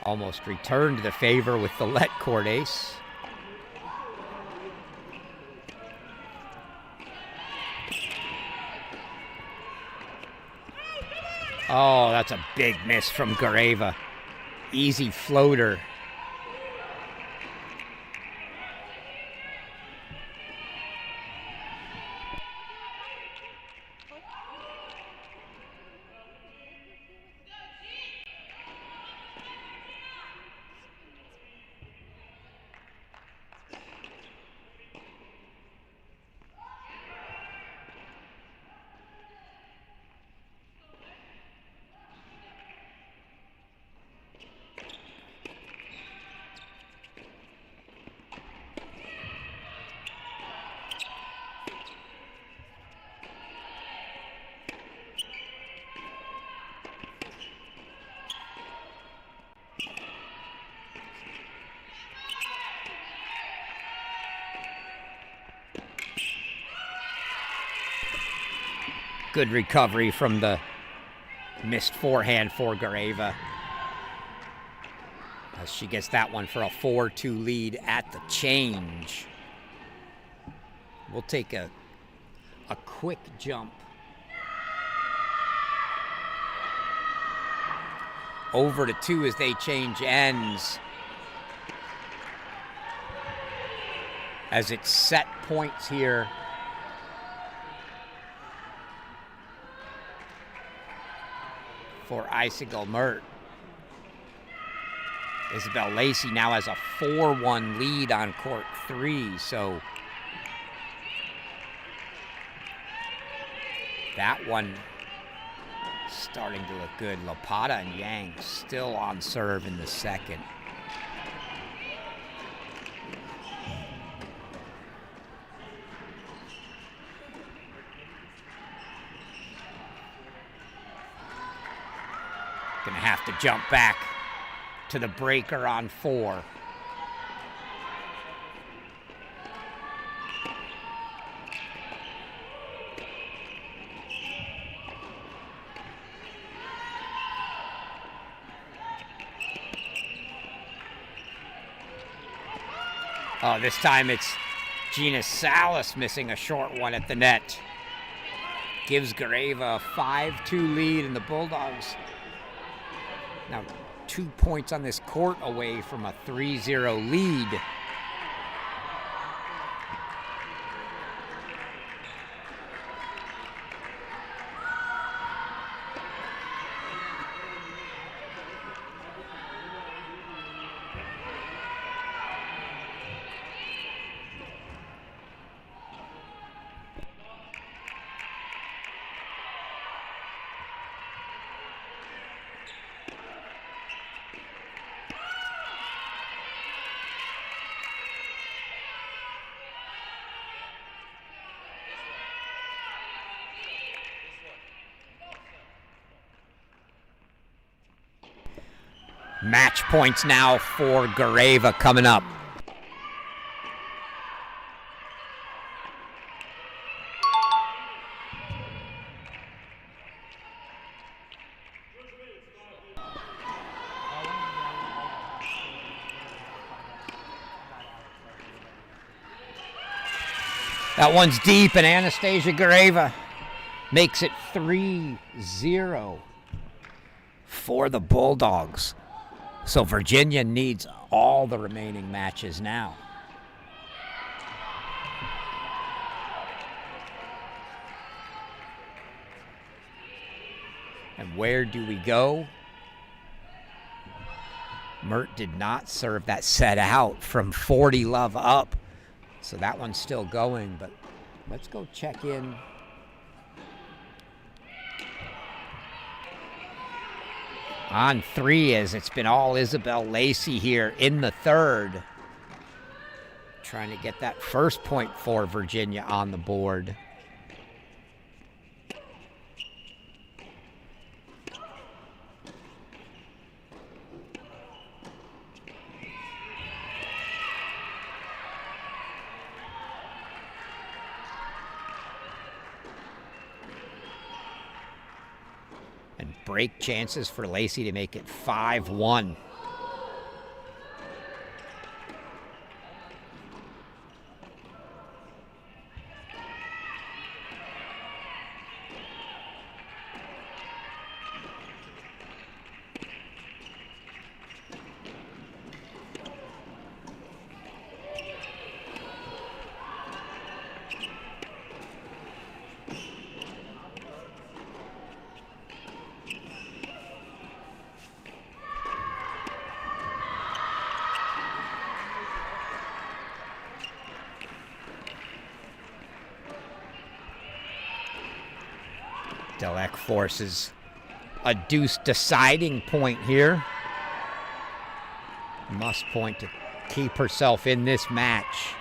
Almost returned the favor with the let court ace. Oh, that's a big miss from Gareva. Easy floater. Good recovery from the missed forehand for Gareva. As she gets that one for a 4-2 lead at the change. We'll take a quick jump over to 2 as they change ends. As it's set points here. For Icicle Mert. Isabel Lacey now has a 4-1 lead on court 3, so that one starting to look good. Lapata and Yang still on serve in the second. Gonna have to jump back to the breaker on 4. Oh, this time it's Gina Salas missing a short one at the net. Gives Gareva a 5-2 lead, and the Bulldogs now 2 points on this court away from a 3-0 lead. Match points now for Gareva coming up. That one's deep, and Anastasia Gareva makes it 3-0 for the Bulldogs. So Virginia needs all the remaining matches now. And where do we go? Mert did not serve that set out from 40 love up. So that one's still going, but let's go check in. On 3, as it's been all Isabel Lacey here in the third. Trying to get that first point for Virginia on the board. And break chances for Lacey to make it 5-1. Delek forces a deuce deciding point here. Must point to keep herself in this match.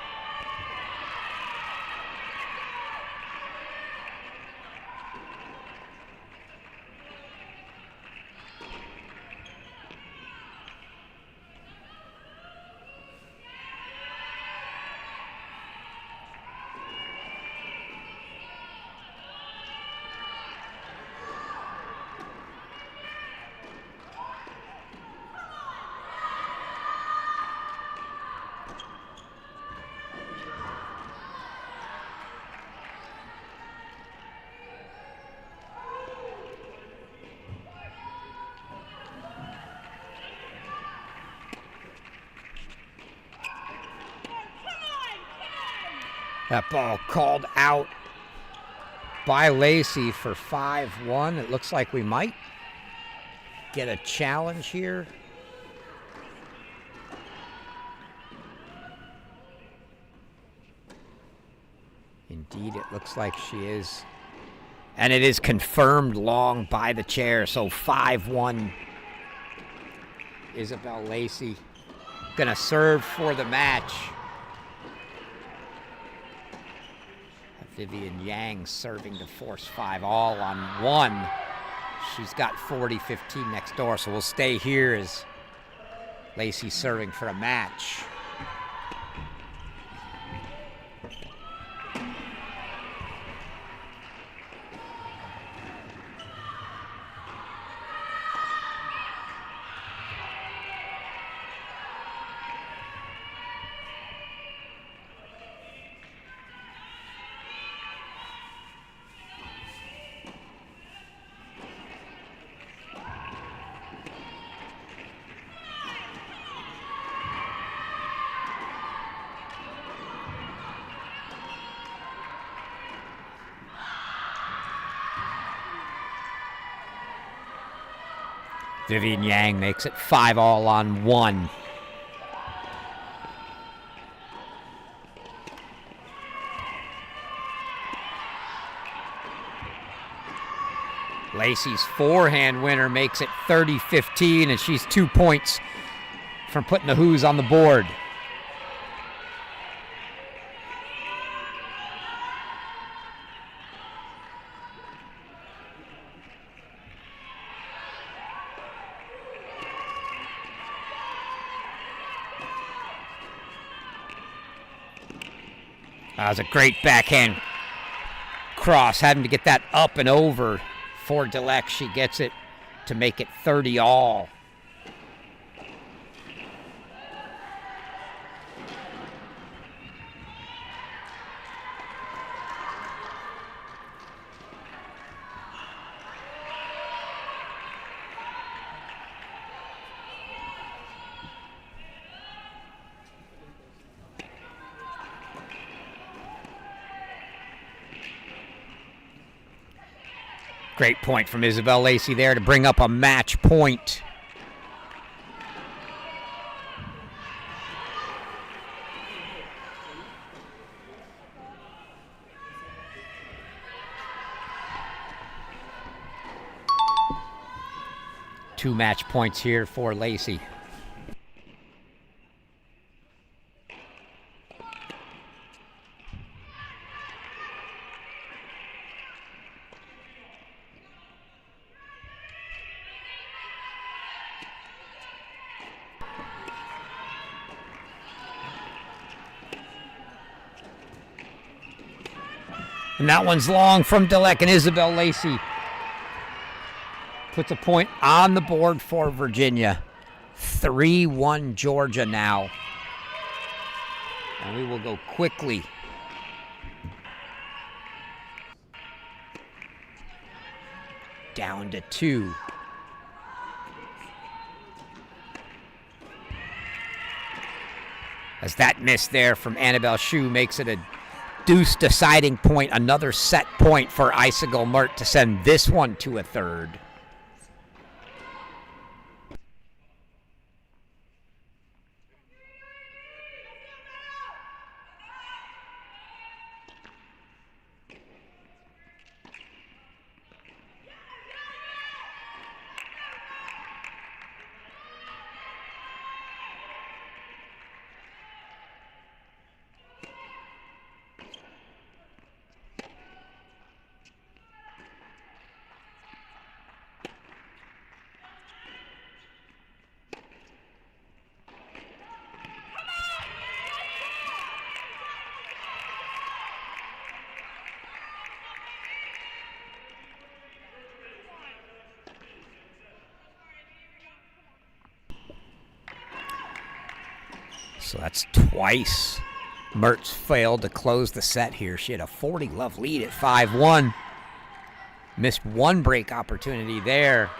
That ball called out by Lacey for 5-1. It looks like we might get a challenge here. Indeed, it looks like she is. And it is confirmed long by the chair. So 5-1. Isabel Lacey gonna serve for the match. Vivian Yang serving to force 5 all on 1. She's got 40-15 next door, so we'll stay here as Lacey serving for a match. Vivian Yang makes it 5 all on 1. Lacey's forehand winner makes it 30-15, and she's 2 points from putting the Who's on the board. That was a great backhand cross, having to get that up and over for Delek. She gets it to make it 30 all. Great point from Isabel Lacey there to bring up a match point. Two match points here for Lacey. And that one's long from Delek, and Isabel Lacey puts a point on the board for Virginia. 3-1 Georgia now. And we will go quickly. Down to 2. As that miss there from Annabelle Shu makes it a deuce deciding point, another set point for Icicle Mert to send this one to a third. So that's twice Mertz failed to close the set here. She had a 40-love lead at 5-1. Missed one break opportunity there.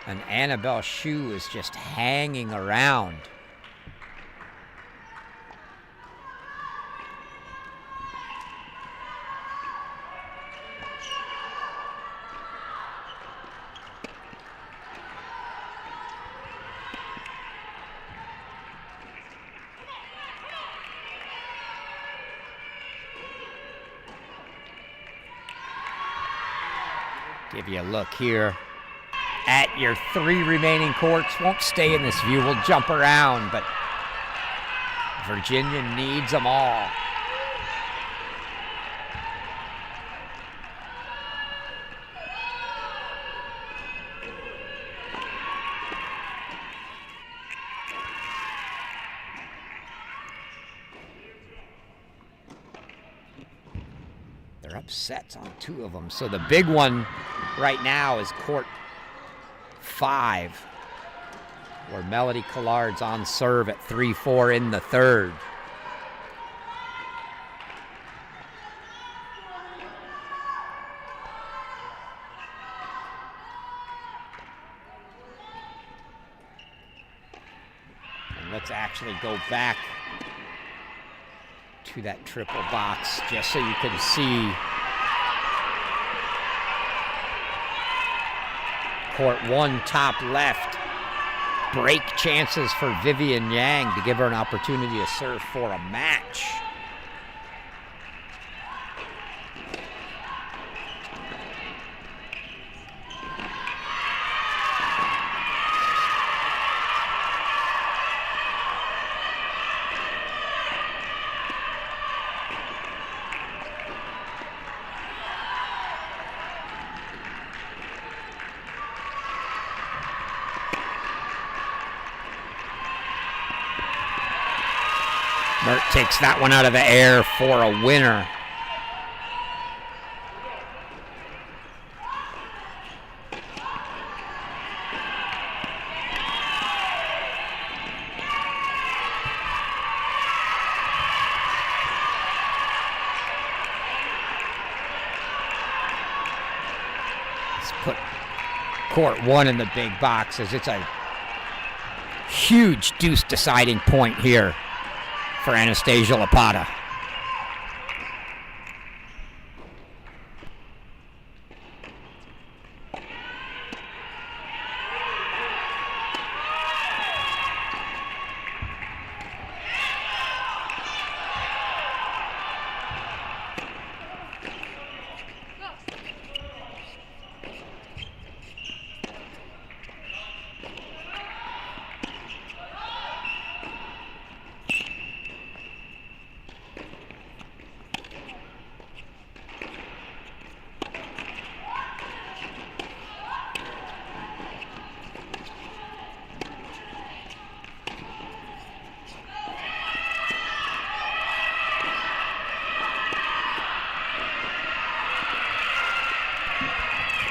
And Annabelle Shu is just hanging around. Give you a look here at your 3 remaining courts. Won't stay in this view. We'll jump around, but Virginia needs them all. They're up sets on 2 of them. So the big one right now is court 5, where Melody Collard's on serve at 3-4 in the third. And let's actually go back to that triple box just so you can see court 1 top left. Break chances for Vivian Yang to give her an opportunity to serve for a match. Mert takes that one out of the air for a winner. Let's put court 1 in the big boxes. It's a huge deuce deciding point here for Anastasia Lapata.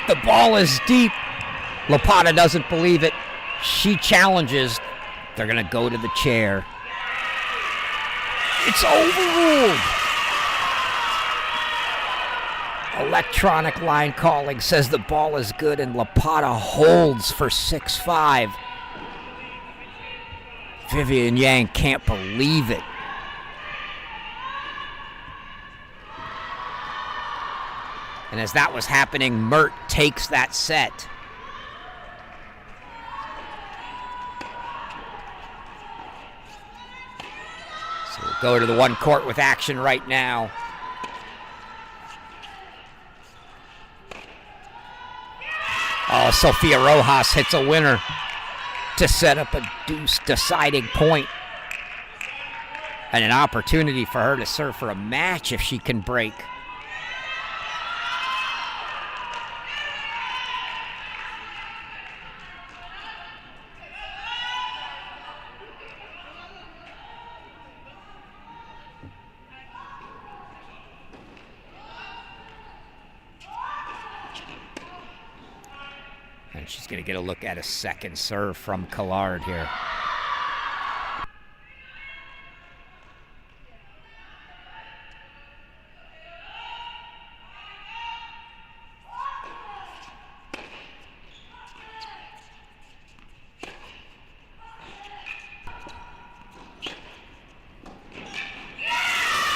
The ball is deep. Lapata doesn't believe it. She challenges. They're going to go to the chair. It's overruled. Electronic line calling says the ball is good, and Lapata holds for 6-5. Vivian Yang can't believe it. And as that was happening, Mert takes that set. So we'll go to the 1 court with action right now. Oh, Sofia Rojas hits a winner to set up a deuce deciding point. And an opportunity for her to serve for a match if she can break. And she's going to get a look at a second serve from Collard here.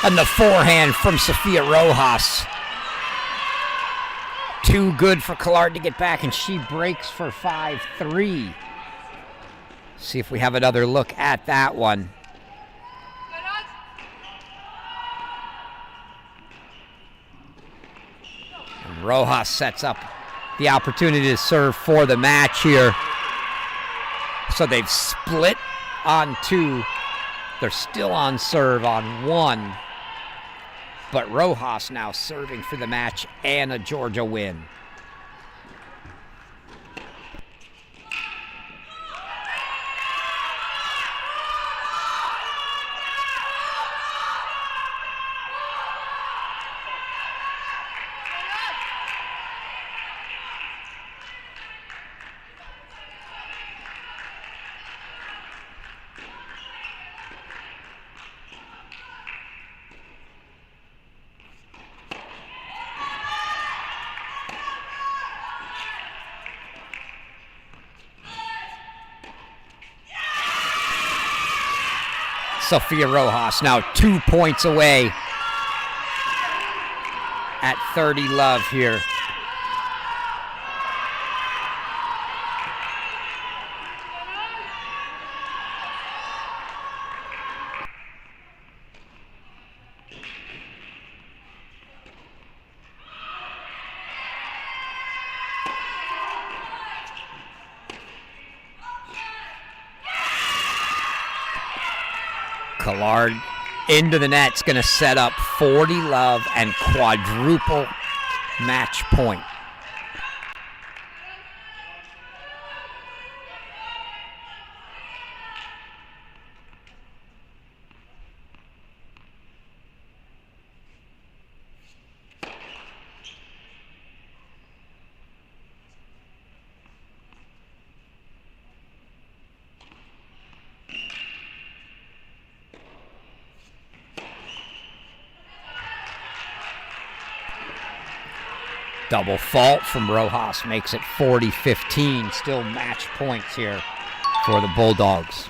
And the forehand from Sofia Rojas. Too good for Collard to get back, and she breaks for 5-3. See if we have another look at that one. And Rojas sets up the opportunity to serve for the match here. So they've split on 2. They're still on serve on 1. But Rojas now serving for the match and a Georgia win. Sofia Rojas now 2 points away at 30 love here. Collard into the net's going to set up 40 love and quadruple match point. Double fault from Rojas makes it 40-15. Still match points here for the Bulldogs.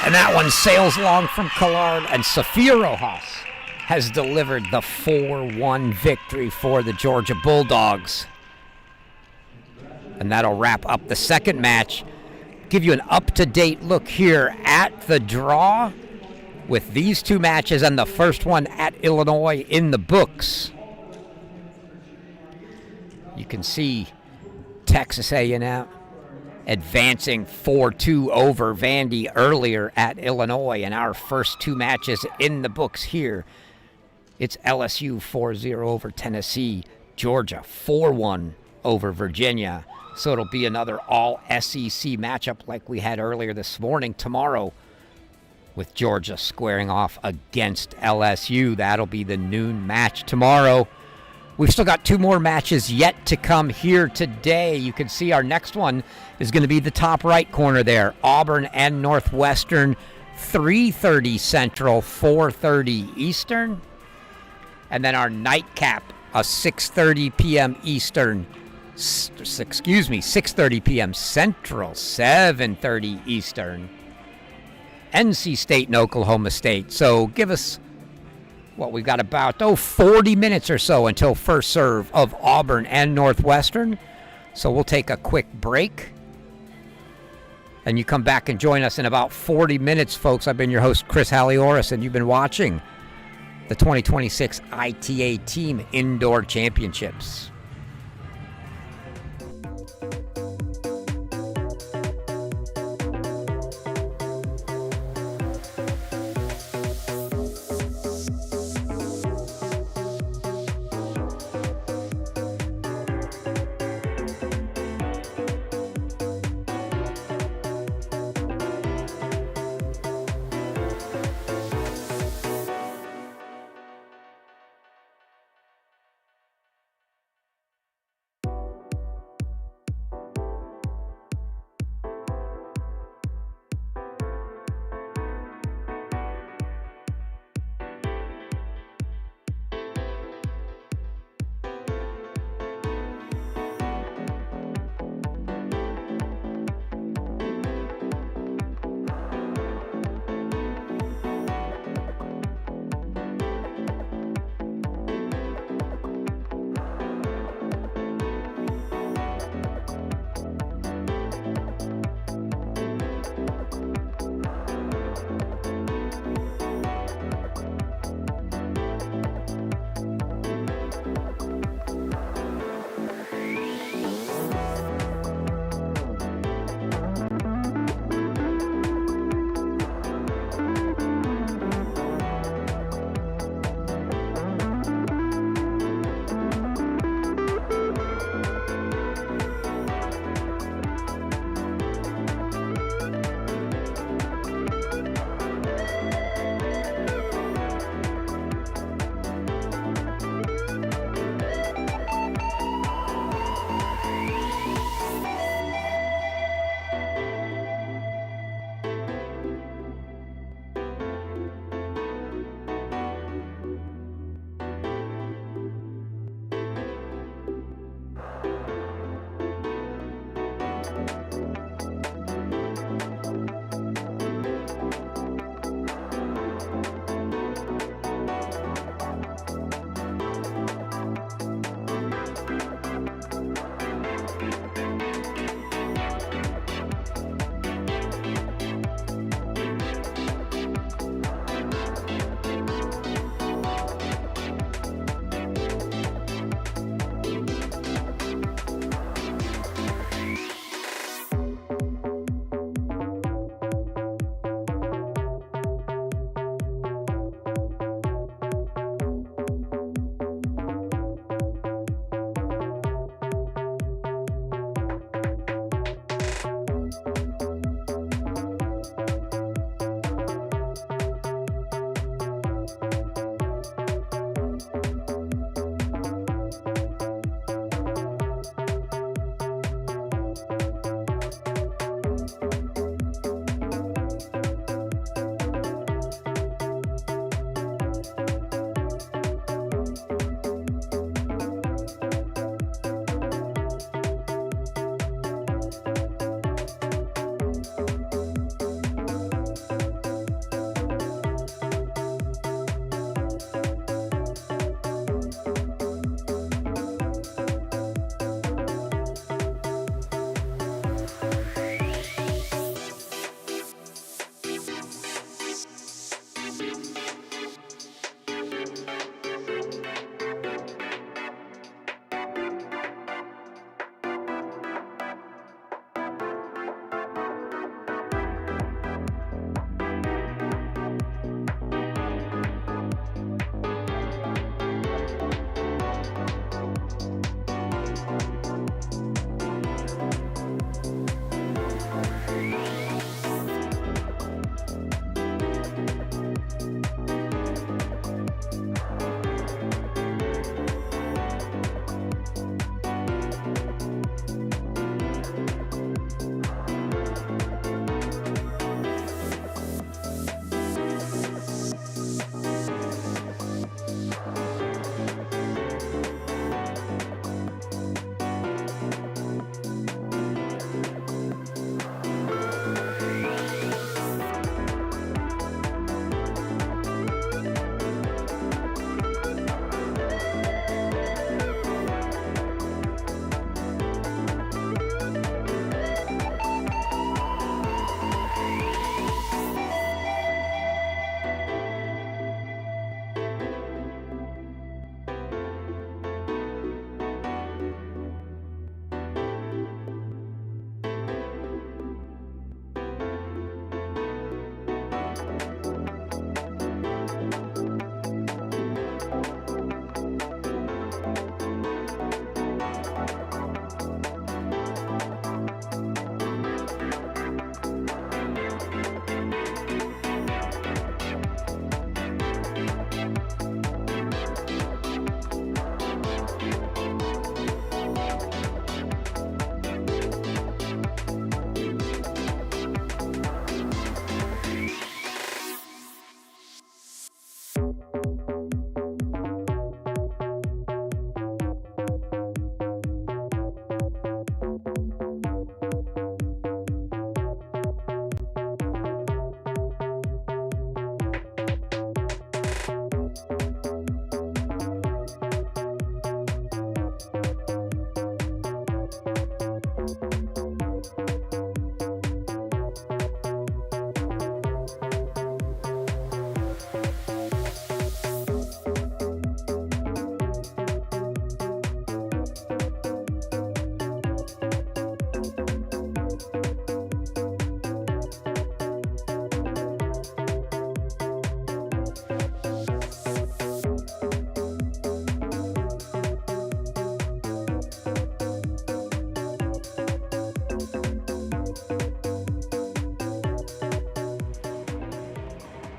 And that one sails along from Collard, and Sofia Rojas has delivered the 4-1 victory for the Georgia Bulldogs. And that'll wrap up the second match. Give you an up-to-date look here at the draw with these 2 matches and the first one at Illinois in the books. You can see Texas A&M advancing 4-2 over Vandy earlier at Illinois, and our first 2 matches in the books here. It's LSU 4-0 over Tennessee, Georgia 4-1 over Virginia. So it'll be another all-SEC matchup like we had earlier this morning tomorrow with Georgia squaring off against LSU. That'll be the noon match tomorrow. We've still got 2 more matches yet to come here today. You can see our next one is going to be the top right corner there. Auburn and Northwestern, 3:30 Central, 4:30 Eastern. And then our nightcap, a 6:30 p.m. Eastern, 6:30 p.m. Central, 7:30 Eastern. NC State and Oklahoma State. So give us, we've got about 40 minutes or so until first serve of Auburn and Northwestern. So we'll take a quick break. And you come back and join us in about 40 minutes, folks. I've been your host, Chris Halioris, and you've been watching the 2026 ITA Team Indoor Championships.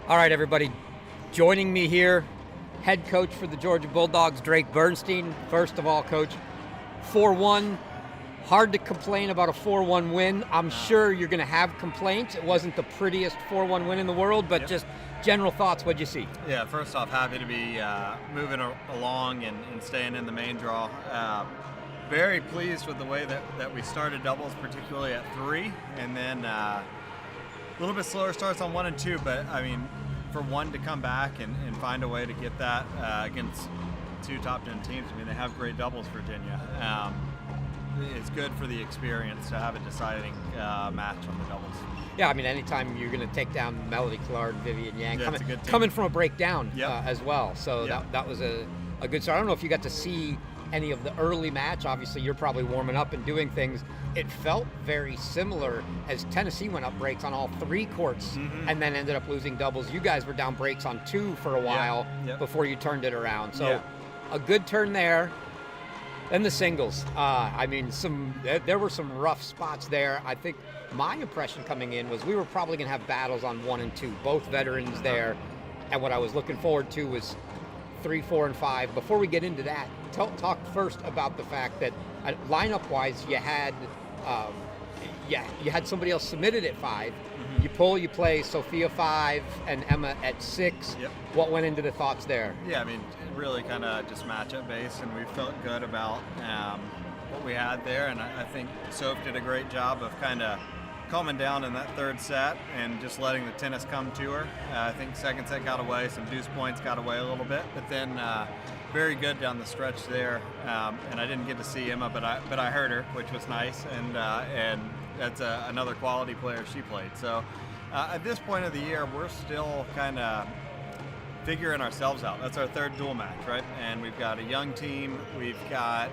All right, everybody, joining me here, head coach for the Georgia Bulldogs, Drake Bernstein. First of all, Coach, 4-1. Hard to complain about a 4-1 win. I'm sure you're going to have complaints. It wasn't the prettiest 4-1 win in the world, but just general thoughts, what'd you see? Yeah, first off, happy to be moving along and staying in the main draw. Very pleased with the way that we started doubles, particularly at 3, and then a little bit slower starts on 1 and 2, but I mean, for 1 to come back and find a way to get that against 2 top 10 teams, I mean, they have great doubles, Virginia. It's good for the experience to have a deciding match on the doubles. Yeah, I mean, anytime you're going to take down Melody Clark and Vivian Yang, Yeah, coming from a breakdown as well. So that was a good start. I don't know if you got to see any of the early match. Obviously, you're probably warming up and doing things. It felt very similar as Tennessee went up breaks on all 3 courts and then ended up losing doubles. You guys were down breaks on 2 for a while before you turned it around. So a good turn there. Then the singles. I mean, there were some rough spots there. I think my impression coming in was we were probably going to have battles on 1 and 2, both veterans there. And what I was looking forward to was 3, 4, and 5. Before we get into that, talk first about the fact that lineup-wise, you had somebody else submitted at 5. You pull, you play Sophia 5 and Emma at 6. What went into the thoughts there? Yeah, I mean, really kind of just matchup based, and we felt good about what we had there, and I think Soph did a great job of kind of calming down in that 3rd set and just letting the tennis come to her. I think 2nd set got away, some deuce points got away a little bit, but then very good down the stretch there. And I didn't get to see Emma, but I heard her, which was nice, and that's another quality player she played. So at this point of the year, we're still kind of figuring ourselves out. That's our 3rd dual match, right? And we've got a young team. We've got,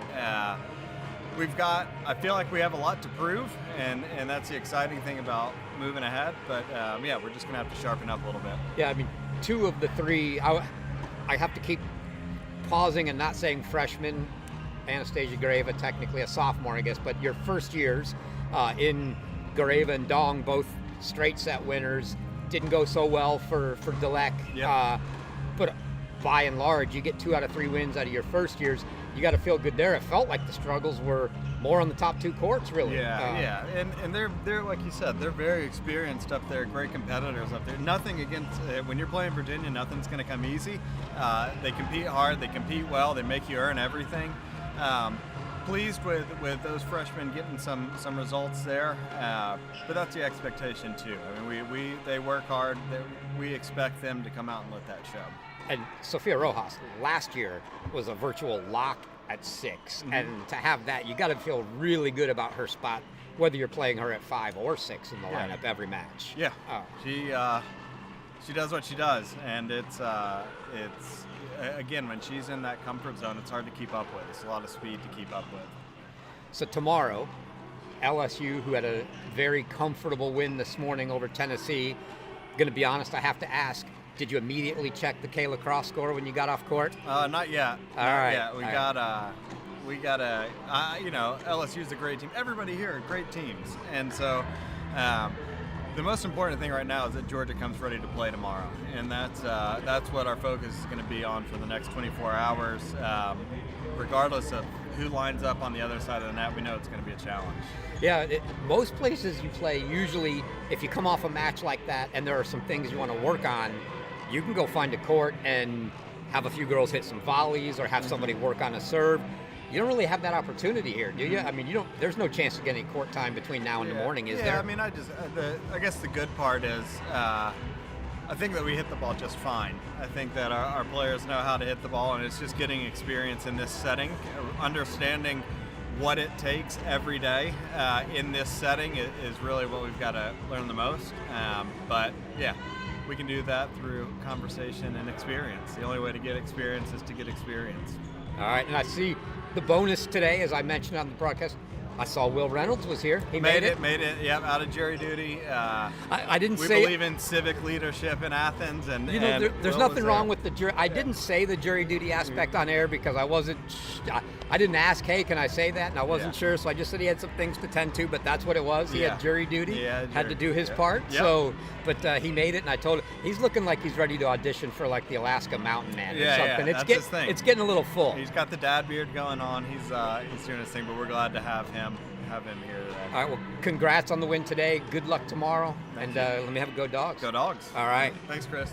I feel like we have a lot to prove, and that's the exciting thing about moving ahead. But yeah, we're just gonna have to sharpen up a little bit. Yeah, I mean, 2 of the 3, I have to keep pausing and not saying freshman. Anastasia Gareva, technically a sophomore, I guess, but your first years in Gareva and Dong, both straight set winners. Didn't go so well for Delek, but by and large, you get 2 out of 3 wins out of your first years. You got to feel good there. It felt like the struggles were more on the top 2 courts, really. And they're like you said, they're very experienced up there, great competitors up there. Nothing against when you're playing Virginia, nothing's going to come easy. They compete hard, they compete well, they make you earn everything. Pleased with those freshmen getting some results there, but that's the expectation too. I mean, they work hard. We expect them to come out and let that show. And Sofia Rojas last year was a virtual lock at 6, and to have that, you got to feel really good about her spot, whether you're playing her at 5 or 6 in the lineup every match. Yeah, she does what she does, and it's again, when she's in that comfort zone, it's hard to keep up with. It's a lot of speed to keep up with. So tomorrow, LSU, who had a very comfortable win this morning over Tennessee, going to be honest, I have to ask, did you immediately check the Kayla Cross score when you got off court? Not yet. All right. Yeah, we got LSU's a great team. Everybody here are great teams, and so the most important thing right now is that Georgia comes ready to play tomorrow, and that's what our focus is going to be on for the next 24 hours. Regardless of who lines up on the other side of the net, we know it's going to be a challenge. Yeah, most places you play, usually if you come off a match like that and there are some things you want to work on, you can go find a court and have a few girls hit some volleys or have somebody work on a serve. You don't really have that opportunity here, do you? I mean, there's no chance to get any court time between now and the morning, is there? Yeah, I mean, I guess the good part is I think that we hit the ball just fine. I think that our players know how to hit the ball, and it's just getting experience in this setting, understanding what it takes every day in this setting is really what we've got to learn the most. But yeah, we can do that through conversation and experience. The only way to get experience is to get experience. All right, and I see the bonus today, as I mentioned on the broadcast, I saw Will Reynolds was here. He Made it. Yep, out of jury duty. I didn't we say. We believe in civic leadership in Athens, and you know, there's Will nothing was wrong there. with the jury. I didn't say the jury duty aspect on air because I wasn't. I didn't ask, hey, can I say that? And I wasn't sure, so I just said he had some things to tend to. But that's what it was. He had jury duty. Had to do his part. Yep. So, but he made it, and I told him he's looking like he's ready to audition for like the Alaska Mountain Man or something. That's his thing. It's getting a little full. He's got the dad beard going on. He's doing his thing, but we're glad to have him here today. All right, well, congrats on the win today. Good luck tomorrow. And let me have a go Dogs. Go Dogs. All right. Thanks, Chris.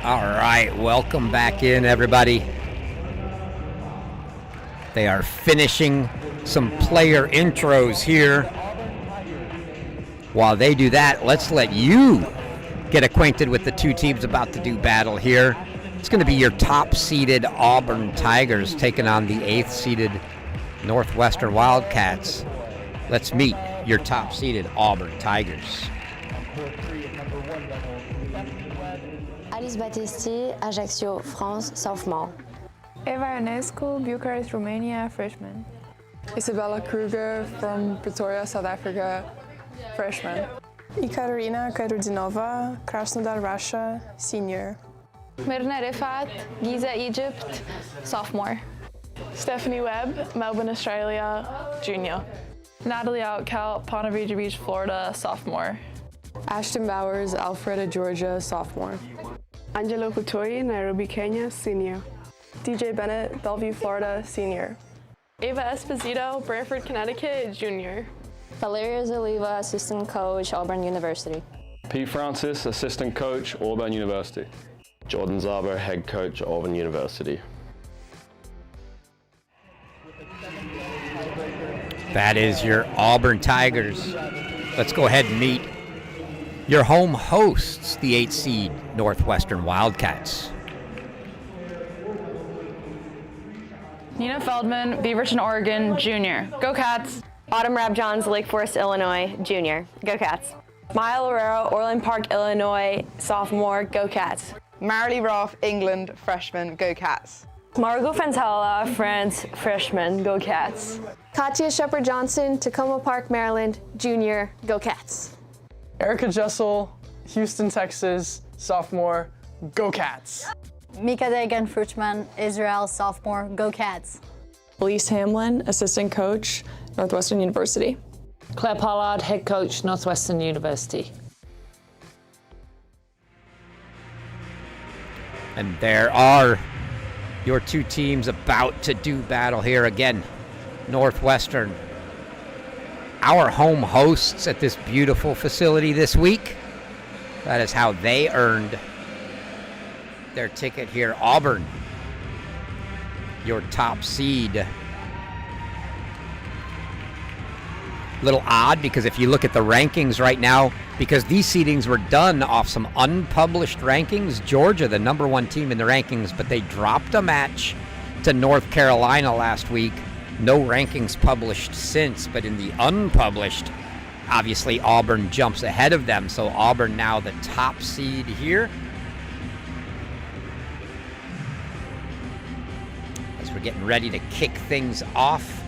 All right, welcome back in, everybody. They are finishing some player intros here. While they do that, let's let you get acquainted with the two teams about to do battle here. It's going to be your top-seeded Auburn Tigers taking on the 8th-seeded Northwestern Wildcats. Let's meet your top-seeded Auburn Tigers. Alice Battisti, Ajaccio, France, sophomore. Eva Ionescu, Bucharest, Romania, freshman. Isabella Kruger from Pretoria, South Africa, freshman. Ekaterina Kairudinova, Krasnodar, Russia, senior. Mirna Rifat, Giza, Egypt, sophomore. Stephanie Webb, Melbourne, Australia, junior. Natalie Outcalt, Ponte Vedra Beach, Florida, sophomore. Ashton Bowers, Alpharetta, Georgia, sophomore. Angelo Kuturi, Nairobi, Kenya, senior. DJ Bennett, Bellevue, Florida, senior. Ava Esposito, Brantford, Connecticut, junior. Valeria Zaliva, assistant coach, Auburn University. P. Francis, assistant coach, Auburn University. Jordan Zaba, head coach, Auburn University. That is your Auburn Tigers. Let's go ahead and meet your home hosts, the 8th-seed Northwestern Wildcats. Nina Feldman, Beaverton, Oregon, junior. Go Cats. Autumn Rabjohns, Lake Forest, Illinois, junior. Go Cats. Maya Lorero, Orland Park, Illinois, sophomore, go Cats. Marilee Roth, England, freshman, go Cats. Margot Fantella, France, freshman, go Cats. Katya Shepard-Johnson, Tacoma Park, Maryland, junior, go Cats. Erica Jessel, Houston, Texas, sophomore, go Cats. Mika Dagan Fruchman, Israel, sophomore, go Cats. Elise Hamlin, assistant coach, Northwestern University. Claire Pollard, head coach, Northwestern University. And there are your two teams about to do battle here again. Northwestern, our home hosts at this beautiful facility this week. That is how they earned their ticket here. Auburn, your top seed. Little odd because if you look at the rankings right now, because these seedings were done off some unpublished rankings, Georgia, the number one team in the rankings, but they dropped a match to North Carolina last week. No rankings published since, but in the unpublished, obviously Auburn jumps ahead of them. So Auburn now the top seed here. As we're getting ready to kick things off.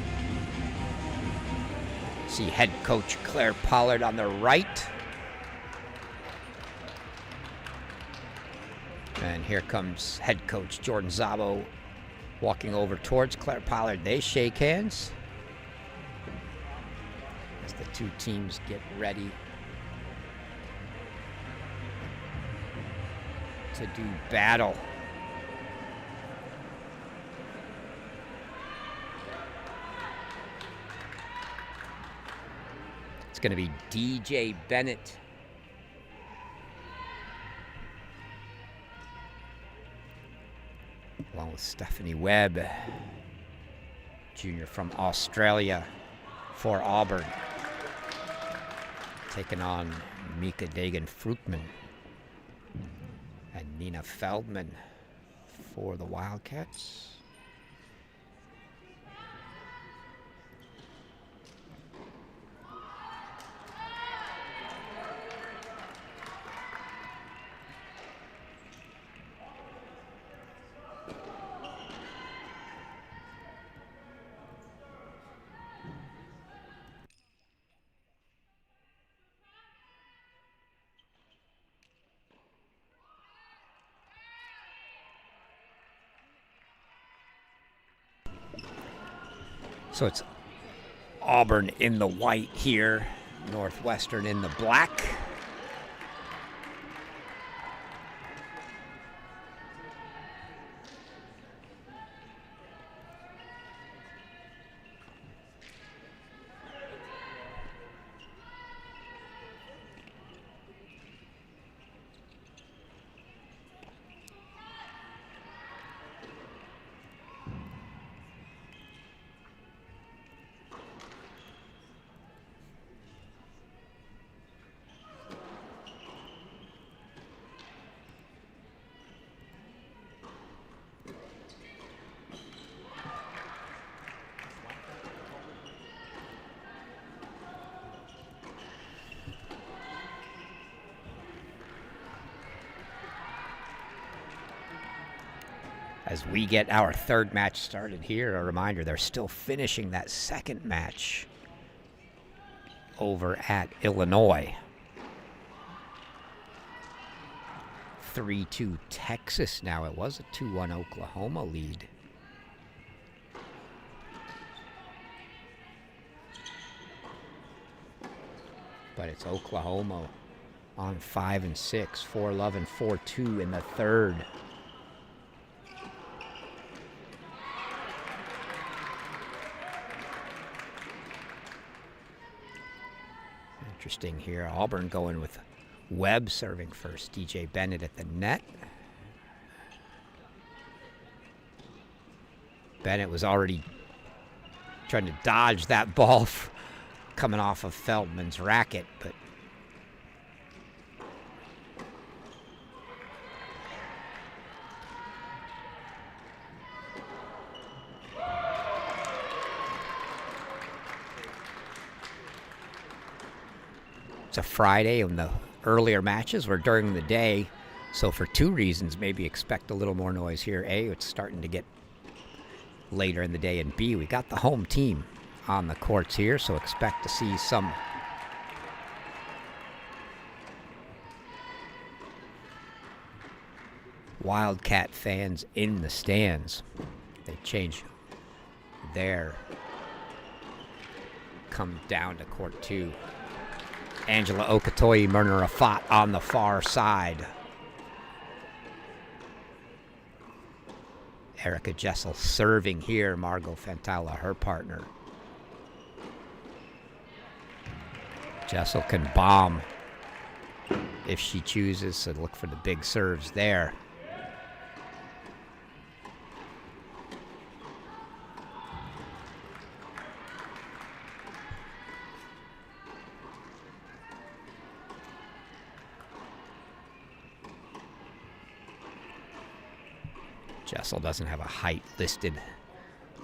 See head coach Claire Pollard on the right. And here comes head coach Jordan Zabo walking over towards Claire Pollard. They shake hands as the two teams get ready to do battle. It's going to be DJ Bennett along with Stephanie Webb, junior from Australia for Auburn, taking on Mika Dagan-Fruitman and Nina Feldman for the Wildcats. So it's Auburn in the white here, Northwestern in the black. As we get our third match started here, a reminder, they're still finishing that second match over at Illinois. 3-2 Texas now. It was a 2-1 Oklahoma lead. But it's Oklahoma on 5 and 6, 4-love and 4-2 in the third. Interesting here. Auburn going with Webb serving first. DJ Bennett at the net. Bennett was already trying to dodge that ball coming off of Feldman's racket, but it's a Friday, and the earlier matches were during the day, so for two reasons, maybe expect a little more noise here. A, it's starting to get later in the day, and B, we got the home team on the courts here, so expect to see some Wildcat fans in the stands. They change there. Come down to court 2. Angela Okotoye, Myrna Rafat on the far side. Erica Jessel serving here. Margot Fantala, her partner. Jessel can bomb if she chooses, so look for the big serves there. Jessel doesn't have a height listed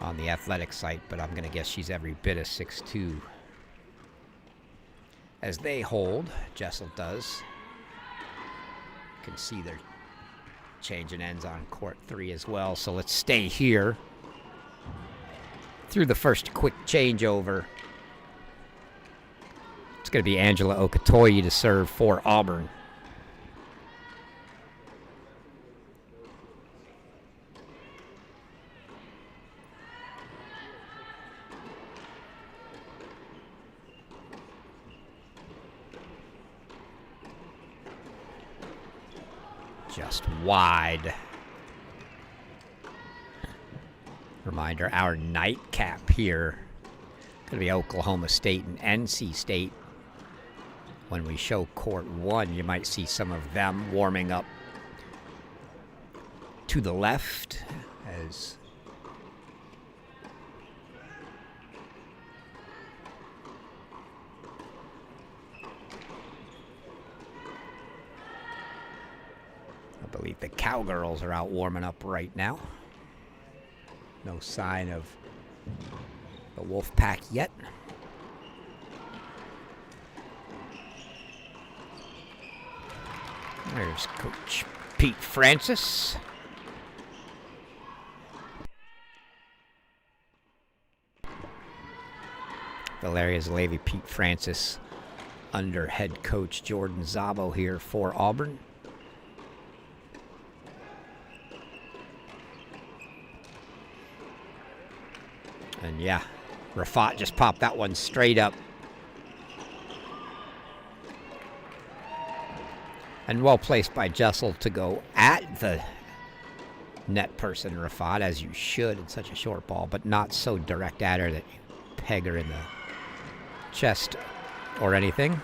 on the athletic site, but I'm going to guess she's every bit of 6'2". As they hold, Jessel does. You can see they're changing ends on court 3 as well, so let's stay here through the first quick changeover. It's going to be Angela Okotoye to serve for Auburn. Just wide. Reminder, our nightcap here going to be Oklahoma State and NC State. When we show court 1, you might see some of them warming up to the left as I believe the Cowgirls are out warming up right now. No sign of the Wolfpack yet. There's Coach Pete Francis. Valeria's Levy, Pete Francis under head coach Jordan Zabo here for Auburn. And yeah, Rafat just popped that one straight up. And well placed by Jessel to go at the net person, Rafat, as you should in such a short ball, but not so direct at her that you peg her in the chest or anything.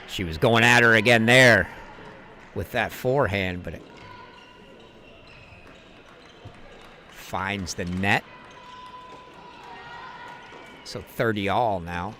She was going at her again there with that forehand, but it finds the net. So 30 all now.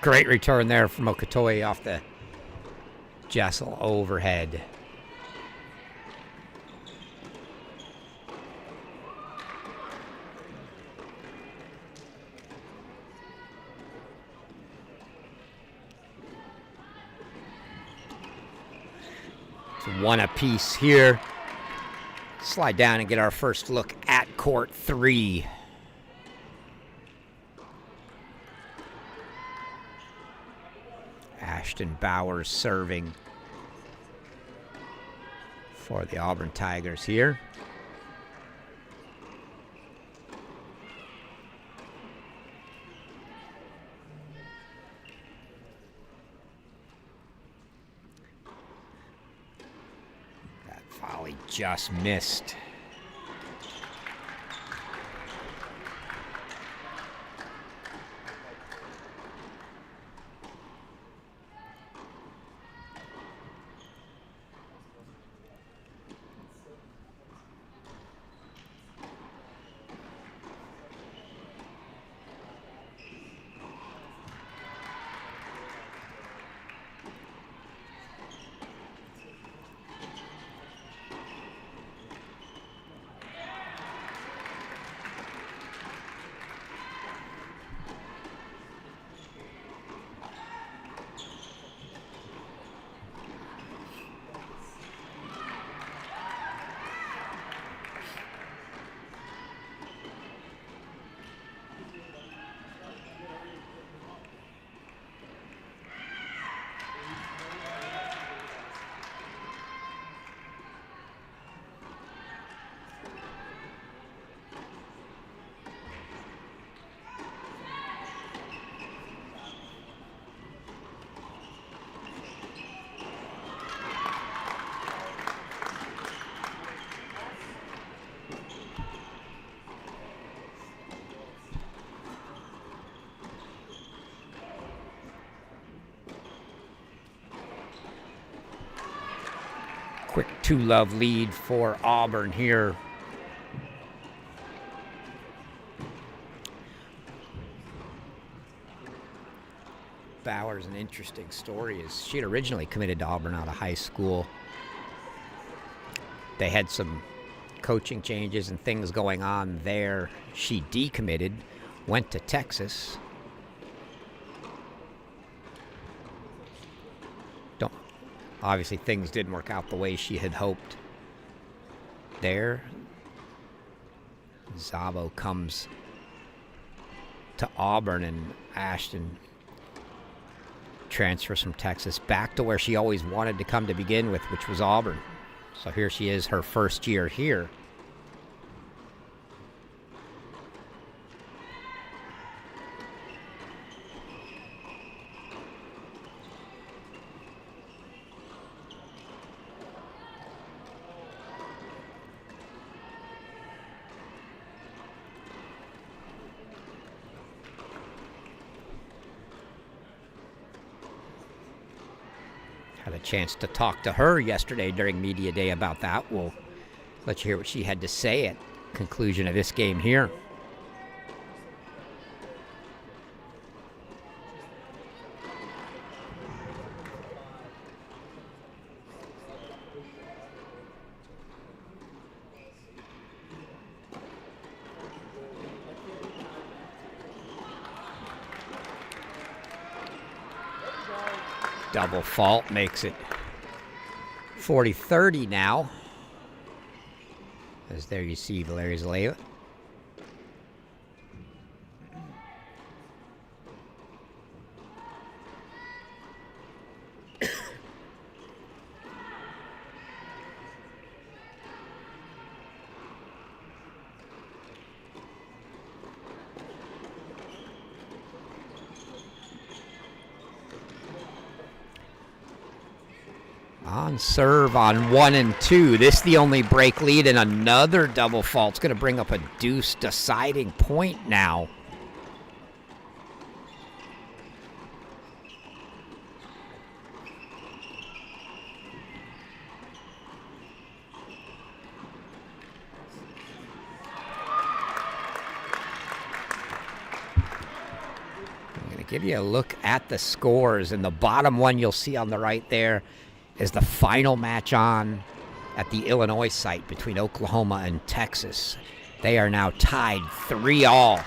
Great return there from Okatoye off the Jessel overhead. It's one apiece here. Slide down and get our first look at court 3. Ashton Bowers serving for the Auburn Tigers here. That volley just missed. Quick 2-love lead for Auburn here. Bowers, an interesting story, is she had originally committed to Auburn out of high school. They had some coaching changes and things going on there. She decommitted, went to Texas. Obviously, things didn't work out the way she had hoped there. Zabo comes to Auburn, and Ashton transfers from Texas back to where she always wanted to come to begin with, which was Auburn. So here she is, her first year here. Had a chance to talk to her yesterday during media day about that. We'll let you hear what she had to say at conclusion of this game here. Double fault makes it 40-30 now. As there you see Valeria Zaleva. On serve on 1 and 2. This is the only break lead, and another double fault. It's going to bring up a deuce deciding point now. give you a look at the scores, and the bottom one you'll see on the right there is the final match on at the Illinois site between Oklahoma and Texas. They are now tied 3-all.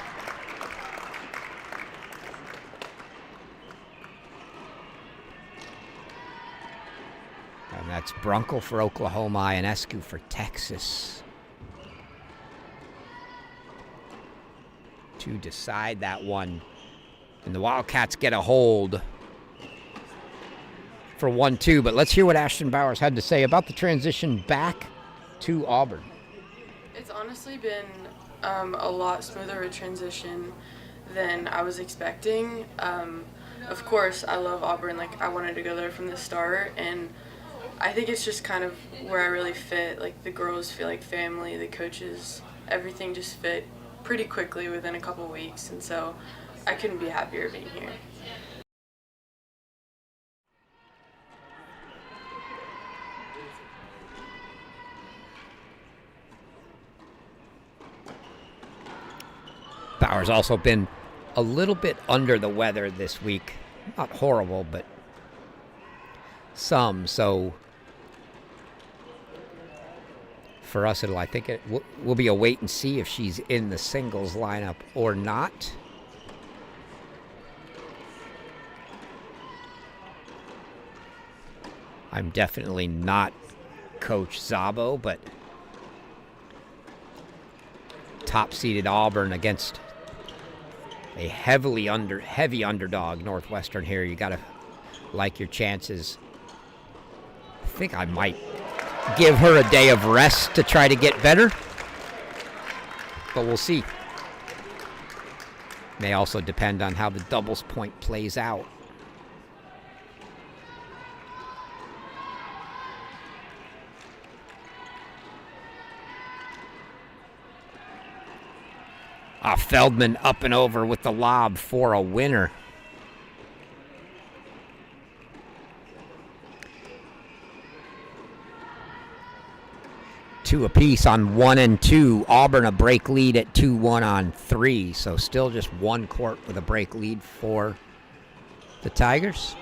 And that's Brunkel for Oklahoma, Ionescu for Texas. To decide that one. And the Wildcats get a hold for 1-2. But let's hear what Ashton Bowers had to say about the transition back to Auburn. It's honestly been a lot smoother a transition than I was expecting. Of course, I love Auburn. Like, I wanted to go there from the start, and I think it's just kind of where I really fit. Like, the girls feel like family, the coaches, everything just fit pretty quickly within a couple weeks, and so I couldn't be happier being here. Bowers also been a little bit under the weather this week. Not horrible, but some. So for us, I think it will be a wait and see if she's in the singles lineup or not. I'm definitely not Coach Szabo, but top-seeded Auburn against a heavy underdog Northwestern here. You got to like your chances. I think I might give her a day of rest to try to get better, but we'll see. May also depend on how the doubles point plays out. Feldman up and over with the lob for a winner. Two apiece on 1 and 2. Auburn a break lead at 2-1 on 3. So still just one court with a break lead for the Tigers.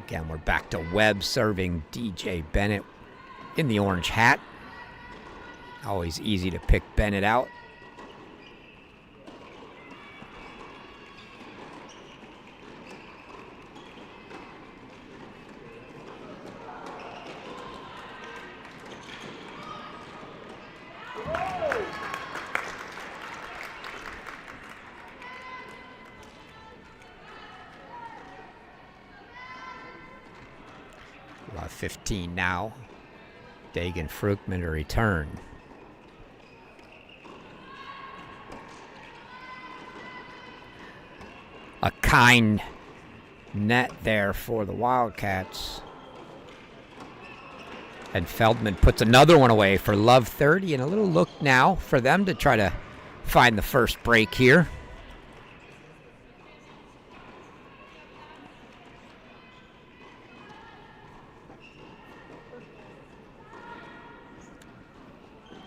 Again, we're back to Webb serving DJ Bennett in the orange hat. Always easy to pick Bennett out. About 15 now. Dagan Fruchman to return. A kind net there for the Wildcats. And Feldman puts another one away for Love 30, and a little look now for them to try to find the first break here.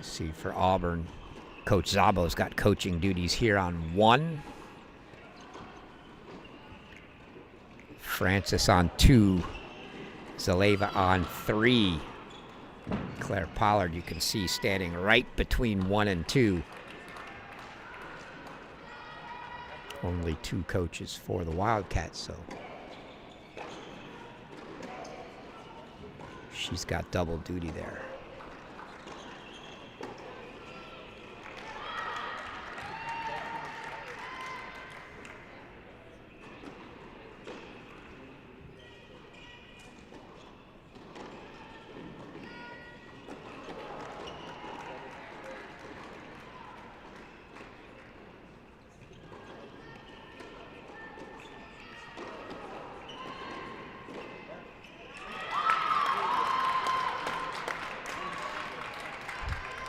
See for Auburn, Coach Szabo's got coaching duties here on 1. Francis on 2. Zaleva on 3. Claire Pollard, you can see, standing right between 1 and 2. Only 2 coaches for the Wildcats, so she's got double duty there.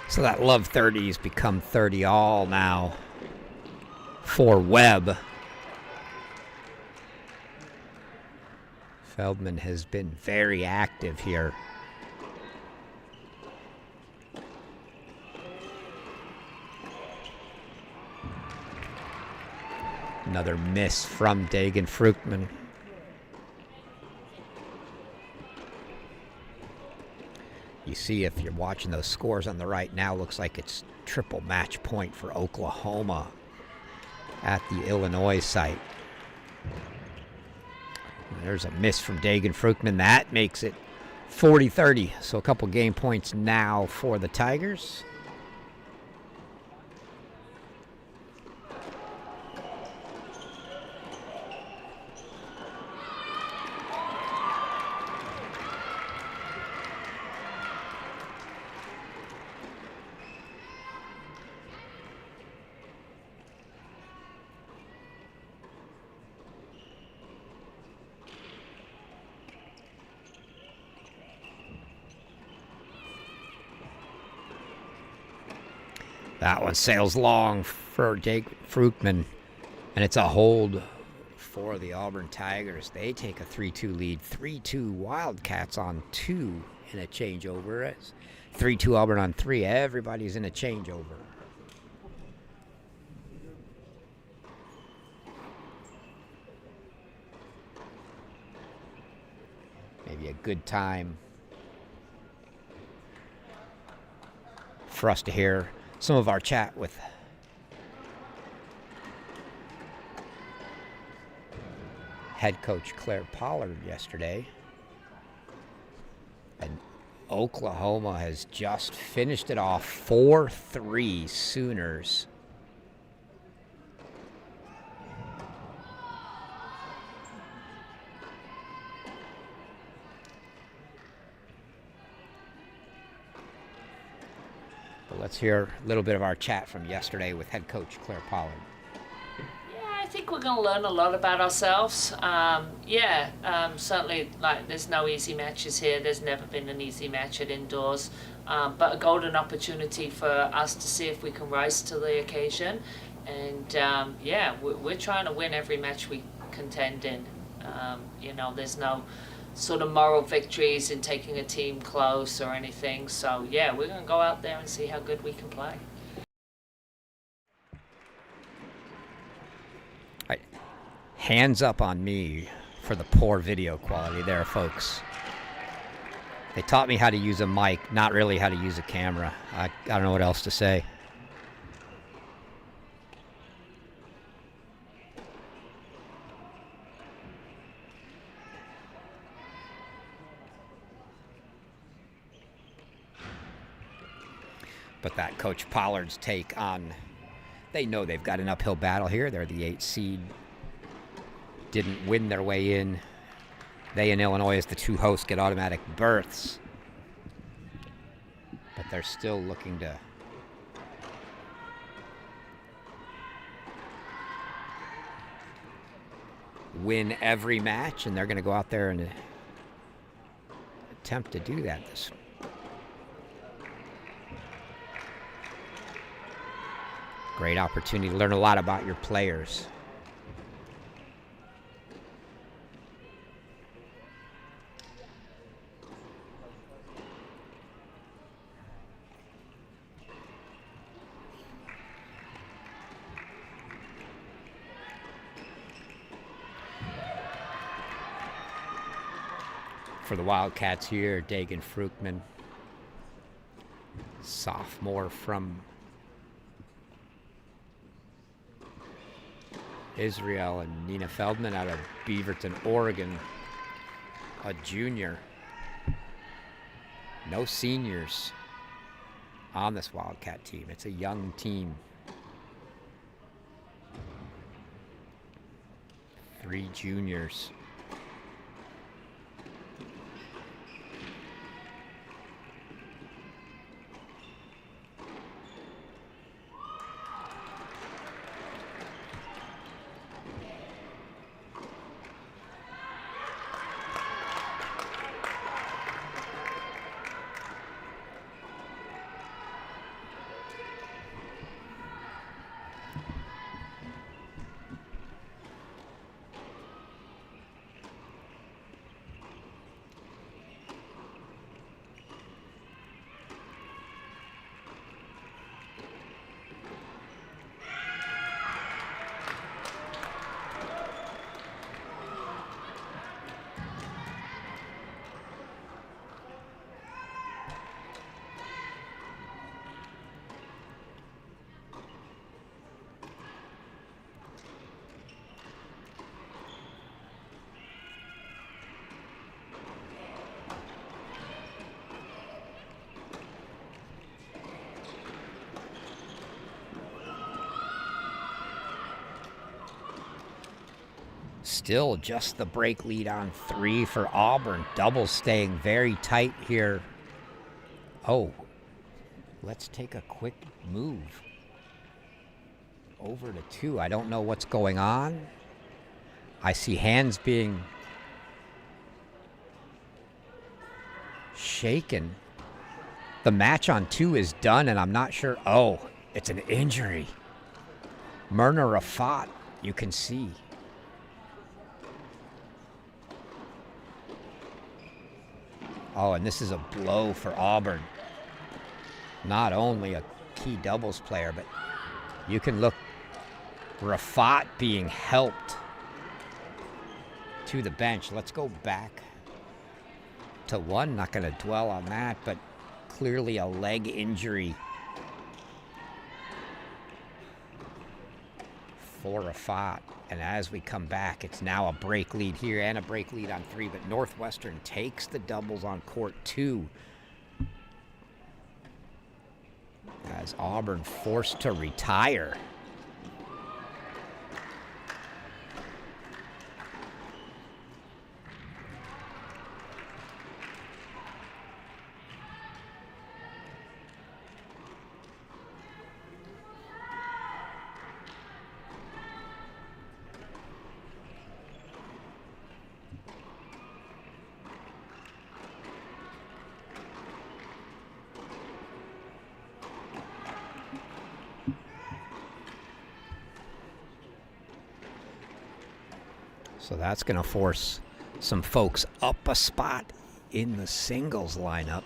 So that Love 30 has become 30 all now for Webb. Feldman has been very active here. Another miss from Dagan Fruchtman. You see, if you're watching those scores on the right now, looks like it's triple match point for Oklahoma at the Illinois site. There's a miss from Dagan Fruchtman. That makes it 40-30. So a couple game points now for the Tigers. That one sails long for Jake Fruchtman, and it's a hold for the Auburn Tigers. They take a 3-2 lead. 3-2 Wildcats on 2 in a changeover. 3-2 Auburn on 3. Everybody's in a changeover. Maybe a good time for us to hear some of our chat with head coach Claire Pollard yesterday. And Oklahoma has just finished it off 4-3 Sooners. Let's hear a little bit of our chat from yesterday with head coach Claire Pollard. Yeah, I think we're going to learn a lot about ourselves. Certainly, like, there's no easy matches here. There's never been an easy match at indoors, but a golden opportunity for us to see if we can rise to the occasion. And we're trying to win every match we contend in. There's no sort of moral victories in taking a team close or anything. So yeah, we're going to go out there and see how good we can play. Right. Hands up on me for the poor video quality there, folks. They taught me how to use a mic, not really how to use a camera. I don't know what else to say. But that Coach Pollard's take on, they know they've got an uphill battle here. They're the 8th seed. Didn't win their way in. They and Illinois, as the 2 hosts, get automatic berths. But they're still looking to win every match, and they're going to go out there and attempt to do that this great opportunity to learn a lot about your players. For the Wildcats here, Dagan Fruchtman, sophomore from Israel, and Nina Feldman out of Beaverton, Oregon, a junior. No seniors on this Wildcat team. It's a young team. 3 juniors. Still just the break lead on 3 for Auburn. Doubles staying very tight here. Oh, let's take a quick move over to 2. I don't know what's going on. I see hands being shaken. The match on 2 is done, and I'm not sure. Oh, it's an injury. Myrna Rafat, you can see. Oh, and this is a blow for Auburn. Not only a key doubles player, but you can look, Rafat being helped to the bench. Let's go back to 1. Not going to dwell on that, but clearly a leg injury for Rafat. And as we come back, it's now a break lead here and a break lead on 3, but Northwestern takes the doubles on court 2. As Auburn forced to retire. So that's going to force some folks up a spot in the singles lineup.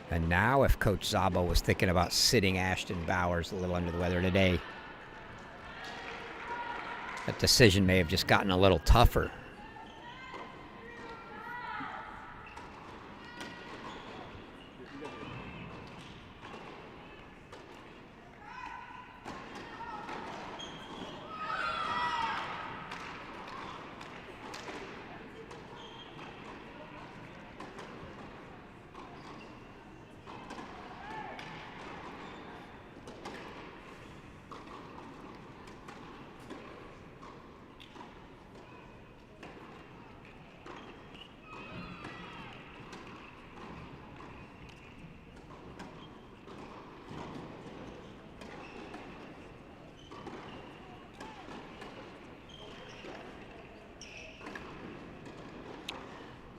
And now if Coach Szabo was thinking about sitting Ashton Bowers a little under the weather today, that decision may have just gotten a little tougher.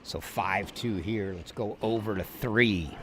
So 5-2 here. Let's go over to 3.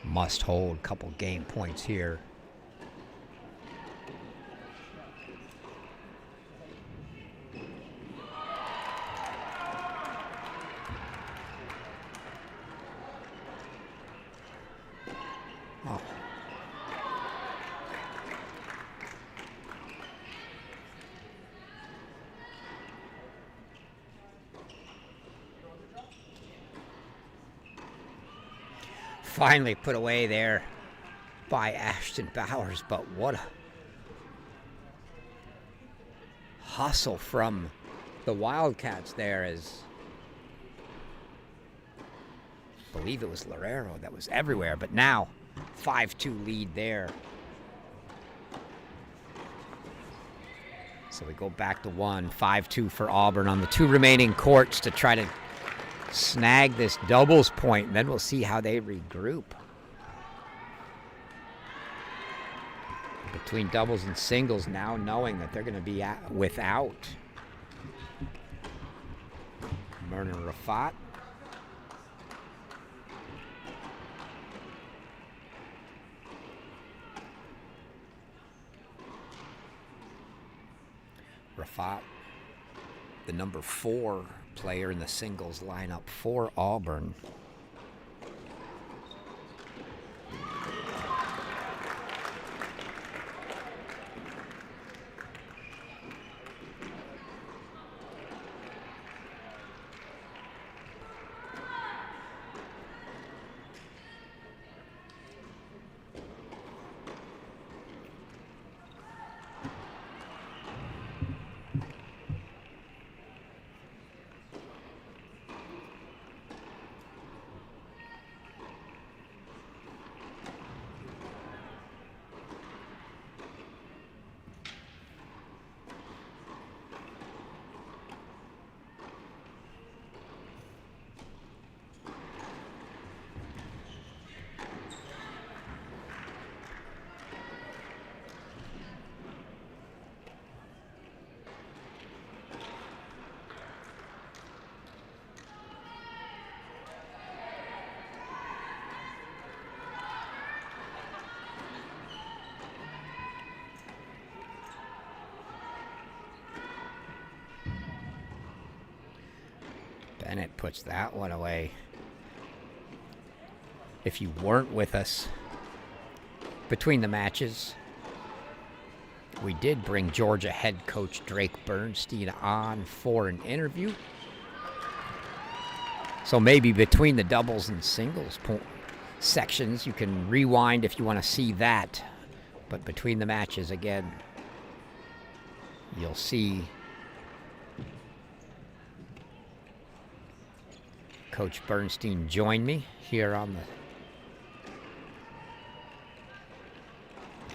Must hold, couple game points here. Oh. Finally put away there by Ashton Bowers, but what a hustle from the Wildcats there, as I believe it was Lorero that was everywhere, but now 5-2 lead there So we go back to 1, 5-2 for Auburn on the 2 remaining courts to try to snag this doubles point, and then we'll see how they regroup. Between doubles and singles, now knowing that they're going to be without Myrna Rafat. Rafat, the number 4 player in the singles lineup for Auburn. Bennett puts that one away. If you weren't with us between the matches, we did bring Georgia head coach Drake Bernstein on for an interview. So maybe between the doubles and singles sections, you can rewind if you want to see that. But between the matches, again, you'll see Coach Bernstein join me here on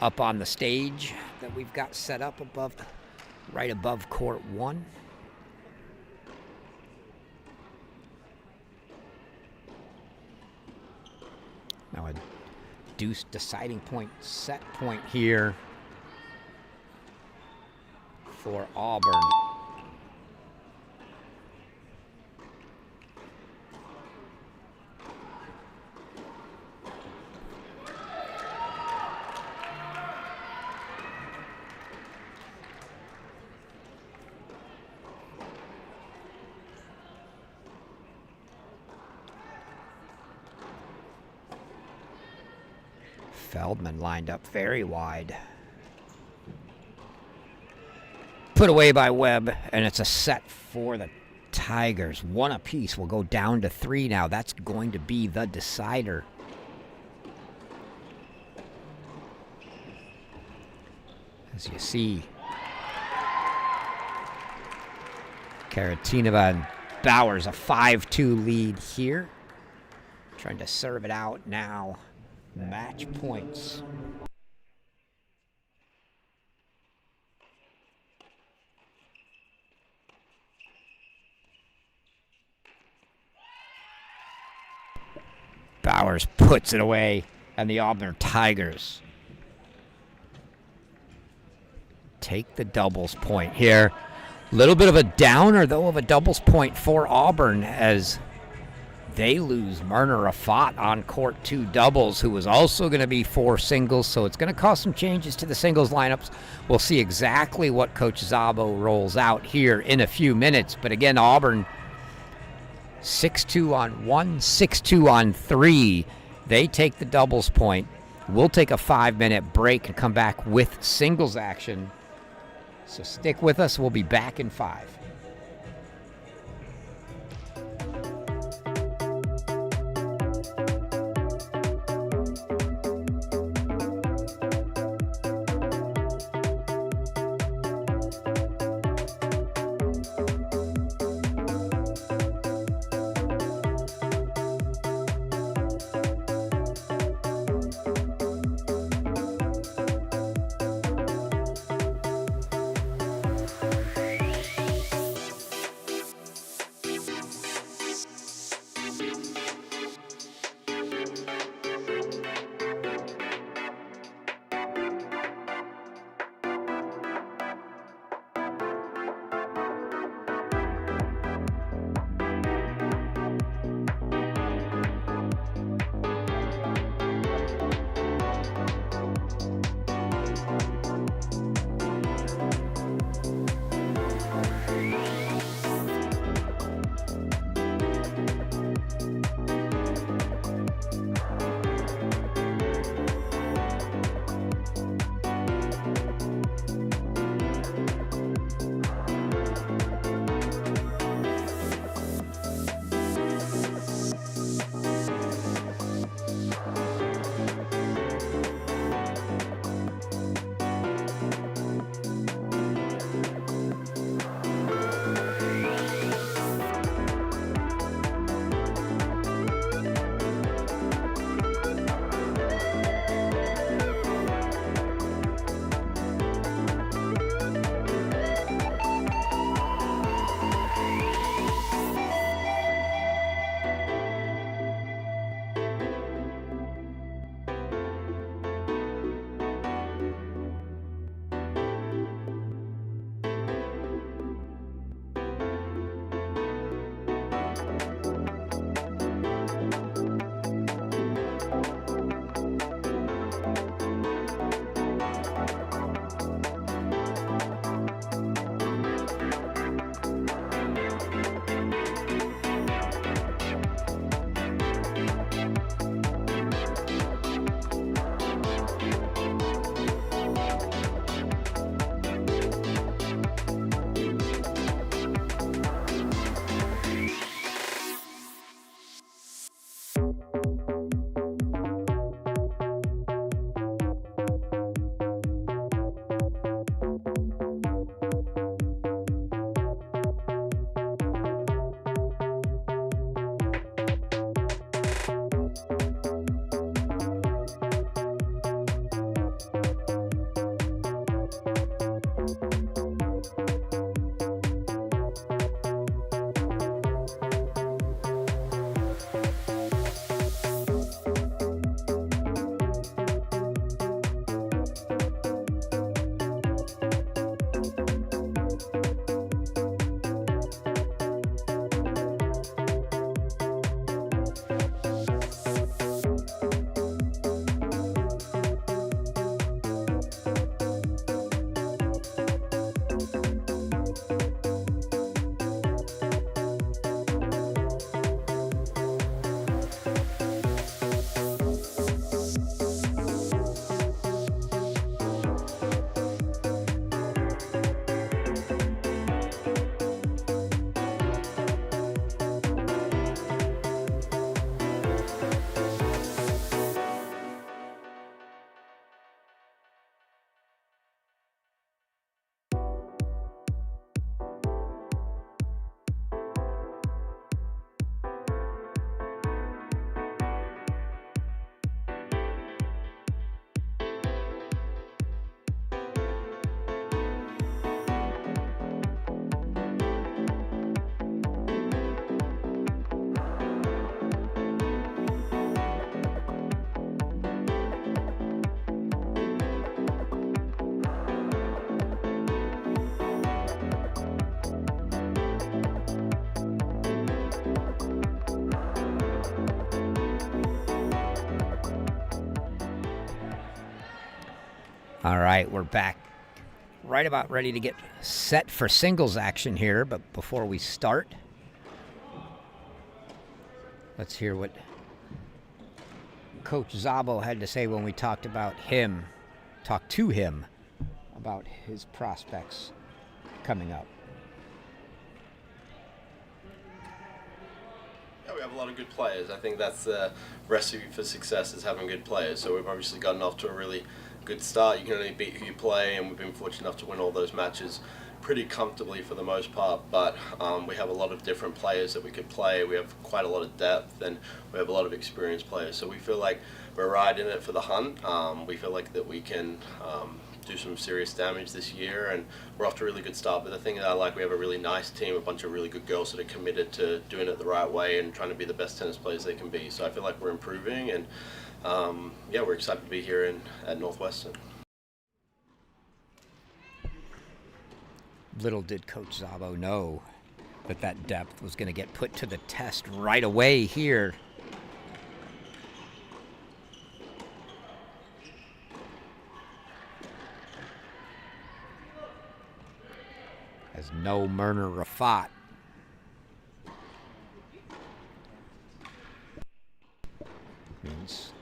up on the stage that we've got set up right above court 1. Now a deuce deciding point, set point here for Auburn. Feldman lined up very wide. Put away by Webb, and it's a set for the Tigers. 1 apiece will go down to 3 now. That's going to be the decider. As you see, Karatinova and Bowers, a 5-2 lead here. Trying to serve it out now. Match points. Bowers puts it away, and the Auburn Tigers take the doubles point here. A little bit of a downer, though, of a doubles point for Auburn as they lose Myrna Rafat on court 2 doubles, who was also going to be 4 singles, so it's going to cause some changes to the singles lineups. We'll see exactly what Coach Szabo rolls out here in a few minutes. But again, Auburn 6-2 on 1, 6-2 on 3. They take the doubles point. We'll take a 5-minute break and come back with singles action. So stick with us. We'll be back in 5. All right, we're back right about ready to get set for singles action here, but before we start, let's hear what Coach Szabo had to say when we talked to him about his prospects coming up. Yeah, we have a lot of good players. I think that's the recipe for success, is having good players. So we've obviously gotten off to a really good start. You can only beat who you play, and we've been fortunate enough to win all those matches pretty comfortably for the most part, but we have a lot of different players that we could play. We have quite a lot of depth, and we have a lot of experienced players. So we feel like we're right in it for the hunt. We feel like that we can do some serious damage this year, and we're off to a really good start. But the thing that I like, we have a really nice team, a bunch of really good girls that are committed to doing it the right way and trying to be the best tennis players they can be. So I feel like we're improving, and yeah, we're excited to be here at Northwestern. Little did Coach Szabo know that depth was going to get put to the test right away here. As no Myrna Rafat means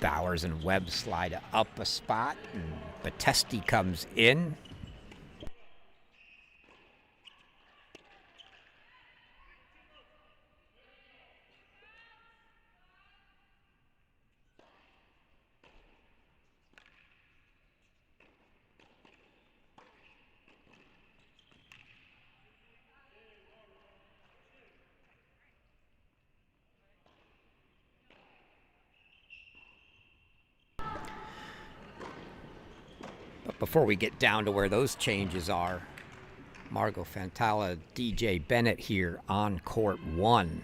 Bowers and Webb slide up a spot, and Batesti comes in. But before we get down to where those changes are, Margot Fantala, DJ Bennett here on court 1.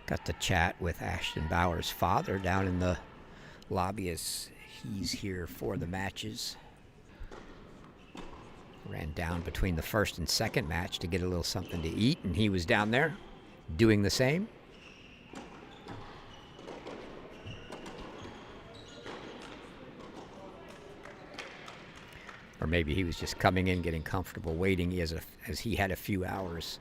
Got to chat with Ashton Bowers' father down in the lobby as he's here for the matches. Ran down between the first and second match to get a little something to eat, and he was down there doing the same. Or maybe he was just coming in, getting comfortable, waiting as he had a few hours.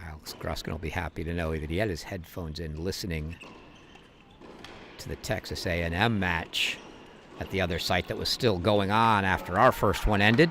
Alex Groskin will be happy to know that he had his headphones in listening to the Texas A&M match at the other site that was still going on after our first one ended.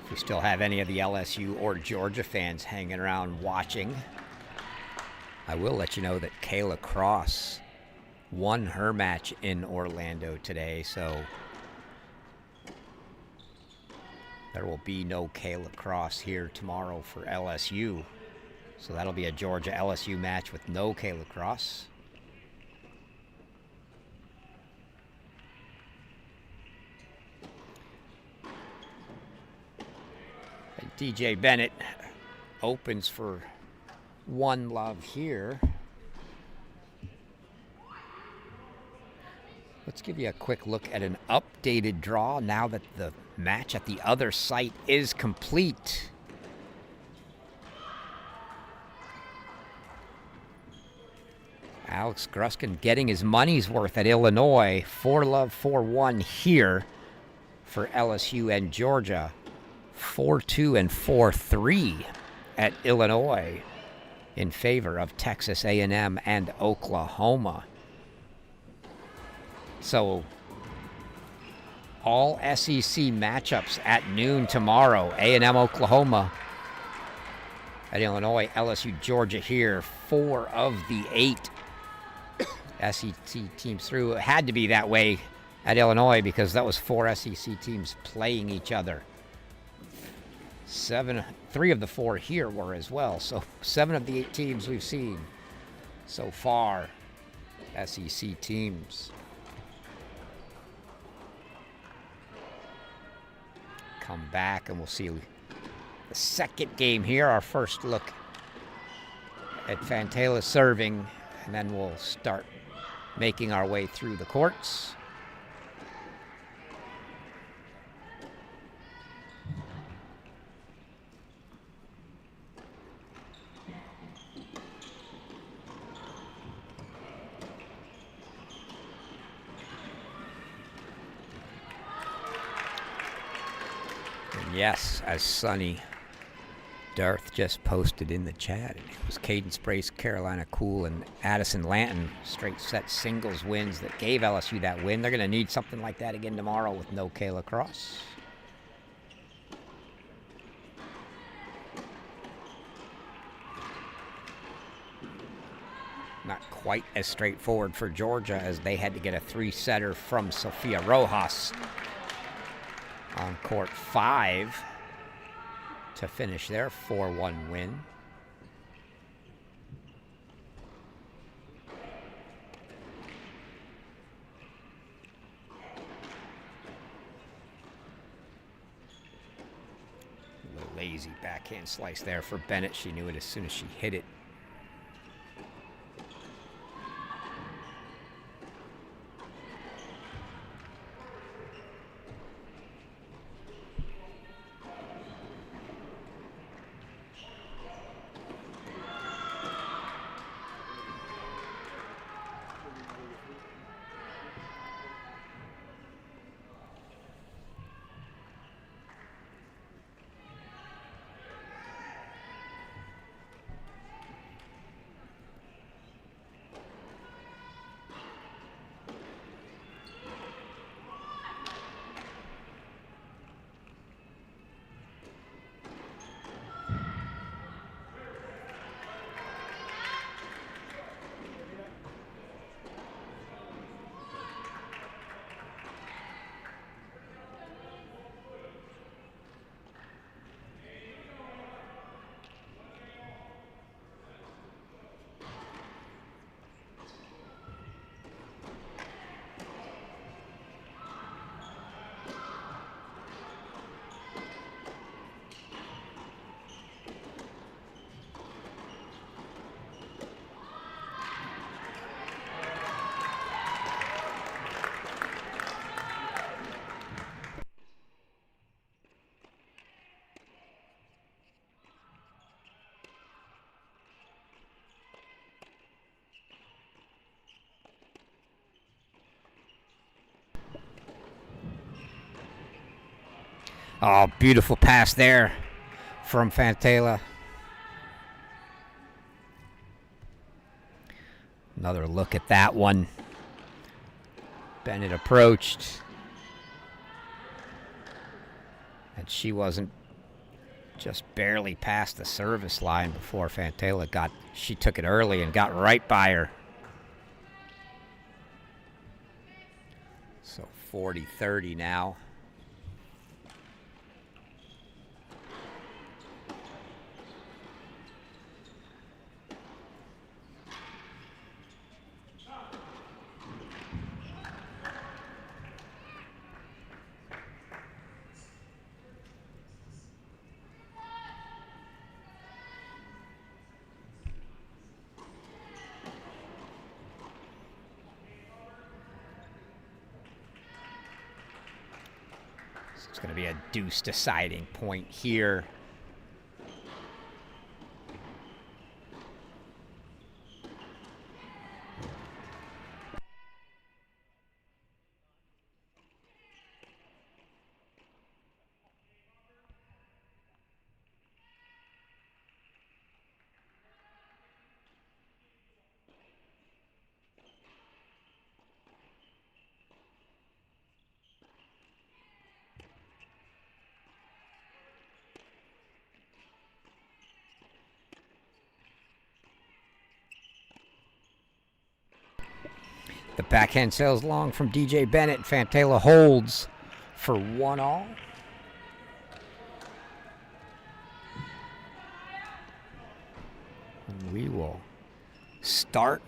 If we still have any of the LSU or Georgia fans hanging around watching, I will let you know that Kayla Cross won her match in Orlando today, so there will be no Kayla Cross here tomorrow for LSU. So that'll be a Georgia-LSU match with no Kayla Cross. DJ Bennett opens for One Love here. Let's give you a quick look at an updated draw now that the match at the other site is complete. Alex Gruskin getting his money's worth at Illinois. 4-love, 4-1 here for LSU and Georgia. 4-2 and 4-3 at Illinois in favor of Texas A&M and Oklahoma. So all SEC matchups at noon tomorrow. A&M, Oklahoma at Illinois. LSU, Georgia here. 4 of the 8 SEC teams through. It had to be that way at Illinois because that was 4 SEC teams playing each other. 3 of the 4 here were as well. So 7 of the 8 teams we've seen so far, SEC teams. Come back and we'll see the second game here. Our first look at Fantela serving, and then we'll start making our way through the courts. Yes, as Sonny Darth just posted in the chat, it was Cadence Brace, Carolina Cool, and Addison Lanton straight set singles wins that gave LSU that win. They're going to need something like that again tomorrow with no Kayla Cross. Not quite as straightforward for Georgia as they had to get a 3-setter from Sofia Rojas on court 5 to finish their 4-1 win. A little lazy backhand slice there for Bennett. She knew it as soon as she hit it. Oh, beautiful pass there from Fantela. Another look at that one. Bennett approached. And she wasn't just barely past the service line before Fantela she took it early and got right by her. So 40-30 now. It's going to be a deuce deciding point here. The backhand sails long from DJ Bennett. Fantala holds for 1-all. And we will start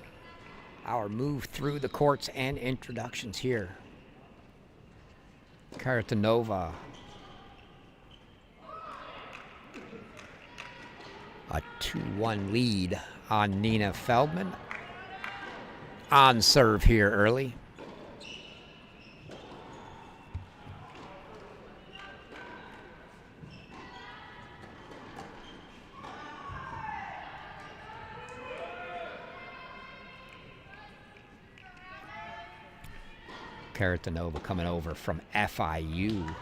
our move through the courts and introductions here. Karatanova. A 2-1 lead on Nina Feldman. On serve here early. Karatanova coming over from FIU.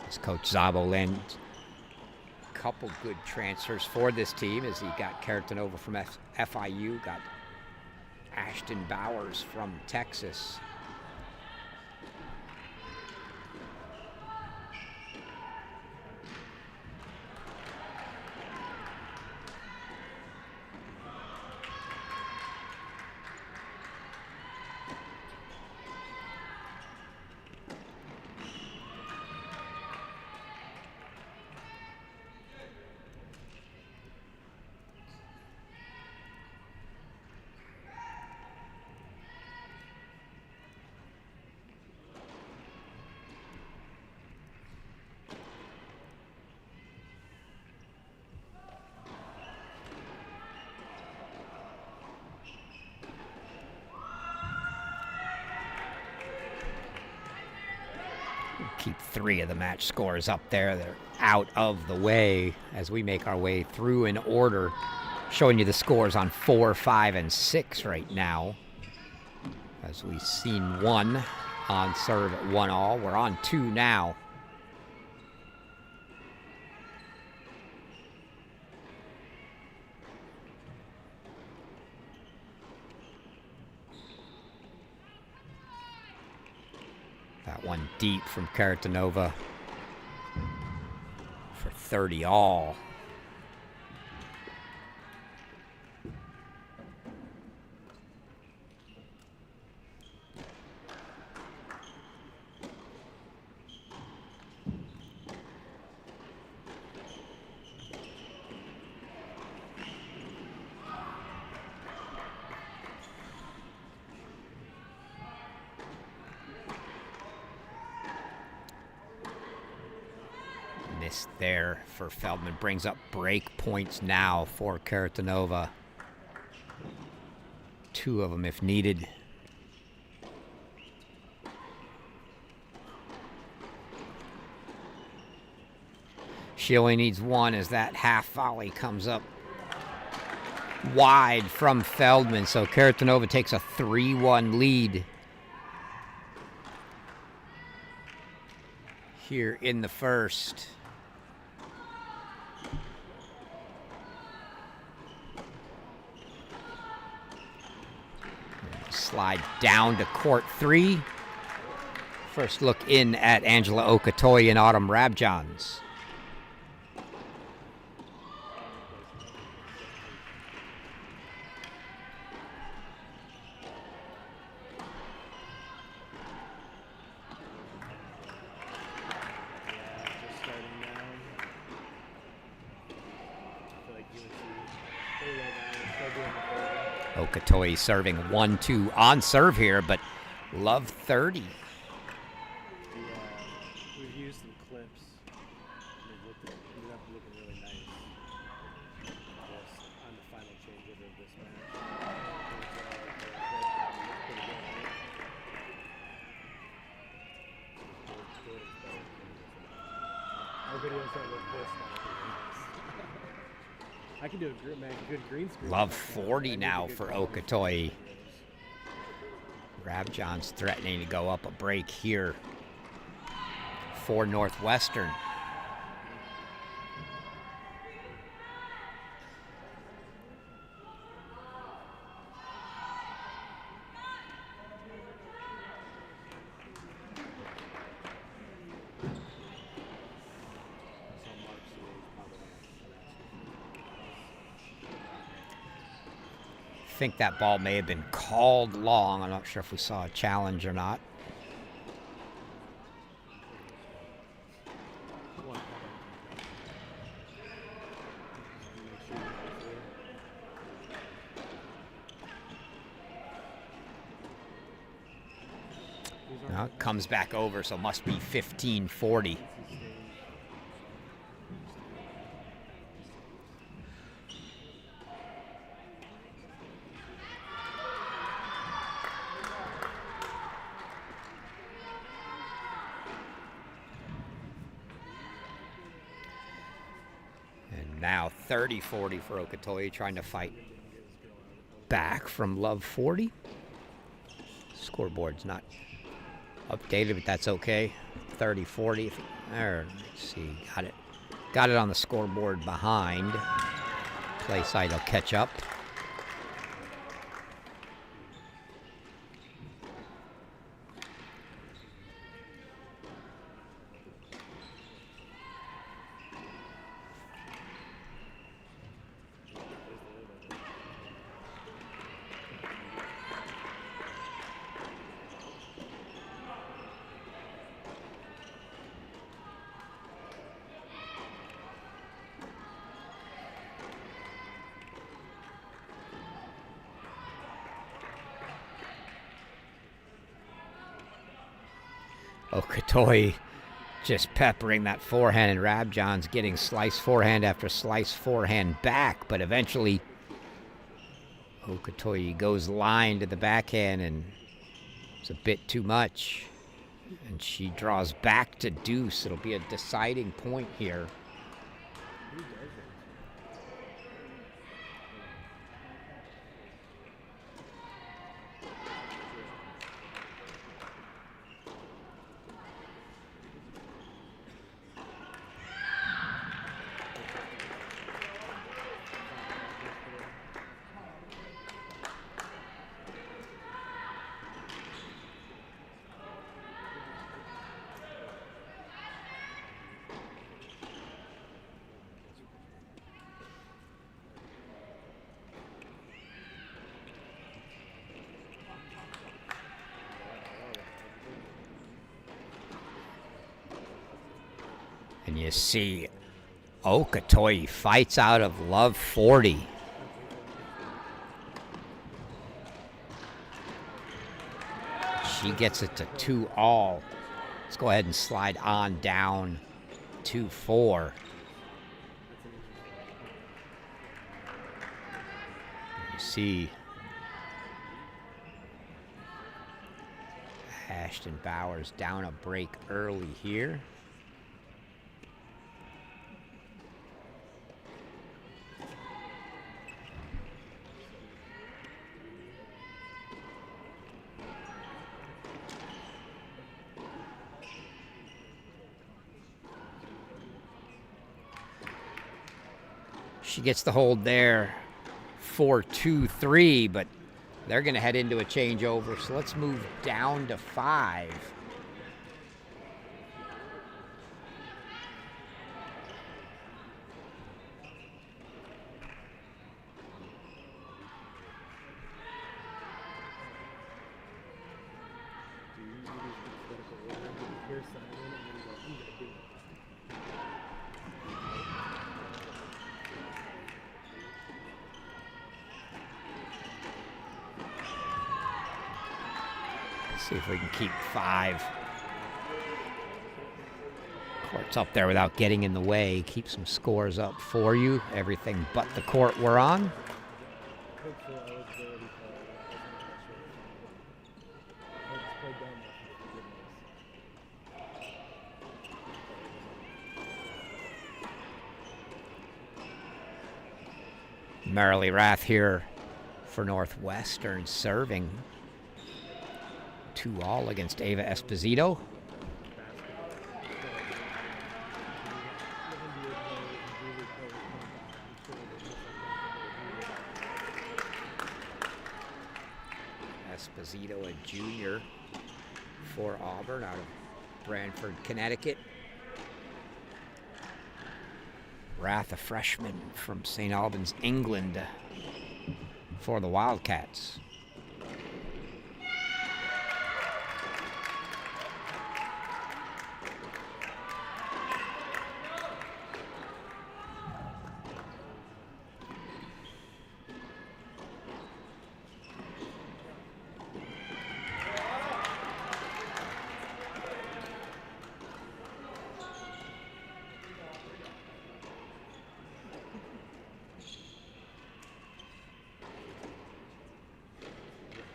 As Coach Szabo lands couple good transfers for this team as he got Karatanova from FIU, got Ashton Bowers from Texas. Keep 3 of the match scores up there. They're out of the way as we make our way through in order. Showing you the scores on 4, 5, and 6 right now. As we've seen 1 on serve at 1-all. We're on 2 now. That one deep from Karatanova for 30-all. There for Feldman. Brings up break points now for Karatanova. 2 of them if needed. She only needs 1 as that half volley comes up wide from Feldman. So Karatanova takes a 3-1 lead here in the first. Slide down to court 3. First look in at Angela Okatoy and Autumn Rabjans. Okatoy serving 1-2 on serve here, but love 30. We've used some clips. They've ended up looking really nice. Just on the final changeover of this match. Our videos don't look this nice. I can do a good green screen. Love 40 now for Okatoy. Rabjohn's threatening to go up a break here for Northwestern. I think that ball may have been called long. I'm not sure if we saw a challenge or not. No, it comes back over, so must be 15-40. Now 30-40 for Okatoy, trying to fight back from Love 40. Scoreboard's not updated, but that's okay. 30-40. There, let's see. Got it on the scoreboard behind. Play side will catch up. Okatoy just peppering that forehand, and Rabjohn's getting slice forehand after slice forehand back, but eventually Okatoy goes line to the backhand, and it's a bit too much. And she draws back to deuce. It'll be a deciding point here. And you see Okatoy fights out of Love 40. She gets it to 2-all. Let's go ahead and slide on down 2-4. You see Ashton Bowers down a break early here. She gets the hold there, 4-2-3, but they're going to head into a changeover. So let's move down to 5. See if we can keep 5. Court's up there without getting in the way. Keep some scores up for you. Everything but the court we're on. Marilee Rath here for Northwestern, serving 2-all against Ava Esposito. Esposito, a junior for Auburn out of Branford, Connecticut. Rath, a freshman from St. Albans, England, for the Wildcats.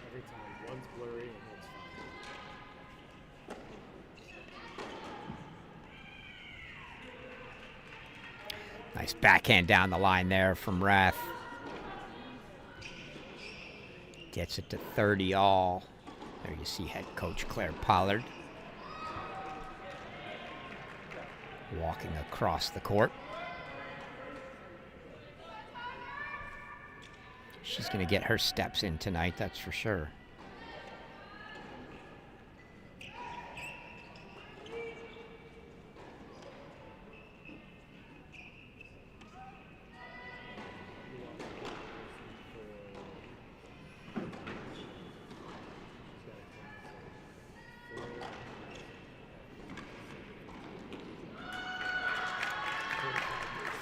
Every time, one's blurry and one's fine. Nice backhand down the line there from Rath. Gets it to 30-all. There you see head coach Claire Pollard walking across the court. She's going to get her steps in tonight, that's for sure.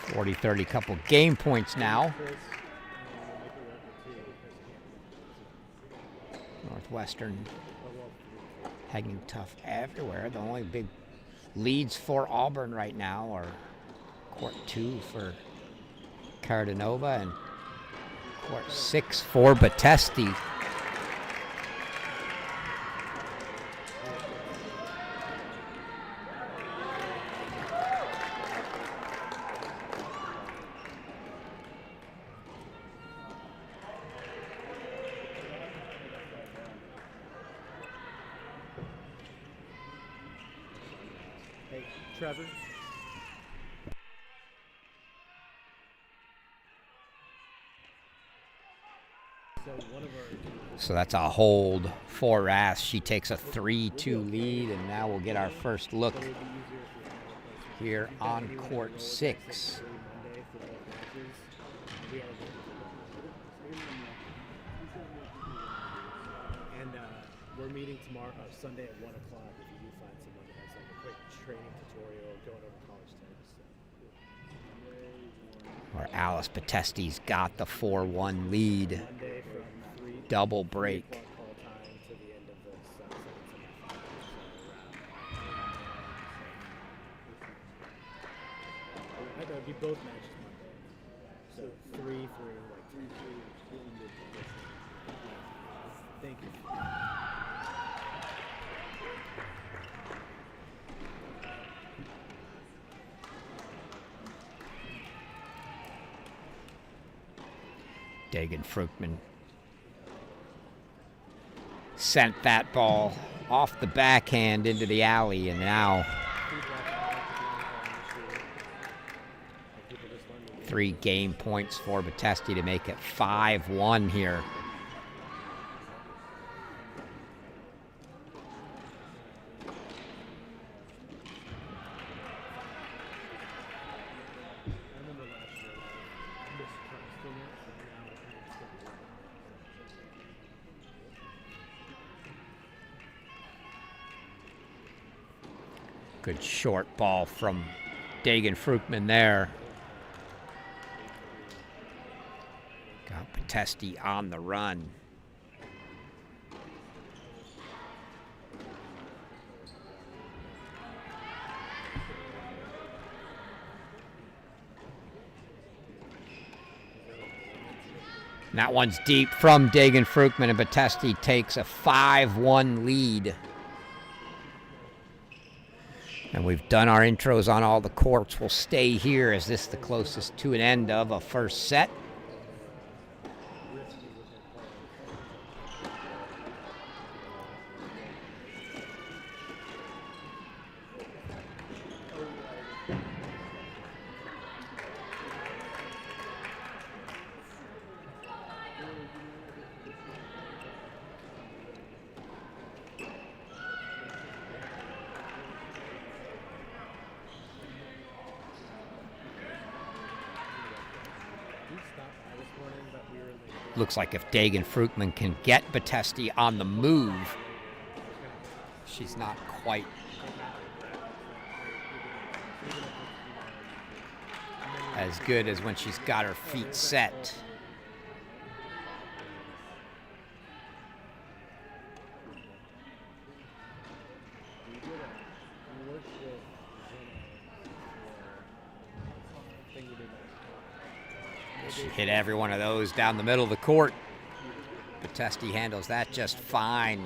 .40-30, couple game points now. Northwestern hanging tough everywhere. The only big leads for Auburn right now are court 2 for Cardinova and court 6 for Battesti. Hey, Trevor. So that's a hold for Rath. She takes a 3-2 lead, and now we'll get our first look here on court 6. And we're meeting tomorrow, Sunday at 1 o'clock. If you do find someone that has like a quick training tutorial going over college tennis. Where Alice Battesti's got the 4-1 lead. Double break. I thought it'd be both matches Monday. So 3 through like 3. Thank you. Dagan Fruchtman sent that ball off the backhand into the alley, and now 3 game points for Battesti to make it 5-1 here. Good short ball from Dagan Fruchtman there. Got Battesti on the run. And that one's deep from Dagan Fruchtman, and Battesti takes a 5-1 lead. And we've done our intros on all the courts. We'll stay here as this is the closest to an end of a first set. Looks like if Dagan Fruitman can get Batesti on the move, she's not quite as good as when she's got her feet set. She hit every one of those down the middle of the court. Batesti handles that just fine.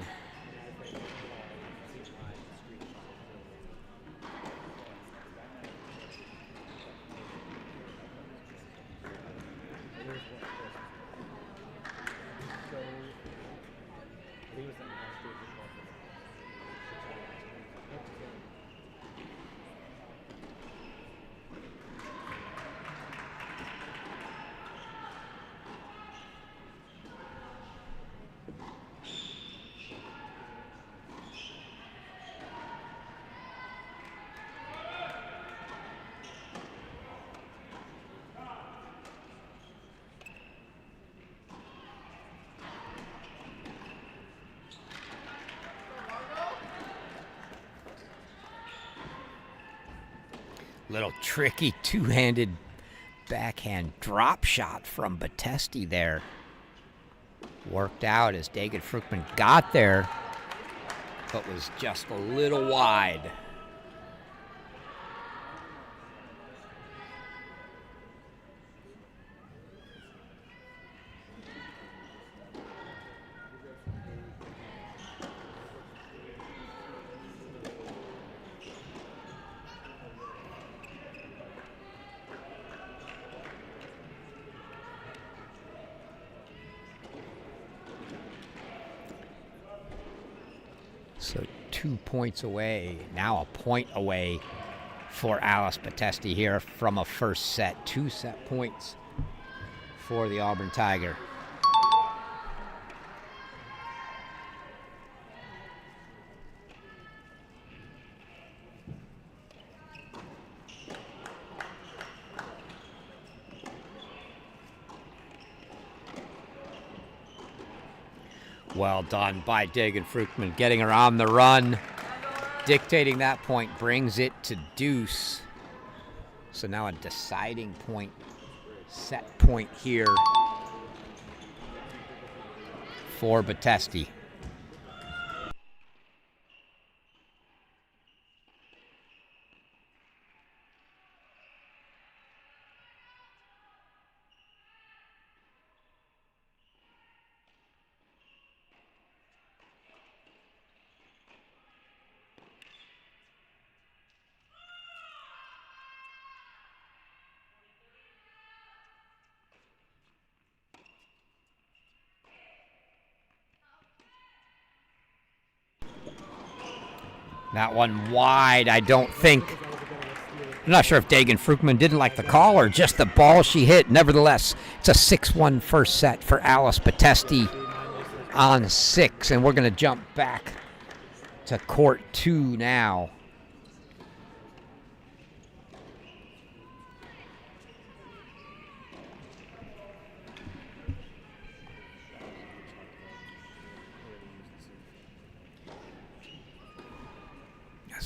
Little tricky two-handed backhand drop shot from Batesti there. Worked out as Dagan Fruitman got there, but was just a little wide. So 2 points away, now a point away for Alice Batesti here from a first set. 2 set points for the Auburn Tiger. Well done by Dagan Fruitman, getting her on the run, dictating that point, brings it to deuce. So now a deciding point, set point here for Batesti. That one wide, I don't think. I'm not sure if Dagan Fruitman didn't like the call or just the ball she hit. Nevertheless, it's a 6-1 first set for Alice Batesti on 6. And we're going to jump back to court 2 now.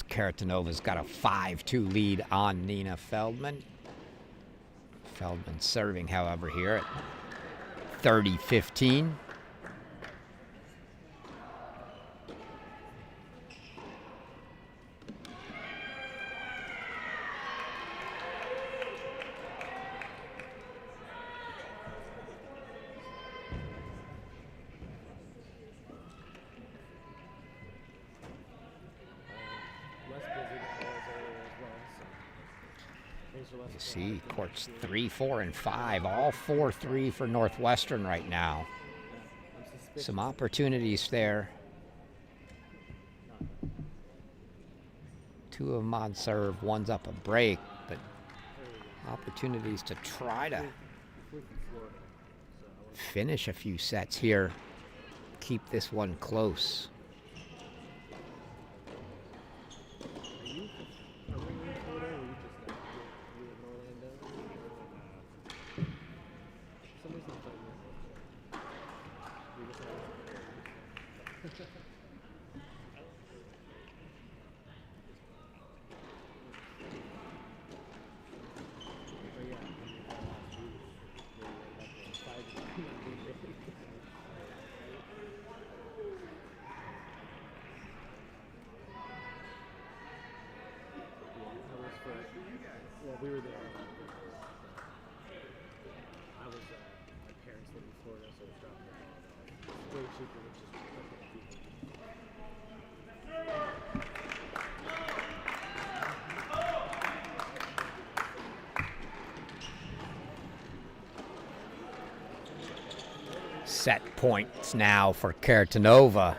Karatanova's got a 5-2 lead on Nina Feldman. Feldman serving, however, here at 30-15. You see, courts 3, 4, and 5, all 4-3 for Northwestern right now. Some opportunities there. 2 of them on serve, 1's up a break, but opportunities to try to finish a few sets here. Keep this one close. Well, we were there. I was, my parents live in Florida, so I was dropping the ball off. It's way cheaper than just picking up people. Set points now for Karatanova.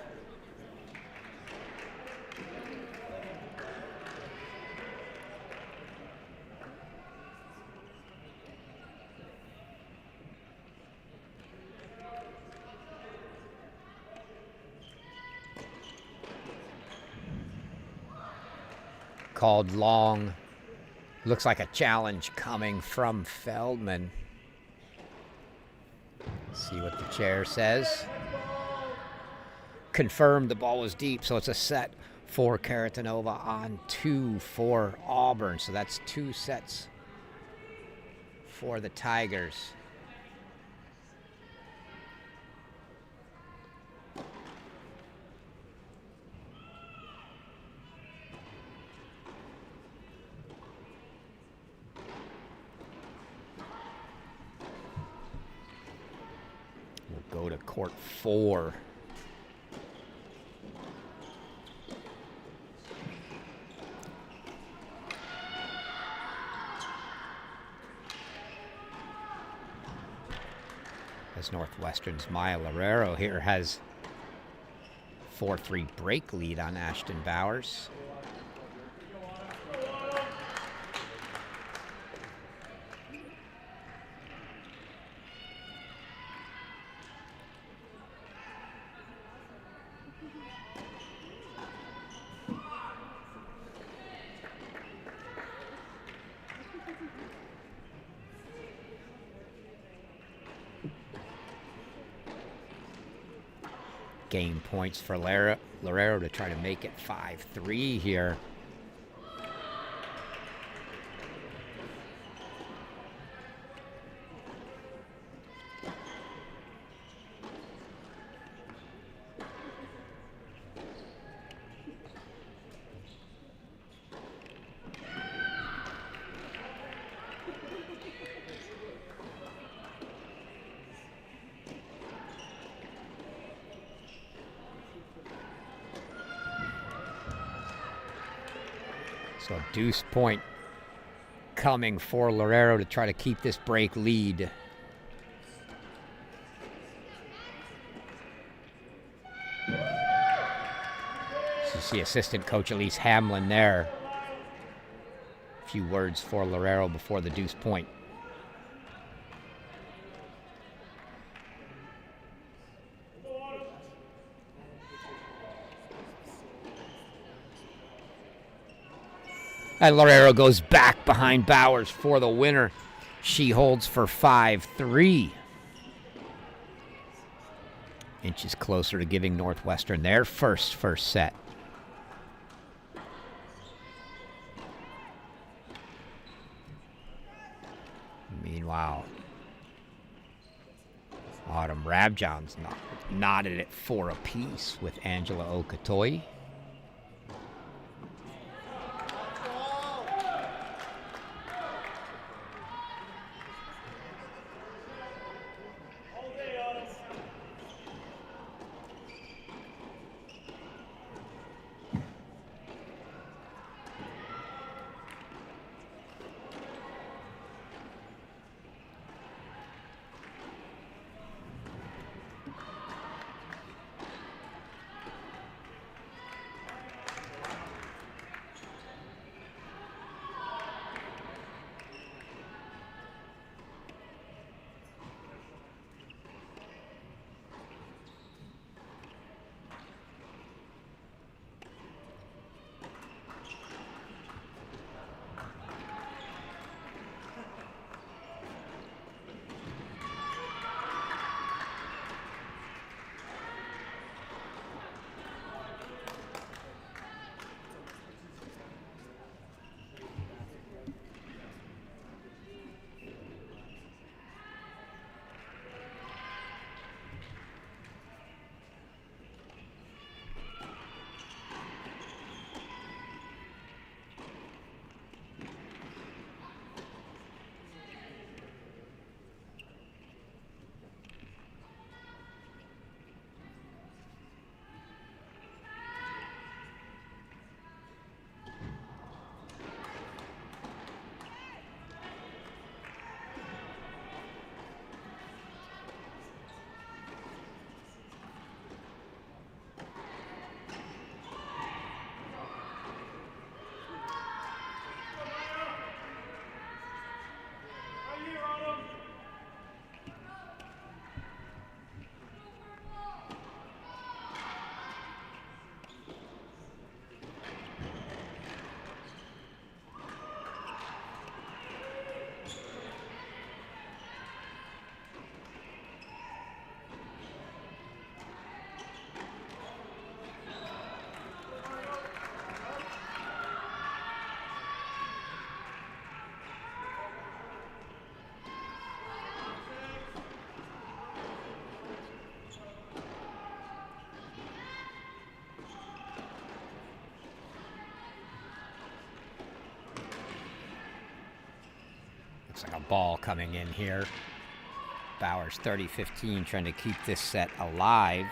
Called long. Looks like a challenge coming from Feldman. See what the chair says. Confirmed the ball was deep, so it's a set for Karatanova on 2 for Auburn. So that's 2 sets for the Tigers. We'll go to court 4. As Northwestern's Maya Lorero here has 4-3 break lead on Ashton Bowers. Game points for Lorero to try to make it 5-3 here. So deuce point coming for Lorero to try to keep this break lead. So you see assistant coach Elise Hamlin there. A few words for Lorero before the deuce point. And Lorero goes back behind Bowers for the winner. She holds for 5-3. Inches closer to giving Northwestern their first set. Meanwhile, Autumn Rabjohn's knotted at 4 apiece with Angela Okatoyi. Looks like a ball coming in here. Bowers 30-15 trying to keep this set alive.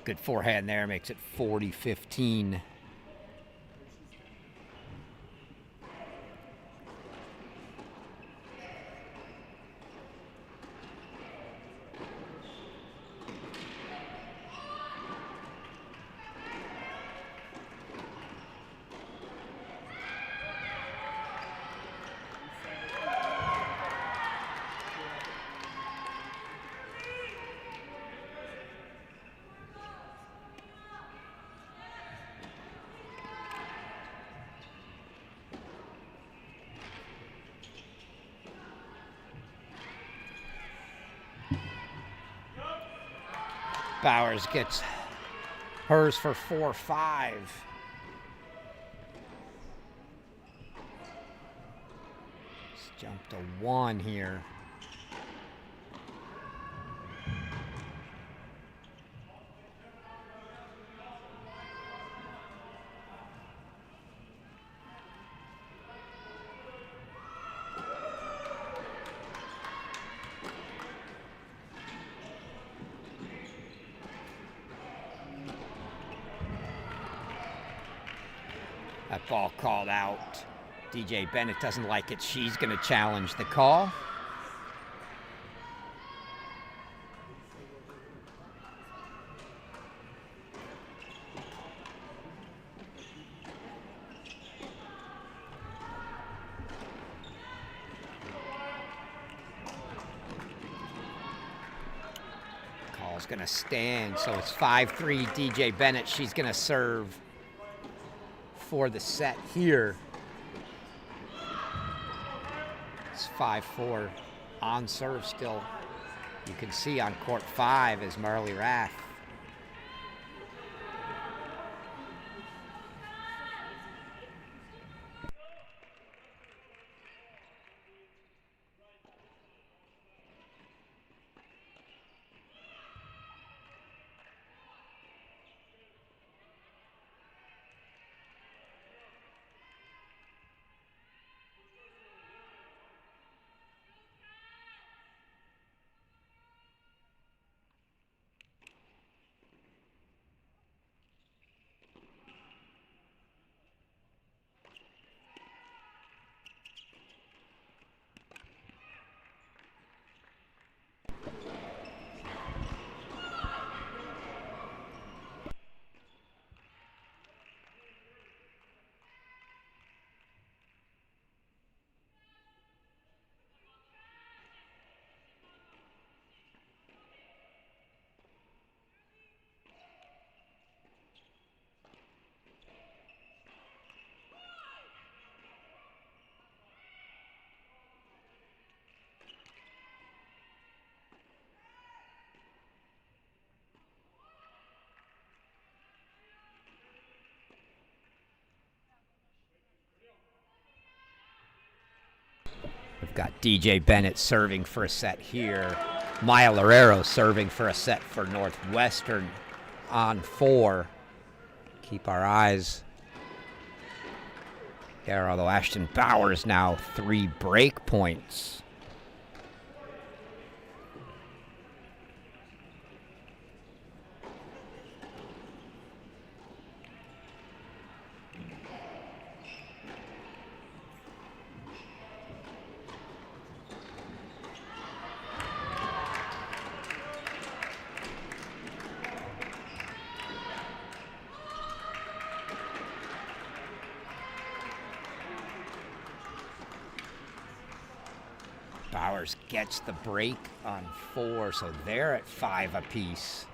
Good forehand there, makes it 40-15. Bowers gets hers for 4-5. Let's jump to 1 here. That ball called out. DJ Bennett doesn't like it. She's going to challenge the call. Call's going to stand, so it's 5-3 DJ Bennett. She's going to serve for the set here. It's 5-4 on serve still. You can see on court 5 is Marley Raff. We've got DJ Bennett serving for a set here. Maya Lorero serving for a set for Northwestern on 4. Keep our eyes there, although Ashton Bowers now 3 break points. Bowers gets the break on 4, so they're at 5 apiece.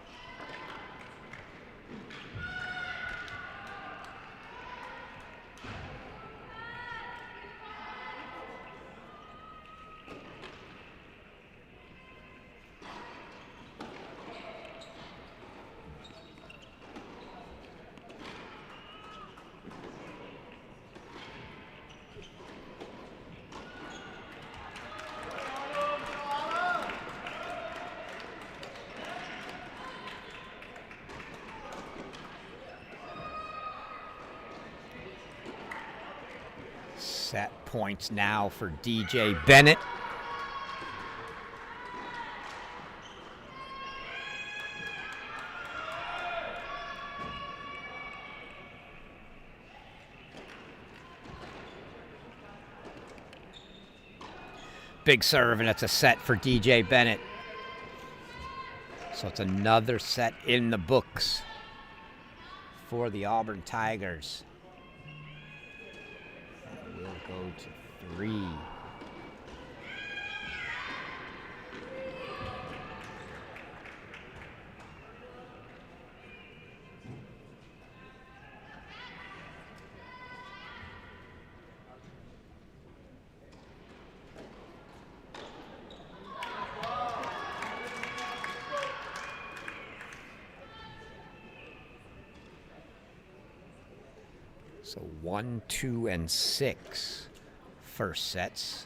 Set points now for DJ Bennett. Big serve, and it's a set for DJ Bennett. So it's another set in the books for the Auburn Tigers. And we'll go to 3. So 1, 2, and 6 first sets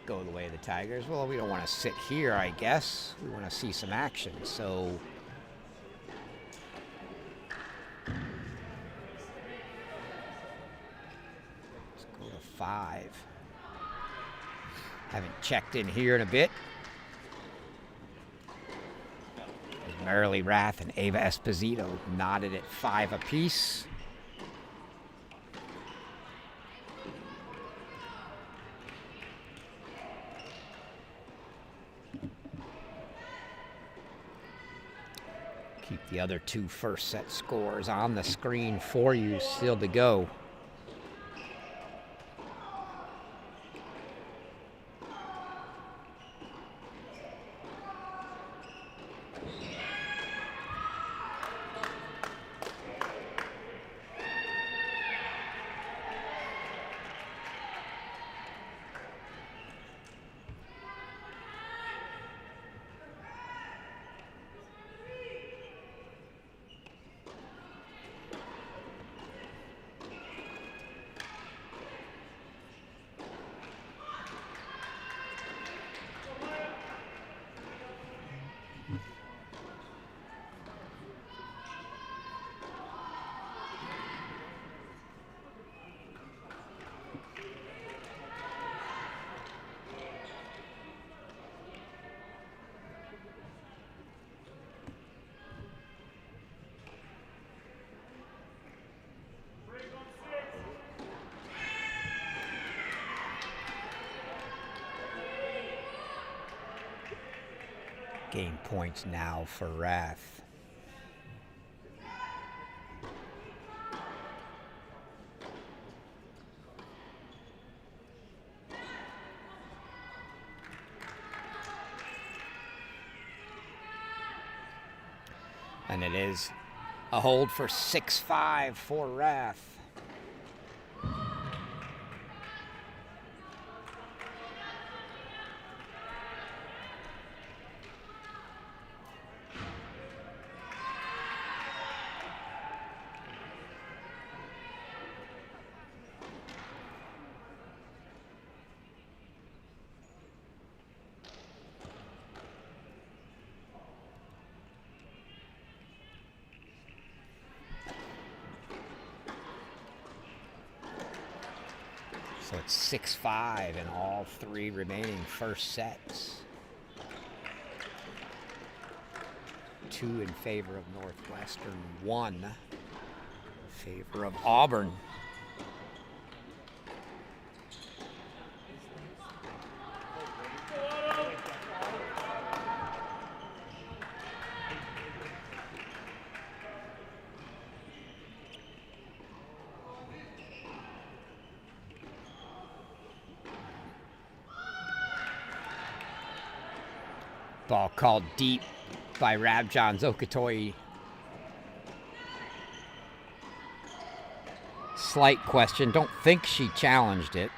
go the way of the Tigers. Well, we don't want to sit here, I guess. We want to see some action. So let's go to 5. Haven't checked in here in a bit. Marilee Rath and Ava Esposito knotted at 5 apiece. Keep the other 2 first set scores on the screen for you, still to go. Game points now for Rath. And it is a hold for 6-5 for Rath. So it's 6-5 in all 3 remaining first sets. 2 in favor of Northwestern, 1 in favor of Auburn. Ball called deep by Rabjan Zokatoy. Slight question. Don't think she challenged it.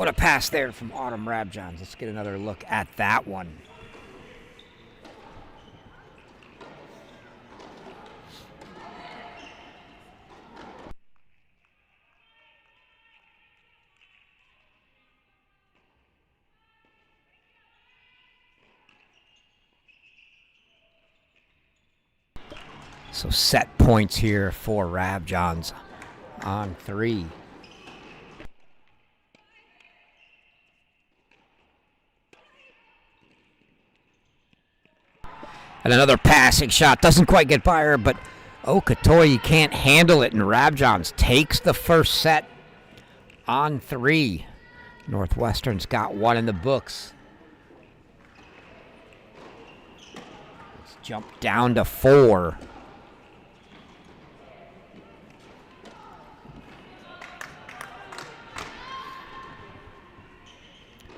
What a pass there from Autumn Rabjohns. Let's get another look at that one. So set points here for Rabjohns on 3. And another passing shot. Doesn't quite get by her, but Okatoyi can't handle it, and Rabjohns takes the first set on 3. Northwestern's got one in the books. Let's jump down to 4.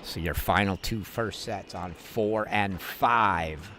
So your final 2 first sets on 4 and 5.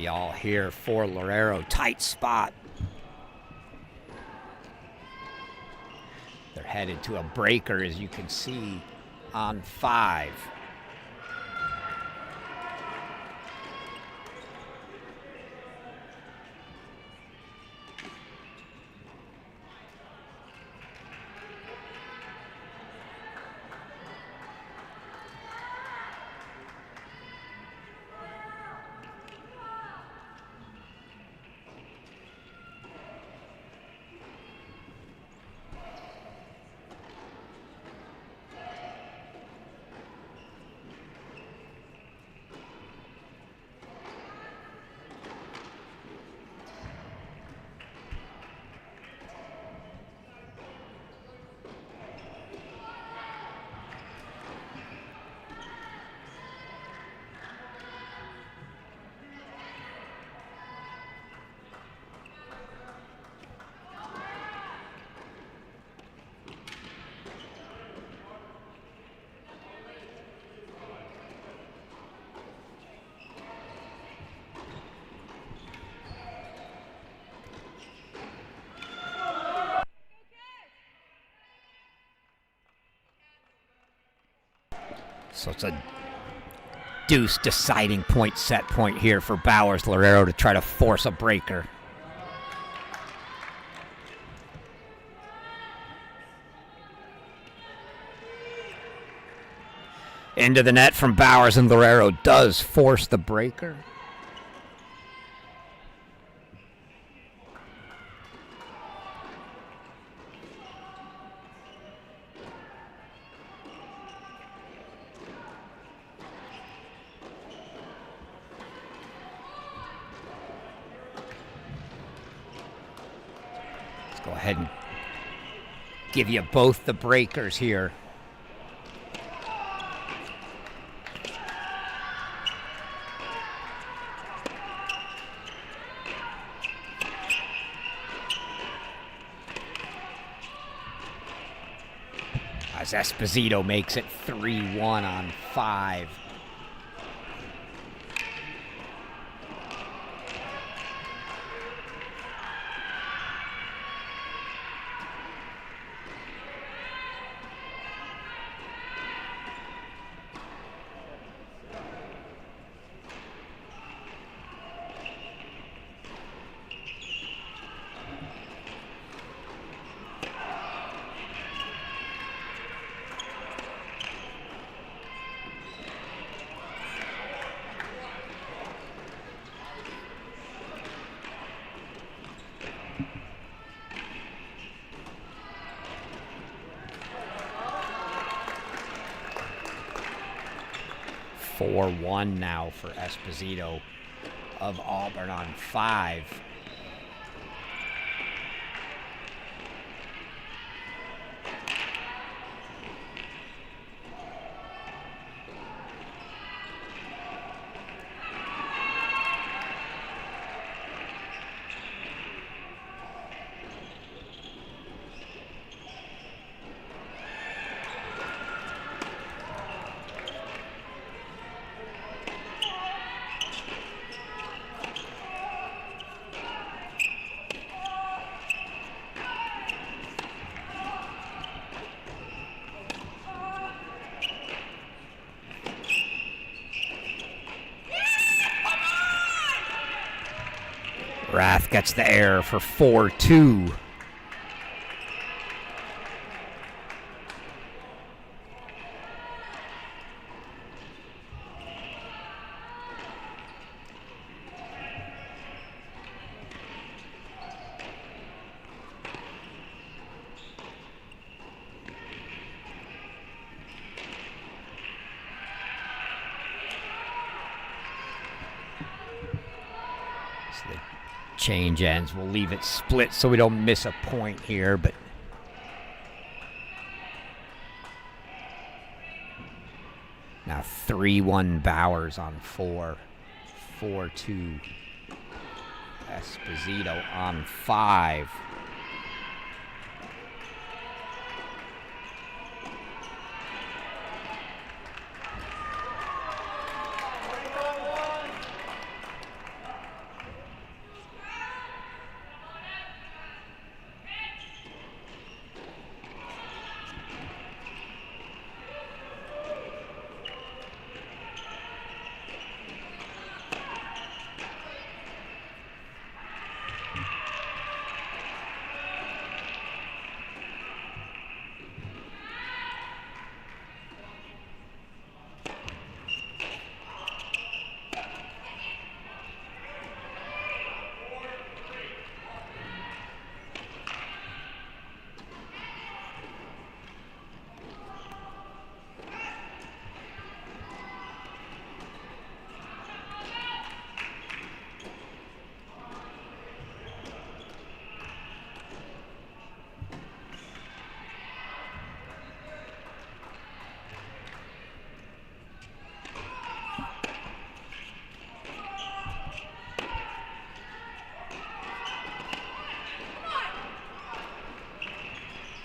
All here for Loureiro. Tight spot. They're headed to a breaker, as you can see, on 5. So it's a deuce deciding point, set point here for Bowers Loureiro to try to force a breaker. Into the net from Bowers, and Loureiro does force the breaker. Go ahead and give you both the breakers here. As Esposito makes it 3-1 on 5. 4-1 now for Esposito of Auburn on 5. Rath gets the error for 4-2. Change ends. We'll leave it split so we don't miss a point here, but now 3-1 Bowers on 4. 4-2 Esposito on 5.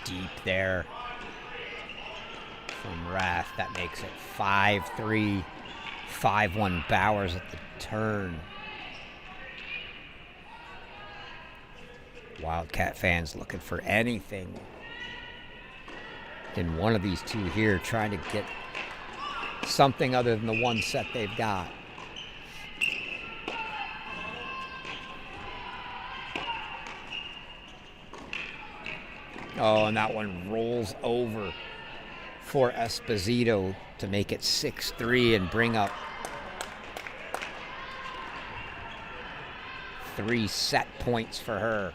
Deep there from Rath. That makes it 5-3. 5-1 Bowers at the turn. Wildcat fans looking for anything in one of these two here, trying to get something other than the one set they've got. Oh, and that one rolls over for Esposito to make it 6-3 and bring up 3 set points for her.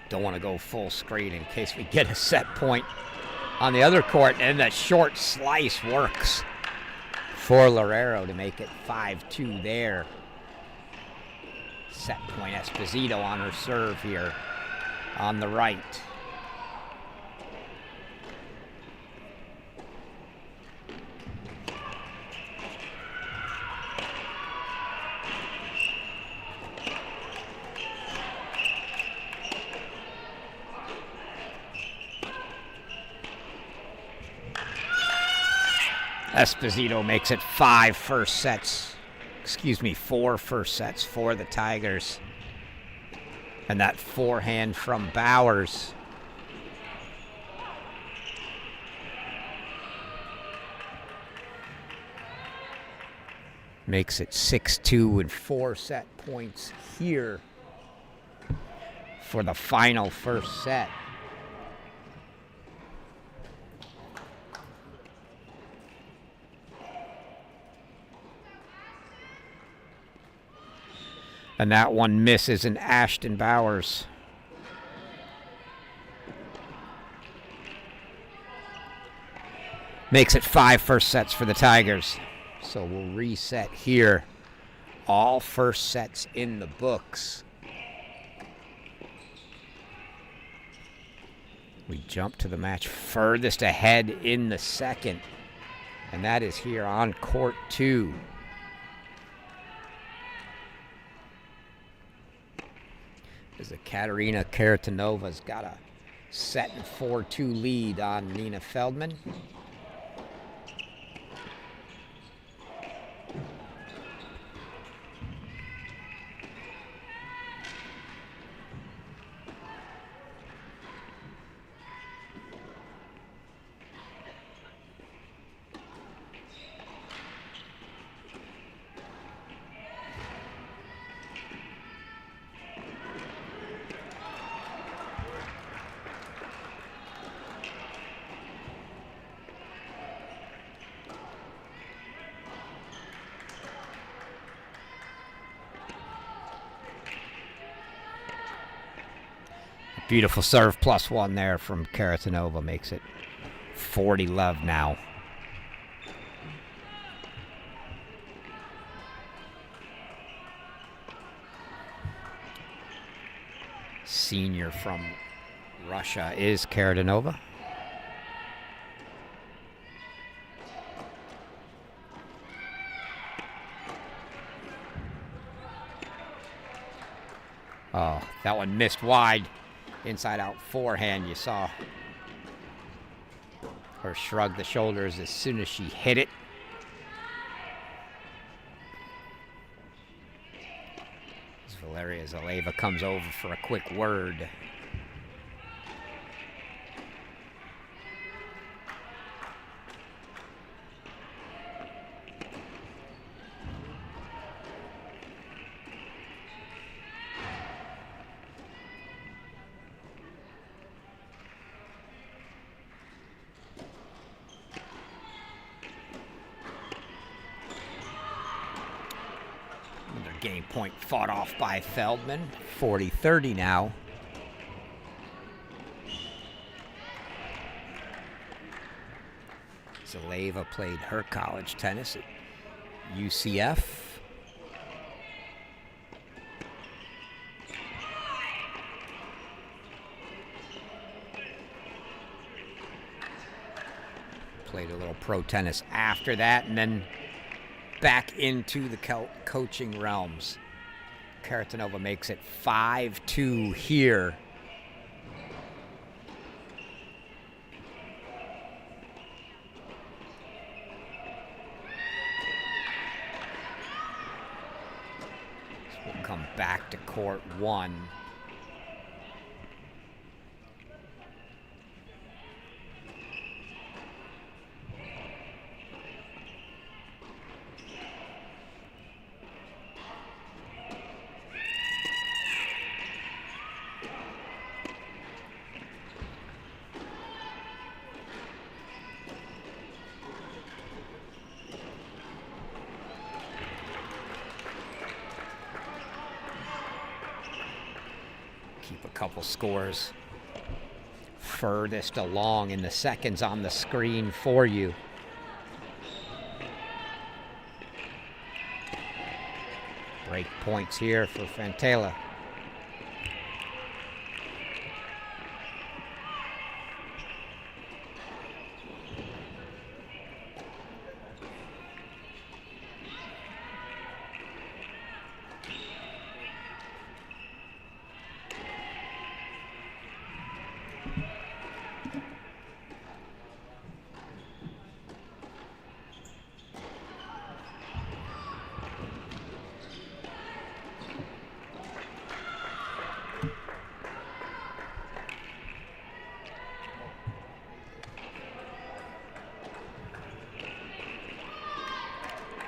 Don't want to go full screen in case we get a set point on the other court, and that short slice works for Lorero to make it 5-2 there. Set point Esposito on her serve here on the right. Esposito makes it 4 first sets for the Tigers. And that forehand from Bowers makes it 6-2 and 4 set points here for the final first set. And that one misses in Ashton Bowers. Makes it 5 first sets for the Tigers. So we'll reset here. All first sets in the books. We jump to the match furthest ahead in the second. And that is here on court 2. As the Katerina Karatinova's got a set and 4-2 lead on Nina Feldman. Beautiful serve +1 there from Karatanova makes it 40-love now. Senior from Russia is Karatanova. Oh, that one missed wide. Inside out forehand, you saw her shrug the shoulders as soon as she hit it. As Valeria Zaleva comes over for a quick word. Game point fought off by Feldman. 40-30 now. Zaleva played her college tennis at UCF. Played a little pro tennis after that, and then back into the coaching realms. Karatanova makes it 5-2 here. So we'll come back to court 1. Keep a couple scores furthest along in the seconds on the screen for you. Break points here for Fantela.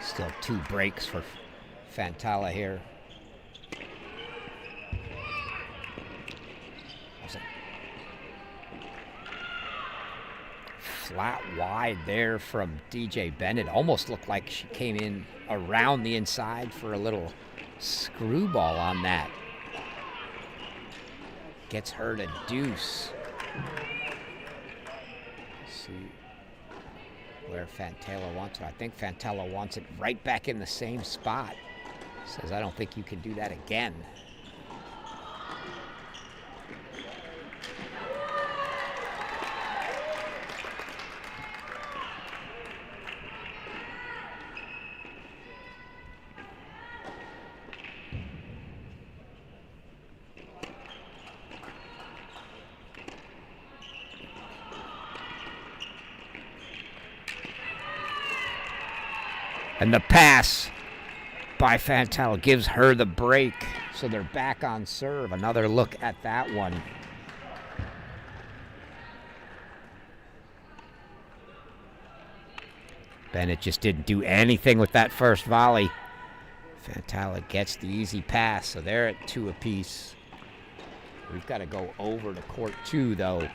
Still 2 breaks for Fantala here. Flat wide there from DJ Bennett. Almost looked like she came in around the inside for a little screwball on that. Gets her to deuce. Let's see where Fantella wants it. I think Fantella wants it right back in the same spot. Says, I don't think you can do that again. And the pass by Fantella gives her the break. So they're back on serve. Another look at that one. Bennett just didn't do anything with that first volley. Fantella gets the easy pass, so they're at 2 apiece. We've got to go over to court 2, though.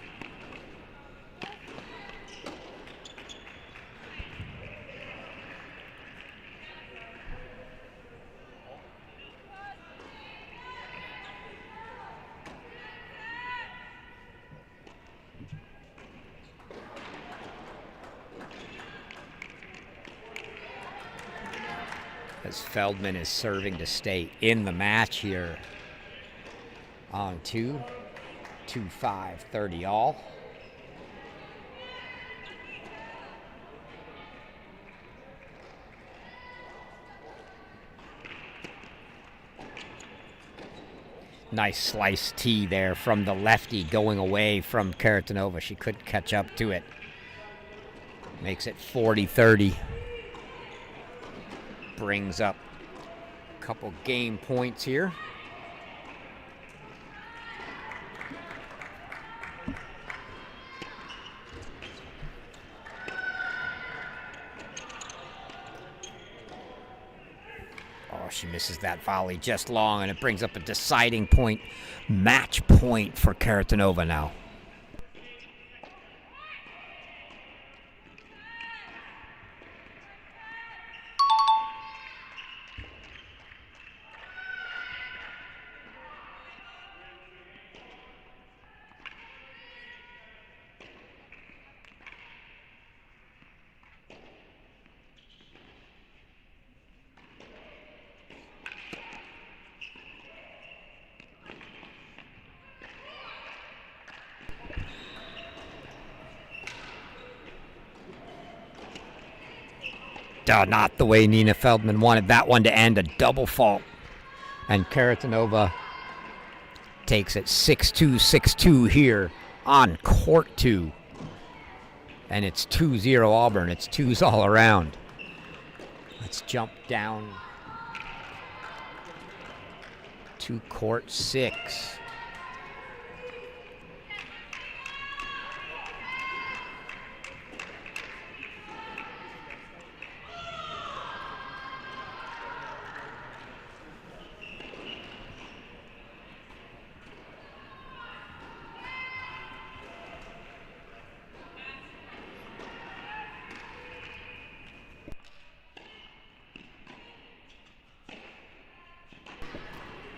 As Feldman is serving to stay in the match here on 2, 2-5, 30 all. Nice slice tee there from the lefty going away from Karatanova. She couldn't catch up to it. Makes it 40-30. Brings up a couple game points here. Oh, she misses that volley just long, and it brings up a deciding point, match point for Karatanova now. Oh, not the way Nina Feldman wanted that one to end, a double fault. And Karatanova takes it 6-2, 6-2 here on court 2. And it's 2-0 Auburn. It's 2s all around. Let's jump down to court 6.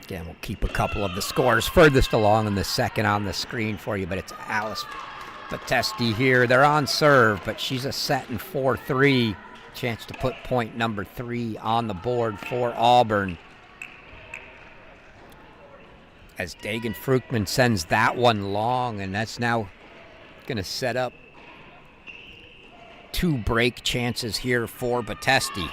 Again, we'll keep a couple of the scores furthest along in the second on the screen for you, but it's Alice Batesti here. They're on serve, but she's a set in 4-3. Chance to put point number 3 on the board for Auburn. As Dagan Fruchtman sends that one long, and that's now going to set up 2 break chances here for Batesti.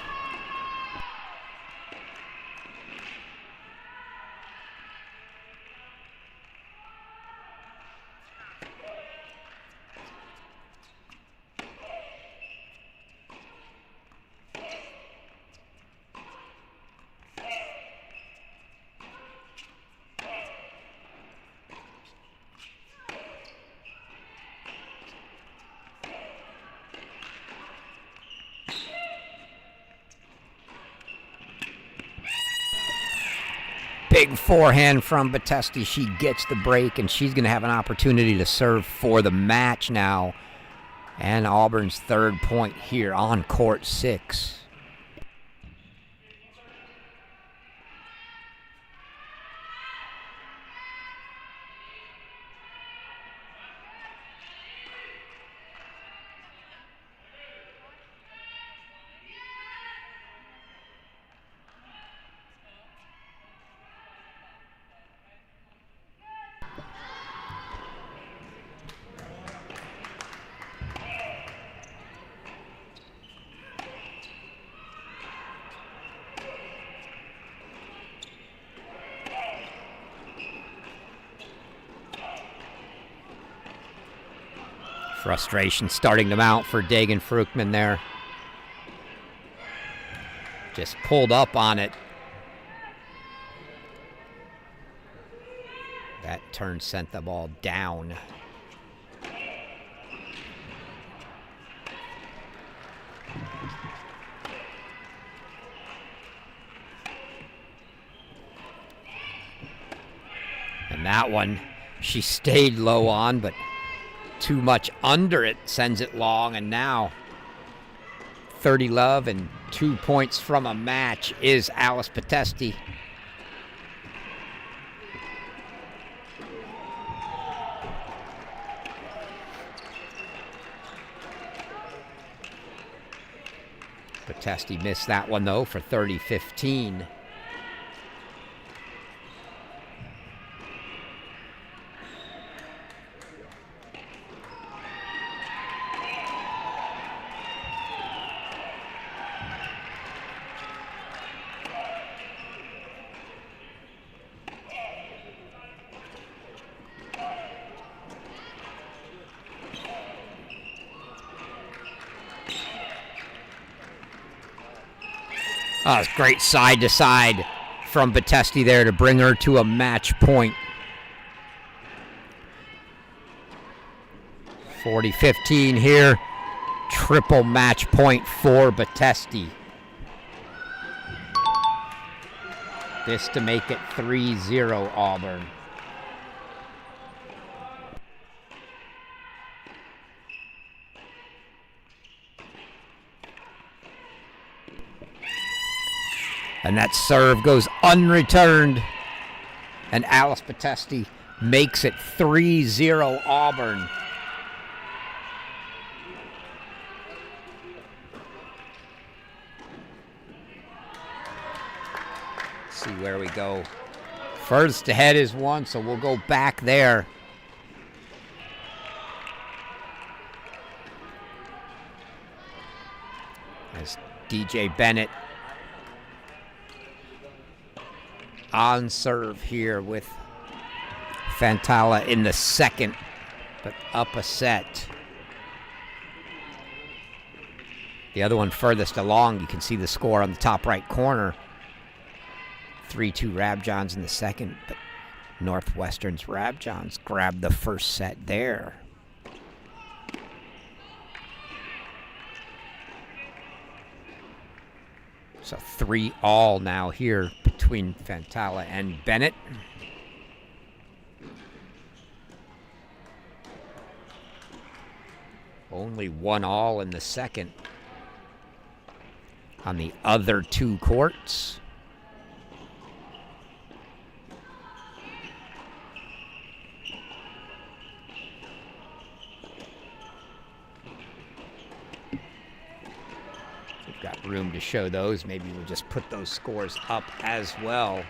Big forehand from Batesti. She gets the break, and she's going to have an opportunity to serve for the match now. And Auburn's 3rd point here on court 6. Frustration starting to mount for Dagan Fruchman there. Just pulled up on it. That turn sent the ball down. And that one, she stayed low on, but too much under it sends it long. And now 30 love and 2 points from a match is Alice Potesti. Potesti missed that one though for 30-15. Oh, it's great side to side from Potesti there to bring her to a match point. 40-15 here. Triple match point for Potesti. This to make it 3-0 Auburn. And that serve goes unreturned. And Alice Potesti makes it 3-0 Auburn. Let's see where we go. Furthest ahead is one, so we'll go back there. As DJ Bennett on serve here with Fantala in the second, but up a set. The other one furthest along, you can see the score on the top right corner. 3-2 Rabjons in the second, but Northwestern's Rabjons grabbed the first set there. So 3-all now here between Fantala and Bennett. Only 1-all in the second on the other two courts. Got room to show those. Maybe we'll just put those scores up as well.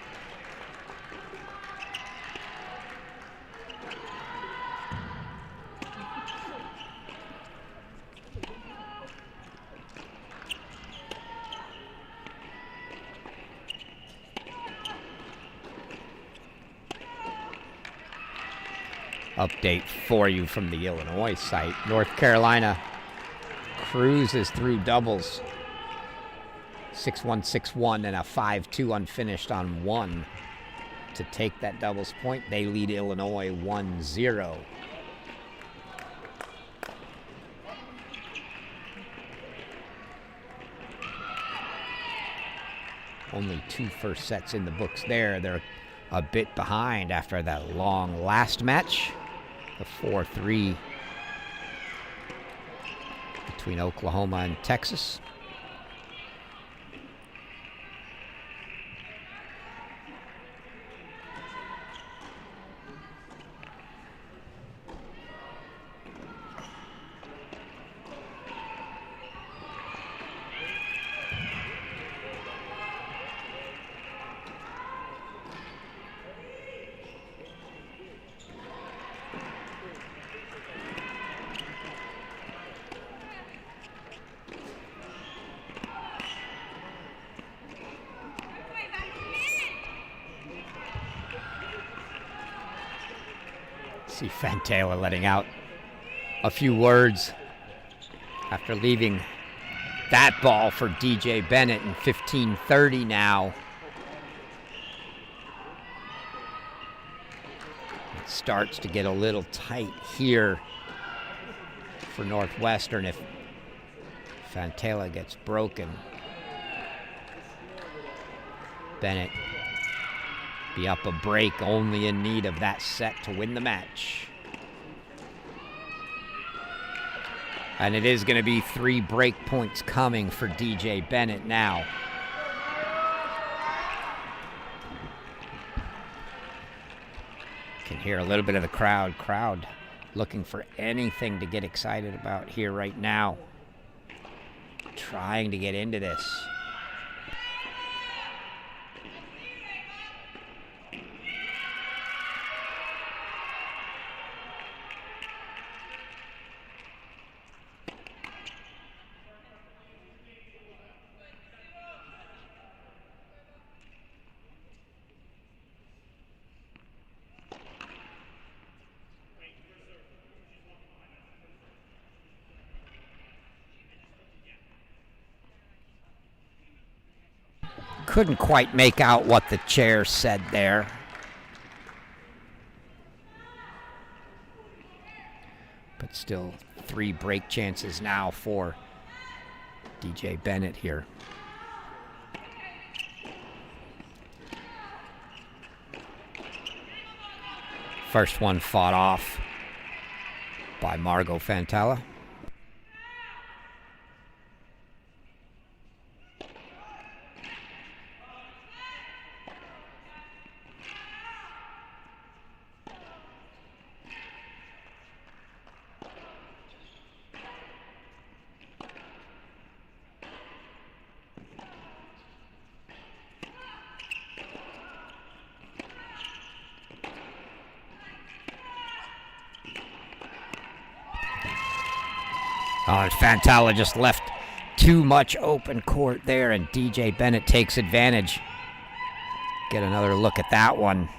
Update for you from the Illinois site. North Carolina cruises through doubles. 6-1, 6-1, and a 5-2 unfinished on one to take that doubles point. They lead Illinois 1-0. Only 2 first sets in the books there. They're a bit behind after that long last match. The 4-3 between Oklahoma and Texas. See Fantala letting out a few words after leaving that ball for DJ Bennett in 15:30 now. It starts to get a little tight here for Northwestern if Fantala gets broken. Bennett be up a break, only in need of that set to win the match. And it is going to be 3 break points coming for DJ Bennett now. Can hear a little bit of the crowd looking for anything to get excited about here right now. Trying to get into this. Couldn't quite make out what the chair said there. But still 3 break chances now for DJ Bennett here. First one fought off by Margot Fantala. Oh, and Fantala just left too much open court there, and DJ Bennett takes advantage. Get another look at that one.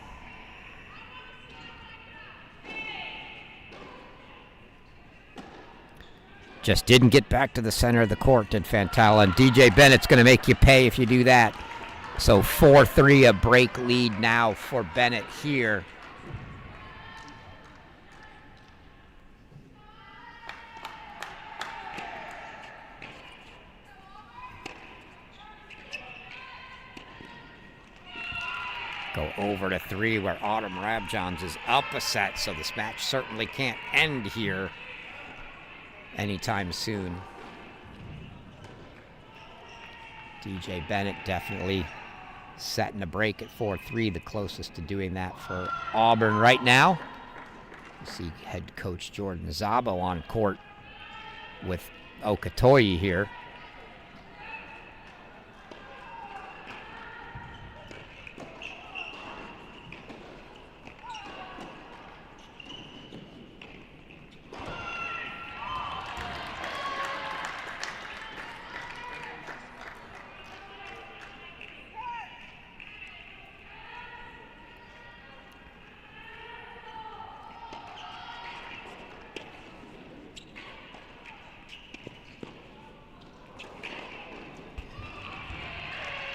Just didn't get back to the center of the court, did Fantala, and DJ Bennett's going to make you pay if you do that. So 4-3, a break lead now for Bennett here. Go over to 3 where Autumn Rabjohns is up a set, so this match certainly can't end here anytime soon. DJ Bennett definitely setting a break at 4-3, the closest to doing that for Auburn right now. You see head coach Jordan Zabo on court with Okatoyi here.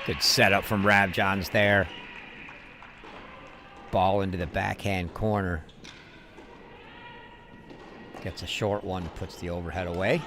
Good setup from Rabjohns there. Ball into the backhand corner. Gets a short one, puts the overhead away.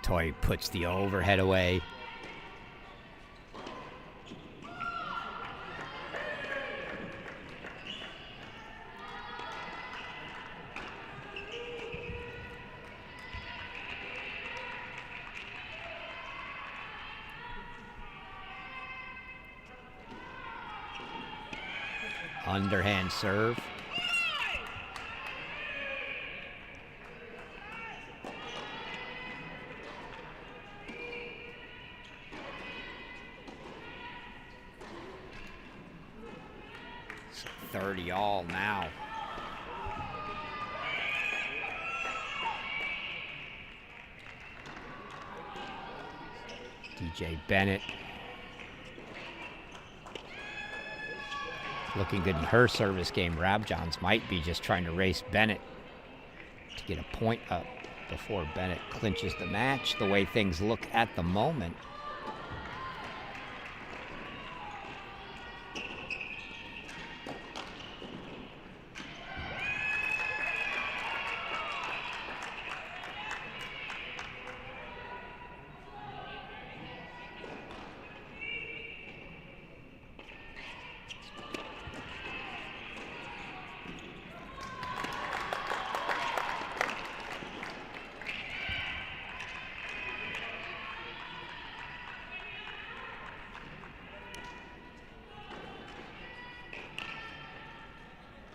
Okatoy puts the overhead away. Underhand serve. So 30 all now. DJ Bennett looking good in her service game. Rabjans might be just trying to race Bennett to get a point up before Bennett clinches the match, the way things look at the moment.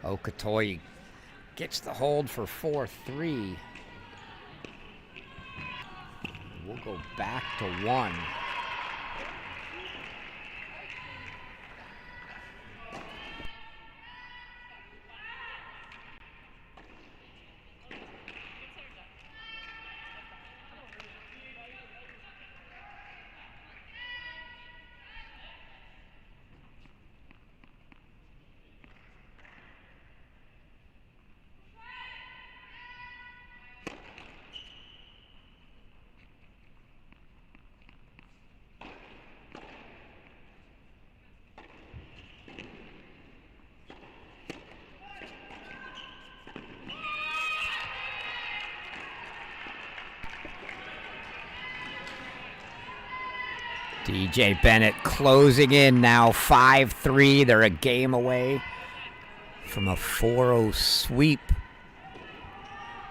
Okatoy gets the hold for 4-3. We'll go back to 1. DJ Bennett closing in now, 5-3. They're a game away from a 4-0 sweep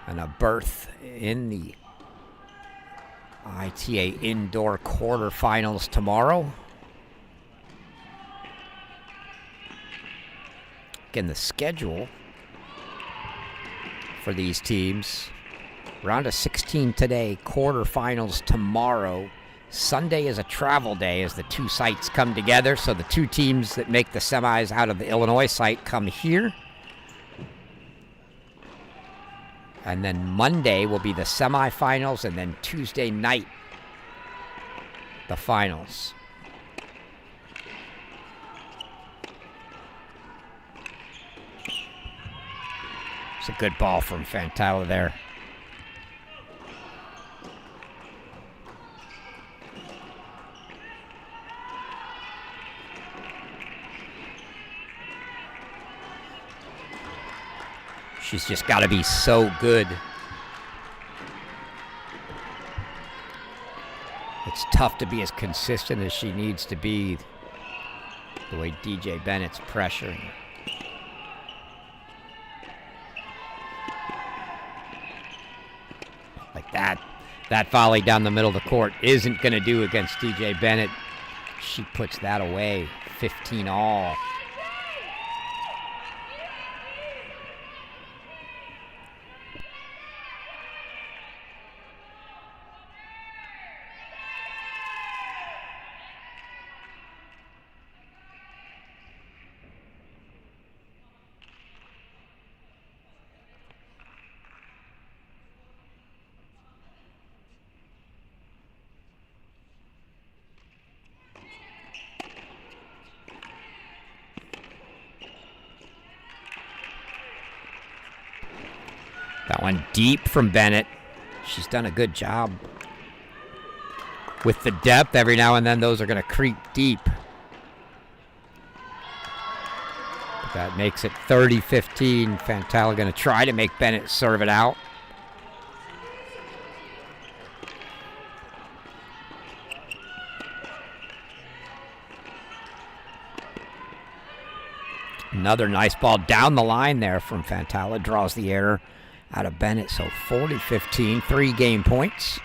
and a berth in the ITA indoor quarterfinals tomorrow. Again, the schedule for these teams: round of 16 today, quarterfinals tomorrow. Sunday is a travel day as the two sites come together, so the two teams that make the semis out of the Illinois site come here. And then Monday will be the semifinals, and then Tuesday night, the finals. It's a good ball from Fantala there. She's just got to be so good. It's tough to be as consistent as she needs to be, the way DJ Bennett's pressuring. Like that. That volley down the middle of the court isn't going to do against DJ Bennett. She puts that away. 15 all. That one deep from Bennett. She's done a good job with the depth. Every now and then those are going to creep deep. But that makes it 30-15. Fantala going to try to make Bennett serve it out. Another nice ball down the line there from Fantala. Draws the error out of Bennett. So 40-15, 3 game points.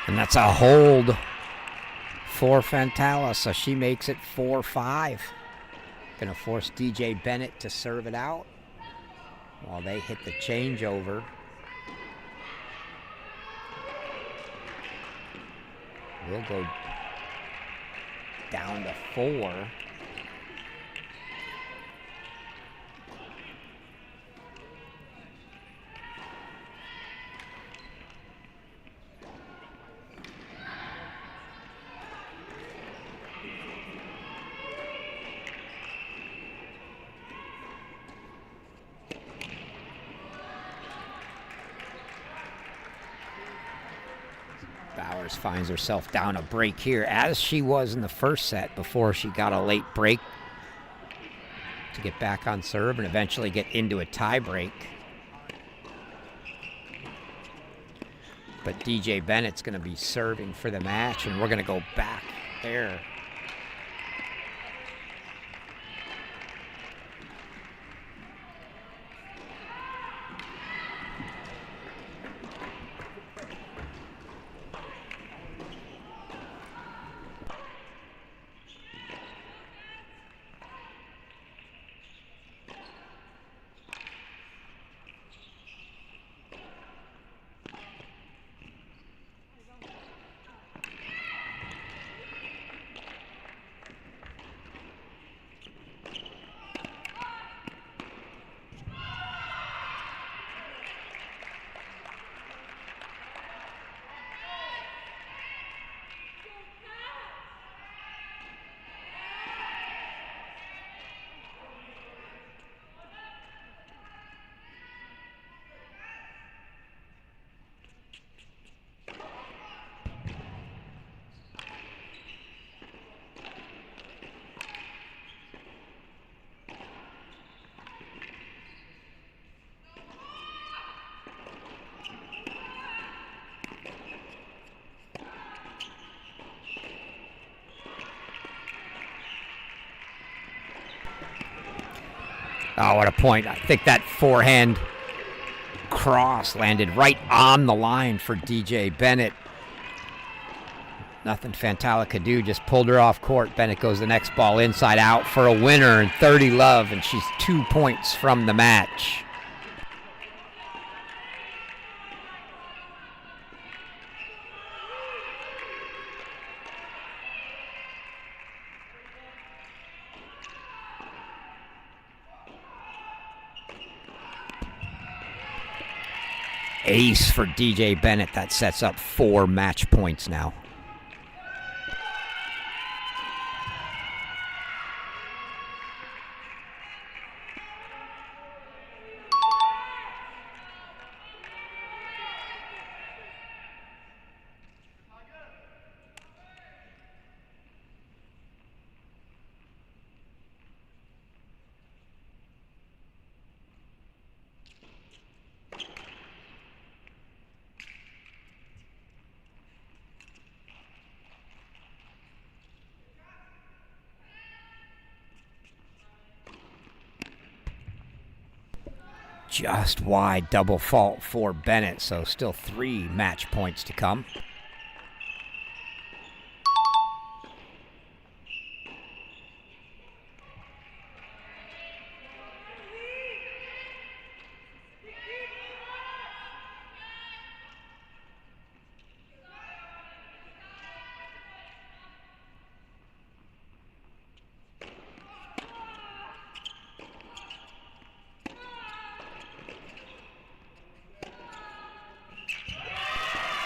And that's a hold for Fantala, so she makes it 4-5. Gonna force DJ Bennett to serve it out while they hit the changeover. We'll go down to 4. Bowers finds herself down a break here, as she was in the first set before she got a late break to get back on serve and eventually get into a tie break. But DJ Bennett's going to be serving for the match, and we're going to go back there. Oh, what a point. I think that forehand cross landed right on the line for DJ Bennett. Nothing Fantala could do, just pulled her off court. Bennett goes the next ball inside out for a winner and 30 love, and she's 2 points from the match. ace for DJ Bennett. That sets up 4 match points now. Just wide double fault for Bennett, so still 3 match points to come.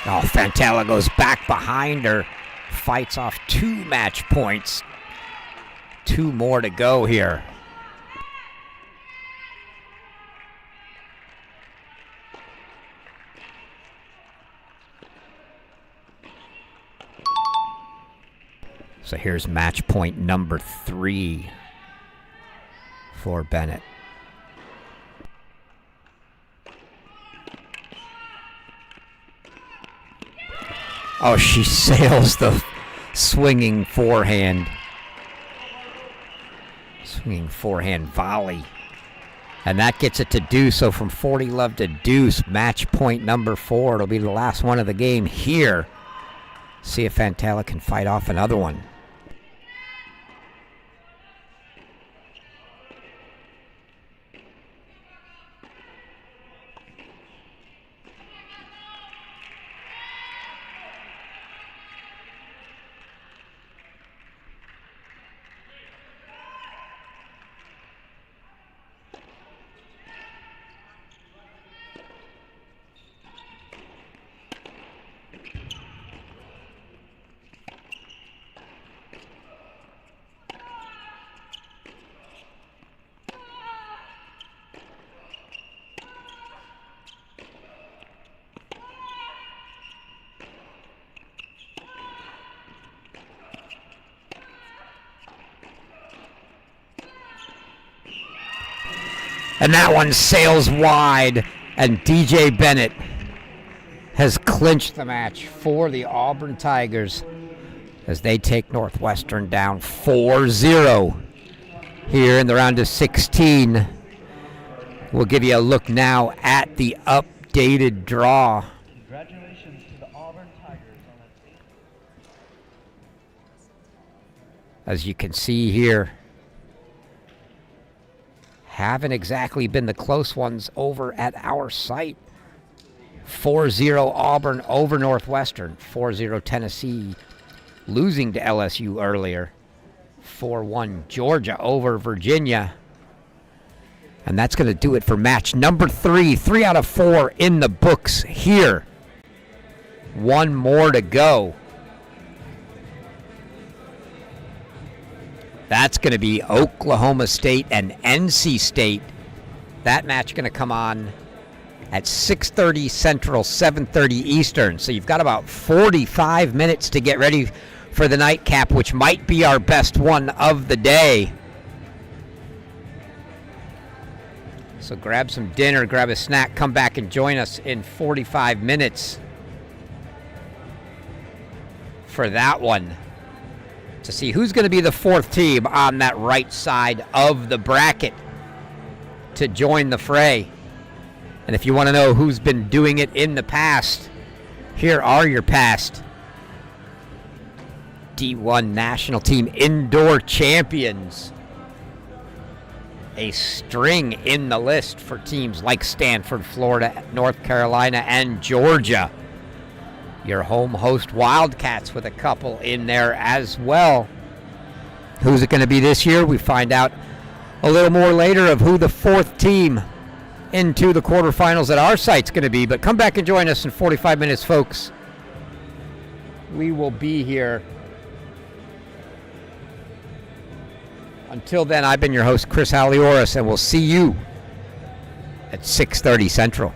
Oh, Fantella goes back behind her, fights off 2 match points. 2 more to go here. So here's match point number 3 for Bennett. Oh, she sails the swinging forehand. Swinging forehand volley. And that gets it to deuce. So from 40 love to deuce, match point number 4. It'll be the last one of the game here. See if Fantella can fight off another one. And that one sails wide, and DJ Bennett has clinched the match for the Auburn Tigers as they take Northwestern down 4-0 here in the round of 16. We'll give you a look now at the updated draw. Congratulations to the Auburn Tigers on that. As you can see here, haven't exactly been the close ones over at our site. 4-0 Auburn over Northwestern. 4-0 Tennessee losing to LSU earlier. 4-1 Georgia over Virginia. And that's going to do it for match number 3. 3 out of 4 in the books here. 1 more to go. That's going to be Oklahoma State and NC State. That match going to come on at 6:30 Central, 7:30 Eastern. So you've got about 45 minutes to get ready for the nightcap, which might be our best one of the day. So grab some dinner, grab a snack, come back and join us in 45 minutes for that one, to see who's going to be the 4th team on that right side of the bracket to join the fray. And if you want to know who's been doing it in the past, here are your past D1 national team indoor champions. A string in the list for teams like Stanford, Florida, North Carolina, and Georgia. Your home host Wildcats with a couple in there as well. Who's it going to be this year? We find out a little more later of who the 4th team into the quarterfinals that our site's going to be. But come back and join us in 45 minutes, folks. We will be here. Until then, I've been your host, Chris Halioris, and we'll see you at 6:30 Central.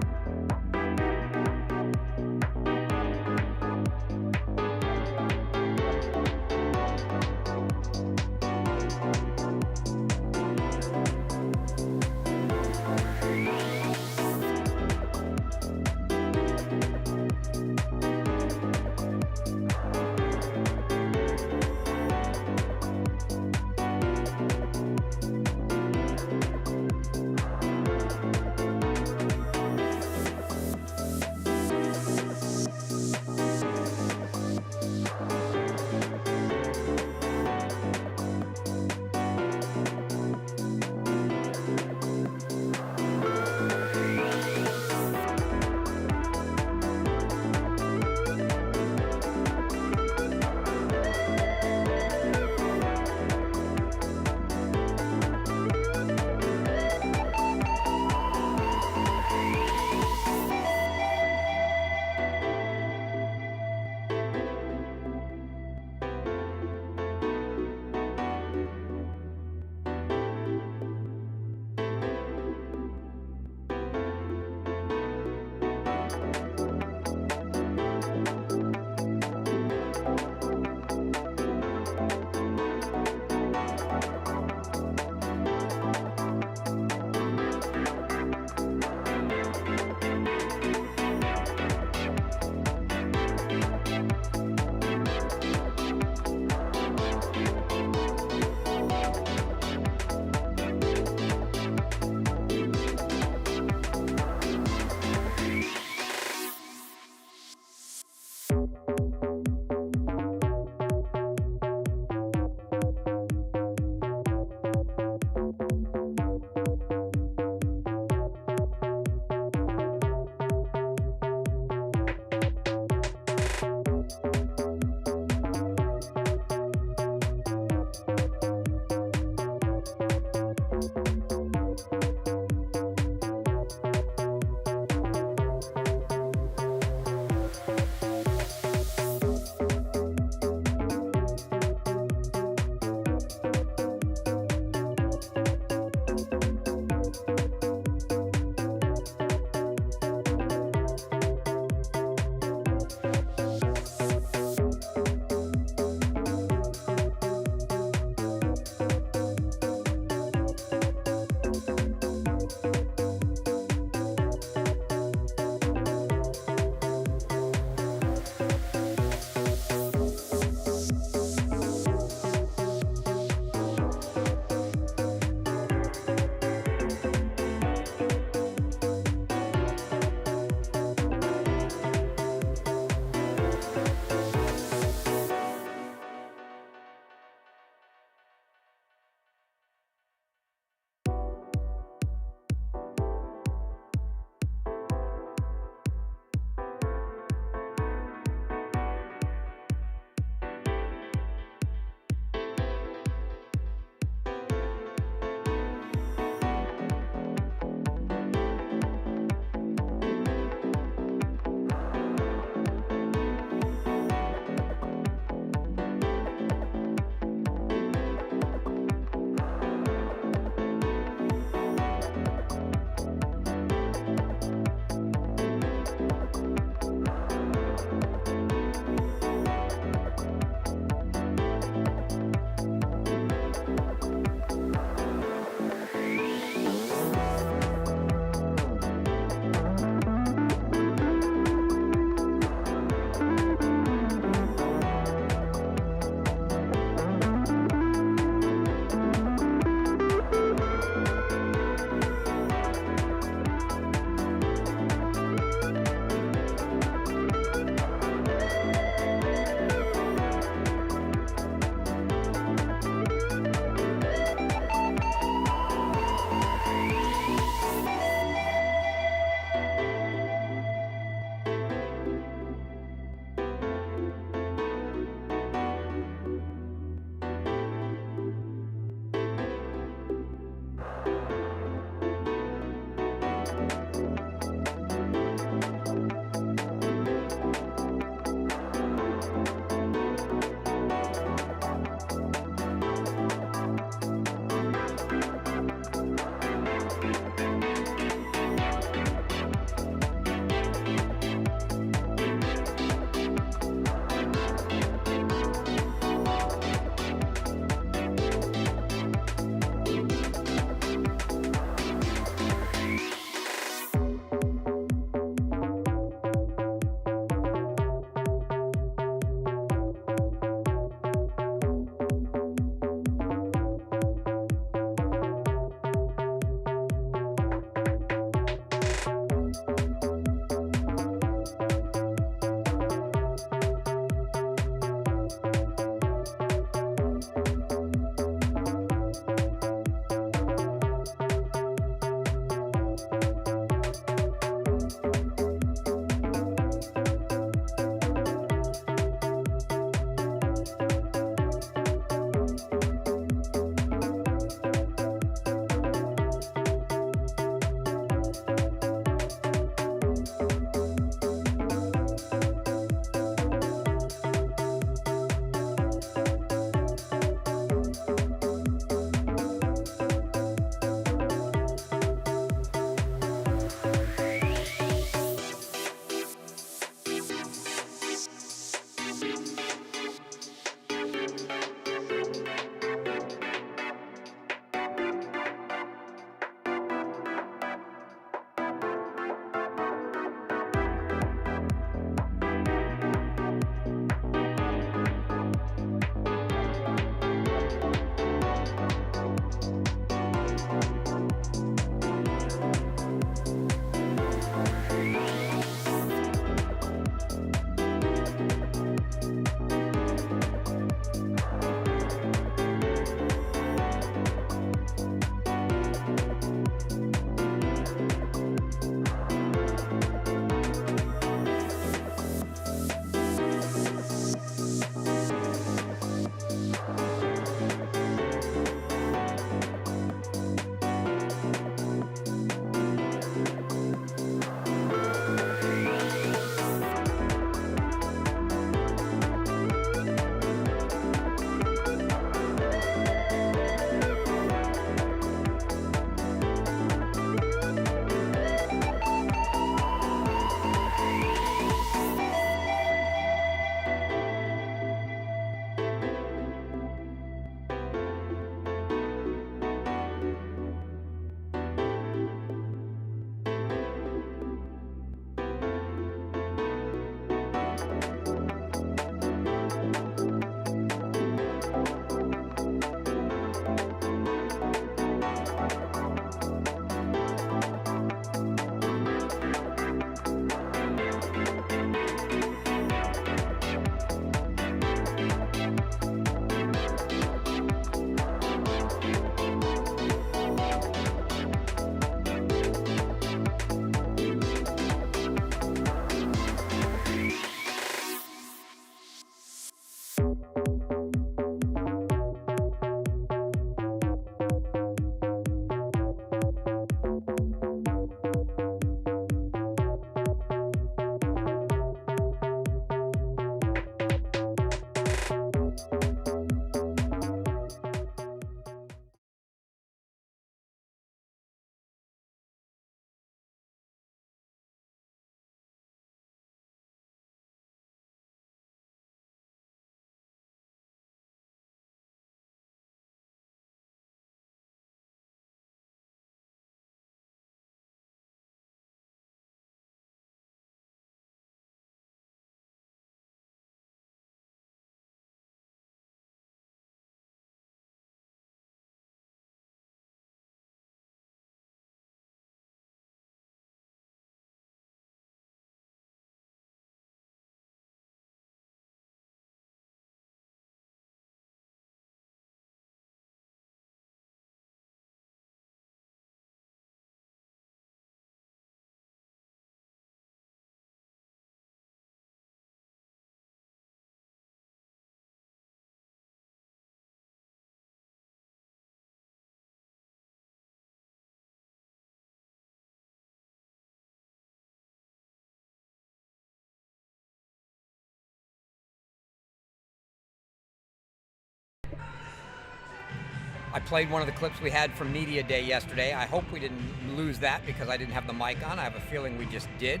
I played one of the clips we had from Media Day yesterday. I hope we didn't lose that because I didn't have the mic on. I have a feeling we just did.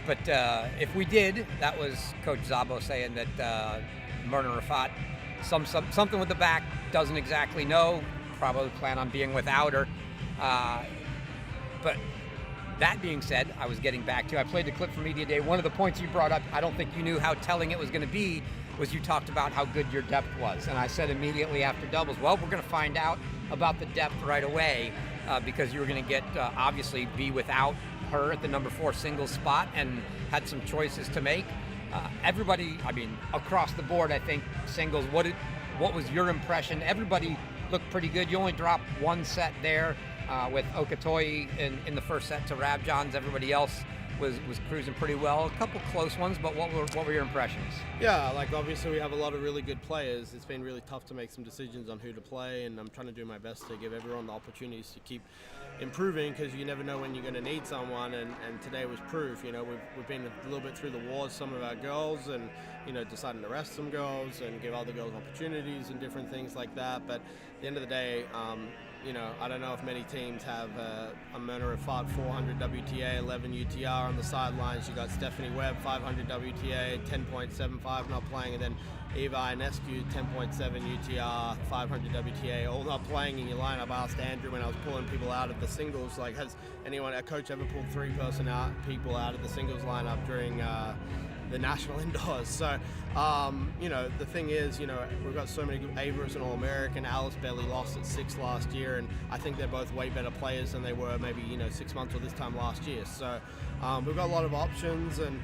But if we did, that was Coach Szabo saying that Myrna Rafat, something with the back, doesn't exactly know. Probably plan on being without her. But that being said, I was getting back to, I played the clip from Media Day. One of the points you brought up, I don't think you knew how telling it was going to be, was you talked about how good your depth was. And I said immediately after doubles, well, we're going to find out about the depth right away because you were going to get, obviously, be without her at the number 4 singles spot and had some choices to make. Everybody, I mean, across the board, I think, singles, what was your impression? Everybody looked pretty good. You only dropped one set there with Okatoyi in the first set to Rabjans. Everybody else was cruising pretty well. A couple close ones, but what were your impressions? Yeah, like obviously we have a lot of really good players. It's been really tough to make some decisions on who to play, and I'm trying to do my best to give everyone the opportunities to keep improving because you never know when you're going to need someone, and today was proof. You know, we've been a little bit through the wars, some of our girls, and you know, deciding to rest some girls and give other girls opportunities and different things like that. But at the end of the day, you know, I don't know if many teams have a Myrna Rafat 400 WTA, 11 UTR on the sidelines. You got Stephanie Webb 500 WTA, 10.75 not playing, and then Eva Ionescu 10.7 UTR, 500 WTA, all not playing in your lineup. I asked Andrew when I was pulling people out of the singles, like, has a coach ever pulled 3 people out of the singles lineup during the national indoors? So, you know, the thing is, you know, we've got so many good. Ava's an All-American. Alice barely lost at 6 last year, and I think they're both way better players than they were maybe, you know, 6 months or this time last year. So we've got a lot of options, and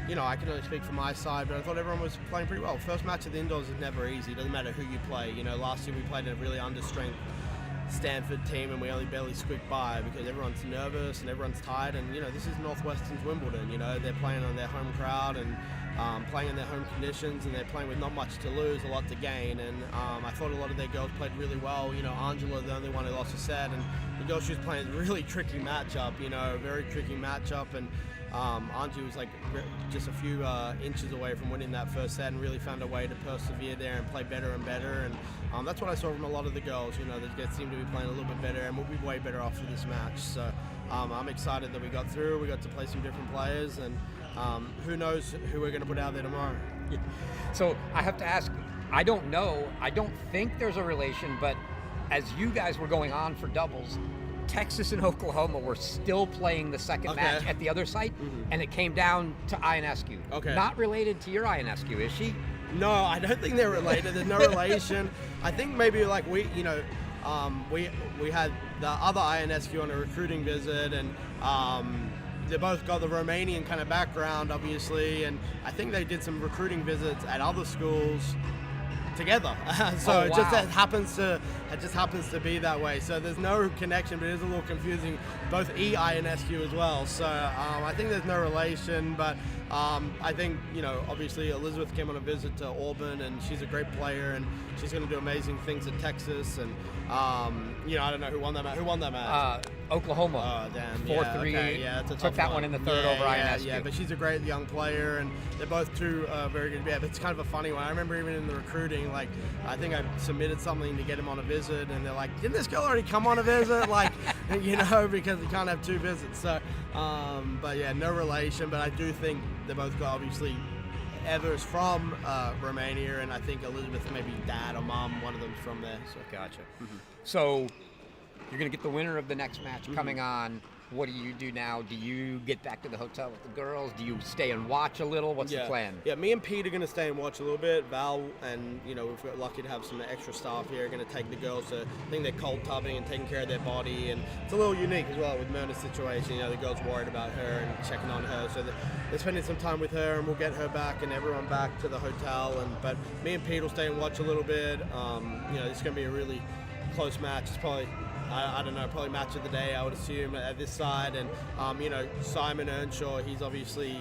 you know, I can only speak for my side, but I thought everyone was playing pretty well. First match of the indoors is never easy. It doesn't matter who you play. You know, last year we played a really understrength Stanford team and we only barely squeaked by because everyone's nervous and everyone's tired, and you know, this is Northwestern's Wimbledon. You know, they're playing on their home crowd and playing in their home conditions, and they're playing with not much to lose, a lot to gain, and I thought a lot of their girls played really well. You know, Angela, the only one who lost a set, and the girl she was playing is a really tricky matchup, you know, very tricky matchup, and Angie was like just a few inches away from winning that first set and really found a way to persevere there and play better and better, and that's what I saw from a lot of the girls. You know, they seem to be playing a little bit better, and we'll be way better after this match. So I'm excited that we got through. We got to play some different players, and who knows who we're going to put out there tomorrow. So I have to ask, I don't know, I don't think there's a relation, but as you guys were going on for doubles, Texas and Oklahoma were still playing the second match at the other site, and it came down to Ionescu. Not related to your Ionescu, is she? No, I don't think they're related. There's no relation. I think maybe like we had the other Ionescu on a recruiting visit, and they both got the Romanian kind of background, obviously, and I think they did some recruiting visits at other schools together. So it just happens to be that way. So there's no connection, but it is a little confusing. Both Ionescu as well. So I think there's no relation, but I think, you know, obviously Elizabeth came on a visit to Auburn, and she's a great player, and she's going to do amazing things at Texas. And you know, I don't know who won that match. Oklahoma. Oh damn. 4-3. Yeah, it's a took that one in the third over Ionescu. Yeah, but she's a great young player, and they're both two very good. Yeah, but it's kind of a funny one. I remember even in the recruiting, like, I think I submitted something to get him on a visit, and they're like, "Didn't this girl already come on a visit?" Like, you know, because you can't have 2 visits. So, but yeah, no relation. But I do think they both got, obviously, Ever's from Romania, and I think Elizabeth maybe dad or mom, one of them's from there. So gotcha. So you're going to get the winner of the next match coming on. What do you do now? Do you get back to the hotel with the girls? Do you stay and watch a little? What's the plan? Yeah, me and Pete are going to stay and watch a little bit. Val and, you know, we've got lucky to have some extra staff here, are going to take the girls to, I think they're cold tubbing and taking care of their body. And it's a little unique as well with Myrna's situation. You know, the girls worried about her and checking on her. So they're spending some time with her, and we'll get her back and everyone back to the hotel. But me and Pete will stay and watch a little bit. You know, it's going to be a really close match. It's probably, I don't know, probably match of the day, I would assume, at this side. And, you know, Simon Earnshaw, he's obviously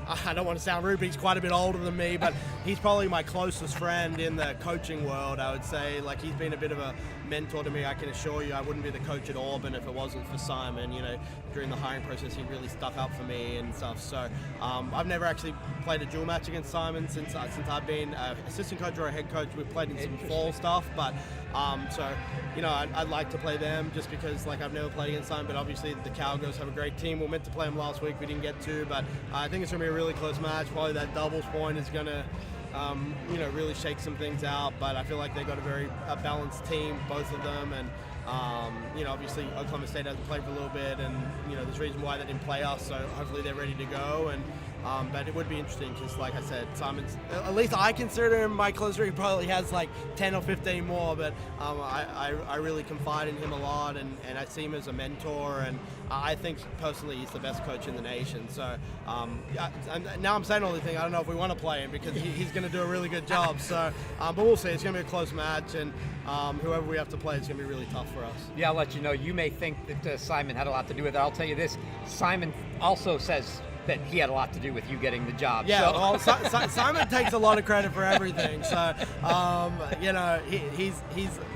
I don't want to sound rude, but he's quite a bit older than me, but he's probably my closest friend in the coaching world, I would say. Like, he's been a bit of a mentor to me. I can assure you I wouldn't be the coach at Auburn if it wasn't for Simon. You know, during the hiring process, he really stuck up for me and stuff. So I've never actually played a dual match against Simon since I've been assistant coach or a head coach. We've played in some fall stuff, but so, you know, I'd like to play them just because, like, I've never played against Simon, but obviously the Cowgirls have a great team. We were meant to play them last week. We didn't get to, but I think it's going to be a really close match. Probably that doubles point is going to, you know, really shake some things out, but I feel like they've got a very balanced team, both of them, and you know, obviously Oklahoma State hasn't played for a little bit, and you know, there's a reason why they didn't play us, so hopefully they're ready to go. And but it would be interesting because, like I said, Simon's, at least I consider him my closer. He probably has like 10 or 15 more, but I really confide in him a lot, and I see him as a mentor, and I think personally he's the best coach in the nation. So now I'm saying all these things. I don't know if we want to play him because he's going to do a really good job. So, but we'll see. It's going to be a close match, and whoever we have to play is going to be really tough for us. Yeah, I'll let you know. You may think that Simon had a lot to do with it. I'll tell you this. Simon also says that he had a lot to do with you getting the job. Yeah, so. Well, Simon takes a lot of credit for everything. So, you know, he's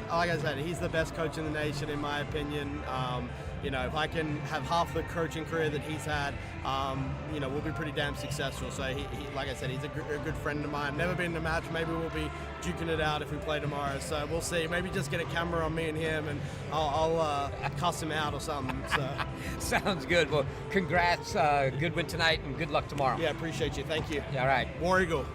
like I said, he's the best coach in the nation, in my opinion. You know, if I can have half the coaching career that he's had, you know, we'll be pretty damn successful. So, he like I said, he's a good friend of mine. Never been in a match. Maybe we'll be duking it out if we play tomorrow. So, we'll see. Maybe just get a camera on me and him, and I'll cuss him out or something. So. Sounds good. Well, congrats. Good win tonight, and good luck tomorrow. Yeah, appreciate you. Thank you. All right. War Eagle.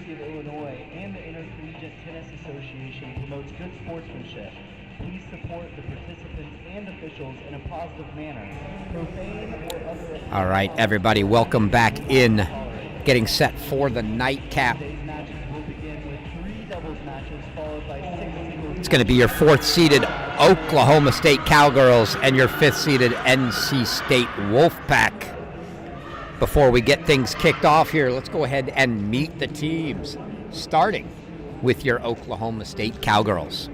University of Illinois and the Intercollegiate Tennis Association promotes good sportsmanship. Please support the participants and officials in a positive manner. Profane or other... All right, everybody, welcome back in. Getting set for the nightcap. It's going to be your 4th-seeded Oklahoma State Cowgirls and your 5th-seeded NC State Wolfpack. Before we get things kicked off here, let's go ahead and meet the teams, starting with your Oklahoma State Cowgirls.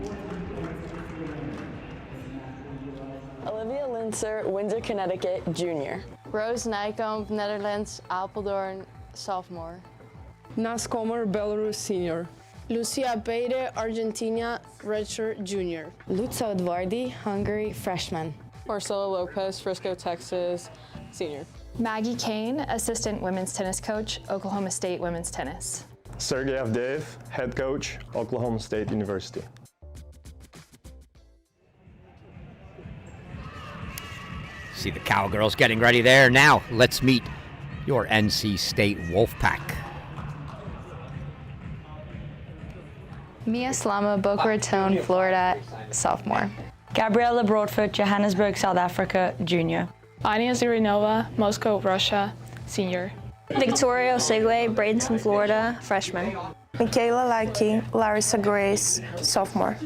Olivia Linser, Windsor, Connecticut, junior. Rose Nijkamp, Netherlands, Apeldoorn, sophomore. Nas Comer, Belarus, senior. Lucia Beide, Argentina, redshirt, junior. Lutzo Edvardi, Hungary, freshman. Marcela Lopez, Frisco, Texas, senior. Maggie Kane, assistant women's tennis coach, Oklahoma State women's tennis. Sergey Avdeyev, head coach, Oklahoma State University. See the Cowgirls getting ready there. Now, let's meet your NC State Wolfpack. Mia Slama, Boca Raton, Florida, sophomore. Gabriela Broadfoot, Johannesburg, South Africa, junior. Anya Zirinova, Moscow, Russia, senior. Victoria Osegue, Bradenton, Florida, freshman. Michaela Lackey, Larissa Grace, sophomore.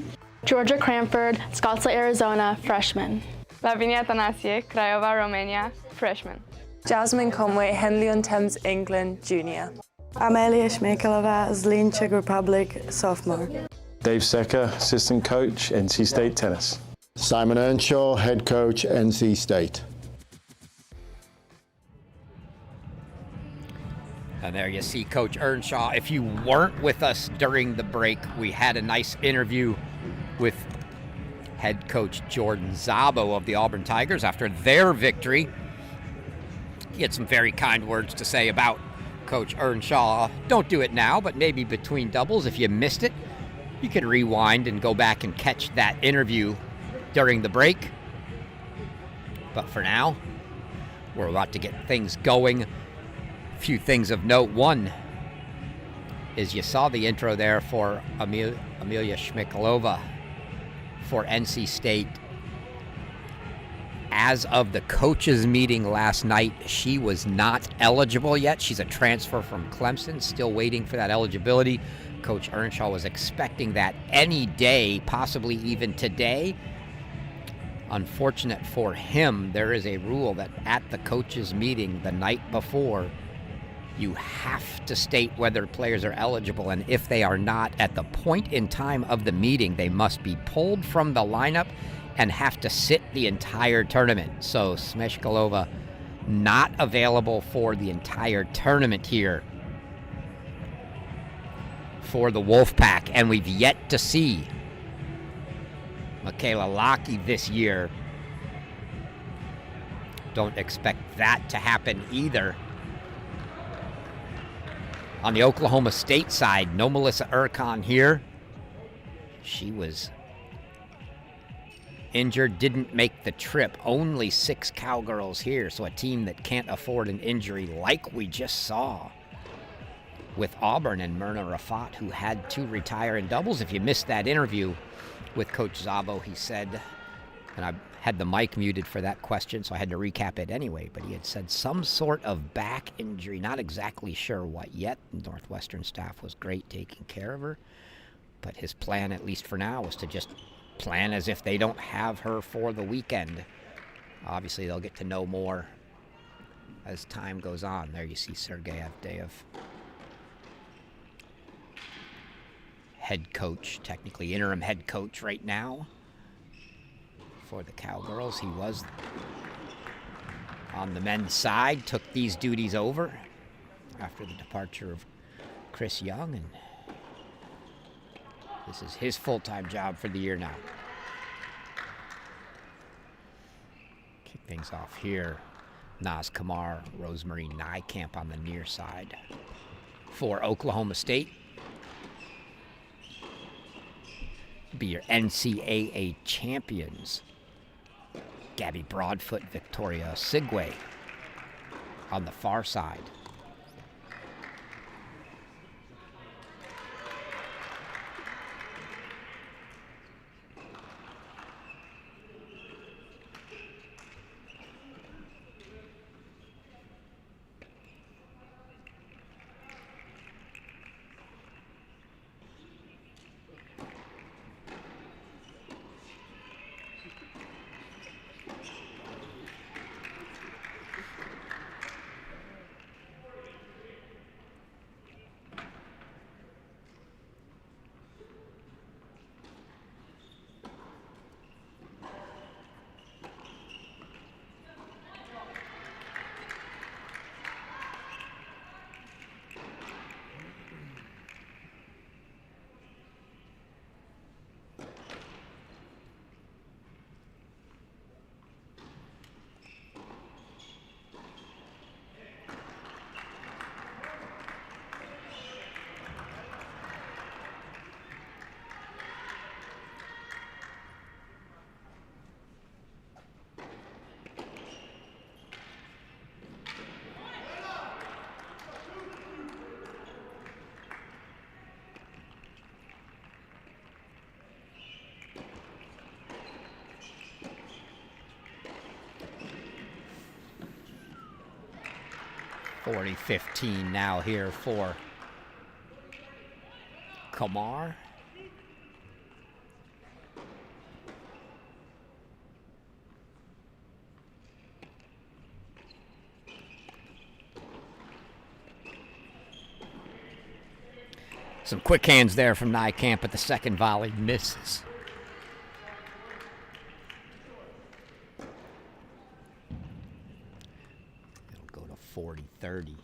Georgia Cranford, Scottsdale, Arizona, freshman. Lavinia Tanasie, Craiova, Romania, freshman. Jasmine Conway, Henley-on-Thames, England, junior. Amelia Shmekalova, Zlin, Czech Republic, sophomore. Dave Secker, assistant coach, NC State Tennis. Simon Earnshaw, head coach, NC State. And there you see Coach Earnshaw. If you weren't with us during the break, we had a nice interview with head coach Jordan Szabo of the Auburn Tigers after their victory. He had some very kind words to say about Coach Earnshaw. Don't do it now, but maybe between doubles. If you missed it, you could rewind and go back and catch that interview during the break. But for now, we're about to get things going. A few things of note. One is you saw the intro there for Amelia Shmikalova for NC State. As of the coaches meeting last night, she was not eligible yet. She's a transfer from Clemson, still waiting for that eligibility. Coach Earnshaw was expecting that any day, possibly even today. Unfortunate for him, there is a rule that at the coaches meeting the night before, you have to state whether players are eligible, and if they are not, at the point in time of the meeting, they must be pulled from the lineup and have to sit the entire tournament. So Smeshkalova not available for the entire tournament here for the Wolfpack, and we've yet to see Michaela Lackey this year. Don't expect that to happen either. On the Oklahoma State side, no Melissa Urcon here. She was injured, didn't make the trip. Only 6 Cowgirls here, so a team that can't afford an injury like we just saw with Auburn and Myrna Rafat, who had to retire in doubles. If you missed that interview with Coach Szabo, he said, and I had the mic muted for that question, so I had to recap it anyway, but he had said some sort of back injury, not exactly sure what yet. The Northwestern staff was great taking care of her, but his plan, at least for now, was to just plan as if they don't have her for the weekend. Obviously, they'll get to know more as time goes on. There you see Sergey Avdeyev, head coach, technically interim head coach right now for the Cowgirls. He was on the men's side, took these duties over after the departure of Chris Young, and this is his full-time job for the year now. Kick things off here. Naz Kamar, Rosemary Nijkamp on the near side for Oklahoma State. Be your NCAA champions. Gabby Broadfoot, Victoria Osegue on the far side. 40-15 now here for Kamar. Some quick hands there from Nijkamp, but the second volley misses. It'll go to 40-30.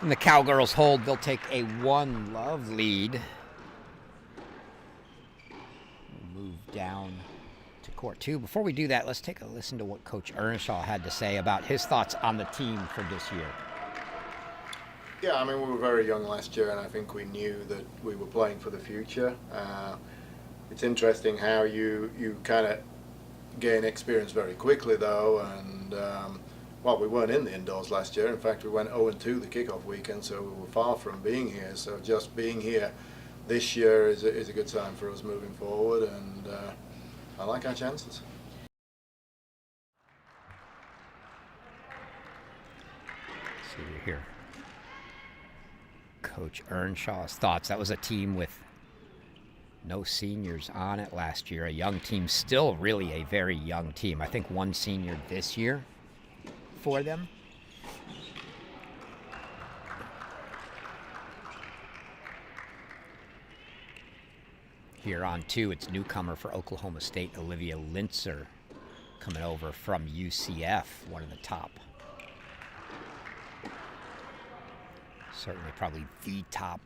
And the Cowgirls hold. They'll take a 1-love lead. We'll move down to court 2. Before we do that, let's take a listen to what Coach Earnshaw had to say about his thoughts on the team for this year. Yeah, I mean, we were very young last year, and I think we knew that we were playing for the future. It's interesting how you kind of gain experience very quickly, though, and well, we weren't in the indoors last year. In fact, we went 0-2 the kickoff weekend, so we were far from being here. So just being here this year is a good sign for us moving forward, and I like our chances. See here. Coach Earnshaw's thoughts. That was a team with no seniors on it last year. A young team, still really a very young team. I think one senior this year for them. Here on 2, it's newcomer for Oklahoma State, Olivia Lintzer, coming over from UCF, one of the top. Certainly probably the top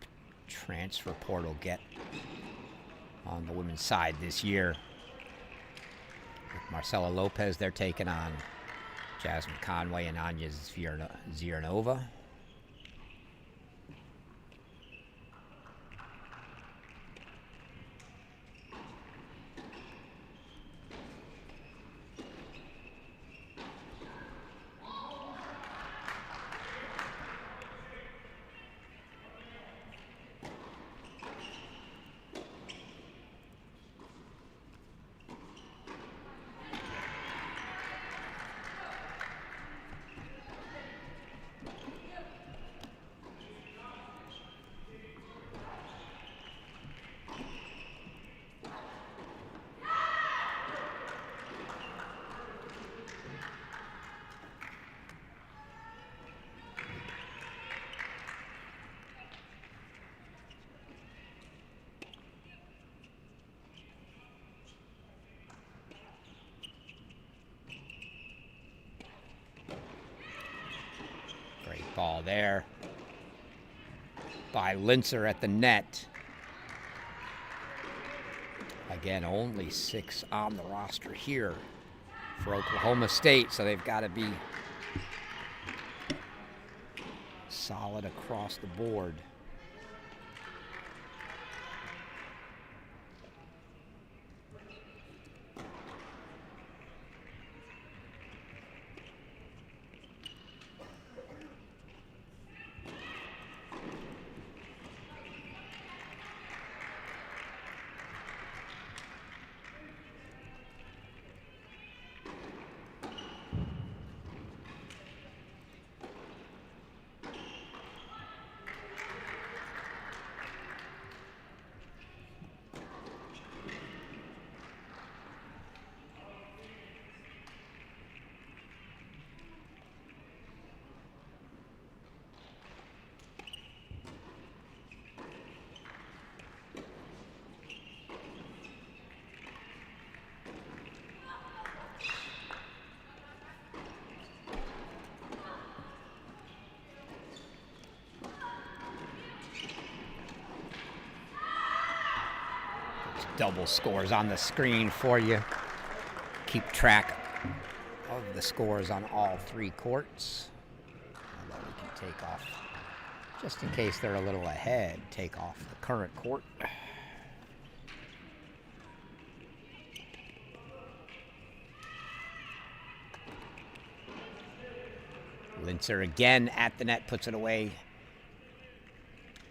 transfer portal get on the women's side this year. With Marcela Lopez, they're taking on Jasmine Conway and Anya Ziernova. Ball there by Lintzer at the net. Again, only 6 on the roster here for Oklahoma State, so they've got to be solid across the board. Double scores on the screen for you. Keep track of the scores on all 3 courts. Although we take off, just in case they're a little ahead, take off the current court. Linzer again at the net, puts it away.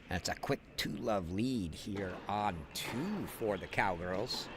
That's a quick 2-love lead here on 2 for the Cowgirls.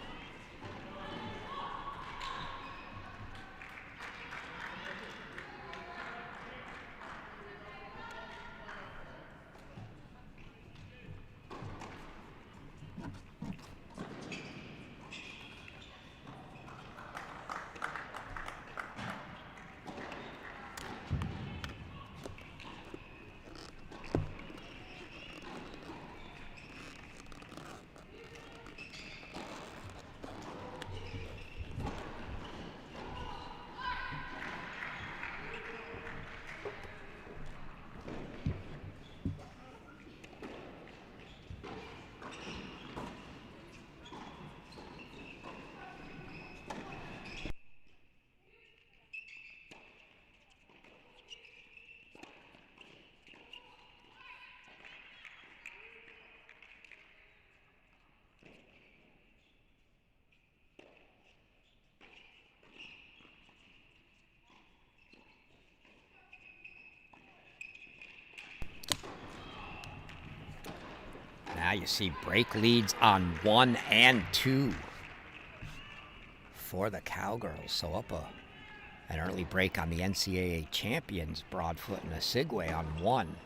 Now you see break leads on 1 and 2 for the Cowgirls. So up an early break on the NCAA champions, Broadfoot and Osigwe on 1.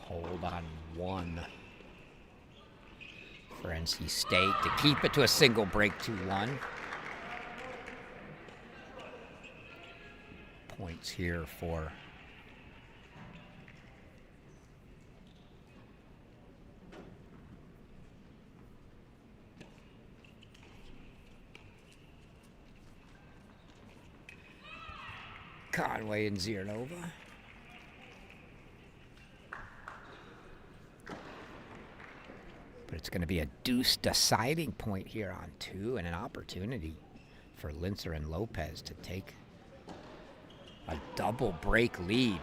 Hold on 1 for NC State to keep it to a single break 2-1. Points here for Conway and Ziernova. But it's going to be a deuce deciding point here on 2 and an opportunity for Linzer and Lopez to take a double break lead.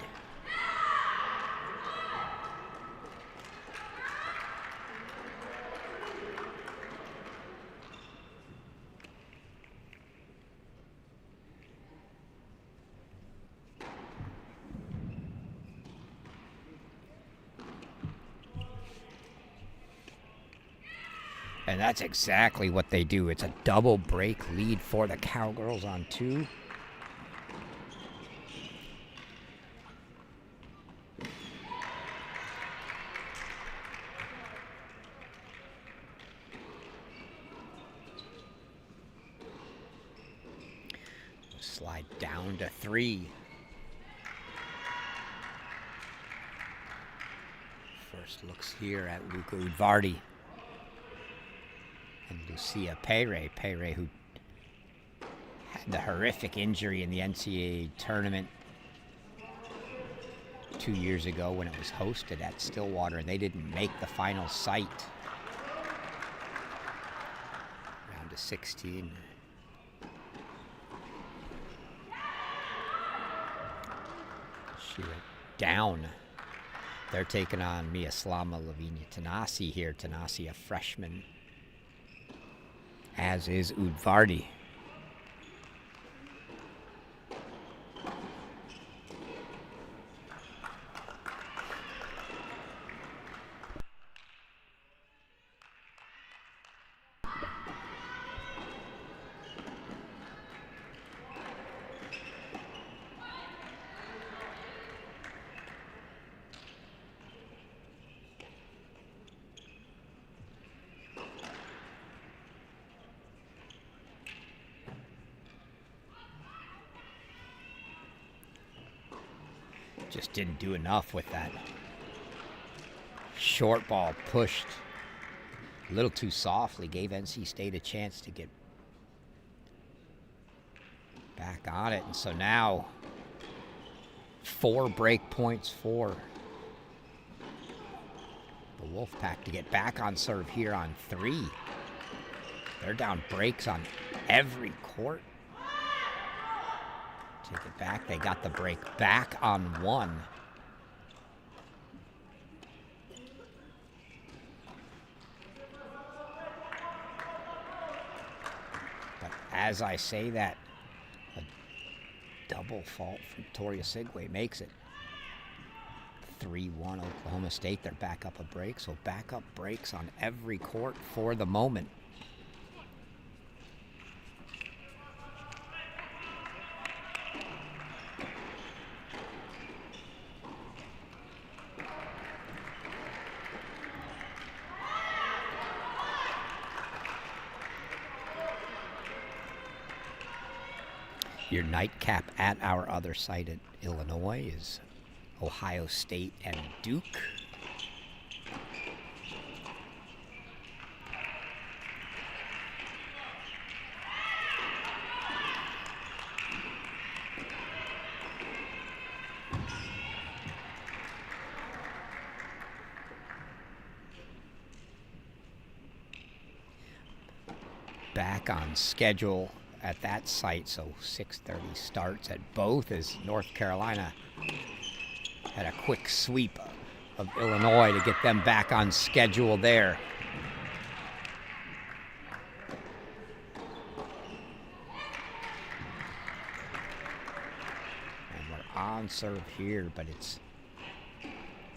And that's exactly what they do. It's a double break lead for the Cowgirls on 2. Slide down to 3. First looks here at Luca Udvardi and Lucia Pere. Pere, who had the horrific injury in the NCAA tournament 2 years ago when it was hosted at Stillwater, and they didn't make the final site. Round of 16. She went down They're taking on Miaslama Lavinia Tanasi here. Tanasi, a freshman, as is Udvardi. Just didn't do enough with that. Short ball pushed a little too softly, gave NC State a chance to get back on it. And so now 4 break points for the Wolfpack to get back on serve here on 3. They're down breaks on every court. Take it back. They got the break back on 1. But as I say that, a double fault from Toria Sigwe makes it 3-1 Oklahoma State. They're back up a break, so back up breaks on every court for the moment. Your nightcap at our other site at Illinois is Ohio State and Duke. Back on schedule at that site, so 6:30 starts at both, as North Carolina had a quick sweep of Illinois to get them back on schedule there. And we're on serve here, but it's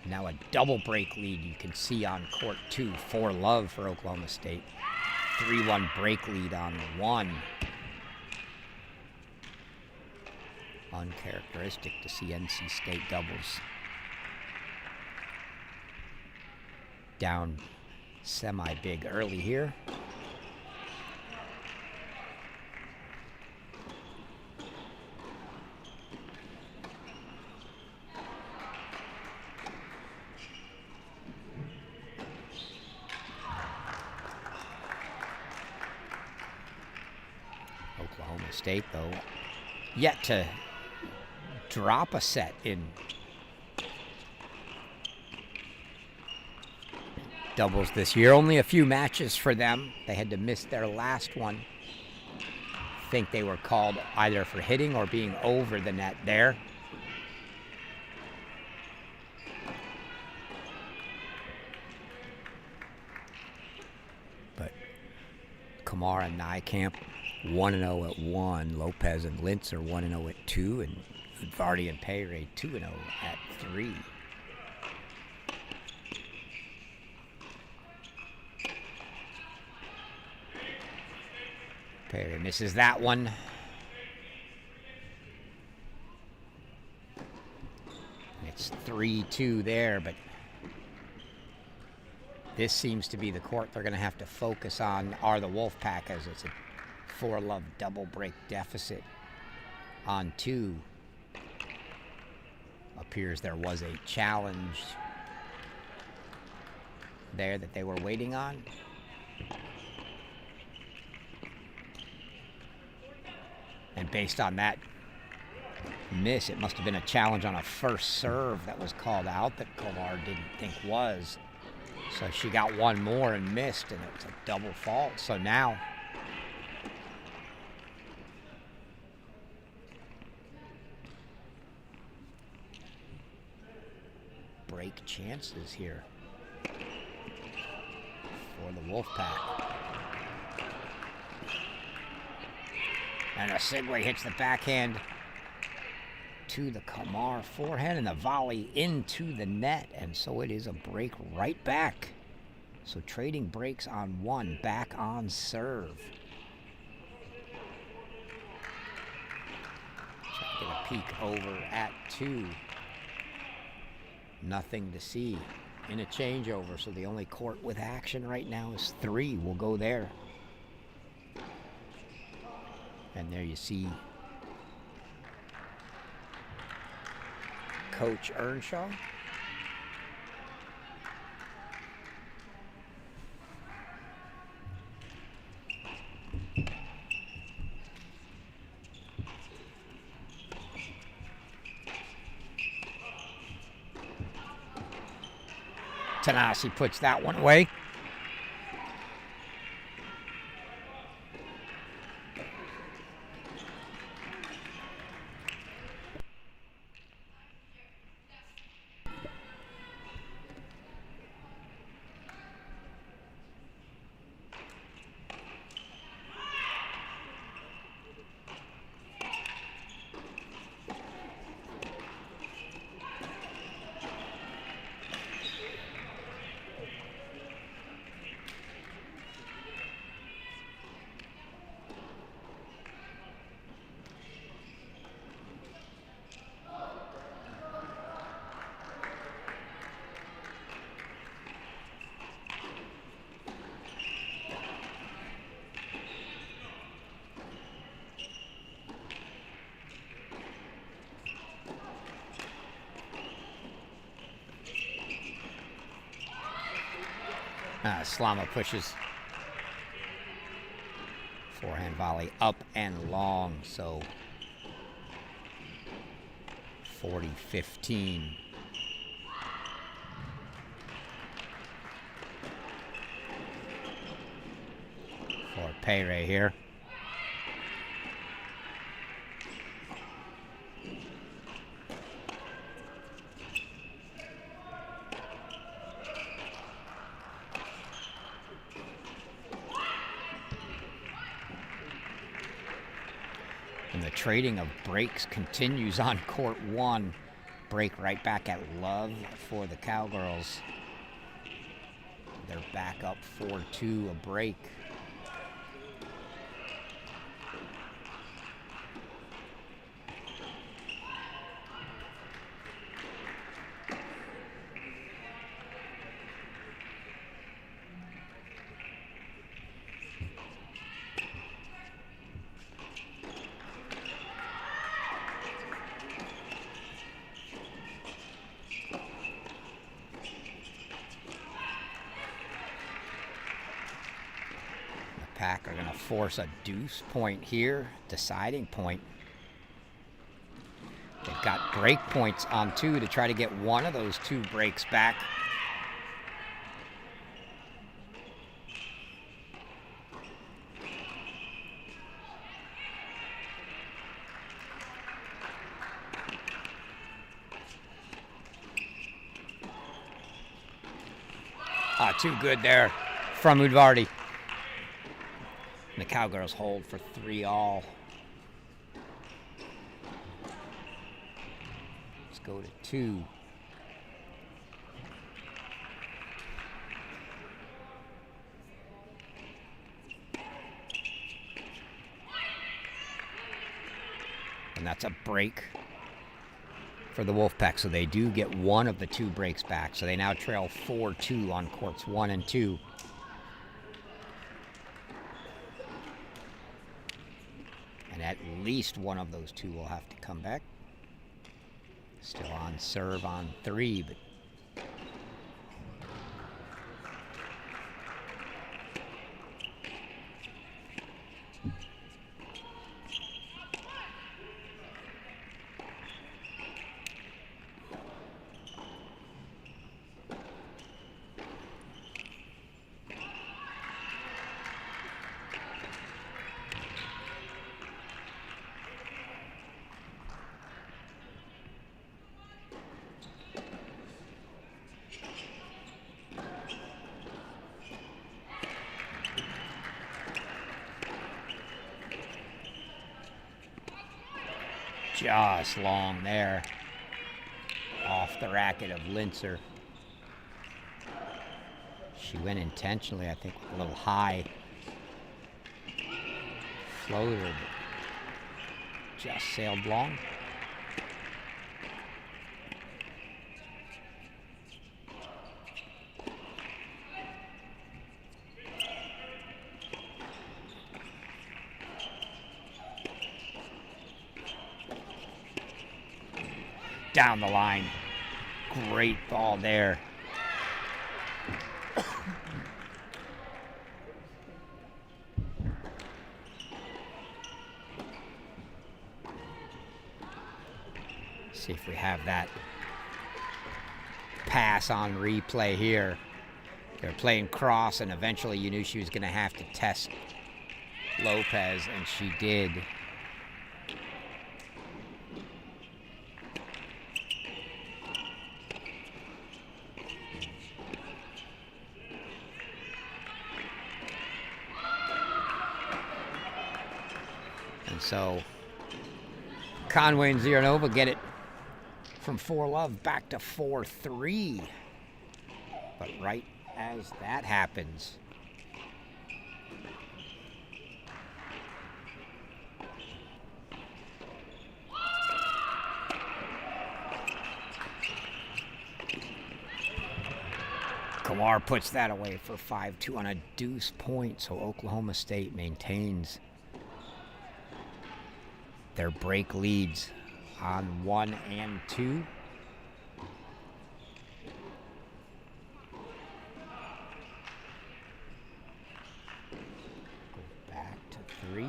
now a double break lead you can see on court 2, 4-love for Oklahoma State. 3-1 break lead on 1. Uncharacteristic to see NC State doubles down semi-big early here. Oklahoma State, though, yet to drop a set in doubles this year. Only a few matches for them. They had to miss their last one. I think they were called either for hitting or being over the net there. But Kamara and Nijkamp 1-0 at 1. Lopez and Lintz are 1-0 at 2, and Udvardi and Payre 2-0 at 3. Payre misses that one. It's 3-2 there, but this seems to be the court they're going to have to focus on, are the Wolfpack, as it's a 4-love double break deficit on 2. Appears there was a challenge there that they were waiting on. And based on that miss, it must have been a challenge on a first serve that was called out that Kolar didn't think was. So she got one more and missed, and it was a double fault. So now break chances here for the Wolfpack. And Osigwe hits the backhand to the Kamar forehand and the volley into the net. And so it is a break right back. So trading breaks on one, back on serve. Try to get a peek over at two. Nothing to see in a changeover. So the only court with action right now is three. We'll go there. And there you see Coach Earnshaw. Tanasi puts that one away. Slama pushes. Forehand volley up and long, so 40-15. For Pere here. And the trading of breaks continues on court one. Break right back at love for the Cowgirls. They're back up 4-2, a break. Pack are going to force a deuce point here, deciding point. They've got break points on two to try to get one of those two breaks back. Too good there from Udvardy. And the Cowgirls hold for 3-all. Let's go to 2. And that's a break for the Wolfpack, so they do get one of the two breaks back. So they now trail 4-2 on courts 1 and 2. And at least one of those two will have to come back. Still on serve on 3, but just long there. Off the racket of Linzer. She went intentionally, I think, with a little high floater, but just sailed long. Down the line. Great ball there. See if we have that pass on replay here. They're playing cross, and eventually you knew she was going to have to test Lopez, and she did. And so Conway and Ziranova get it from 4-love back to 4-3. But right as that happens, Kamar puts that away for 5-2 on a deuce point, so Oklahoma State maintains their break leads on 1 and 2. Go back to 3.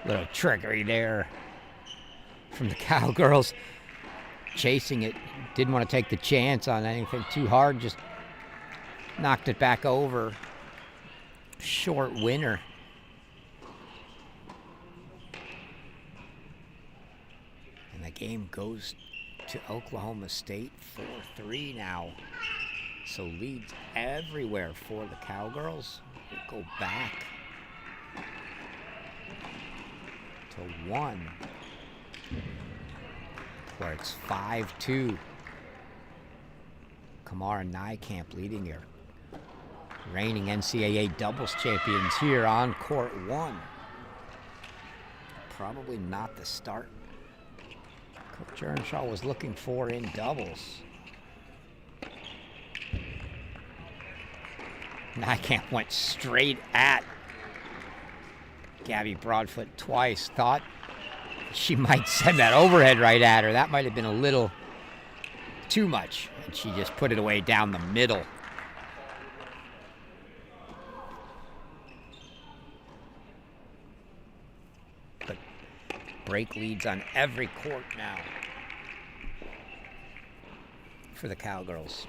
Little trickery there from the Cowgirls. Chasing it. Didn't want to take the chance on anything too hard. Just knocked it back over. Short winner. And the game goes to Oklahoma State 4-3 now. So leads everywhere for the Cowgirls. We'll go back to 1, where it's 5-2. Kamara Nijkamp leading your reigning NCAA doubles champions here on court 1. Probably not the start Coach Earnshaw was looking for in doubles. Nijkamp went straight at Gabby Broadfoot twice. Thought she might send that overhead right at her. That might have been a little too much. And she just put it away down the middle. But break leads on every court now for the Cowgirls.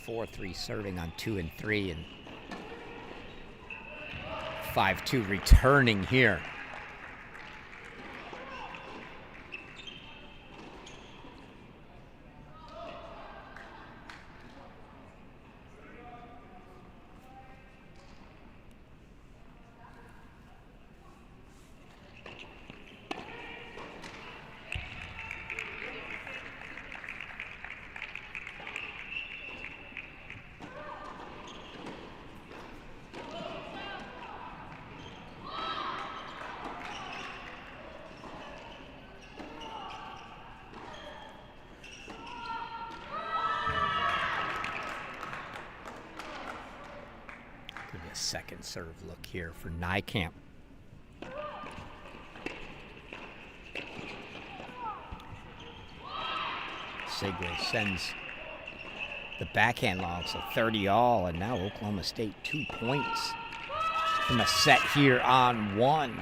4-3 serving on 2 and 3, and 5-2 returning here. Second serve look here for Nijkamp. Segway sends the backhand long, so 30-all, and now Oklahoma State 2 points from a set here on 1.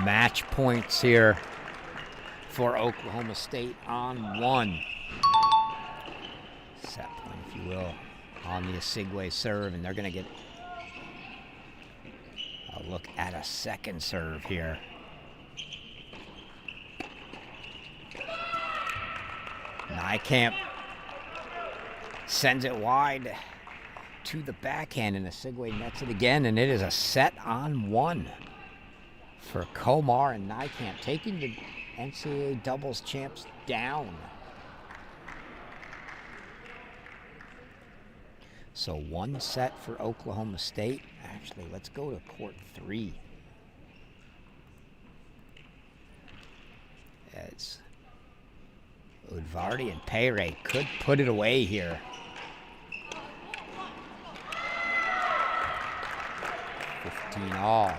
Match points here for Oklahoma State on 1. Set point, if you will, on the Osigwe serve, and they're going to get a look at a second serve here. Nijkamp sends it wide to the backhand, and Osigwe nets it again, and it is a set on 1 for Komar and Nijkamp, taking the NCAA doubles champs down. So 1 set for Oklahoma State. Actually, let's go to court 3. As Udvardy and Pere could put it away here. 15 all.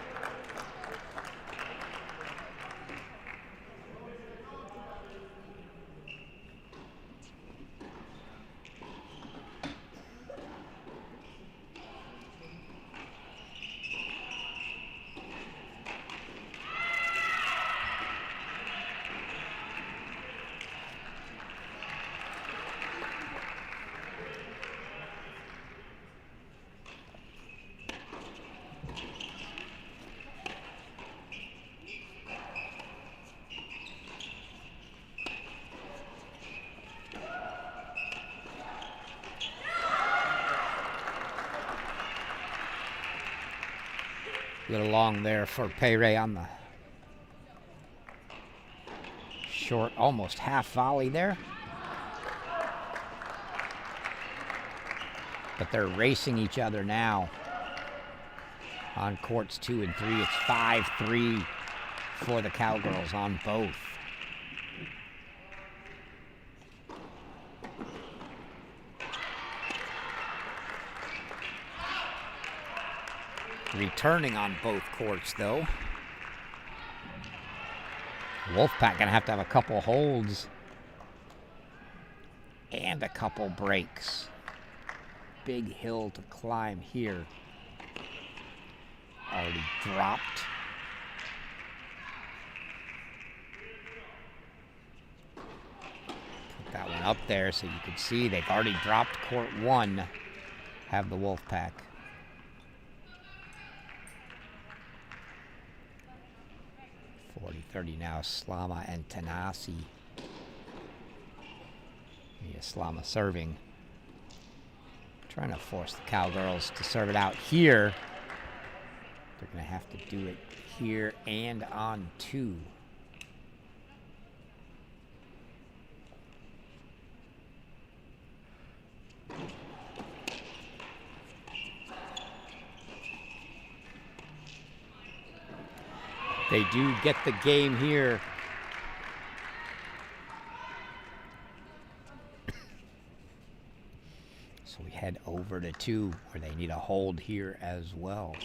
A little long there for Pere on the short, almost half volley there. But they're racing each other now on courts 2 and 3. It's 5-3 for the Cowgirls on both. Returning on both courts, though. Wolfpack gonna have to have a couple holds and a couple breaks. Big hill to climb here. Already dropped. Put that one up there so you can see they've already dropped court 1. Have the Wolfpack. 40-30 now, Slama and Tanasi. Yeah, Slama serving. Trying to force the Cowgirls to serve it out here. They're going to have to do it here and on 2. They do get the game here. So we head over to 2, where they need a hold here as well.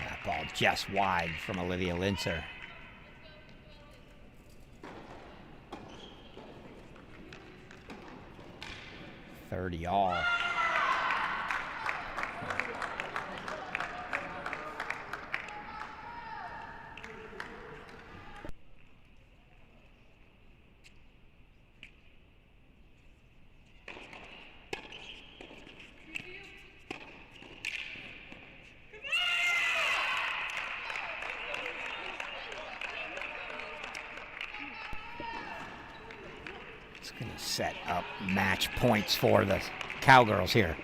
That ball just wide from Olivia Linzer. 30 all. It's going to set up match points for the Cowgirls here.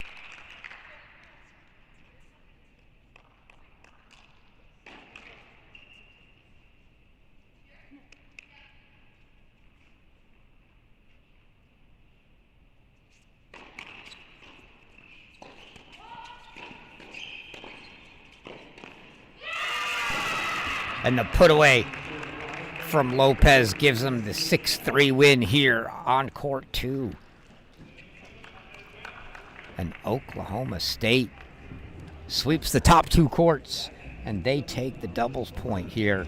And the put away from Lopez gives them the 6-3 win here on court 2. And Oklahoma State sweeps the top 2 courts, and they take the doubles point here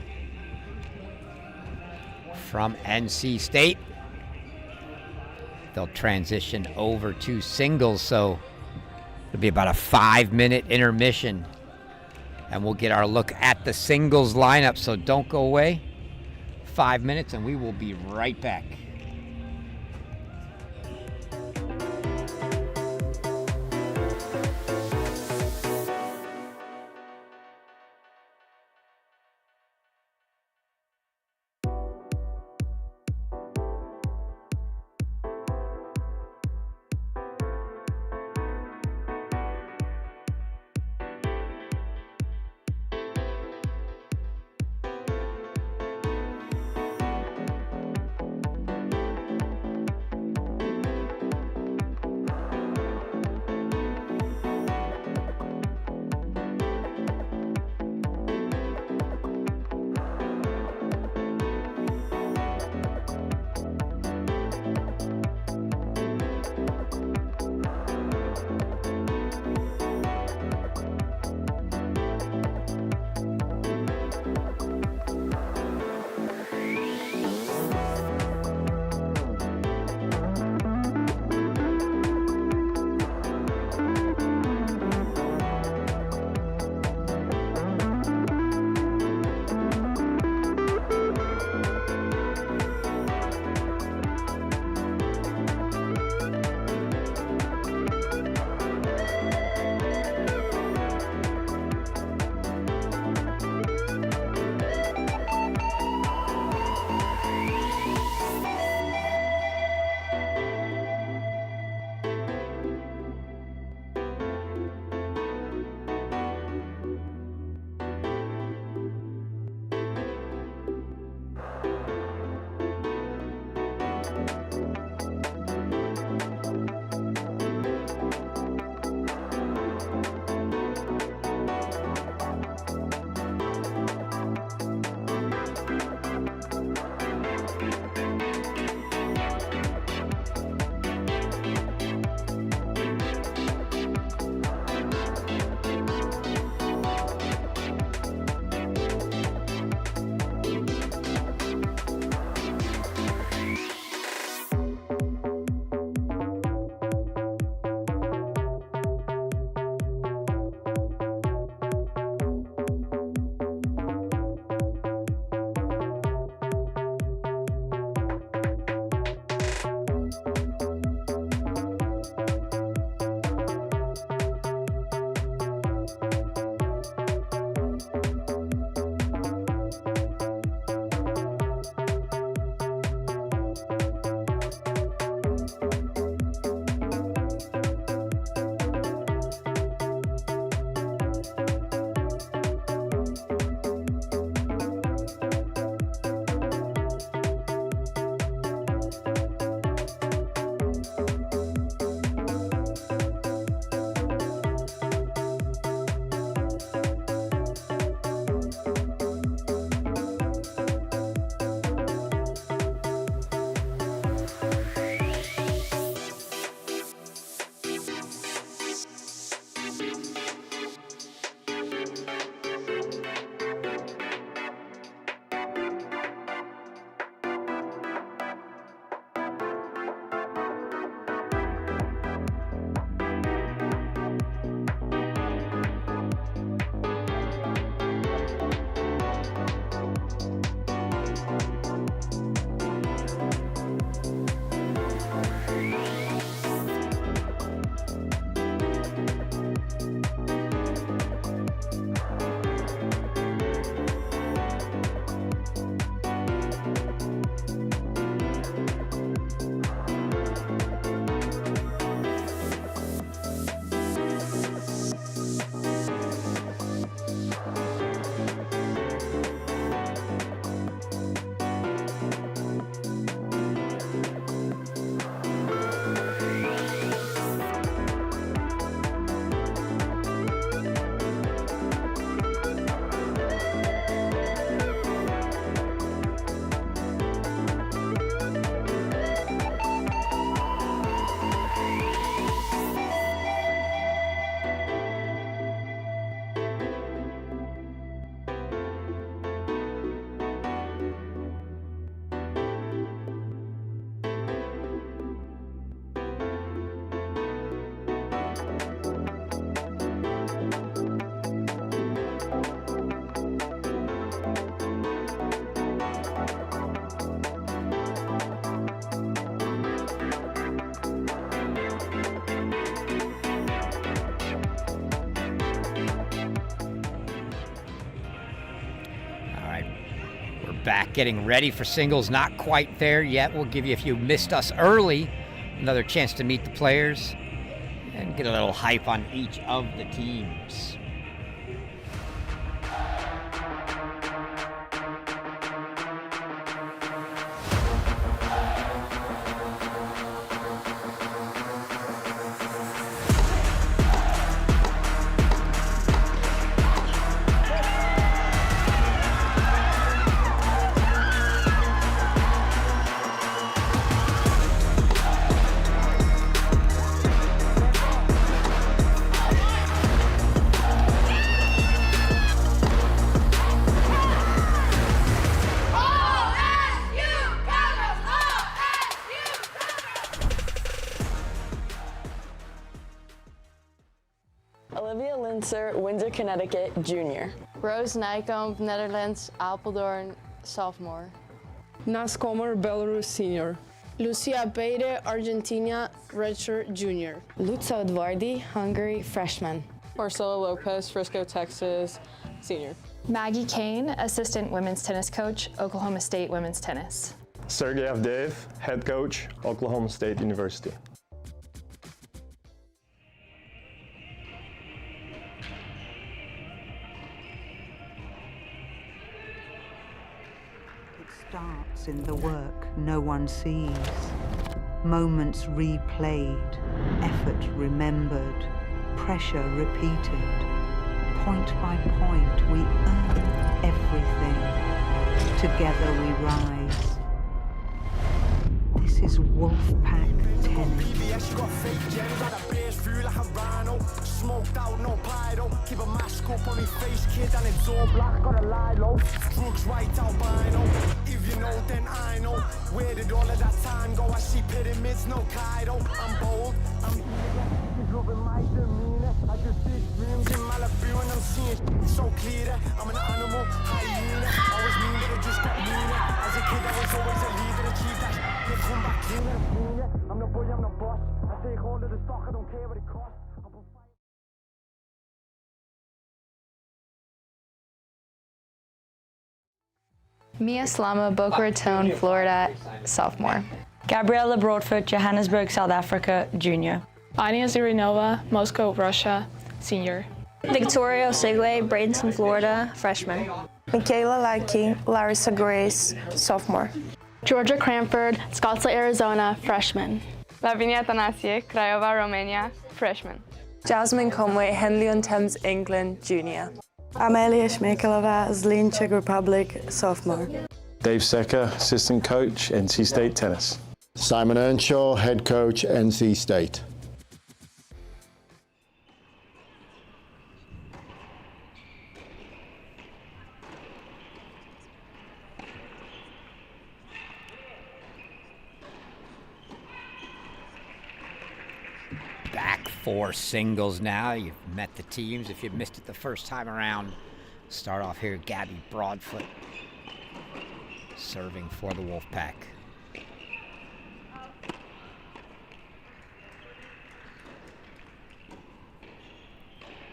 from NC State. they'll transition over to singles. So it'll be about a 5-minute intermission, and we'll get our look at the singles lineup. So don't go away. 5 minutes, and we will be right back. back getting ready for singles. Not quite there yet. We'll give you, if you missed us early, another chance to meet the players and get a little hype on each of the teams. Olivia Linser, Windsor, Connecticut, junior. Rose Nijkamp, Netherlands, Apeldoorn, sophomore. Nas Comer, Belarus, senior. Lucia Beide, Argentina, redshirt, junior. Luca Edvardi, Hungary, freshman. Marcelo Lopez, Frisco, Texas, senior. Maggie Kane, assistant women's tennis coach, Oklahoma State women's tennis. Sergeyev Dave, head coach, Oklahoma State University. Starts in the work no one sees. Moments replayed, effort remembered, pressure repeated. Point by point we earn everything. Together we rise. This is Wolfpack Tennis. Smoked out, no pyro. Keep a mask up on my face, kid, and it's all black. Gotta lie low. Drugs right albino. If you know, then I know. Where did all of that time go? I see pyramids, no Cairo. I'm bold. I'm he's loving my demeanor. I just did dreams in Malibu and I'm seeing so clear that I'm an animal, hyena. I was mean, but I just got meaner. As a kid, I was always a leader. Achieved that. They come back cleaner. I'm the boy, I'm the boss. I take hold of the stock. I don't care what it costs. Mia Slama, Boca Raton, Florida, sophomore. Gabriella Broadfoot, Johannesburg, South Africa, junior. Anya Zirinova, Moscow, Russia, senior. Victoria Osegue, Bradenton, Florida, freshman. Michaela Liking, Larissa Grace, sophomore. Georgia Cranford, Scottsdale, Arizona, freshman. Lavinia Atanasiak, Craiova, Romania, freshman. Jasmine Conway, Henley-on-Thames, England, junior. Amelia Shmekalova, Zlin, Czech Republic, sophomore. Dave Secker, assistant coach, NC State Tennis. Simon Earnshaw, head coach, NC State. Back for singles now. You've met the teams. If you missed it the first time around, start off here. Gabby Broadfoot serving for the Wolfpack.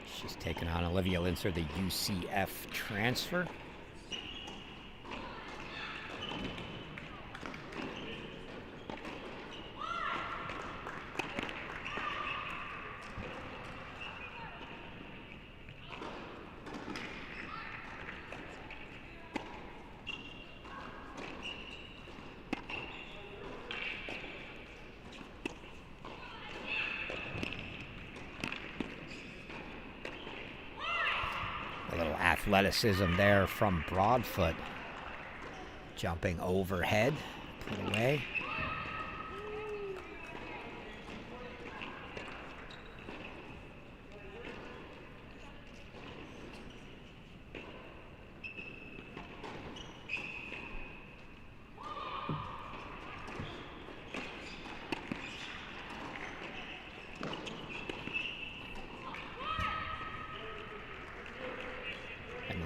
She's taking on Olivia Linser, the UCF transfer. A little athleticism there from Broadfoot. Jumping overhead, put away.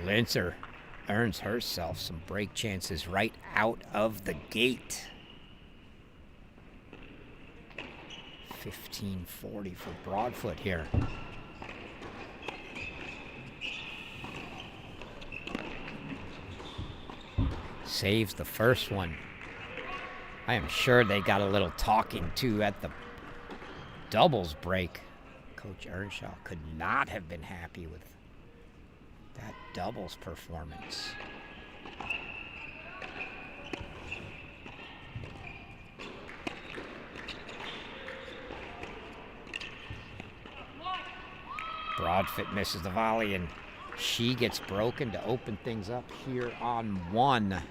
Linser earns herself some break chances right out of the gate. 15-40 for Broadfoot here. Saves the first one. I am sure they got a little talking to at the doubles break. Coach Earnshaw could not have been happy with that doubles performance. Broadfoot misses the volley, and she gets broken to open things up here on 1.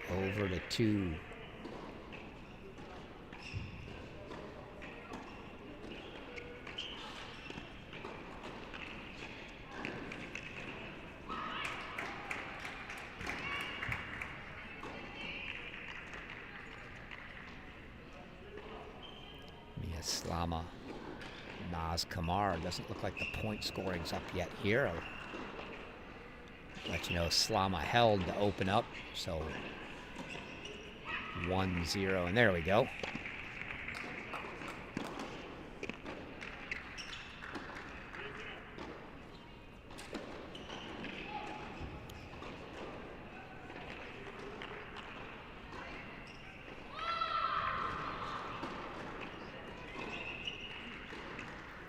Go over to 2. Slama, Naz Kamar. Doesn't look like the point scoring's up yet here. I'll let you know Slama held to open up, so 1-0, and there we go.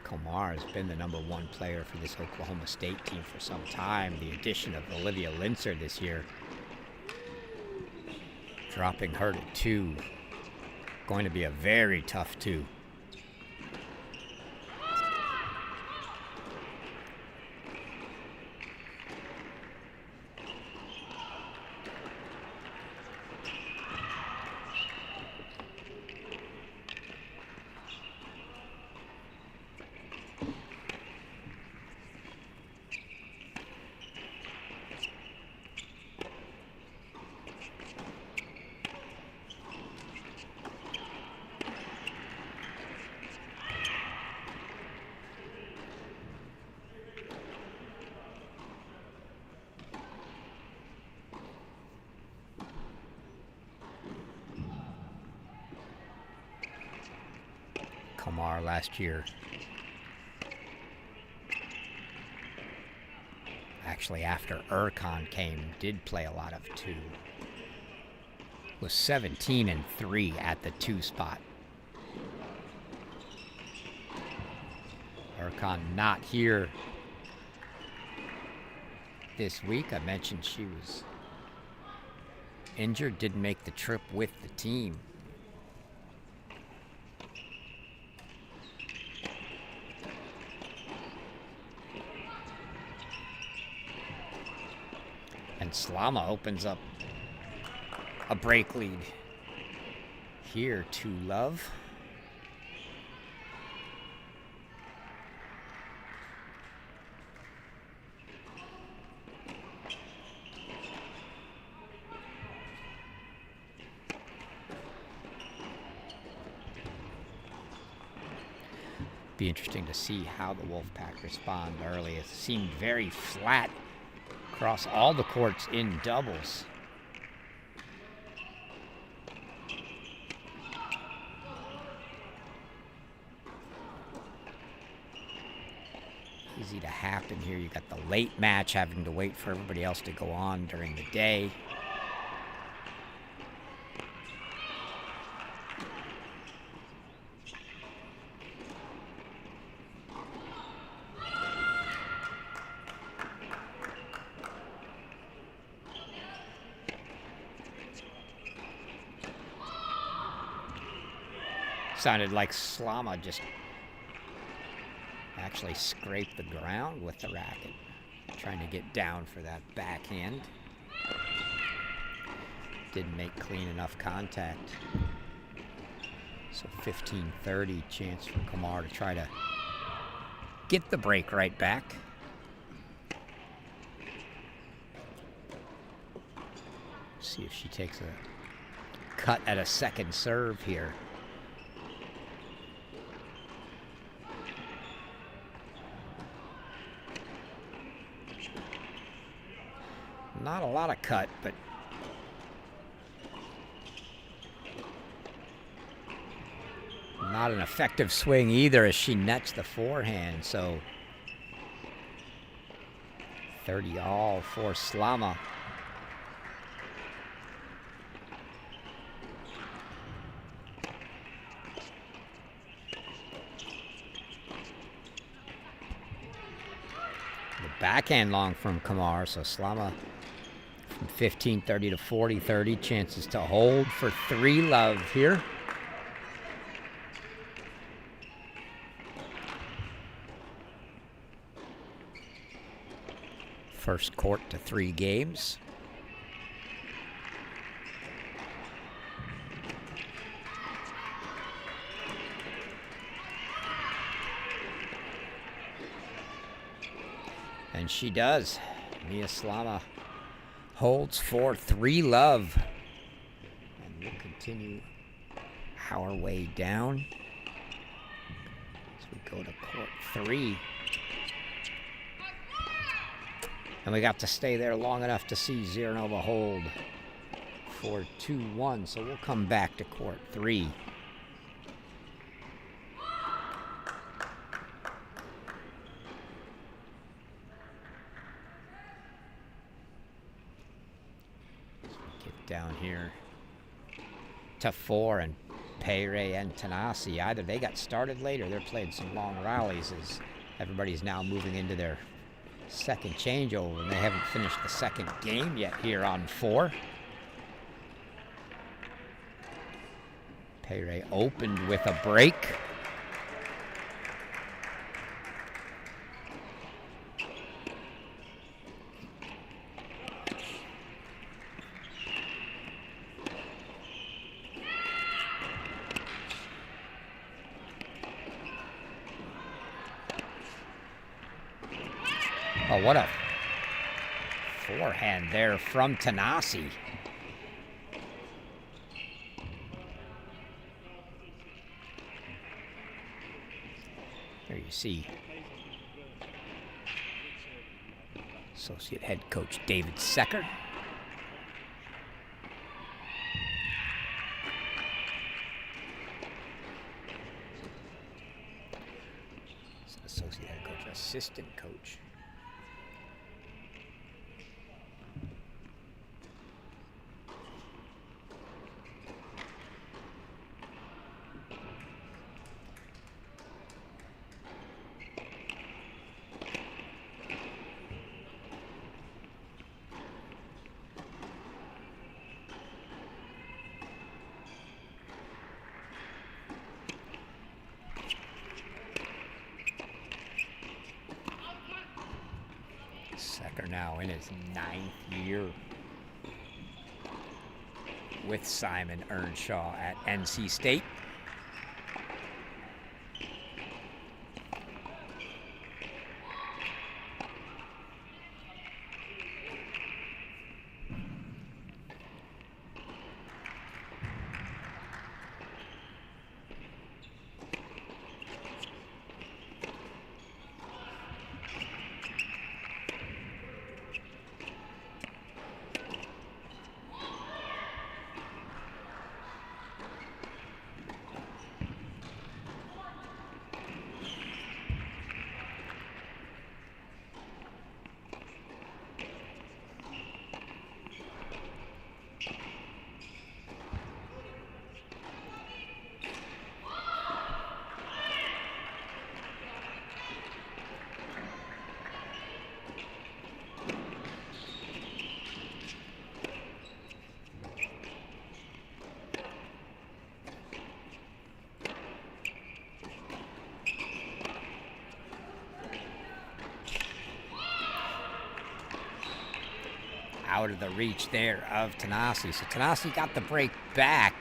Kamar has been the #1 player for this Oklahoma State team for some time. The addition of Olivia Linzer this year, dropping her to 2. Going to be a very tough 2. Kamar last year. Actually, after Ercon came, did play a lot of 2. Was 17-3 at the 2 spot. Ercon not here this week. I mentioned she was injured, didn't make the trip with the team. And Slama opens up a break lead here to Love. Be interesting to see how the Wolfpack respond early. It seemed very flat across all the courts in doubles. Easy to happen here. You got the late match having to wait for everybody else to go on during the day. Sounded like Slama just actually scraped the ground with the racket, trying to get down for that backhand. Didn't make clean enough contact. So 15-30 chance for Kamar to try to get the break right back. See if she takes a cut at a second serve here. Not a lot of cut, but Not an effective swing either as she nets the forehand, so 30 all for Slama. The backhand long from Kamar, so Slama from 15-30 to 40-30, chances to hold for 3 love here. First court to 3 games. And she does. Mia Slama holds for 3 love. And we'll continue our way down as we go to court 3. And we got to stay there long enough to see Zirnova hold for 2-1. So we'll come back to court 3. Get down here to 4, and Peyre and Tanasi, either they got started late or they're playing some long rallies as everybody's now moving into their second changeover, and they haven't finished the second game yet here on 4. Peyre opened with a break. Oh, what a forehand there from Tanasi. There you see associate head coach David Secker. Associate head coach, assistant coach. Now in his 9th year with Simon Earnshaw at NC State. Out of the reach there of Tanasi. So Tanasi got the break back,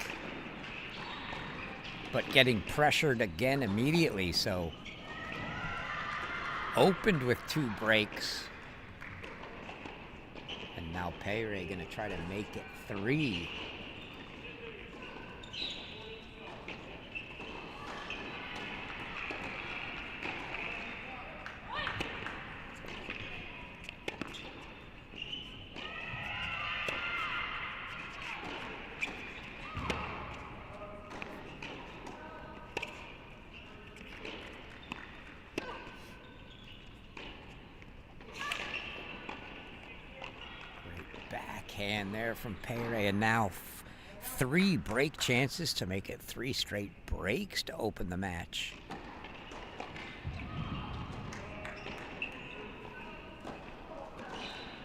but getting pressured again immediately. So opened with 2 breaks. And now Peyre gonna try to make it 3. backhand there from Pere, and now 3 break chances to make it 3 straight breaks to open the match.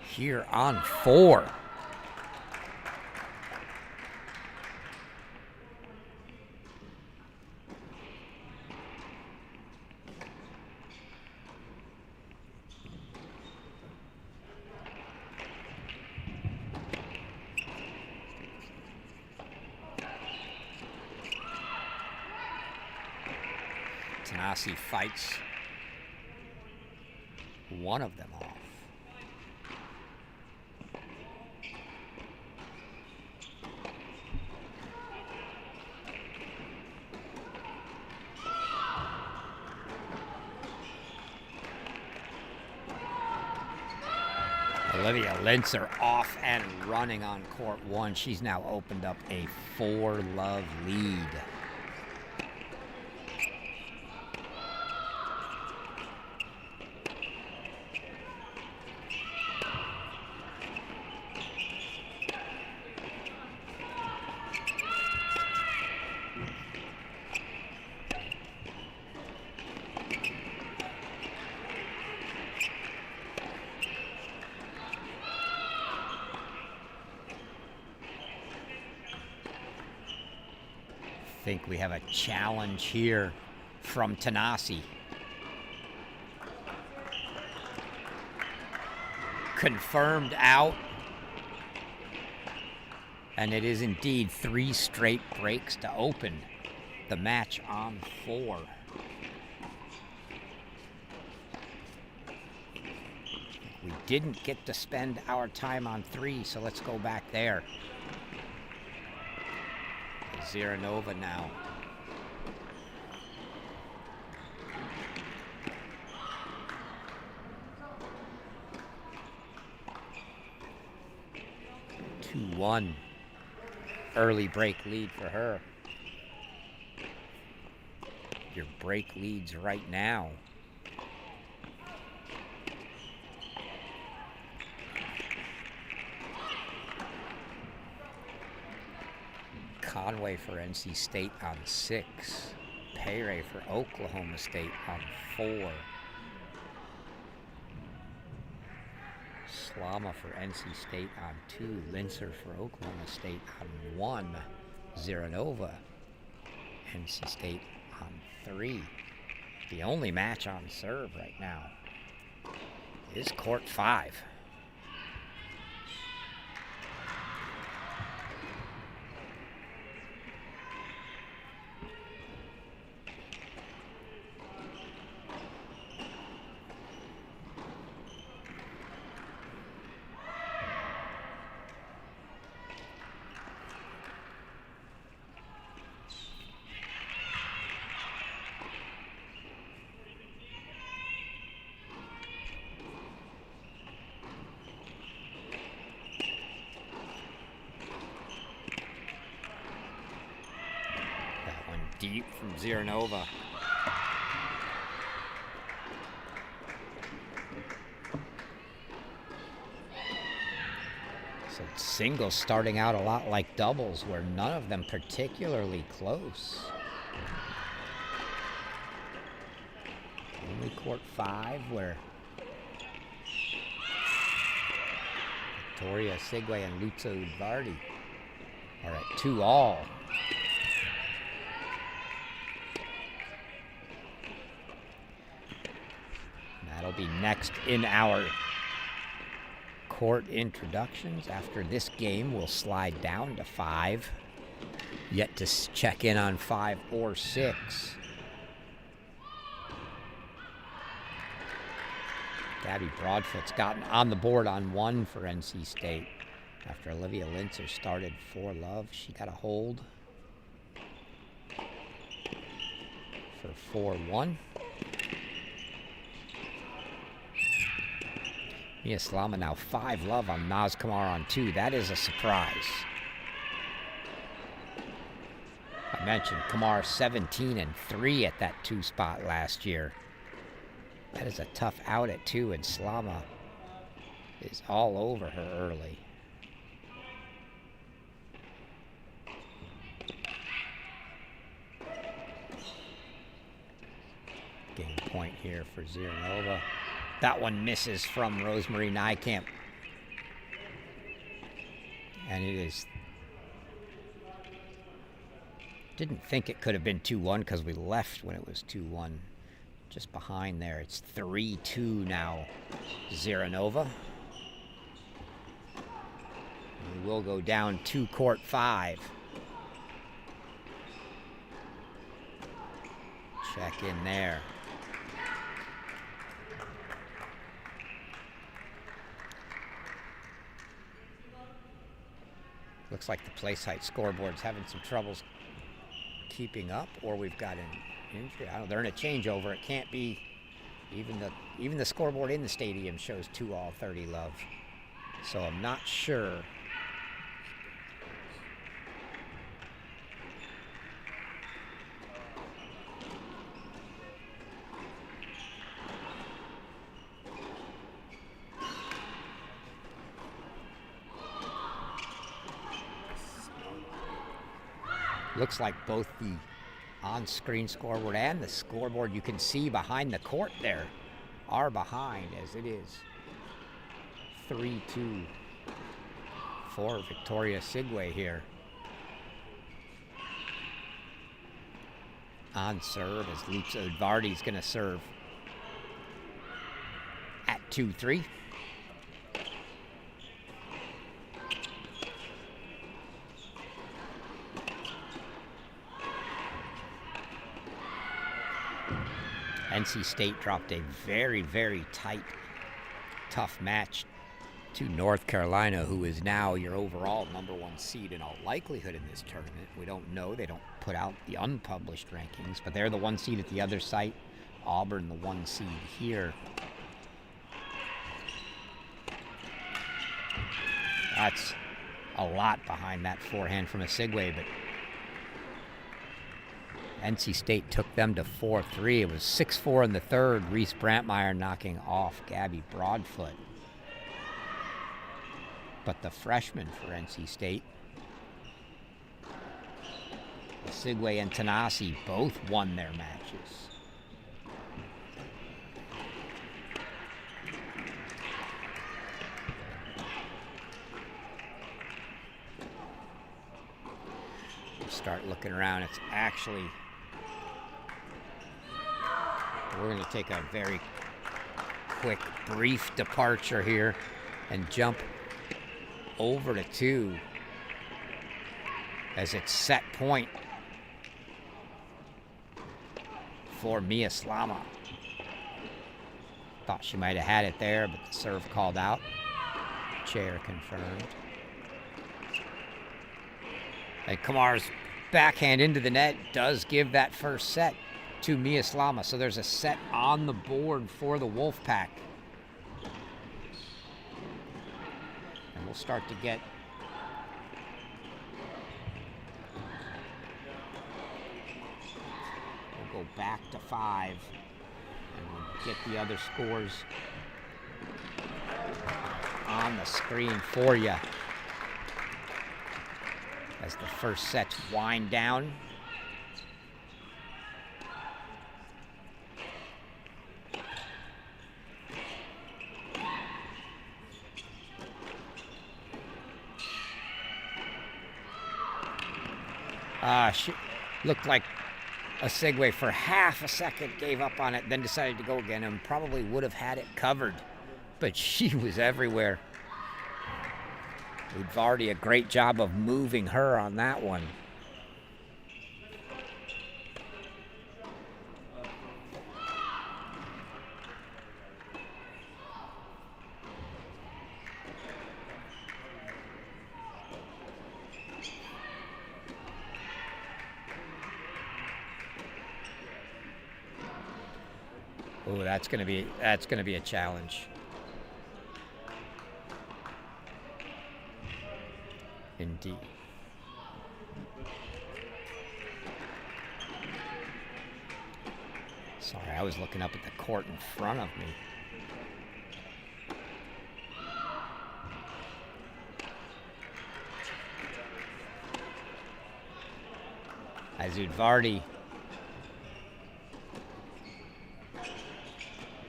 Here on 4. Tanasi fights one of them off. Olivia Linzer off and running on court 1. She's now opened up a 4-love lead. I think we have a challenge here from Tanasi. Confirmed out. And it is indeed 3 straight breaks to open the match on 4. We didn't get to spend our time on 3, so let's go back there. Ziranova now. Two-1. Early break lead for her. Your break leads right now. Conway for NC State on 6. Pere for Oklahoma State on 4. Slama for NC State on 2. Linzer for Oklahoma State on 1. Ziranova, NC State on 3. The only match on serve right now is court 5. Deep from Ziranova. So singles starting out a lot like doubles, where none of them particularly close. Only court 5 where Victoria Segwe and Lutzo Udvardi are at 2-all. That'll be next in our court introductions. After this game, we'll slide down to 5. Yet to check in on 5 or 6. Gabby Broadfoot's gotten on the board on 1 for NC State. After Olivia Linzer started 4-love, she got a hold for 4-1. Mia Slama now 5-love on Naz Kamar on 2. That is a surprise. I mentioned Kamar 17-3 at that 2 spot last year. That is a tough out at 2, and Slama is all over her early. Game point here for Ziranova. That one misses from Rosemary Nijkamp. And it is... Didn't think it could have been 2-1 because we left when it was 2-1. Just behind there. It's 3-2 now. Ziranova. We will go down to court 5. Check in there. Looks like the place height scoreboard's having some troubles keeping up, or we've got an injury. I don't know. They're in a changeover. It can't be. Even the scoreboard in the stadium shows 2-all 30 love. So I'm not sure. Looks like both the on-screen scoreboard and the scoreboard you can see behind the court there are behind, as it is 3-2 for Victoria Sigwe here. On serve as Luca Udvardy's going to serve at 2-3. NC State dropped a very, very tight, tough match to North Carolina, who is now your overall #1 seed in all likelihood in this tournament. We don't know. They don't put out the unpublished rankings, but they're the 1 seed at the other site. Auburn, the 1 seed here. That's a lot behind that forehand from a Sigwe, but NC State took them to 4-3. It was 6-4 in the third. Reese Brantmeyer knocking off Gabby Broadfoot. But the freshman for NC State, Sigwe and Tanasi, both won their matches. Start looking around. It's actually... We're going to take a very quick, brief departure here and jump over to 2 as it's set point for Mia Slama. Thought she might have had it there, but the serve called out. Chair confirmed. And Kamar's backhand into the net does give that first set to Mia Slama. So there's a set on the board for the Wolfpack. And we'll start to get we'll go back to 5 and we'll get the other scores on the screen for you as the first sets wind down. She looked like a Sigwe for half a second, gave up on it, then decided to go again and probably would have had it covered. But she was everywhere. Udvardy, a great job of moving her on that one. Oh, that's gonna be a challenge. Indeed. Sorry, I was looking up at the court in front of me. As Udvardy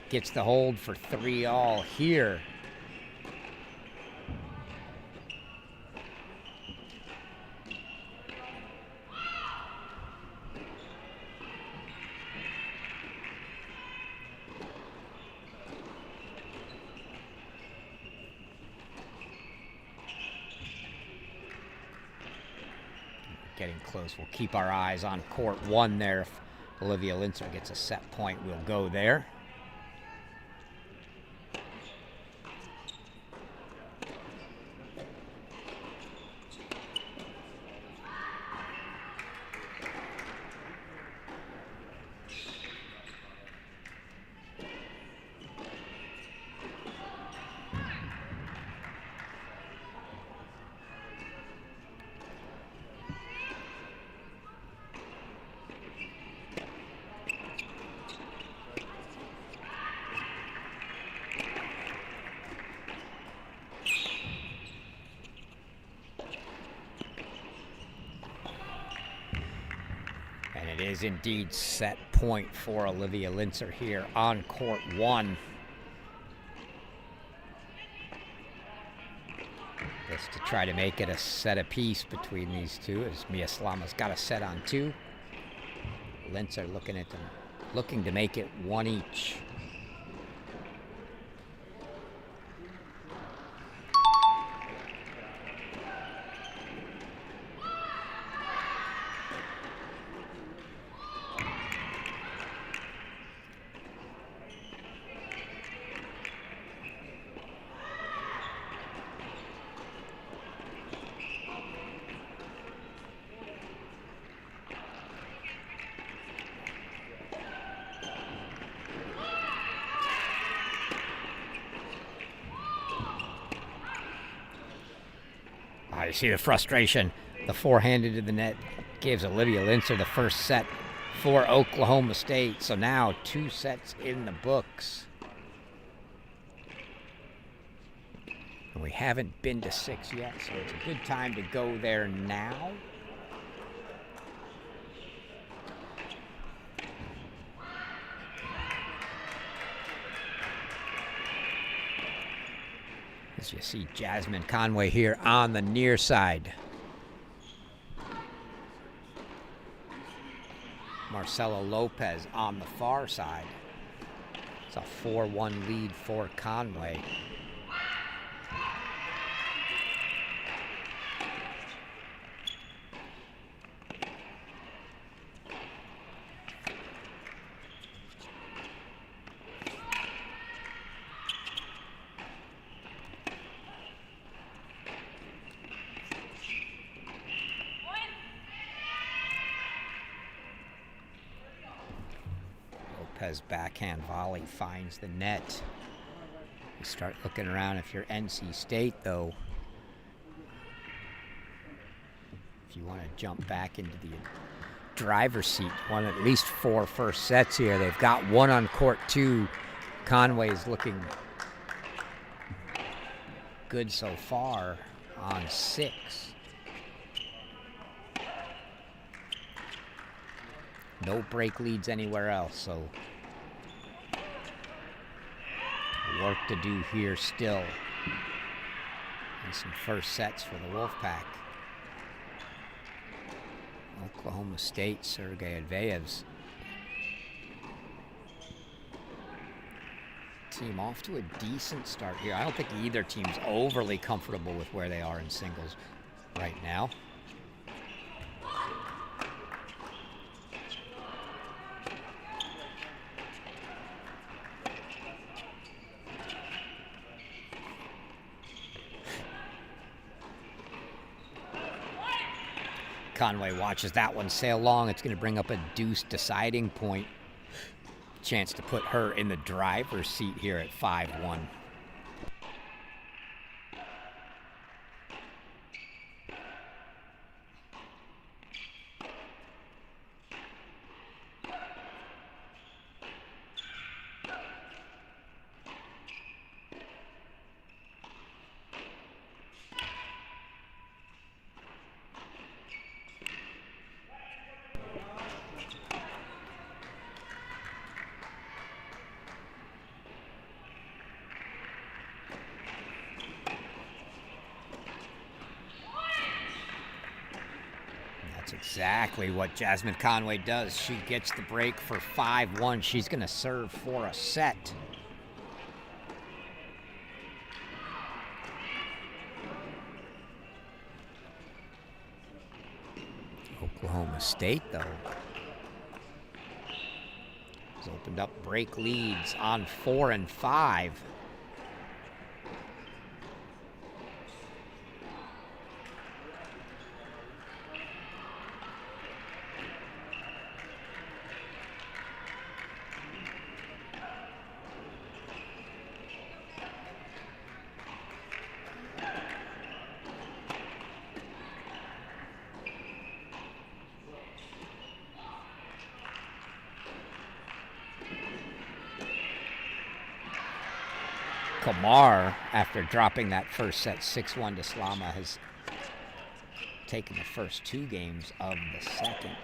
gets the hold for 3-all here. Getting close. We'll keep our eyes on court 1 there. If Olivia Linzer gets a set point, we'll go there. It is indeed set point for Olivia Linzer here on court 1. Just to try to make it a set apiece between these two, as Mia Slama's got a set on 2. Linzer looking to make it 1 each. You see the frustration. The forehand into the net gives Olivia Linzer the first set for Oklahoma State. So now 2 sets in the books. And we haven't been to 6 yet, so it's a good time to go there now. As you see Jasmine Conway here on the near side. Marcela Lopez on the far side. It's a 4-1 lead for Conway. Lopez backhand volley finds the net. You start looking around if you're NC State, though. If you want to jump back into the driver's seat, won at least 4 first sets here. They've got 1 on court 2. Conway's looking good so far on 6. No break leads anywhere else, so work to do here still. And some first sets for the Wolfpack. Oklahoma State, Sergey Adveyev's team off to a decent start here. I don't think either team's overly comfortable with where they are in singles right now. Conway watches that one sail long. It's going to bring up a deuce deciding point. Chance to put her in the driver's seat here at 5-1. exactly what Jasmine Conway does. She gets the break for 5-1. She's going to serve for a set. Oklahoma State, though, has opened up break leads on 4 and 5. Kamar, after dropping that first set 6-1 to Slama, has taken the first 2 games of the second.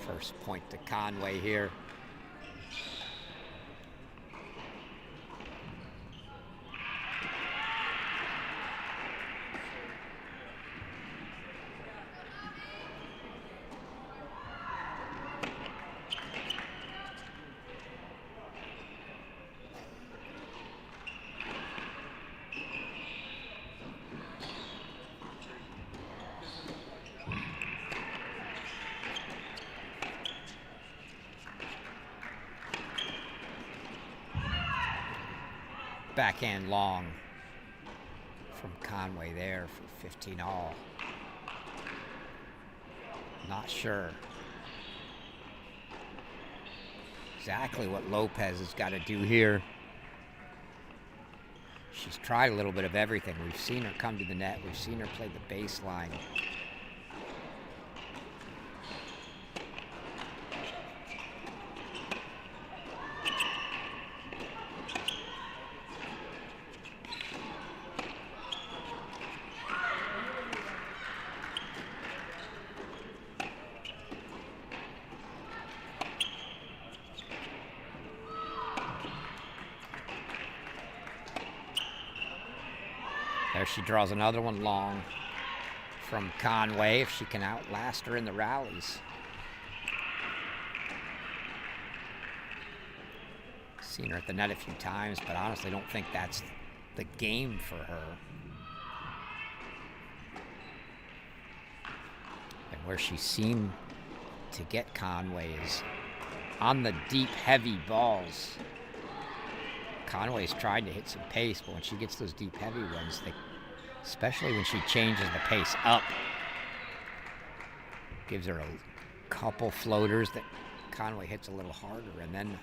First point to Conway here. Backhand long from Conway there for 15 all. Not sure exactly what Lopez has got to do here. She's tried a little bit of everything. We've seen her come to the net. We've seen her play the baseline. There she draws another one long from Conway, if she can outlast her in the rallies. Seen her at the net a few times, but honestly don't think that's the game for her. And where she seemed to get Conway is on the deep, heavy balls. Conway's tried to hit some pace, but when she gets those deep, heavy ones, especially when she changes the pace up, gives her a couple floaters that Conway hits a little harder, and then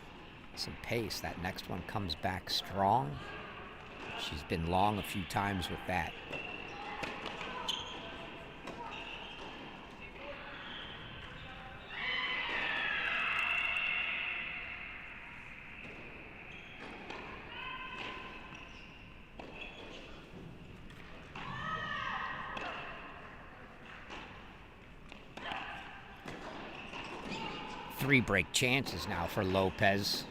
some pace. That next one comes back strong. She's been long a few times with that. Three break chances now for Lopez.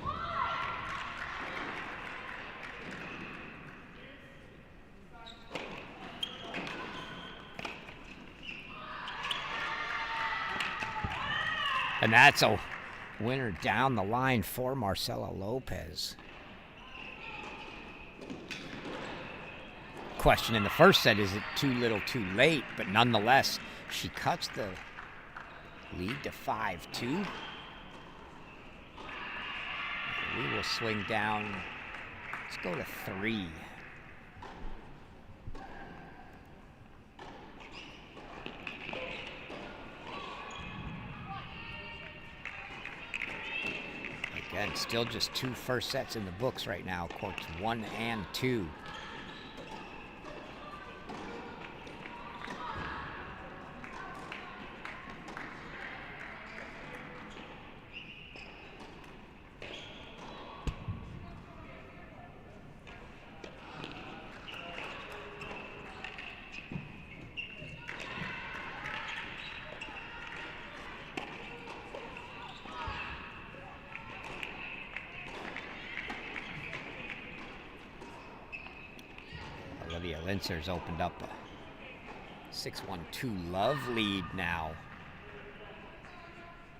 And that's a winner down the line for Marcela Lopez. Question in the first set, is it too little too late? But nonetheless, she cuts the lead to 5-2. We will swing down. Let's go to 3. Again, still just 2 first sets in the books right now, courts 1 and 2. Lintzer's opened up 6-1-2 love lead now.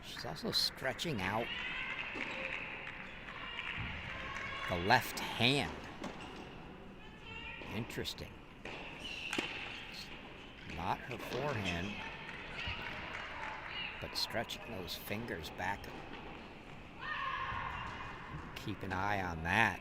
She's also stretching out the left hand. Interesting. It's not her forehand, but stretching those fingers back. Keep an eye on that.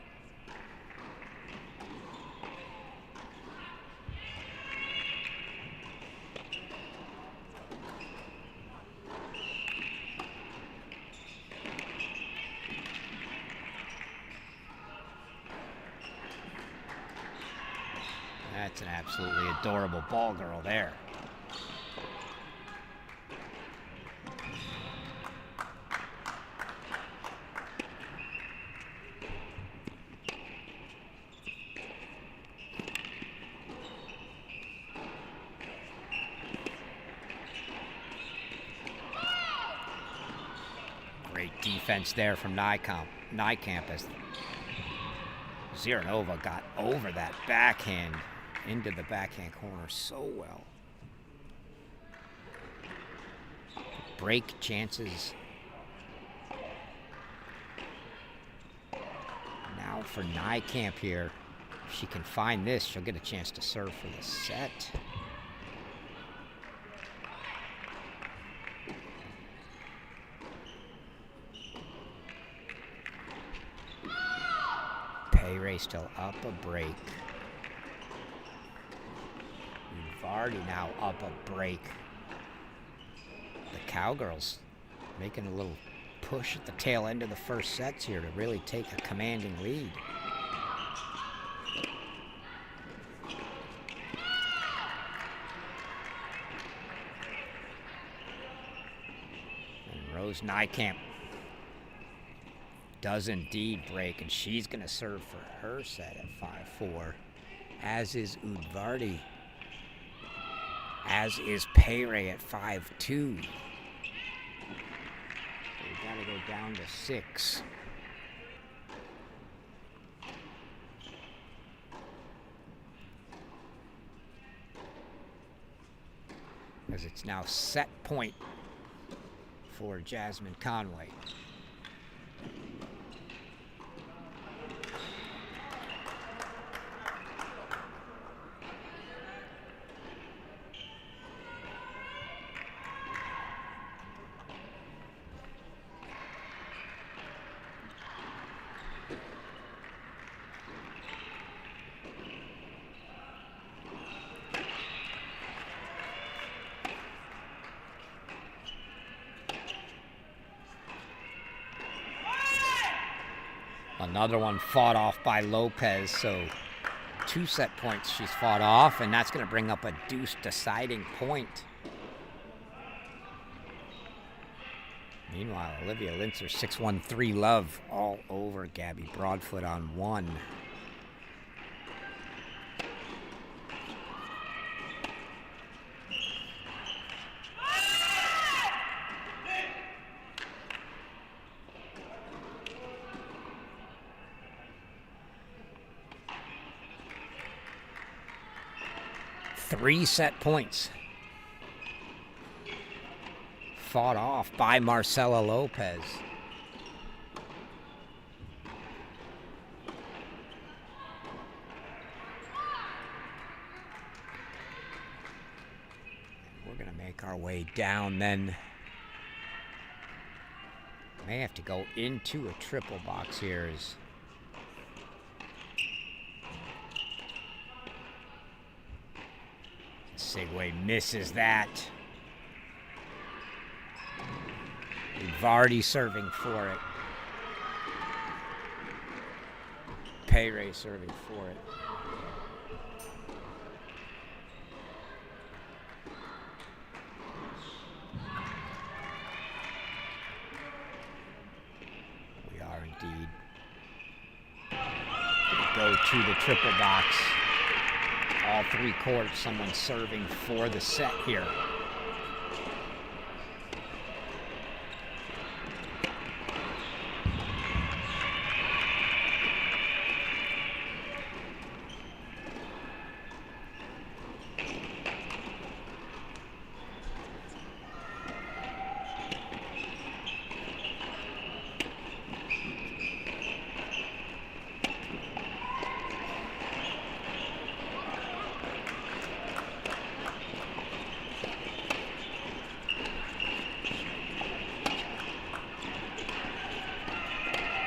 That's an absolutely adorable ball girl there. Great defense there from Nijkamp as Ziranova got over that backhand into the backhand corner so well. Break chances. Now for Nijkamp here. If she can find this, she'll get a chance to serve for the set. Payray still up a break. Vardy now up a break. The Cowgirls making a little push at the tail end of the first sets here to really take a commanding lead. And Rose Nijkamp does indeed break, and she's going to serve for her set at 5-4, as is Udvardy. As is Payray at 5-2. We gotta go down to 6. As it's now set point for Jasmine Conway. Another one fought off by Lopez, so 2 set points she's fought off, and that's going to bring up a deuce deciding point. Meanwhile, Olivia Linzer 6-1-3 love all over Gabby Broadfoot on 1. Three set points fought off by Marcela Lopez. We're going to make our way down then. May have to go into a triple box here as Segway misses that. Vardy serving for it. Payray serving for it. We are indeed. Go to the triple box. All 3 courts, someone serving for the set here.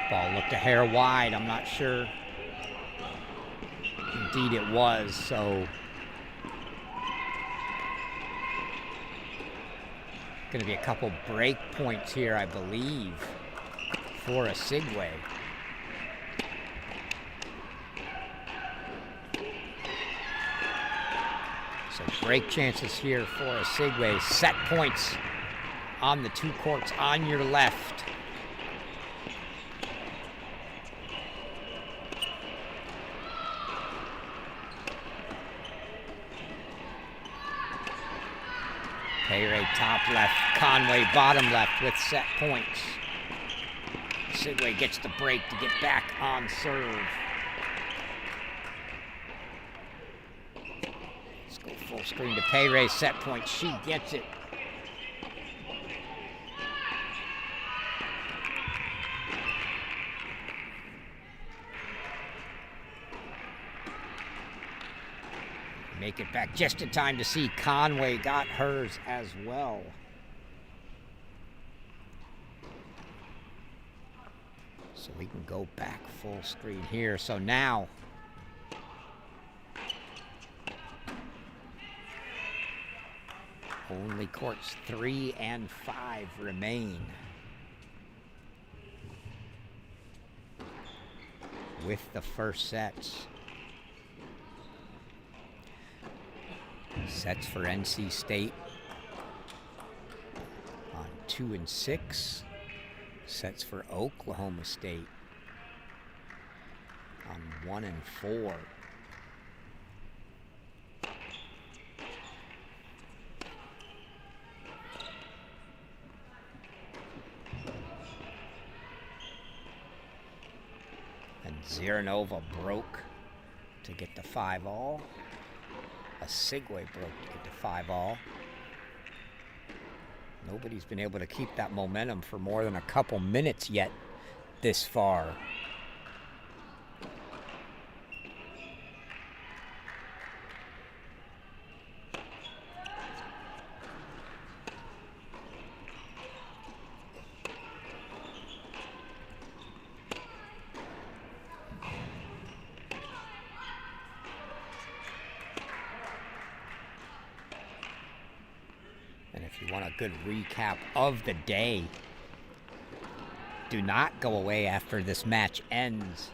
Ball looked a hair wide. I'm not sure. Indeed it was, so going to be a couple break points here, I believe, for Osigwe. So break chances here for Osigwe. Set points on the two courts on your left. Payray top left, Conway bottom left with set points. Osigwe gets the break to get back on serve. Let's go full screen to Payray, set point, she gets it. Make it back just in time to see Conway got hers as well. So we can go back full screen here. So now only courts 3 and 5 remain. With the first sets. Sets for NC State on 2 and 6. Sets for Oklahoma State on 1 and 4. And Ziranova broke to get to 5-all. Osigwe broke to get to 5-all. Nobody's been able to keep that momentum for more than a couple minutes yet this far. If you want a good recap of the day, do not go away after this match ends.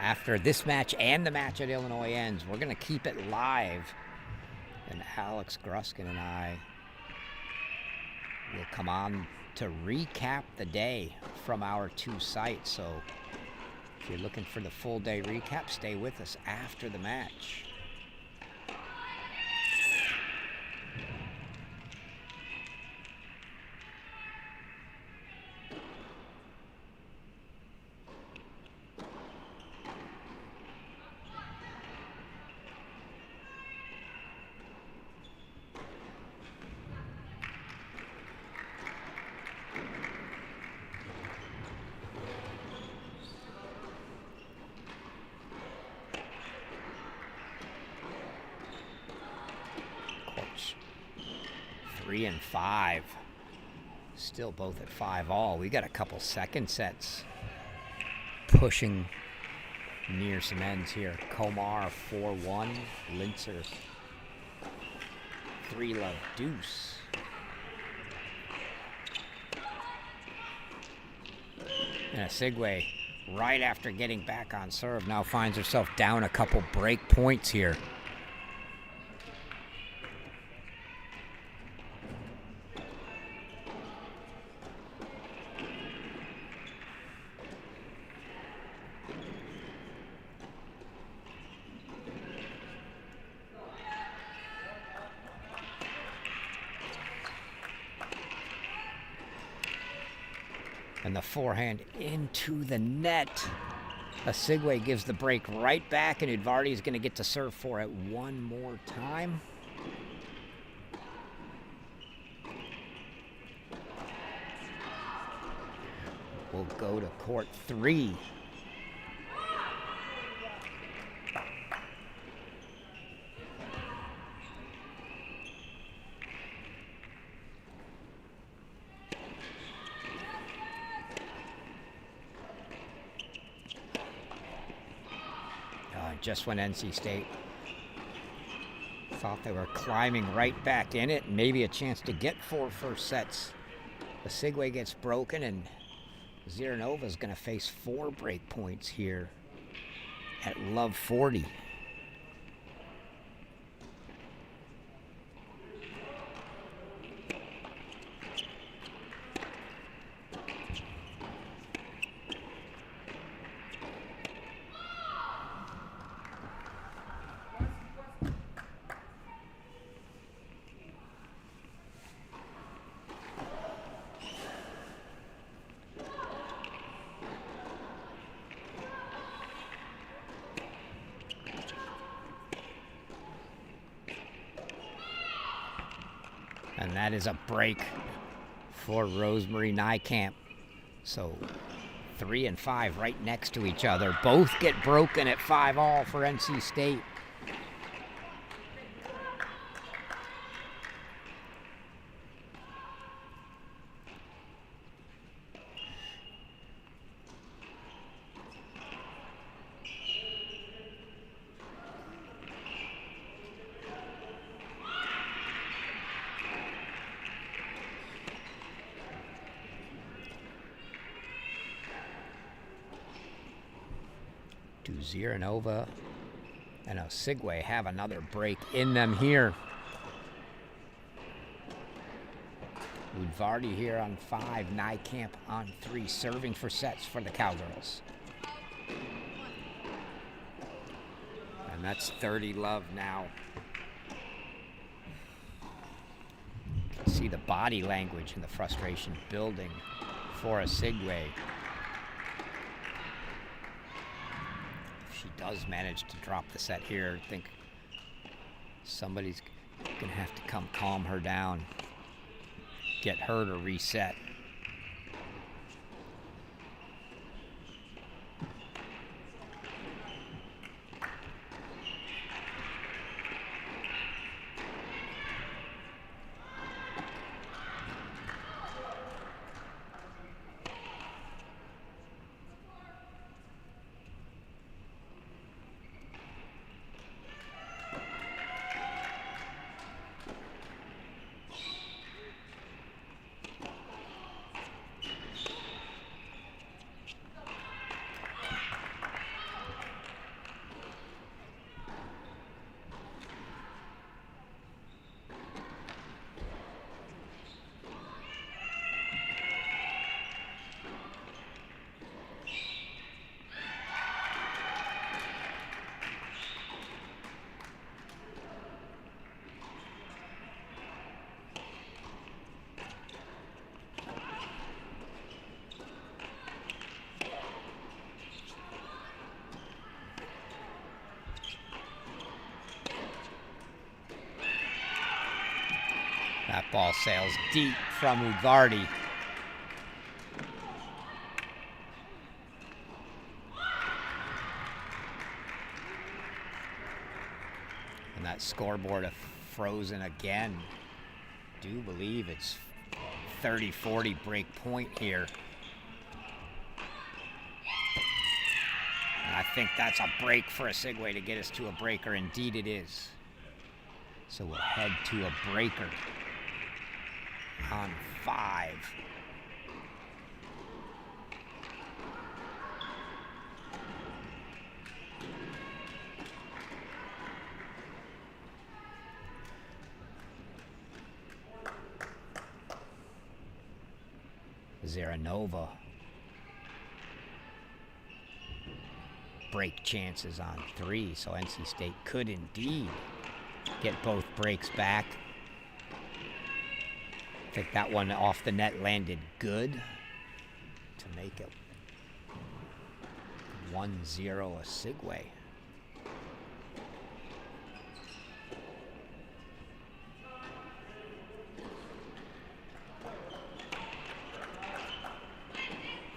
After this match and the match at Illinois ends, we're going to keep it live. And Alex Gruskin and I will come on to recap the day from our 2 sites. So if you're looking for the full day recap, stay with us after the match. Courts 3 and 5. Still both at 5-all. We got a couple second sets pushing near some ends here. Komar 4-1. Linzer 3-love deuce. And Osigwe, right after getting back on serve, now finds herself down a couple break points here. And the forehand into the net. Osigwe gives the break right back, and Udvardy is going to get to serve for it one more time. We'll go to court 3. just when NC State thought they were climbing right back in it, and maybe a chance to get 4 first sets. The Segway gets broken, and Ziranova's going to face 4 break points here at love 40. And that is a break for Rosemary Niekamp. So 3 and 5 right next to each other. Both get broken at 5-all for NC State. Do Ziranova and Segway have another break in them here? Udvardy here on 5, Niekamp on 3, serving for sets for the Cowgirls. And that's 30-love now. You can see the body language and the frustration building for Segway. She does manage to drop the set here. I think somebody's gonna have to come calm her down, get her to reset. That ball sails deep from Udvardy. And that scoreboard frozen again. Do believe it's 30-40 break point here. And I think that's a break for a Segway to get us to a breaker. Indeed it is. So we'll head to a breaker on 5. Ziranova. Break chances on 3, so NC State could indeed get both breaks back. I think that one off the net landed good to make it 1-0 a Segway.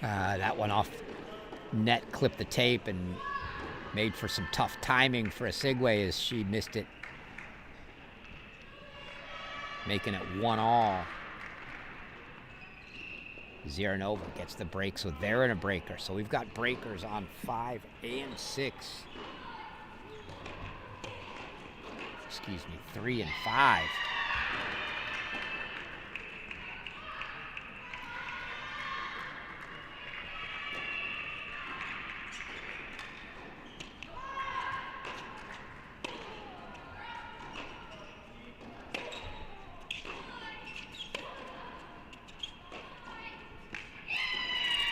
That one off net clipped the tape and made for some tough timing for a Segway as she missed it, making it 1-all. Ziranova gets the break, so they're in a breaker. So we've got breakers on 5 and 6. excuse me, 3 and 5.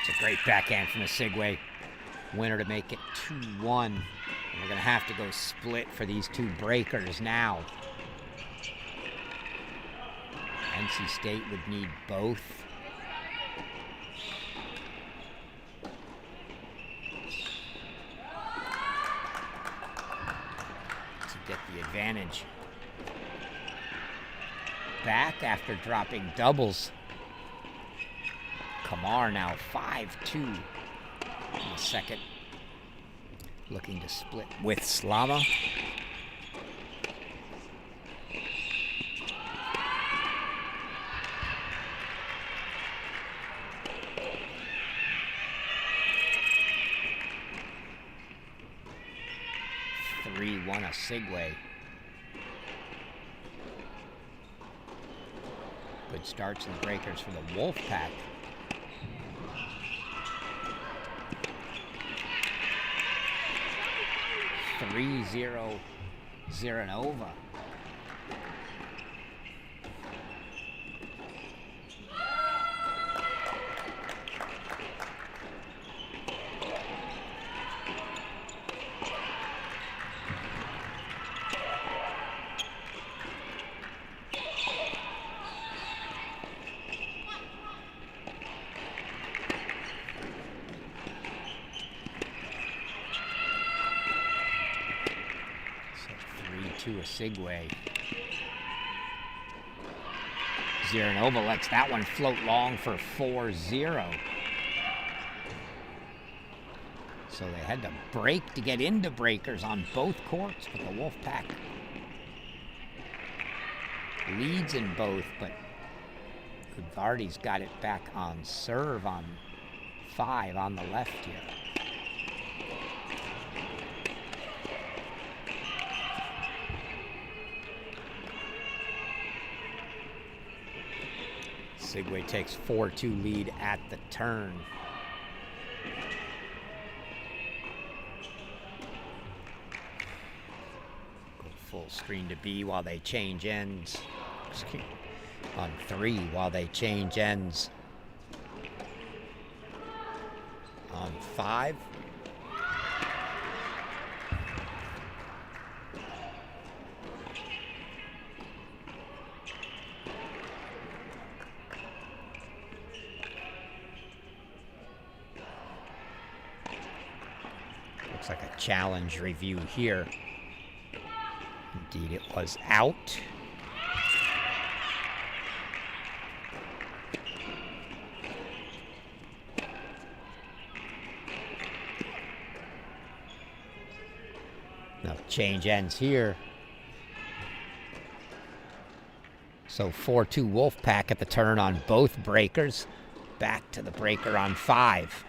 It's a great backhand from Osigwe. Winner to make it 2-1. And we're going to have to go split for these two breakers now. NC State would need both. To get the advantage back after dropping doubles. Kamar now 5-2 in the second. Looking to split with Slama. Osigwe. Good starts in the breakers for the Wolfpack. (3-0) Ziranova. Osigwe. Ziranova lets that one float long for 4-0. So they had to break to get into breakers on both courts, but the Wolfpack leads in both, but Udvardy's got it back on serve on 5 on the left here. Osigwe takes 4-2 lead at the turn. Go full screen to B while they change ends. On 3 while they change ends. On 5. Looks like a challenge review here. Indeed, it was out. Now change ends here. So 4-2 Wolfpack at the turn on both breakers. Back to the breaker on 5.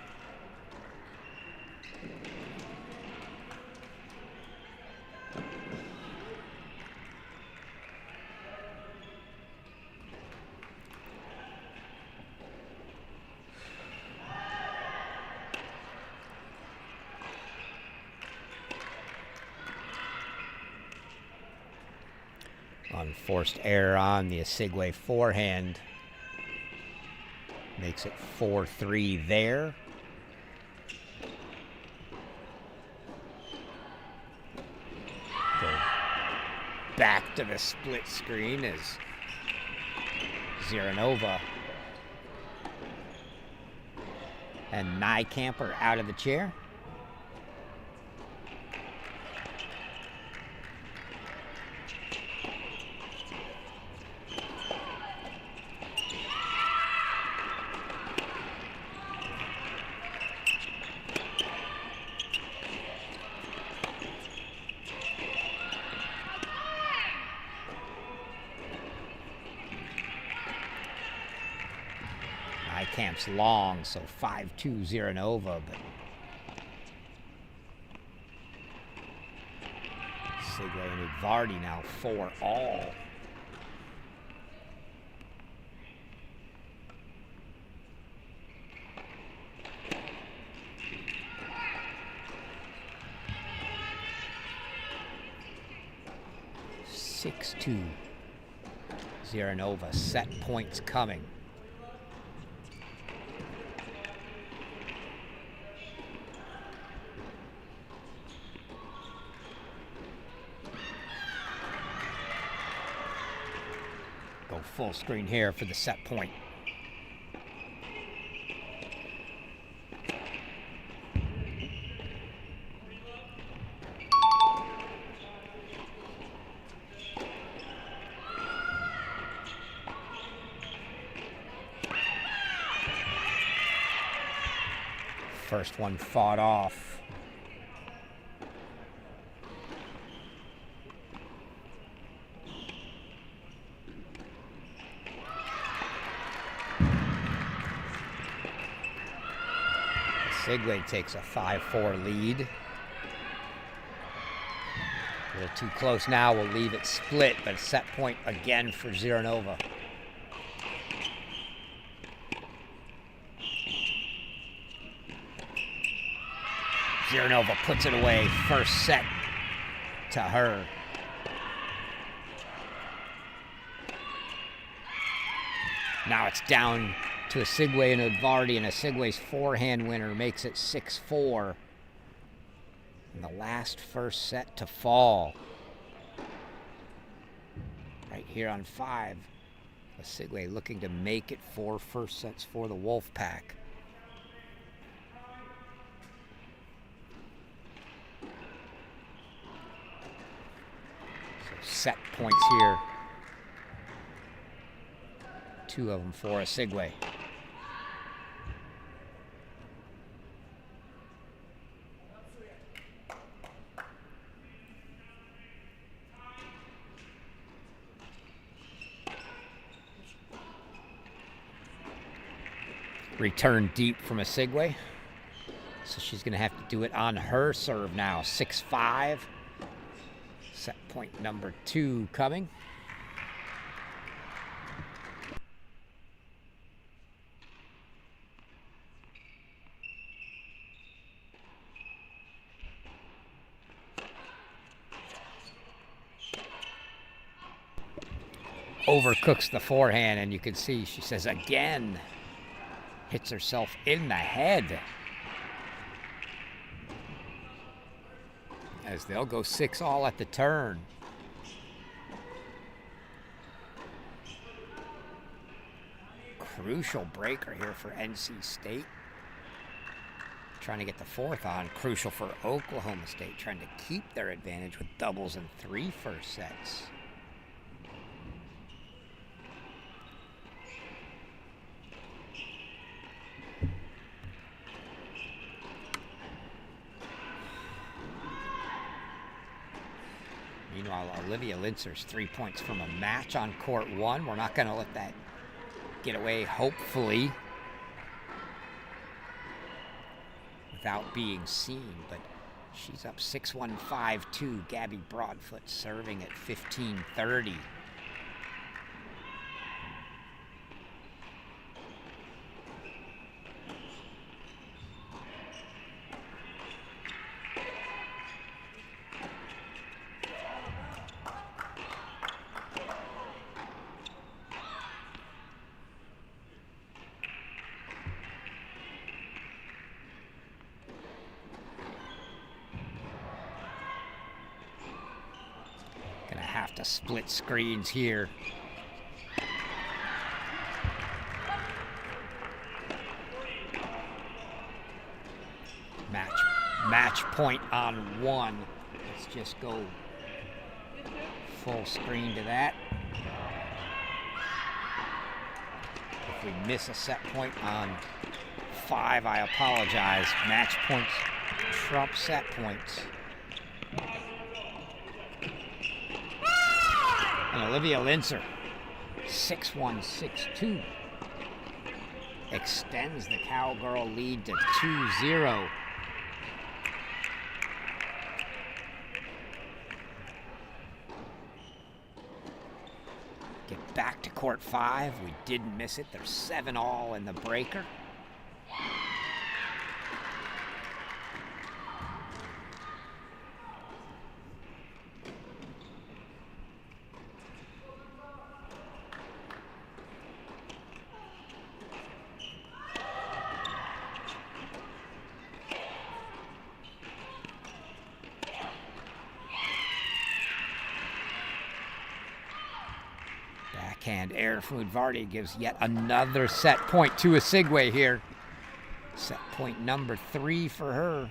Unforced error on the Osigwe forehand. Makes it 4-3 there. Go back to the split screen as Ziranova and Nijkamp are out of the chair. Camp's long, so 5-2 Ziranova, but Osigwe and Vardy now 4-all. (6-2). Ziranova, set points coming. Go full screen here for the set point. First one fought off. Segway takes a 5-4 lead. A little too close now, we'll leave it split, but a set point again for Ziranova. Ziranova puts it away, first set to her. Now it's down to a Segway and Udvardy, and a Segway's forehand winner makes it 6-4. And the last first set to fall. Right here on 5. A Segway looking to make it 4 first sets for the Wolfpack. Set points here. 2 of them for a Segway. Return deep from a Segway. So she's going to have to do it on her serve now. 6-5. Set point number 2 coming. Overcooks the forehand, and you can see she says again. Hits herself in the head. As they'll go 6-all at the turn. Crucial breaker here for NC State. Trying to get the 4th on. Crucial for Oklahoma State, trying to keep their advantage with doubles and 3 first sets. Meanwhile, Olivia Lintzer's 3 points from a match on court 1. We're not going to let that get away, hopefully, without being seen. But she's up 6-1, 5-2. Gabby Broadfoot serving at 15-30. To split screens here. Match point on 1. Let's just go full screen to that. If we miss a set point on 5, I apologize. Match points trump set points. And Olivia Lintzer, 6-1, 6-2, extends the Cowgirl lead to 2-0. back to court 5. We didn't miss it. There's 7 all in the breaker. Backhand air from Udvardy gives yet another set point to Osigwe here. Set point number 3 for her.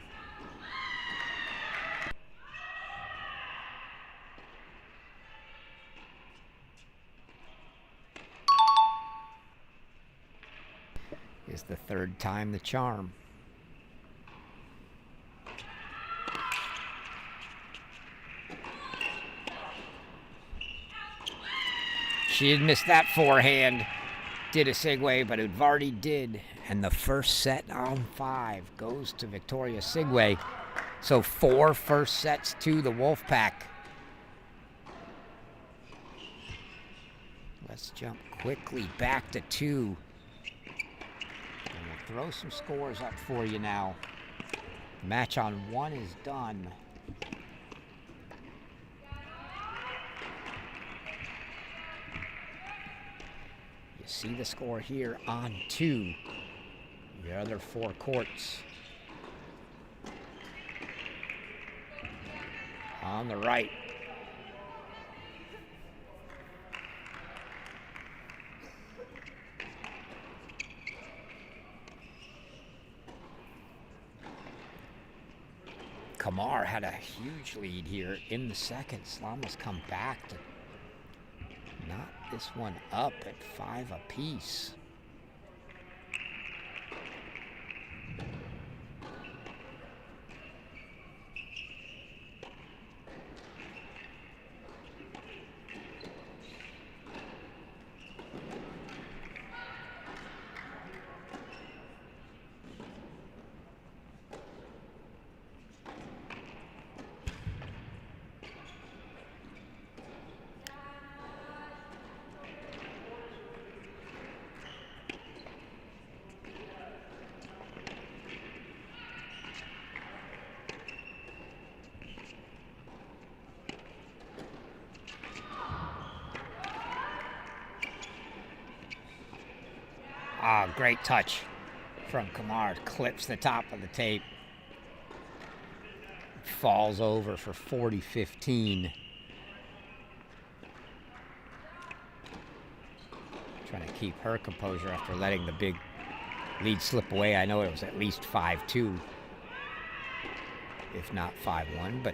Is the 3rd time the charm. She had missed that forehand, did Osigwe, but Udvardy did. And the first set on 5 goes to Victoria Osigwe. So 4 first sets to the Wolfpack. Let's jump quickly back to 2. And we'll throw some scores up for you now. Match on 1 is done. See the score here on 2. The other 4 courts. On the right. Kamar had a huge lead here in the second. Slama's come back to knot this one up at 5 apiece. Ah, great touch from Kamar. Clips the top of the tape. Falls over for 40-15. Trying to keep her composure after letting the big lead slip away. I know it was at least 5-2, if not 5-1, but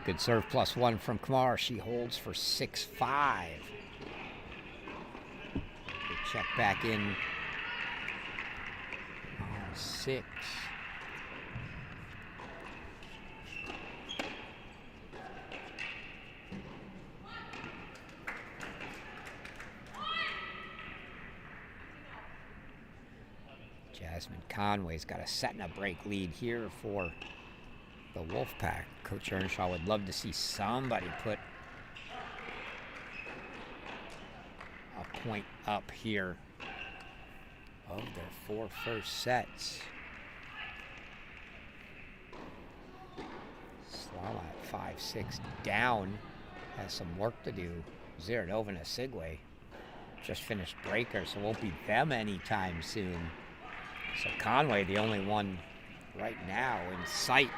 good serve +1 from Kamar. She holds for 6-5. They check back in on 6. Jasmine Conway's got a set and a break lead here for the Wolfpack. Coach Earnshaw would love to see somebody put a point up here of their 4 first sets. Slama at 5-6 down, has some work to do. Ziranova and Osigwe just finished breaker, so won't be them anytime soon. So Conway, the only one right now in sight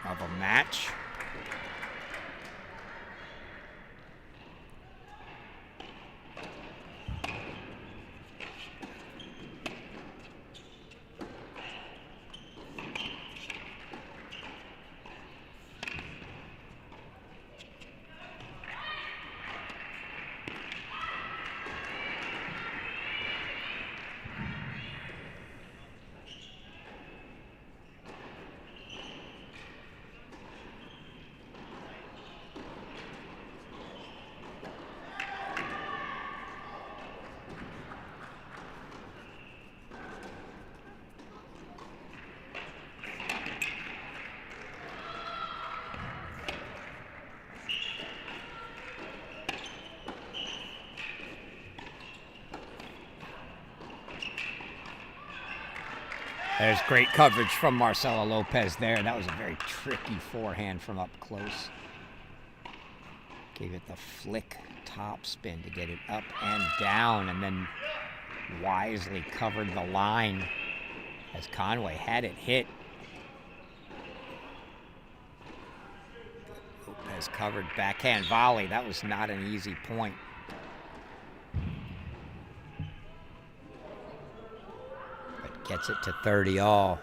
of a match. There's great coverage from Marcelo Lopez there. That was a very tricky forehand from up close. Gave it the flick top spin to get it up and down, and then wisely covered the line as Conway had it hit. Lopez covered backhand volley. That was not an easy point. But gets it to 30 all.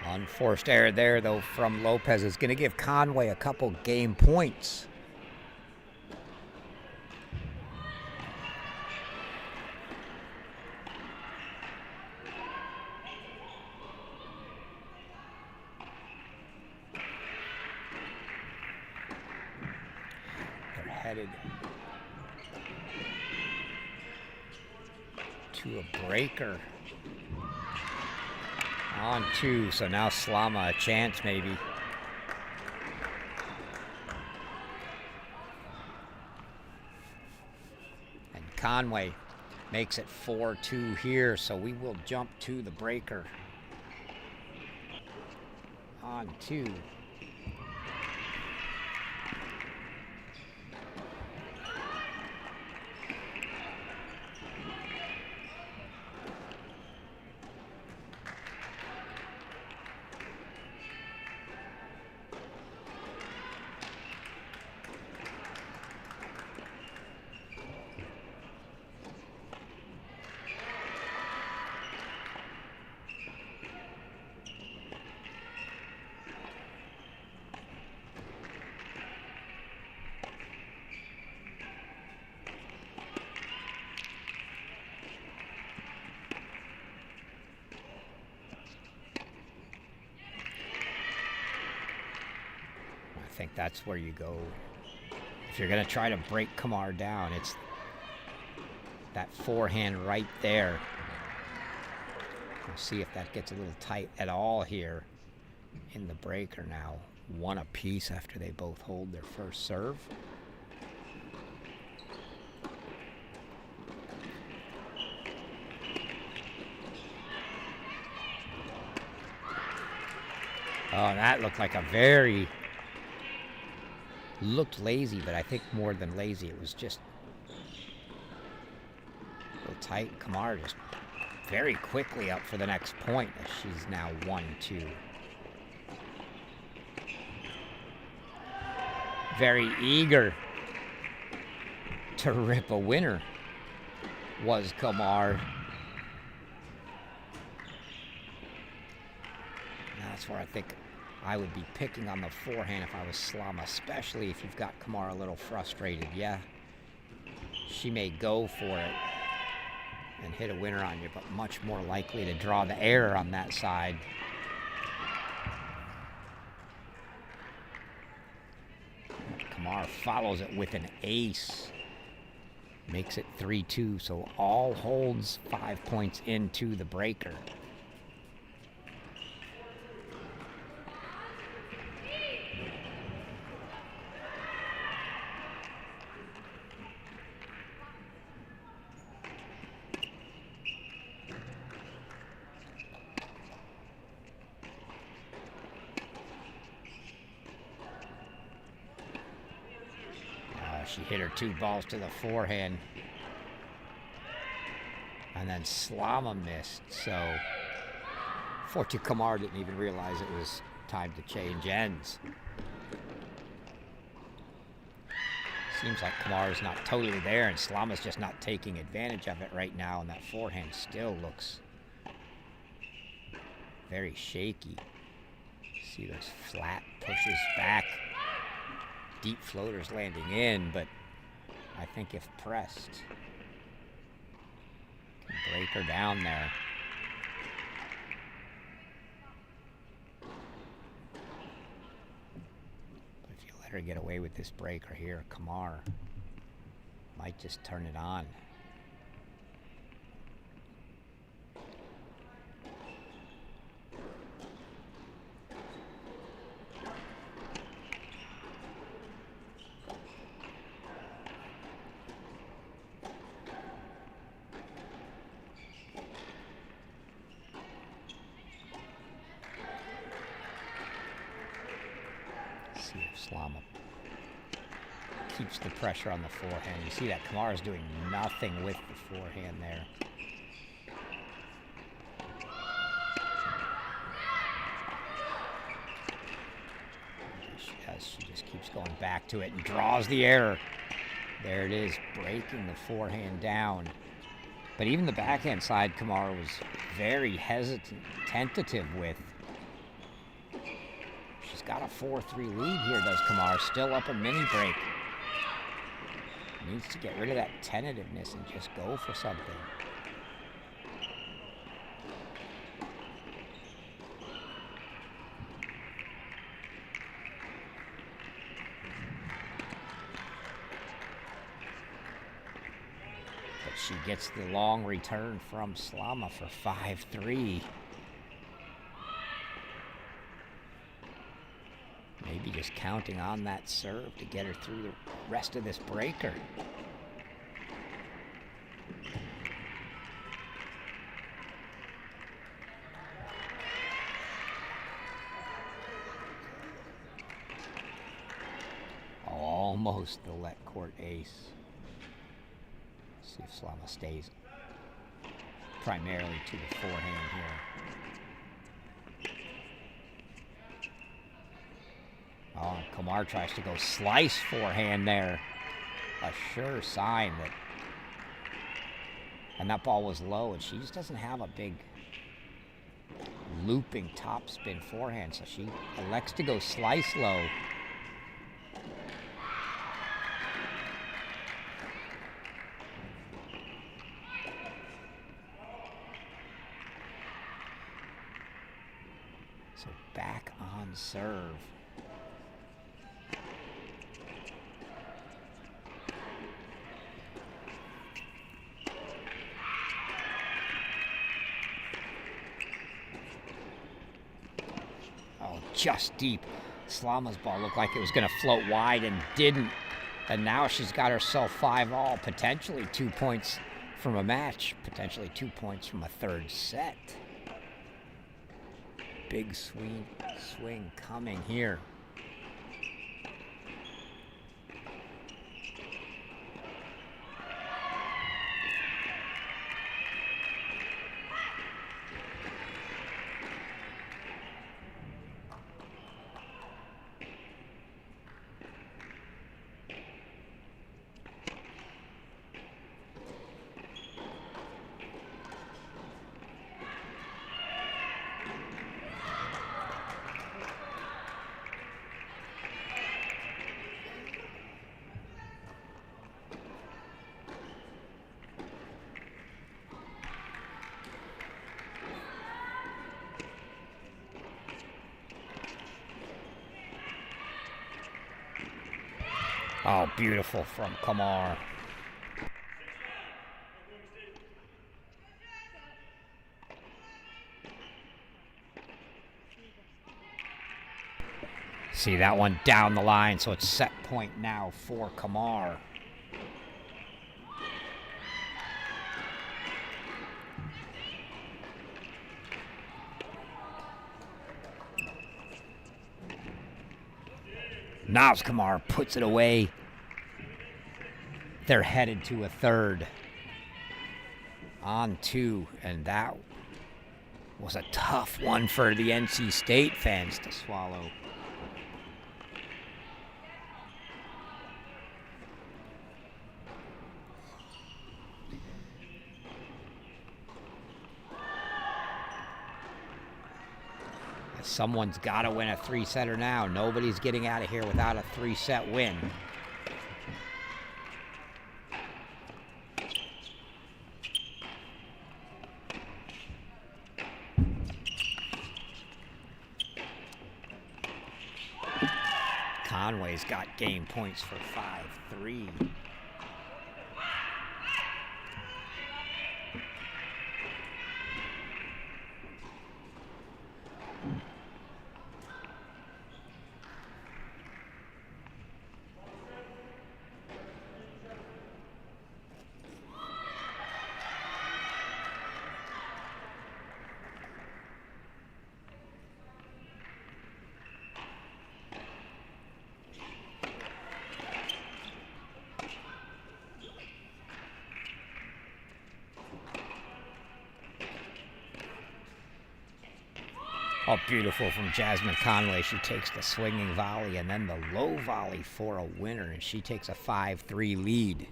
Unforced error there, though, from Lopez is going to give Conway a couple game points. They're headed to a breaker. On 2, so now Slama a chance maybe. And Conway makes it 4-2 here, so we will jump to the breaker. On 2. I think that's where you go. If you're going to try to break Kamar down, it's that forehand right there. We'll see if that gets a little tight at all here in the breaker now. 1 apiece after they both hold their first serve. Oh, that looked like a very... Looked lazy, but I think more than lazy, it was just a little tight. Kamar just very quickly up for the next point as she's now 1-2. Very eager to rip a winner was Kamar. That's where I think I would be picking on the forehand if I was Slama, especially if you've got Kamar a little frustrated. Yeah, she may go for it and hit a winner on you, but much more likely to draw the error on that side. Kamar follows it with an ace. Makes it 3-2, so all holds 5 points into the breaker. She hit her 2 balls to the forehand. And then Slama missed, so Fortune Kamar didn't even realize it was time to change ends. Seems like Kamar's not totally there, and Slama's just not taking advantage of it right now, and that forehand still looks very shaky. See those flat pushes back. Deep floaters landing in, but I think if pressed, can break her down there. her get away with this breaker here. Kamar might just turn it on. See if Slama keeps the pressure on the forehand. You see that Kamara's doing nothing with the forehand there. She just keeps going back to it and draws the error. There it is, breaking the forehand down. But even the backhand side, Kamara was very hesitant, tentative with. She's got a 4-3 lead here, does Kamara. Still up a mini break. Needs to get rid of that tentativeness and just go for something. But she gets the long return from Slama for 5-3. Maybe just counting on that serve to get her through the rest of this breaker. Almost the let court ace. See if Slama stays primarily to the forehand here. Oh, Kamar tries to go slice forehand there. A sure sign that... And that ball was low, and she just doesn't have a big looping topspin forehand, so she elects to go slice low. So back on serve. Just deep. Slama's ball looked like it was going to float wide and didn't. And now she's got herself 5-all, potentially 2 points from a match, potentially 2 points from a third set. Big swing coming here. Oh, beautiful from Kamar. See that one down the line, so it's set point now for Kamar. Naz Kamar puts it away. They're headed to a third. On 2, and that was a tough one for the NC State fans to swallow. Someone's got to win a 3-setter now. Nobody's getting out of here without a 3-set win. Conway's got game points for 5-3. Oh, beautiful from Jasmine Conway. She takes the swinging volley and then the low volley for a winner, and she takes a 5-3 lead.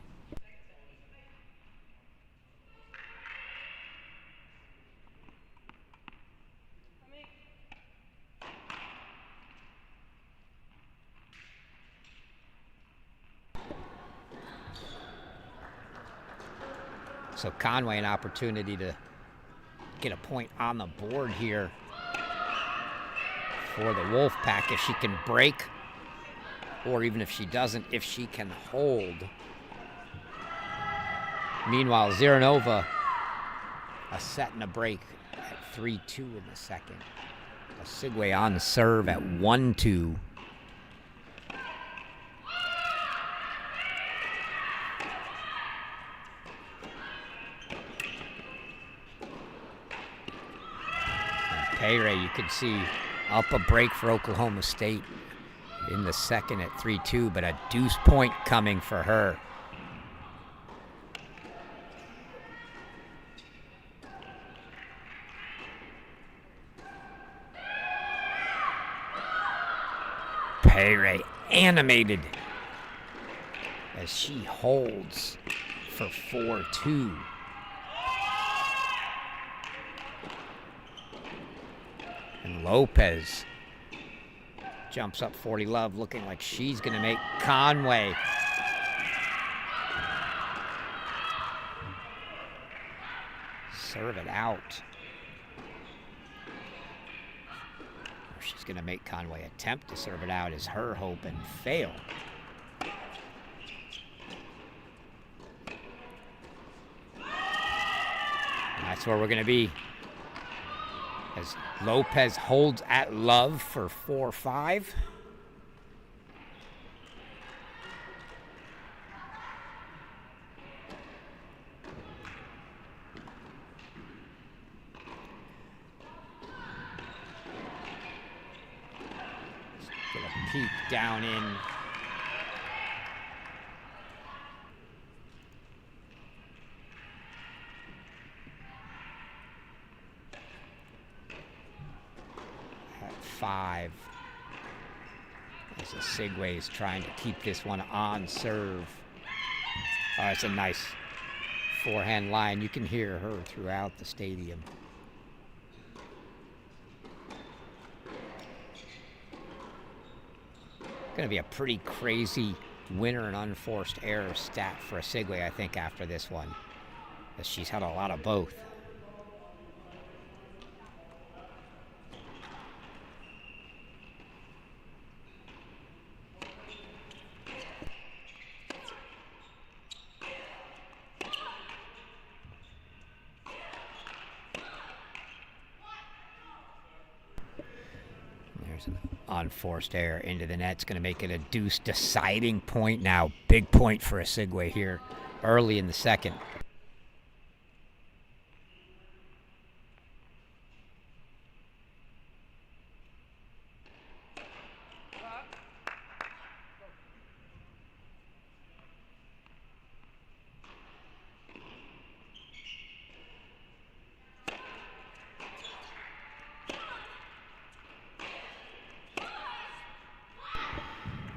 So Conway an opportunity to get a point on the board here for the Wolfpack if she can break, or even if she doesn't, if she can hold. Meanwhile, Ziranova, a set and a break at 3-2 in the second. Osigwe on serve at 1-2. Payre, you could see up a break for Oklahoma State in the second at 3-2, but a deuce point coming for her. Payre animated as she holds for 4-2. And Lopez jumps up 40 love, looking like she's going to make Conway. Serve it out. She's going to make Conway attempt to serve it out is her hope and fail. And that's where we're going to be, as Lopez holds at love for 4-5. Get a peek down in. At 5. As Osigwe is trying to keep this one on serve. Oh, it's a nice forehand line. You can hear her throughout the stadium. Going to be a pretty crazy winner and unforced error stat for Osigwe, I think, after this one, as she's had a lot of both. There's an unforced error into the net. It's going to make it a deuce deciding point now. Big point for Osigwe here early in the second.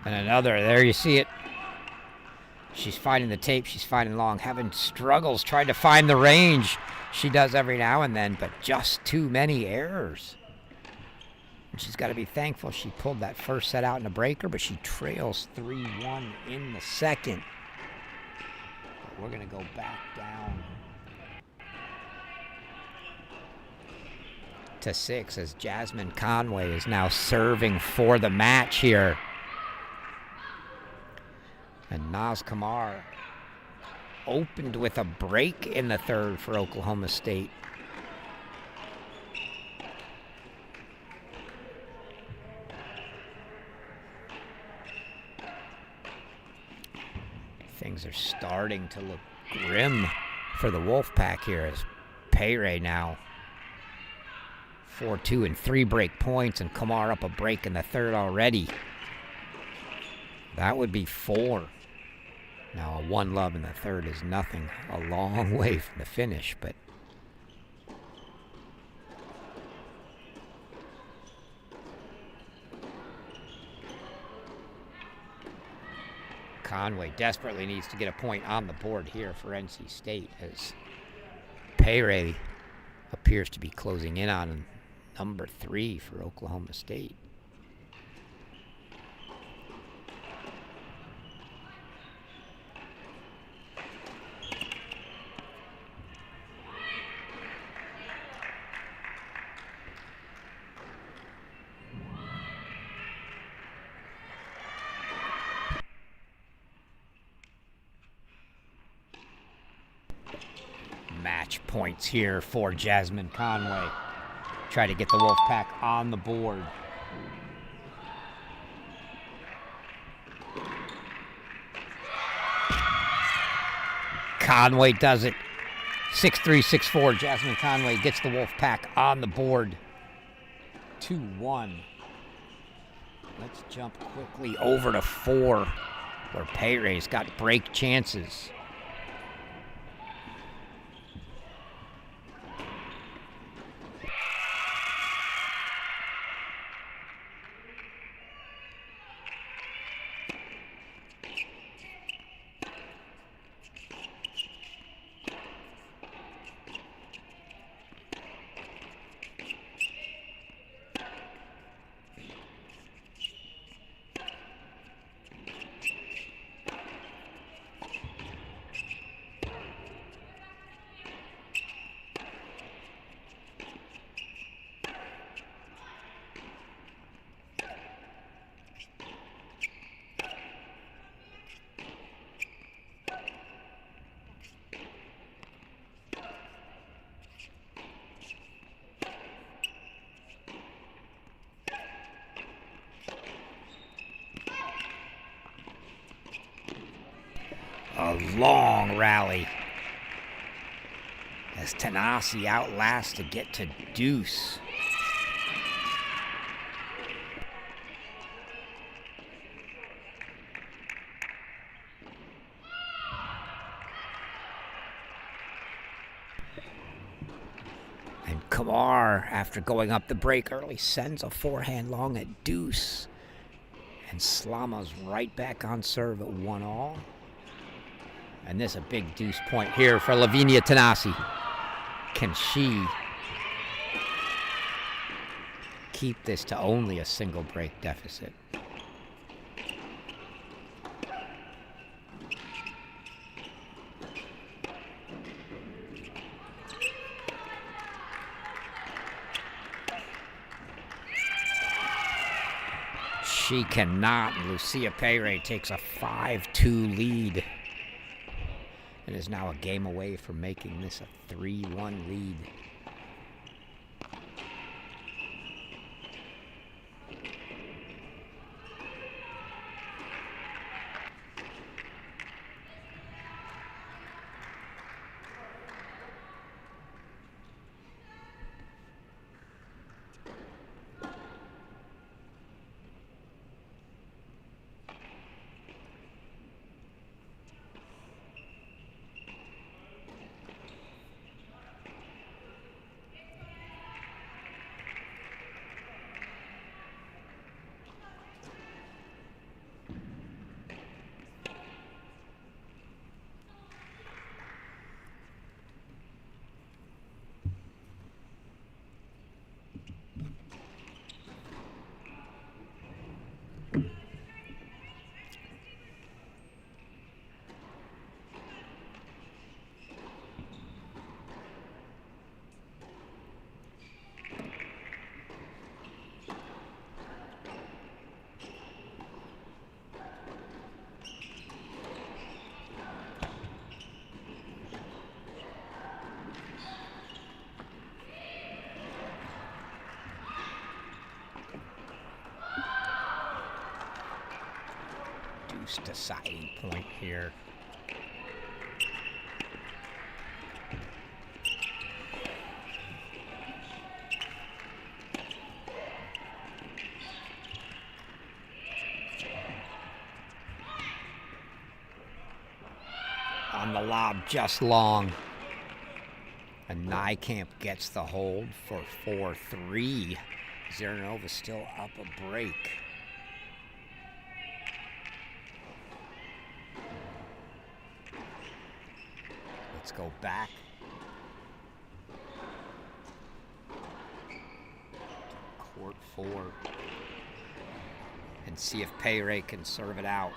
And another, there you see it. She's fighting the tape, she's fighting long, having struggles trying to find the range. She does every now and then, but just too many errors. And she's got to be thankful she pulled that first set out in a breaker, but she trails 3-1 in the second. But we're going to go back down to 6 as Jasmine Conway is now serving for the match here. And Naz Kamar opened with a break in the third for Oklahoma State. Things are starting to look grim for the Wolfpack here as Payre now 4-2 and 3 break points, and Kamar up a break in the third already. That would be 4. Now a 1-love in the third is nothing. A long way from the finish, but Conway desperately needs to get a point on the board here for NC State as Payre appears to be closing in on number 3 for Oklahoma State. Match points here for Jasmine Conway. Try to get the Wolfpack on the board. Conway does it. 6-3, 6-4. Jasmine Conway gets the Wolfpack on the board. 2-1. Let's jump quickly over to 4, where Payre's got break chances. A long rally as Tanasi outlasts to get to deuce. And Kamar, after going up the break early, sends a forehand long at deuce. And Slama's right back on serve at 1-all. And this a big deuce point here for Lavinia Tanasi. Can she keep this to only a single break deficit? She cannot. Lucia Payre takes a 5-2 lead. It is now a game away from making this a 3-1 lead. Deuce deciding point here. On the lob, just long. And Nijkamp gets the hold for 4-3. Zeranova still up a break. Let's go back. Court 4. And see if Payray can serve it out.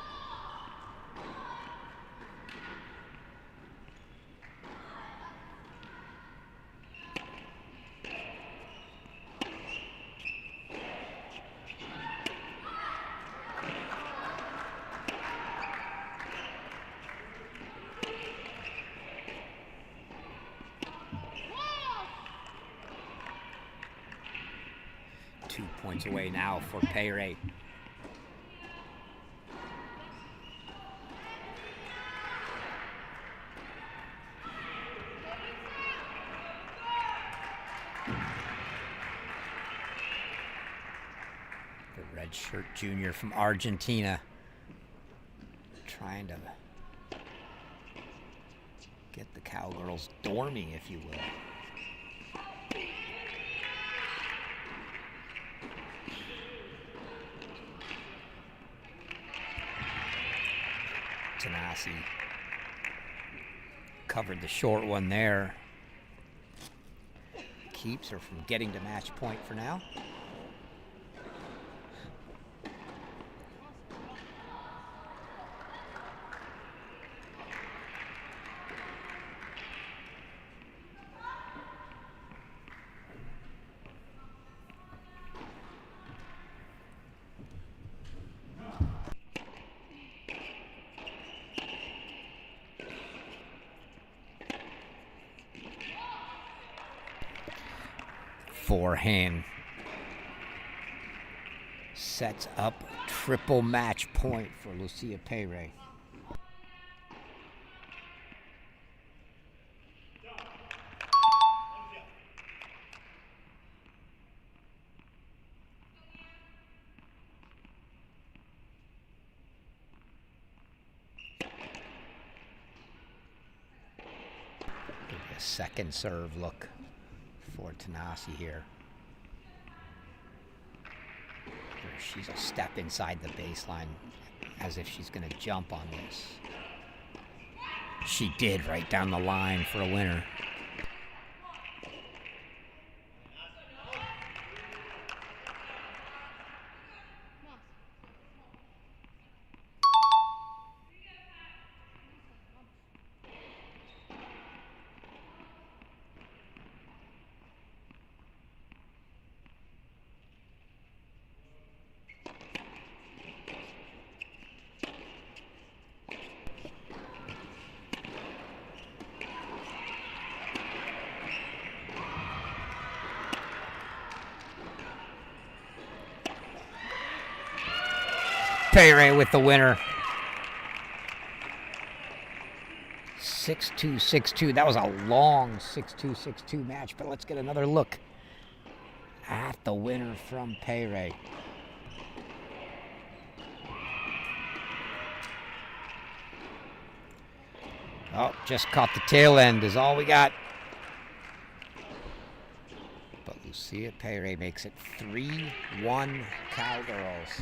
Points away now for Payray. The redshirt junior from Argentina trying to get the Cowgirls dorming, if you will. Tanasi covered the short one there. Keeps her from getting to match point for now. Forehand sets up triple match point for Lucia Payray. A second serve look for Tanasi here. She's a step inside the baseline as if she's going to jump on this. She did right down the line for a winner. Payray with the winner. 6-2, 6-2. That was a long 6-2, 6-2 match, but let's get another look at the winner from Payray. Oh, just caught the tail end is all we got. But Lucia Payray makes it 3-1 Cowgirls.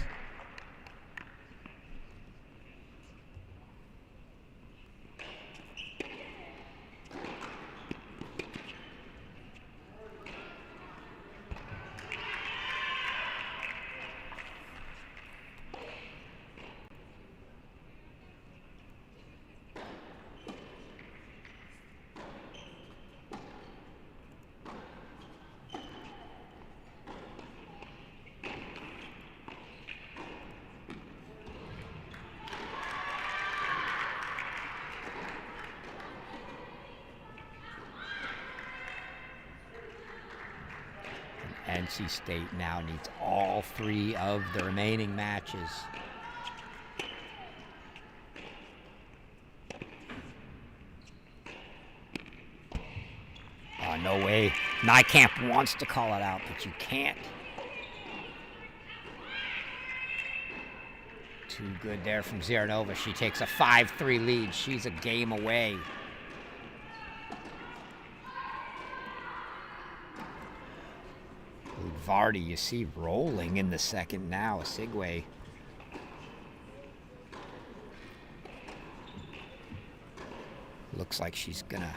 NC State now needs all three of the remaining matches no way. Nijkamp wants to call it out, but you can't. Too good there from Ziranova. She takes a 5-3 lead. She's a game away. Vardy, you see, rolling in the second now. Sigwe. Looks like she's gonna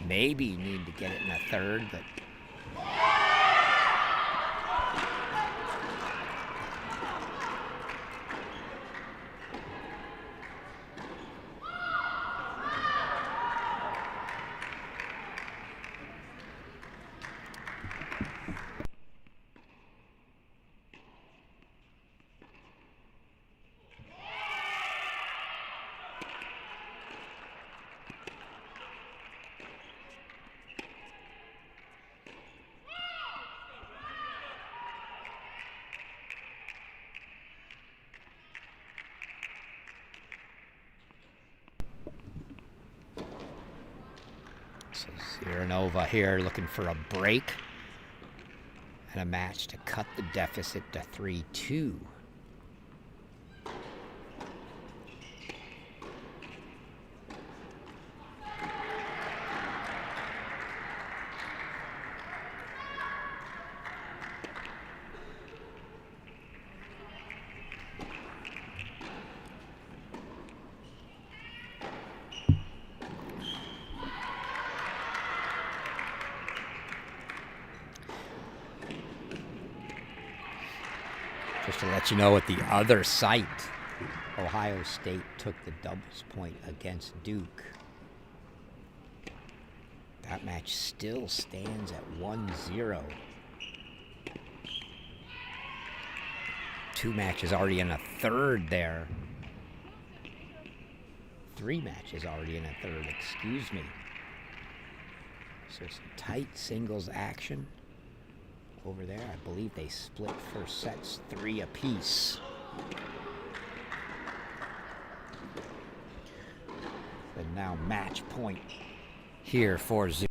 maybe need to get it in a third, but Ziranova here looking for a break and a match to cut the deficit to 3-2. Just to let you know, at the other site, Ohio State took the doubles point against Duke. That match still stands at 1-0. 2 matches already in a third there. 3 matches already in a third, excuse me. So some tight singles action over there. I believe they split first sets 3 apiece. And now match point here for Zoom.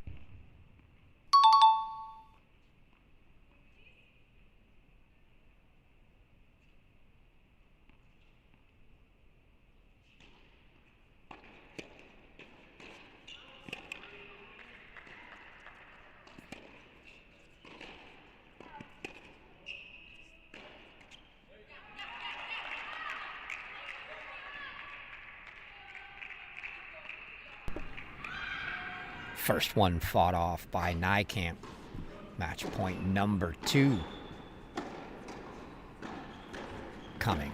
First one fought off by Nijkamp. Match point number 2 coming.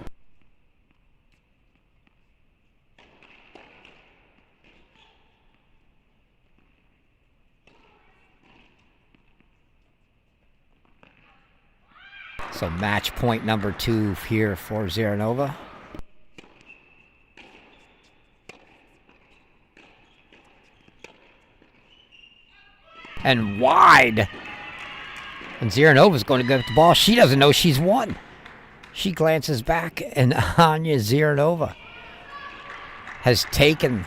So match point number 2 here for Ziranova. And wide. And Ziranova's going to get the ball. She doesn't know she's won. She glances back, and Anya Ziranova has taken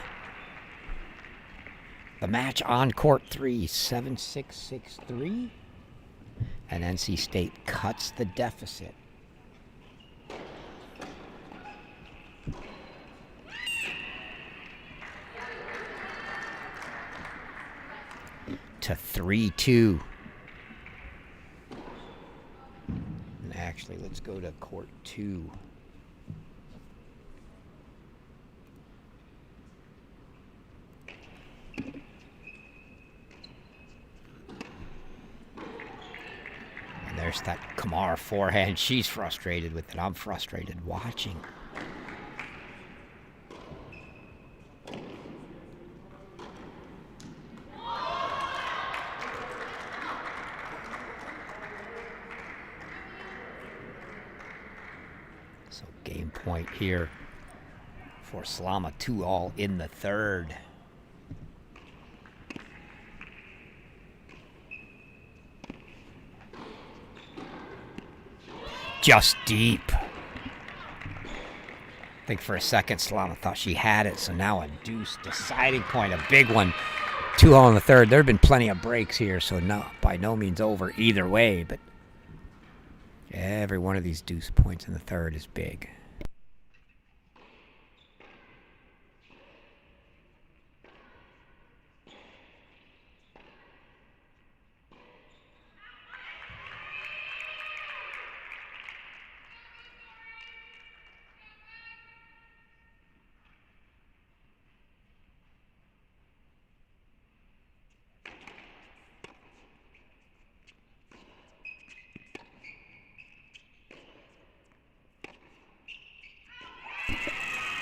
the match on court 3, 7-6, 6-3. And NC State cuts the deficit. To 3-2. And actually, let's go to court 2. And there's that Kamar forehand. She's frustrated with it. I'm frustrated watching. Game point here for Slama, 2-all in the third. Just deep. I think for a second Slama thought she had it, so now a deuce deciding point, a big one 2-all in the third. There have been plenty of breaks here, so no, by no means over either way, but every one of these deuce points in the third is big.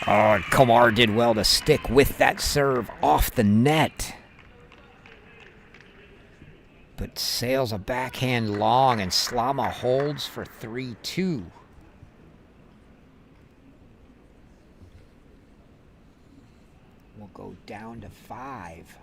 Oh, Komar did well to stick with that serve off the net. But sails a backhand long, and Slama holds for 3-2. We'll go down to 5.